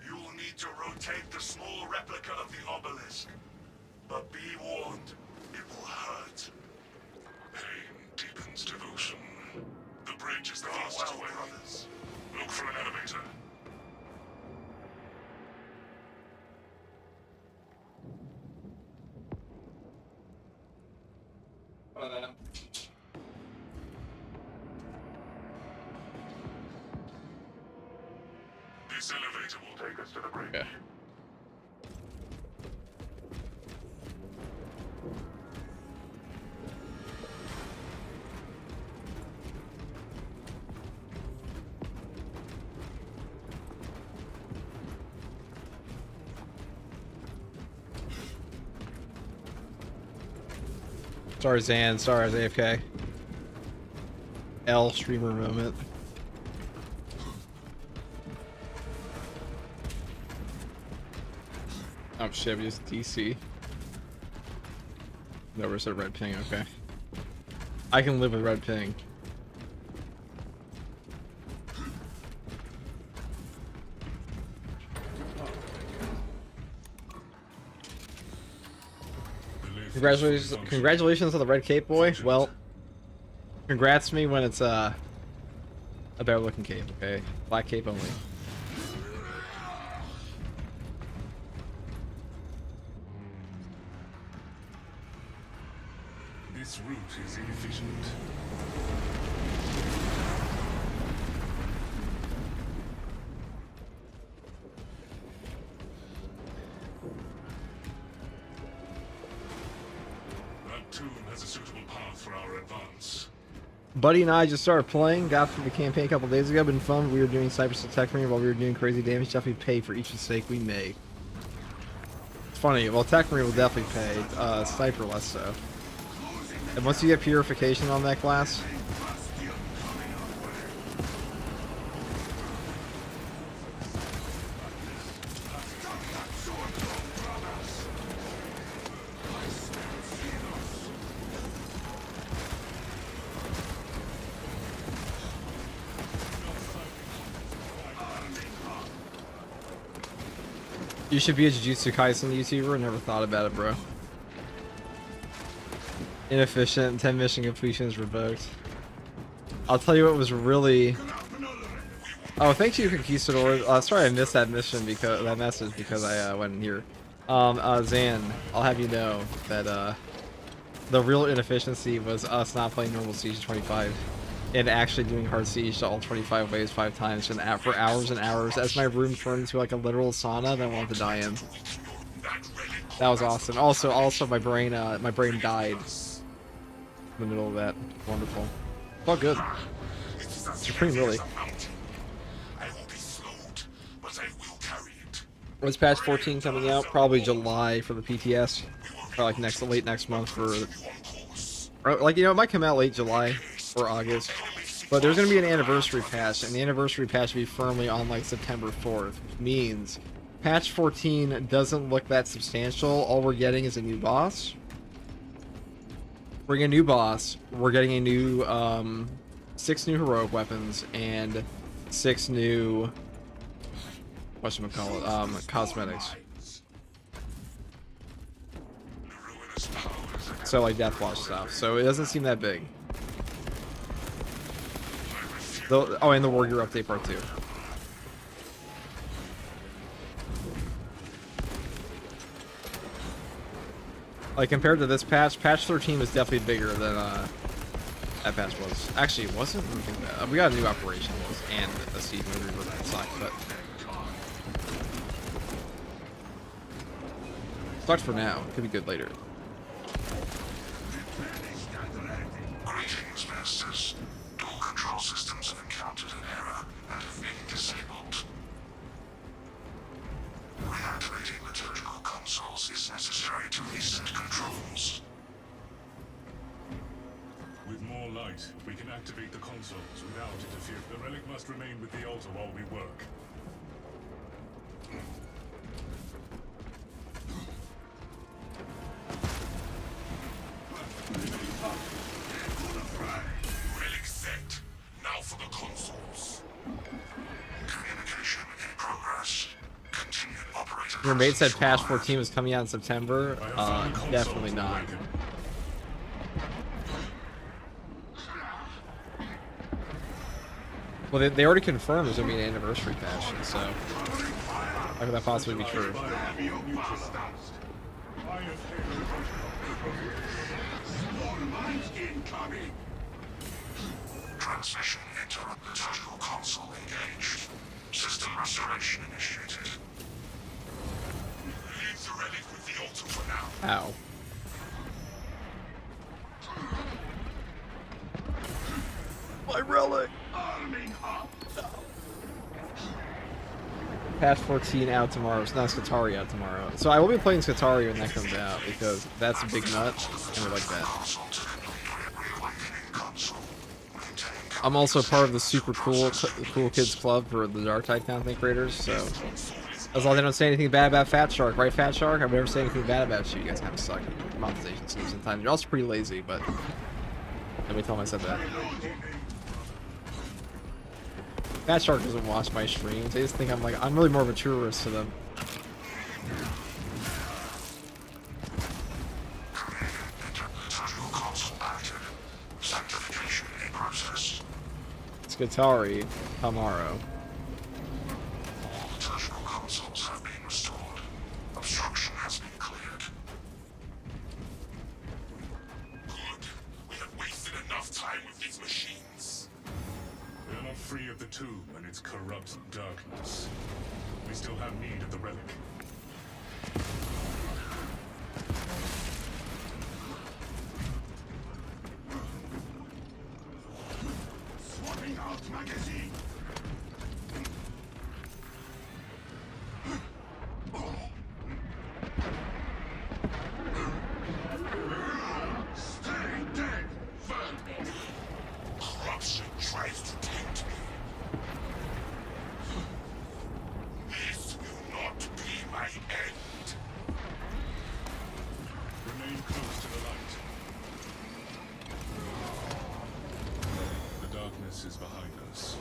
You will need to rotate the small replica of the obelisk. But be warned, it will hurt. Pain deepens devotion. The bridge is the fastest way. Brothers. Look for an elevator. This elevator will take us to the bridge. Yeah. Sorry, Zan. Sorry, I was AFK. L streamer moment. Oh shit, we just DC. No, we're at red ping, okay. I can live with red ping. Congratulations on the red cape, boy. Well, congrats me when it's a better looking cape, okay? Black cape only. This route is inefficient. That tomb has a suitable path for our advance. Buddy and I just started playing, got through the campaign a couple days ago, been fun. We were doing Cypress Attack while we were doing crazy damage. Definitely pay for each mistake we make. It's funny, well, Tech Marine will definitely pay, Sniper less so. And once you get Purification on that class, you should be a Jujutsu Kaisen YouTuber. Never thought about it, bro. Inefficient, 10 mission completions revoked. I'll tell you what was really... Oh, thank you, Conquistador. Sorry I missed that mission because that message because I wasn't here. Zan, I'll have you know that the real inefficiency was us not playing normal Siege 25 and actually doing hard Siege to all 25 waves 5 times and for hours and hours as my room turned into like a literal sauna that I wanted to die in. That was awesome. Also my brain died in the middle of that. Wonderful. It's all good. Supreme, really. When's patch 14 coming out? Probably July for the PTS. Or like late next month for... Or like, you know, it might come out late July or August. But there's going to be an anniversary patch, and the anniversary patch will be firmly on like September 4th. Which means patch 14 doesn't look that substantial. All we're getting is a new boss. We're getting a new boss. We're getting a new 6 new heroic weapons and 6 new cosmetics. So like Deathwatch stuff. So it doesn't seem that big. Oh, and the War Gear update part 2. Like, compared to this patch, patch 13 was definitely bigger than that patch was. Actually, it wasn't. Let me think about it. We got a new operation and a seed movie with that sucked, but sucked for now. Could be good later. Greetings, Masters. All control systems have encountered an error and have been disabled. Reactivating liturgical consoles is necessary to reset controls. With more light, we can activate the consoles without interfering. The relic must remain with the altar while we work. Relic set. Now for the consoles. Communication in progress. Continued operator. Your mate said patch 14 was coming out in September. Definitely not. Well, they already confirmed there's gonna be an anniversary patch, so how could that possibly be true? Transmission interrupt. Liturgical console engaged. System restoration initiated. Leave the relic with the altar for now. Ow. My relic! Arming up. Patch 14 out tomorrow. It's not Skatari out tomorrow. So I will be playing Skatari when that comes out because that's a big nut and we like that. I'm also part of the super cool kids club for the Dark Tide content creators, so as long as they don't say anything bad about Fat Shark, right, Fat Shark? I've never said anything bad about you. You guys kind of suck at monetization schemes sometimes. You're also pretty lazy, but let me tell him I said that. Fat Shark doesn't watch my streams. They just think I'm really more of a tourist to them. Skatari tomorrow. All liturgical consoles have been restored. Obstruction has been cleared. Good. We have wasted enough time with these machines. We are not free of the tomb and its corrupt darkness. We still have need of the relic. Swapping out magazine. Stay dead, vermin. Corruption tries to tempt me. This will not be my end. Remain close to the light. The darkness is behind us.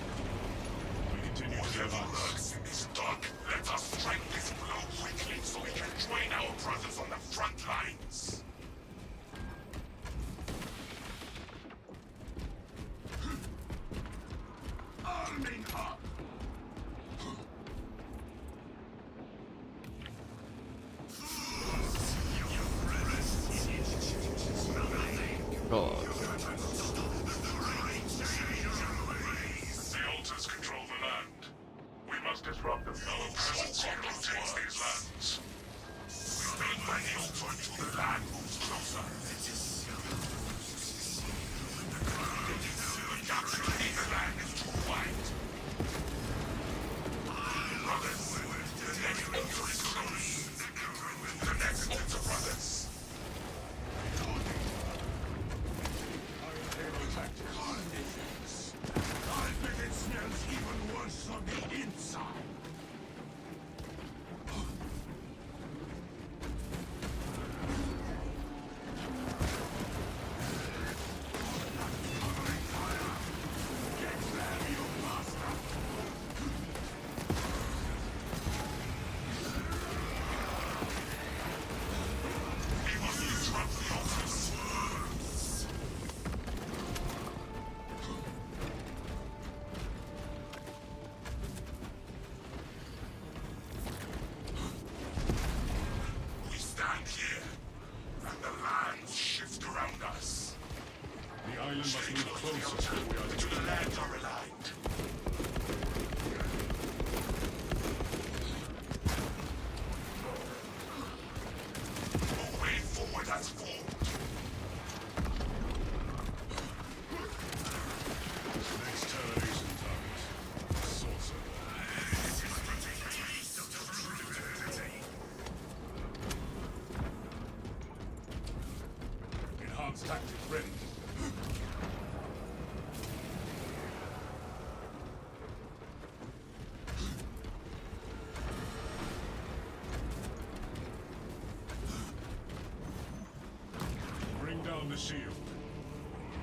shield.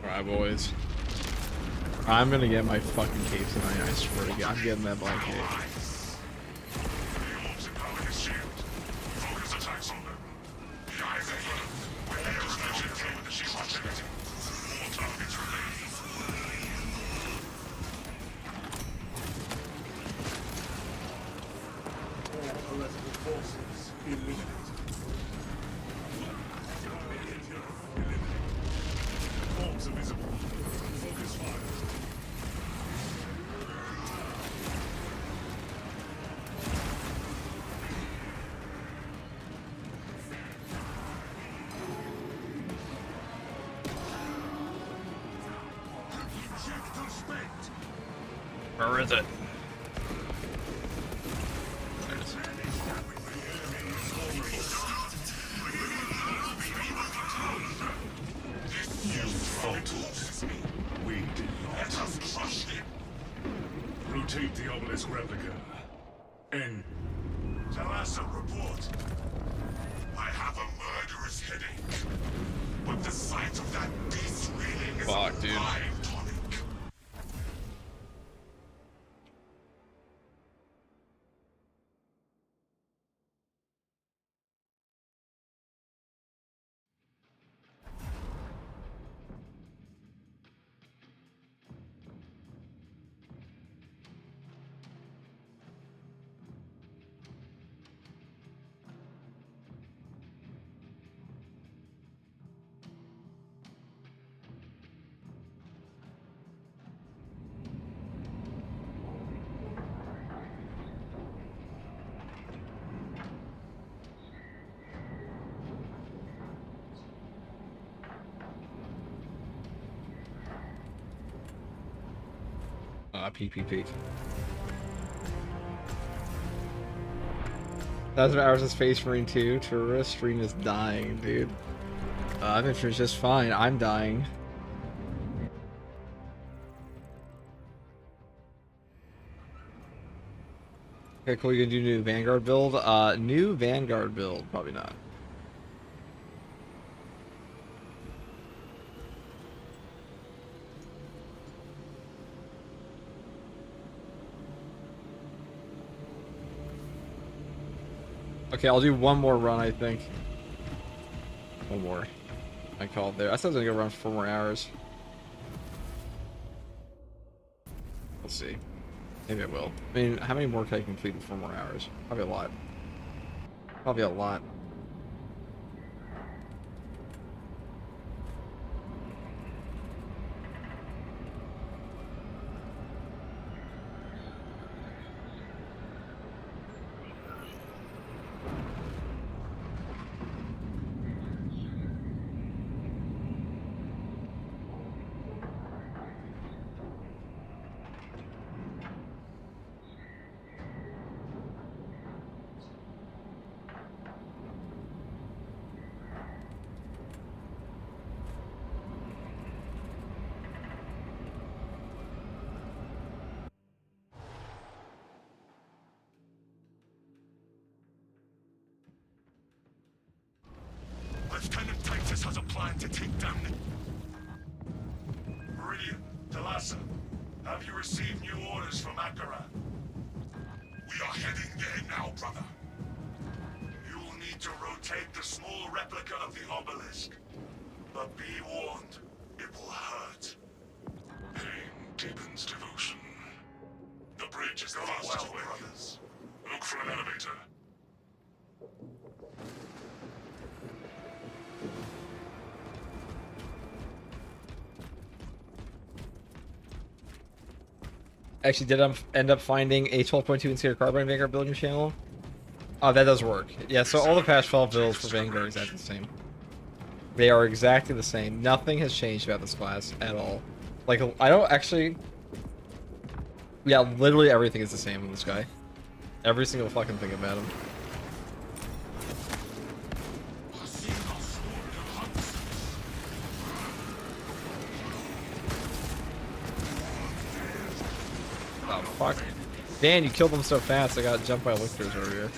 Alright, boys. I'm gonna get my fucking cape tonight, I swear to God. I'm getting that black cape. The orbs empower his shield. Focus attacks on them. The eyes are hidden. When they just pushing through with the shield activity. More targets remain. All heretical forces eliminated. Orbs are visible. Focus fire. Where is it? We did not. Rotate the obelisk replica. And Talassa, report. I have a murderous headache. But the sight of that beast reeling is Fuck, dude. a live tonic. PPP. 1,000 hours of Space Marine 2. Terrestrian is dying, dude. I've been through just fine. I'm dying. Okay, cool. You gonna do new Vanguard build? New Vanguard build? Probably not. Okay, I'll do one more run, I think. One more. I called there. I said I was gonna go run for 4 more hours. We'll see. Maybe I will. I mean, how many more can I complete in 4 more hours? Probably a lot. Probably a lot. Lieutenant Titus has a plan to take down the... Meridian, Talassa, have you received new orders from Akaran? We are heading there now, brother. You will need to rotate the small replica of the obelisk. But be warned, it will hurt. pain deepens devotion. The bridge is the fastest way. Brothers. Look for an elevator. Actually, did I end up finding a 12.2 Insider Carbine Vanguard build in your channel? Oh, that does work. Yeah, so all the past 12 builds for Vanguard are exactly the same. They are exactly the same. Nothing has changed about this class at all. Like, I don't actually... Yeah, literally everything is the same in this guy. Every single fucking thing about him. Oh, fuck. Dan, you killed them so fast, I got jumped by lictors over here.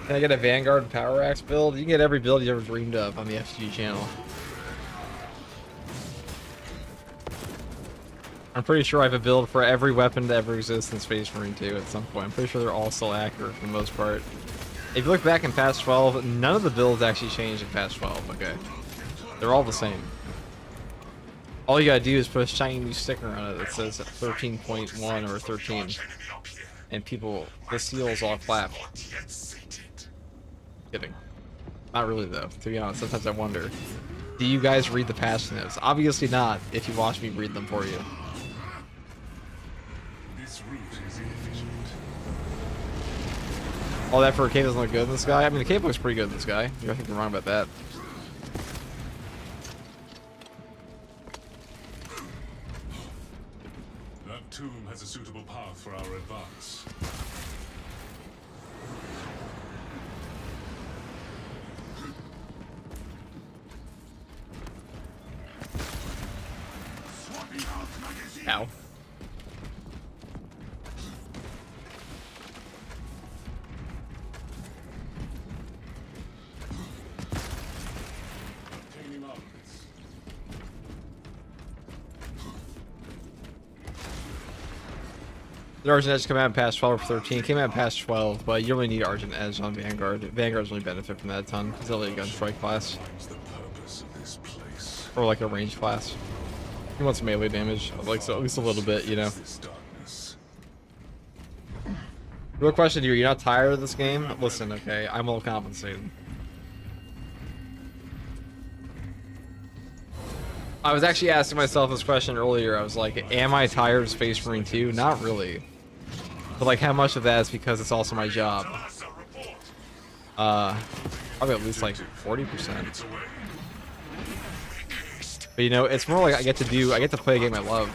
Can I get a Vanguard Power Axe build? You can get every build you ever dreamed of on the FG channel. I'm pretty sure I have a build for every weapon to ever exist in Space Marine 2 at some point. I'm pretty sure they're all still accurate for the most part. If you look back in Patch 12, none of the builds actually changed in Patch 12, okay? They're all the same. All you gotta do is put a shiny new sticker on it that says 13.1 or 13. And people, the seals all clap. Kidding. Not really though, to be honest. Sometimes I wonder. Do you guys read the patch notes? Obviously not, if you watch me read them for you. This route is inefficient. All that for a cape doesn't look good in this guy? I mean, the cape looks pretty good in this guy. I think you're wrong about that. That tomb has a suitable path for our advance. Ow. Obtaining armaments. The Argent Edge come out in patch 12 or 13. Came out in patch 12, but you really need Argent Edge on Vanguard. Vanguard's really benefit from that a ton. It's only a gun strike class. Finds the purpose of this place. Or like a range class. He wants melee damage, like so, at least a little bit, you know. This darkness. Real question to you, you're not tired of this game? Listen, okay, I'm well compensated. I was actually asking myself this question earlier. I was like, am I tired of Space Marine 2? Not really. But like, how much of that is because it's also my job? Probably at least like 40%. But you know, it's more like I get to play a game I love.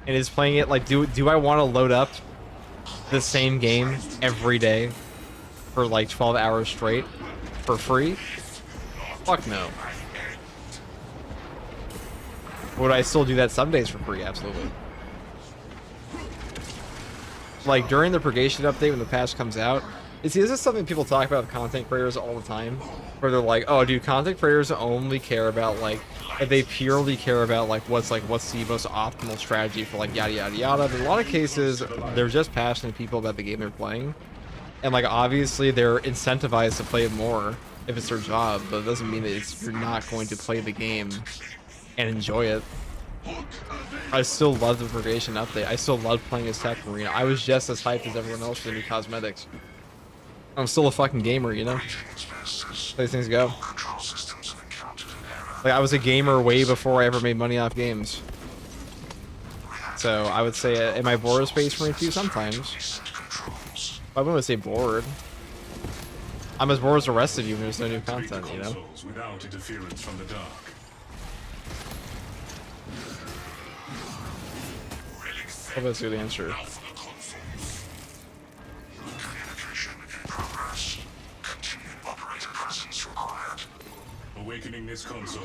And is playing it like, do I want to load up the same game every day for like 12 hours straight for free? Fuck no. Would I still do that some days for free? Absolutely. Like during the Purgation update when the patch comes out, this is something people talk about with content creators all the time, where they're like, oh, do content creators only care about like, if they purely care about like what's the most optimal strategy for like yada yada yada. But in a lot of cases, they're just passionate people about the game they're playing, and like obviously they're incentivized to play it more if it's their job, but it doesn't mean that you're not going to play the game and enjoy it. I still love the Purgation update. I still love playing as Tech Marine. I was just as hyped as everyone else for the new cosmetics. I'm still a fucking gamer, you know? That's these things go. Like, I was a gamer way before I ever made money off games. So, I would say, am I bored of Space Marine 2? Sometimes. I wouldn't say bored. I'm as bored as the rest of you when there's no new content, you know? Without interference from the dark. Hope that's a good answer. Communication in progress. Continued operator presence required. Awakening this console.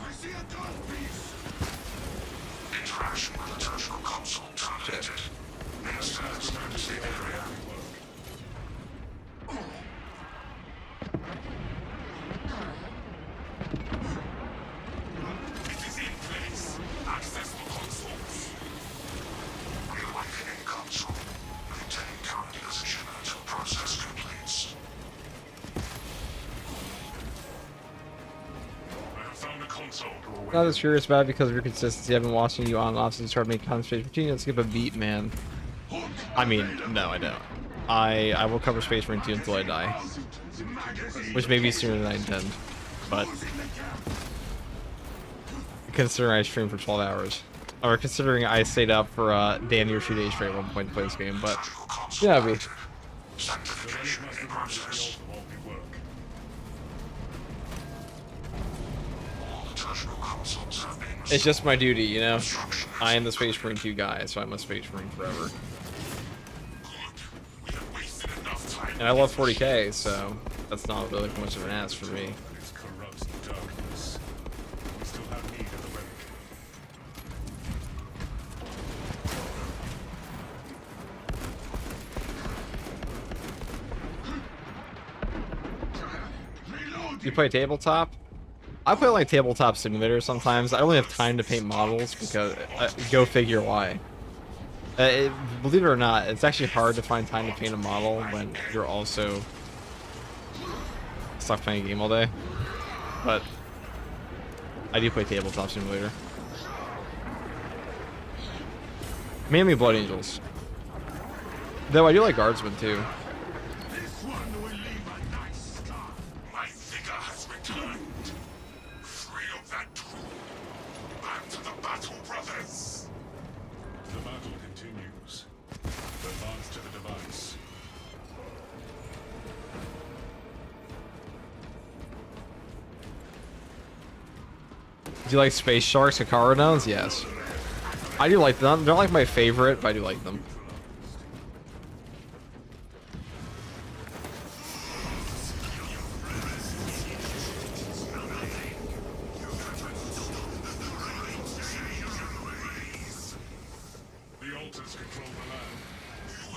I see a dark beast. Interaction with the terminal console terminated. Minister expands the area. It is in place. Access the consoles. Reawakening console. Maintain current position until process completes. I have found a console to awaken. Not as curious about it because of your consistency. I've been watching you on and off since you started making content Space Marine 2. Skip a beat, man. I mean, no, I don't. I will cover Space Marine 2 until I die. Which may be sooner than I intend. But considering I streamed for 12 hours. Or considering I stayed up for damn near 2 days straight at one point to play this game, but yeah, I mean, Sanctification in process. All the terminal consoles have been it's just my duty, you know? I am the Space Marine 2 guy, so I'm a Space Marine forever. And I love 40k, so that's not really much of an ask for me. And its corrupt darkness. We still have need of the relic. You play tabletop? I play like tabletop simulator sometimes. I only have time to paint models because go figure why. Believe it or not, it's actually hard to find time to paint a model when you're also stuck playing a game all day. But I do play tabletop simulator. Mainly Blood Angels. Though I do like Guardsmen too. This one will leave a nice scar. My vigor has returned. Free of that tomb. Back to the battle, brothers. The battle continues. Advance to the device. Do you like Space Sharks, Kakarodons? Yes. I do like them. They're not like my favorite, but I do like them. The altars control the land.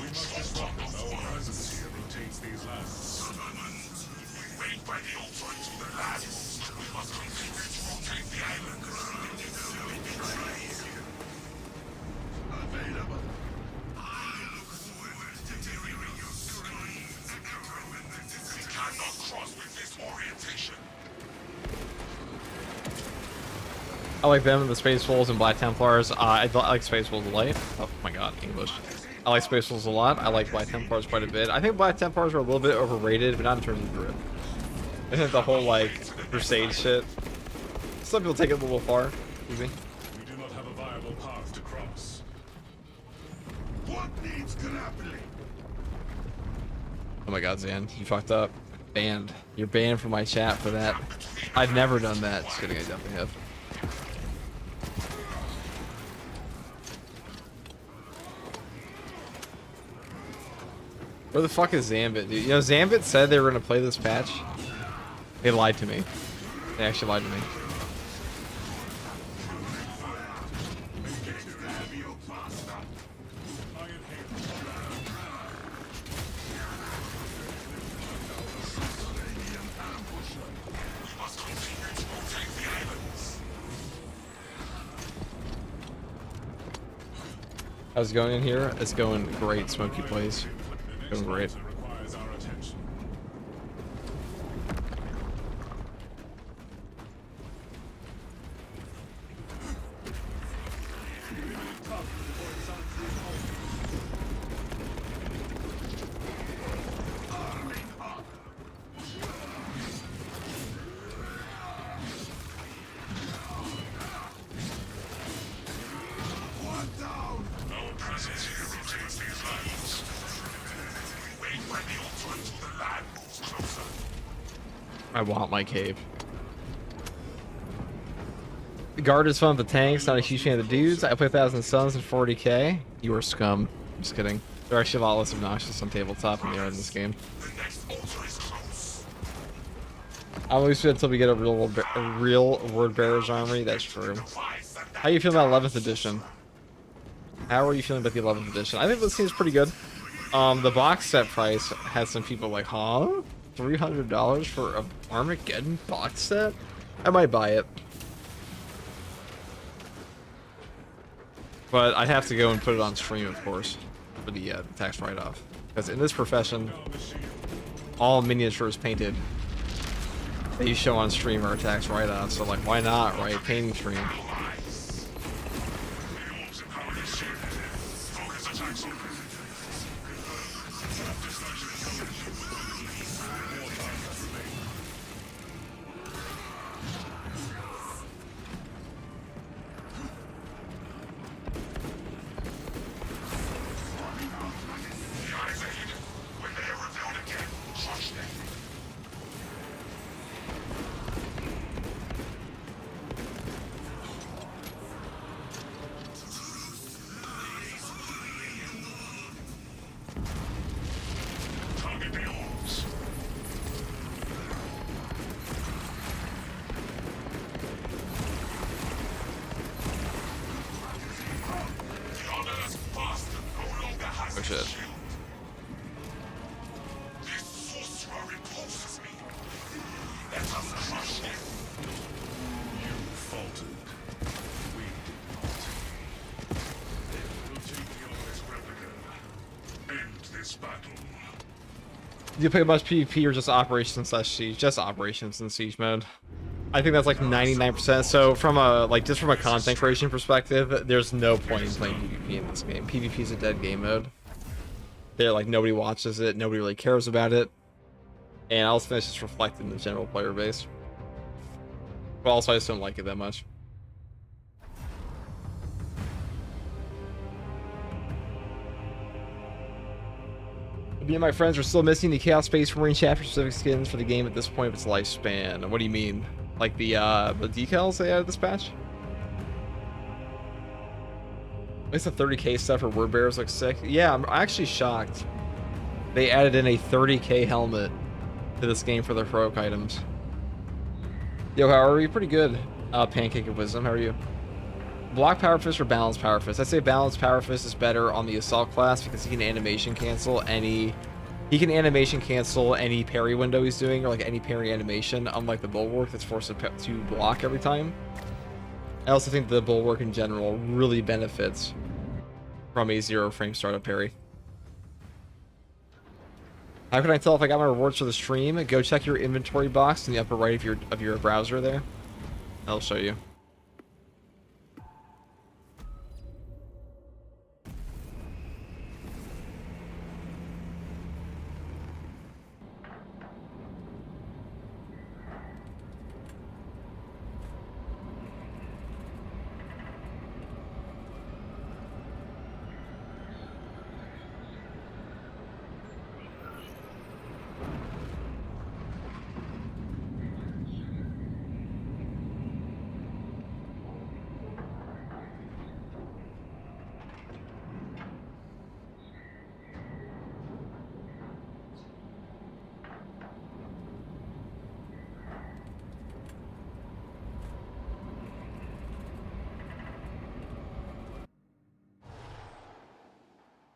We must disrupt them. Our presence here rotates these lands. We wait by the altar until the land. We must continue to rotate the island. Available. I look forward to hearing your screams. We cannot cross with this orientation. I like them, the Space Wolves and Black Templars. I like Space Wolves a lot. Oh my god, English. I like Space Wolves a lot. I like Black Templars quite a bit. I think Black Templars are a little bit overrated, but not in terms of grip. I think the whole, like, Crusade shit. Some people take it a little far. Excuse me. We do not have a viable path to cross. What needs grappling? Oh my god, Zan, you fucked up. Banned. You're banned from my chat for that. I've never done that. Just kidding, I definitely have. Where the fuck is Zambit, dude? You know, Zambit said they were gonna play this patch. They lied to me. They actually lied to me. How's it going in here? It's going great, Smoky Plays. Going great. It requires our attention. Our presence here rotates these lands. We wait by the altar until the land moves closer. I want my cave. The guard is fun with the tanks, not a huge fan of the dudes. I play 1,000 Suns and 40k. You are scum. I'm just kidding. They're actually a lot less obnoxious on tabletop than they are in this game. The next altar is close. I'll always wait until we get a real Word Bearer's Armory. That's true. How you feel about 11th edition? How are you feeling about the 11th edition? I think this seems pretty good. The box set price has some people like, huh? $300 for a Armageddon box set? I might buy it. But I'd have to go and put it on stream, of course, for the tax write-off. Because in this profession, all miniatures painted that you show on stream are a tax write-off. So, like, why not, right? Painting stream. shit. This sorcerer repulses me. Let us crush him. You faltered. We did not. We'll take the Always replica. End this battle. Do you play much PvP or just Operations / Siege? Just Operations in Siege mode. I think that's like 99%. So from a just from a content creation perspective, there's no point in playing PvP in this game. PvP is a dead game mode. They're like nobody watches it, nobody really cares about it, and also that's just reflected in the general player base. But also I just don't like it that much. Me and my friends are still missing the Chaos Space Marine chapter specific skins for the game at this point of its lifespan. What do you mean? Like the decals they added this patch? At least the 30k stuff for word bearers looks sick. Yeah, I'm actually shocked. They added in a 30k helmet to this game for their heroic items. Yo, how are you? Pretty good. Pancake of Wisdom, how are you? Block Power Fist or Balanced Power Fist? I'd say Balanced Power Fist is better on the Assault class because he can animation cancel any... He can animation cancel any parry window he's doing, or like any parry animation, unlike the Bulwark that's forced to block every time. I also think the Bulwark in general really benefits from a 0-frame startup parry. How can I tell if I got my rewards for the stream? Go check your inventory box in the upper right of your browser there. I'll show you.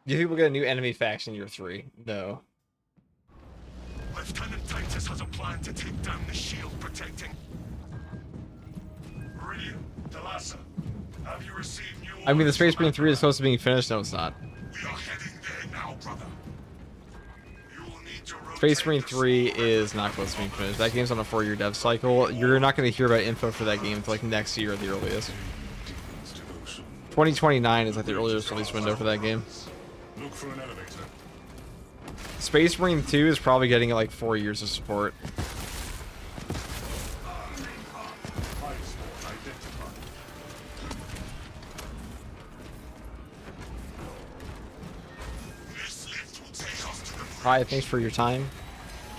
Do you think we'll get a new enemy faction in year 3? No. Lieutenant Titus has a plan to take down the shield protecting. Meridian, Delasa, have you received new I mean, the orders Space from Marine 3 is Admiral? supposed to be finished. No, it's not. We are heading there now, brother. You will need to rotate Space Marine the 3 small is not red close to being finished. That game's on a 4-year dev cycle. You're not going to hear about info for that game until like next year at the earliest. 2029 is like the earliest release window for that game. Look for an elevator. Space Marine 2 is probably getting like 4 years of support. This lift will take us to the Hi, thanks for your time.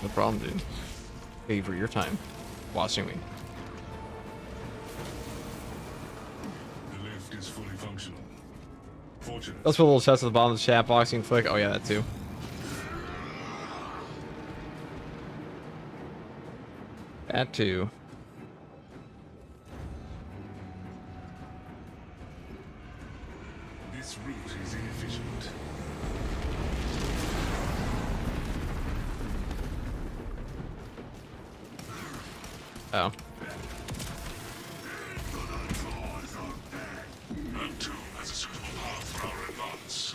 No problem, dude. Thank you for your time watching me. The lift is fully functional. Fortunate. Let's put a little test at the bottom of the chat box. You can click. Oh yeah, that too. That too. This route is inefficient. Oh. That tomb has a suitable path for our advance.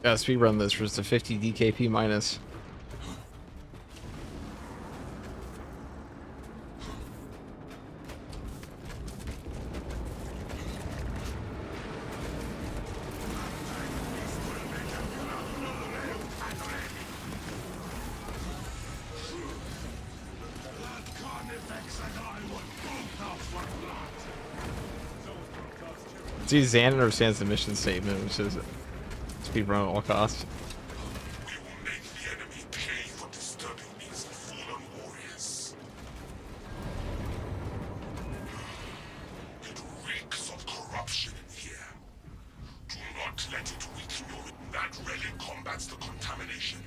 Gotta speedrun this for just a 50 DKP minus. See, Xan understands the mission statement, which is speedrun at all costs. We will make the enemy pay for disturbing these fallen warriors. It reeks of corruption in here. Do not let it weaken your... That relic combats the contamination.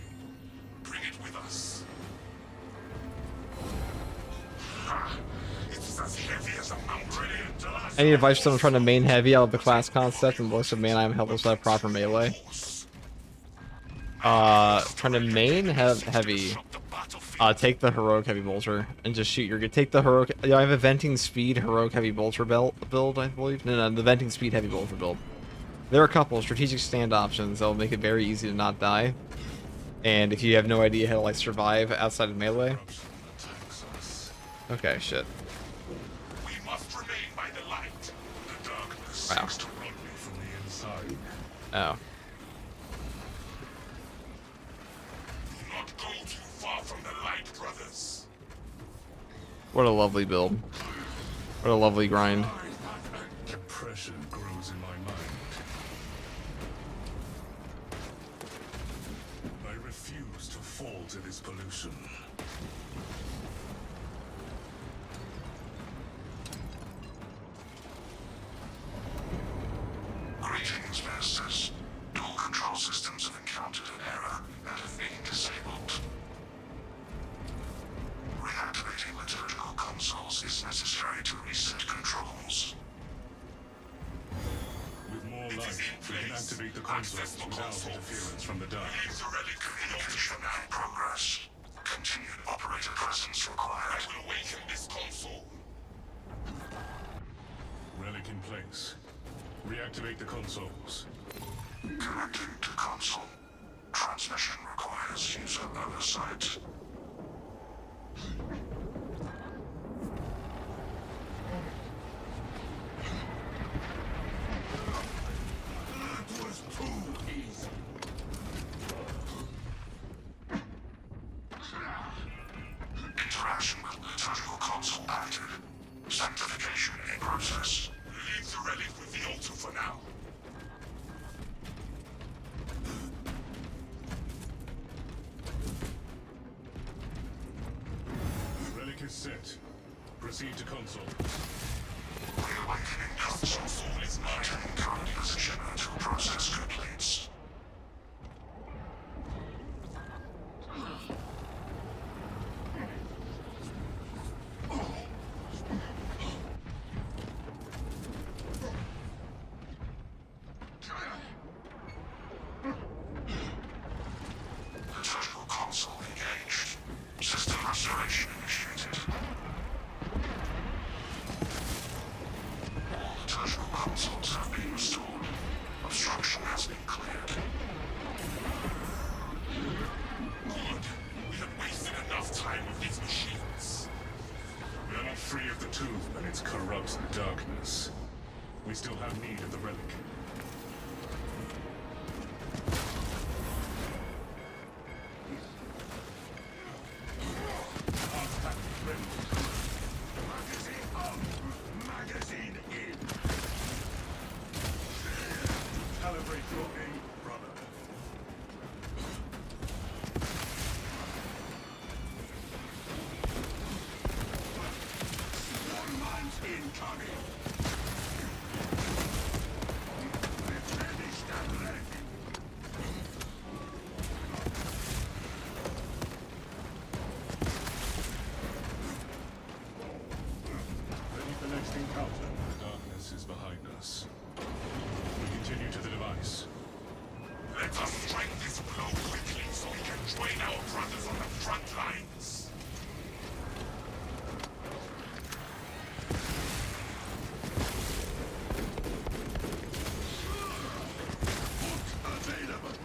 Any advice for someone trying to main heavy out of the class concept and looks of man I am helpless without proper melee? Trying to main heavy. Take the heroic heavy bolter and just shoot your. Take the heroic. I have a venting speed heroic heavy bolter build, I believe. No, the venting speed heavy bolter build. There are a couple strategic stand options that will make it very easy to not die. And if you have no idea how to like survive outside of melee. Okay, shit. We must remain by the light. The darkness Wow. seeks to run me from the inside. Oh. Do not go too far from the light, brothers. What a lovely build. What a lovely grind. Depression grows in my mind. I refuse to fall to this pollution. Greetings, masters. Dual control systems have encountered an error and have been disabled. Reactivating liturgical consoles is necessary to reset controls. With more light, we can activate the consoles without interference from the dark. Communication and progress. Continued operator presence required. I will awaken this console. Relic in place. Reactivate the consoles. Connecting to console. Transmission requires user oversight. That was too easy. Interaction with liturgical console active. Sanctification in process. Leave the relic with the altar for now. Relic is set. Proceed to console. Reawakening console. Soul is mine. Current position until process completes. Liturgical console engaged. System restoration initiated. All liturgical consoles have been restored. Obstruction has been cleared. Good. We have wasted enough time with these machines. We are not free of the tomb and its corrupt darkness. We still have need of the relic. Magazine in. Calibrate your aim, brother. One man's incoming. Replenished and ready. Ready for next encounter. The darkness is behind us. We continue to the device. Let us strike this blow quickly so we can join our brothers on the front lines. Available.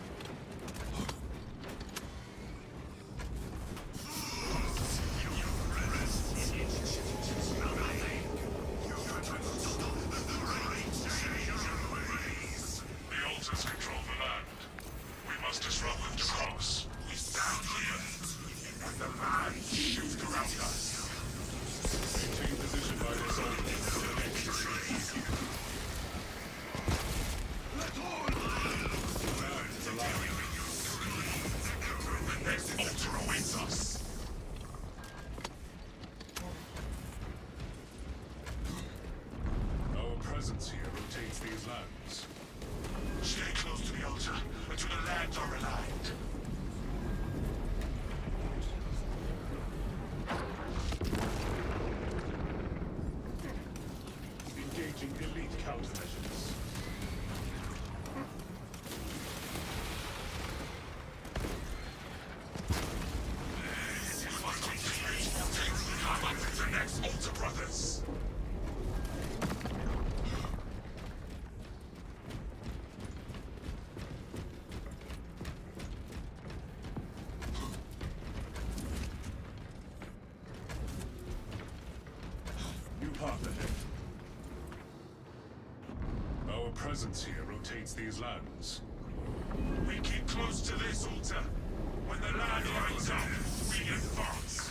The altars control the land. We must disrupt them to cross. We stand here, and the land shift around us. Maintain position by this altar until the next retreat. Land is alive. The next altar awaits us. Our presence here rotates these lands. Stay close to the altar until the lands are aligned. Engaging countermeasures. Come up with the next altar, brothers. New path ahead. Our presence here rotates these lands. We keep close to this altar. When the land lines up, we advance.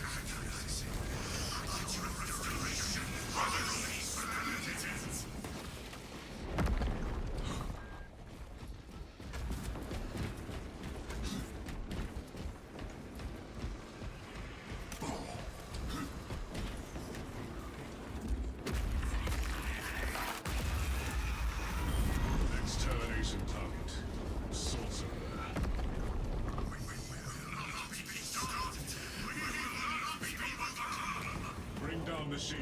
Extermination target. Sorcerer. Bring down the shield.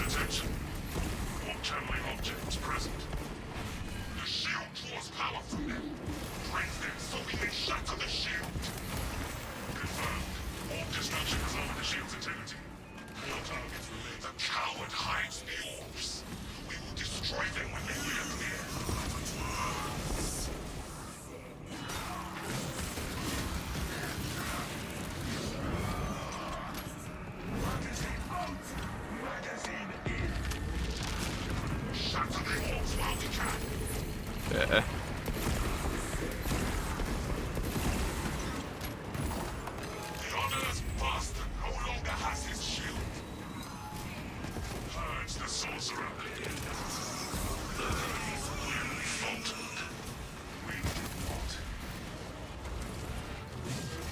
Attention. All channeling objects present. The shield draws power from them. Break them so we can shatter the shield. Confirmed. All destruction is over the shield's integrity. All targets remain. The coward hides the orbs. We will destroy them when they reappear. Shatter the orbs while we can. Yeah. The honorless bastard no longer has his shield. Purge the sorcerer. Faltered. We did not.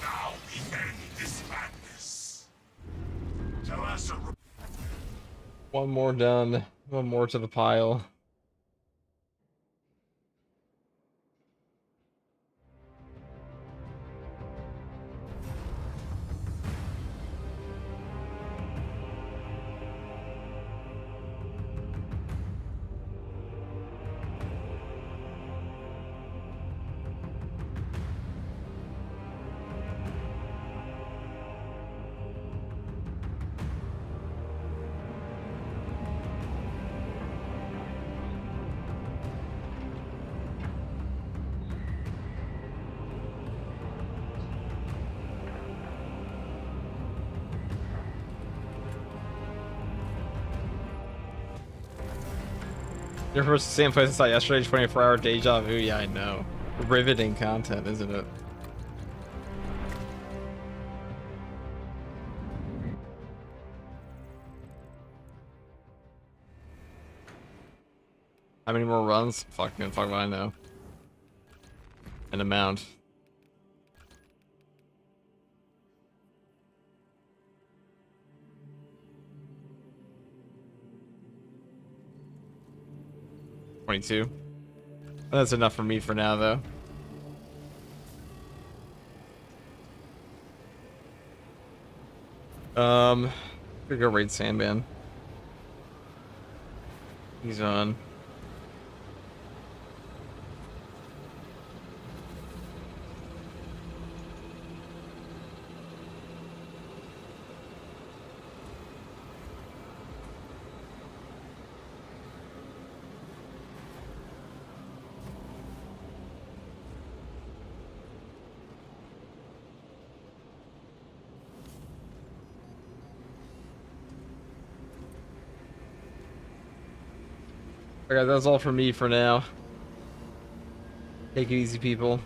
Now we end this madness. Talassa. One more done. One more to the pile. You're first the same place I saw yesterday, 24-hour deja vu. Yeah, I know. Riveting content, isn't it? How many more runs? Fuck what I know. An amount. $22. That's enough for me for now, though. Could go raid Sandman. He's on. Okay, that's all from me for now. Take it easy, people.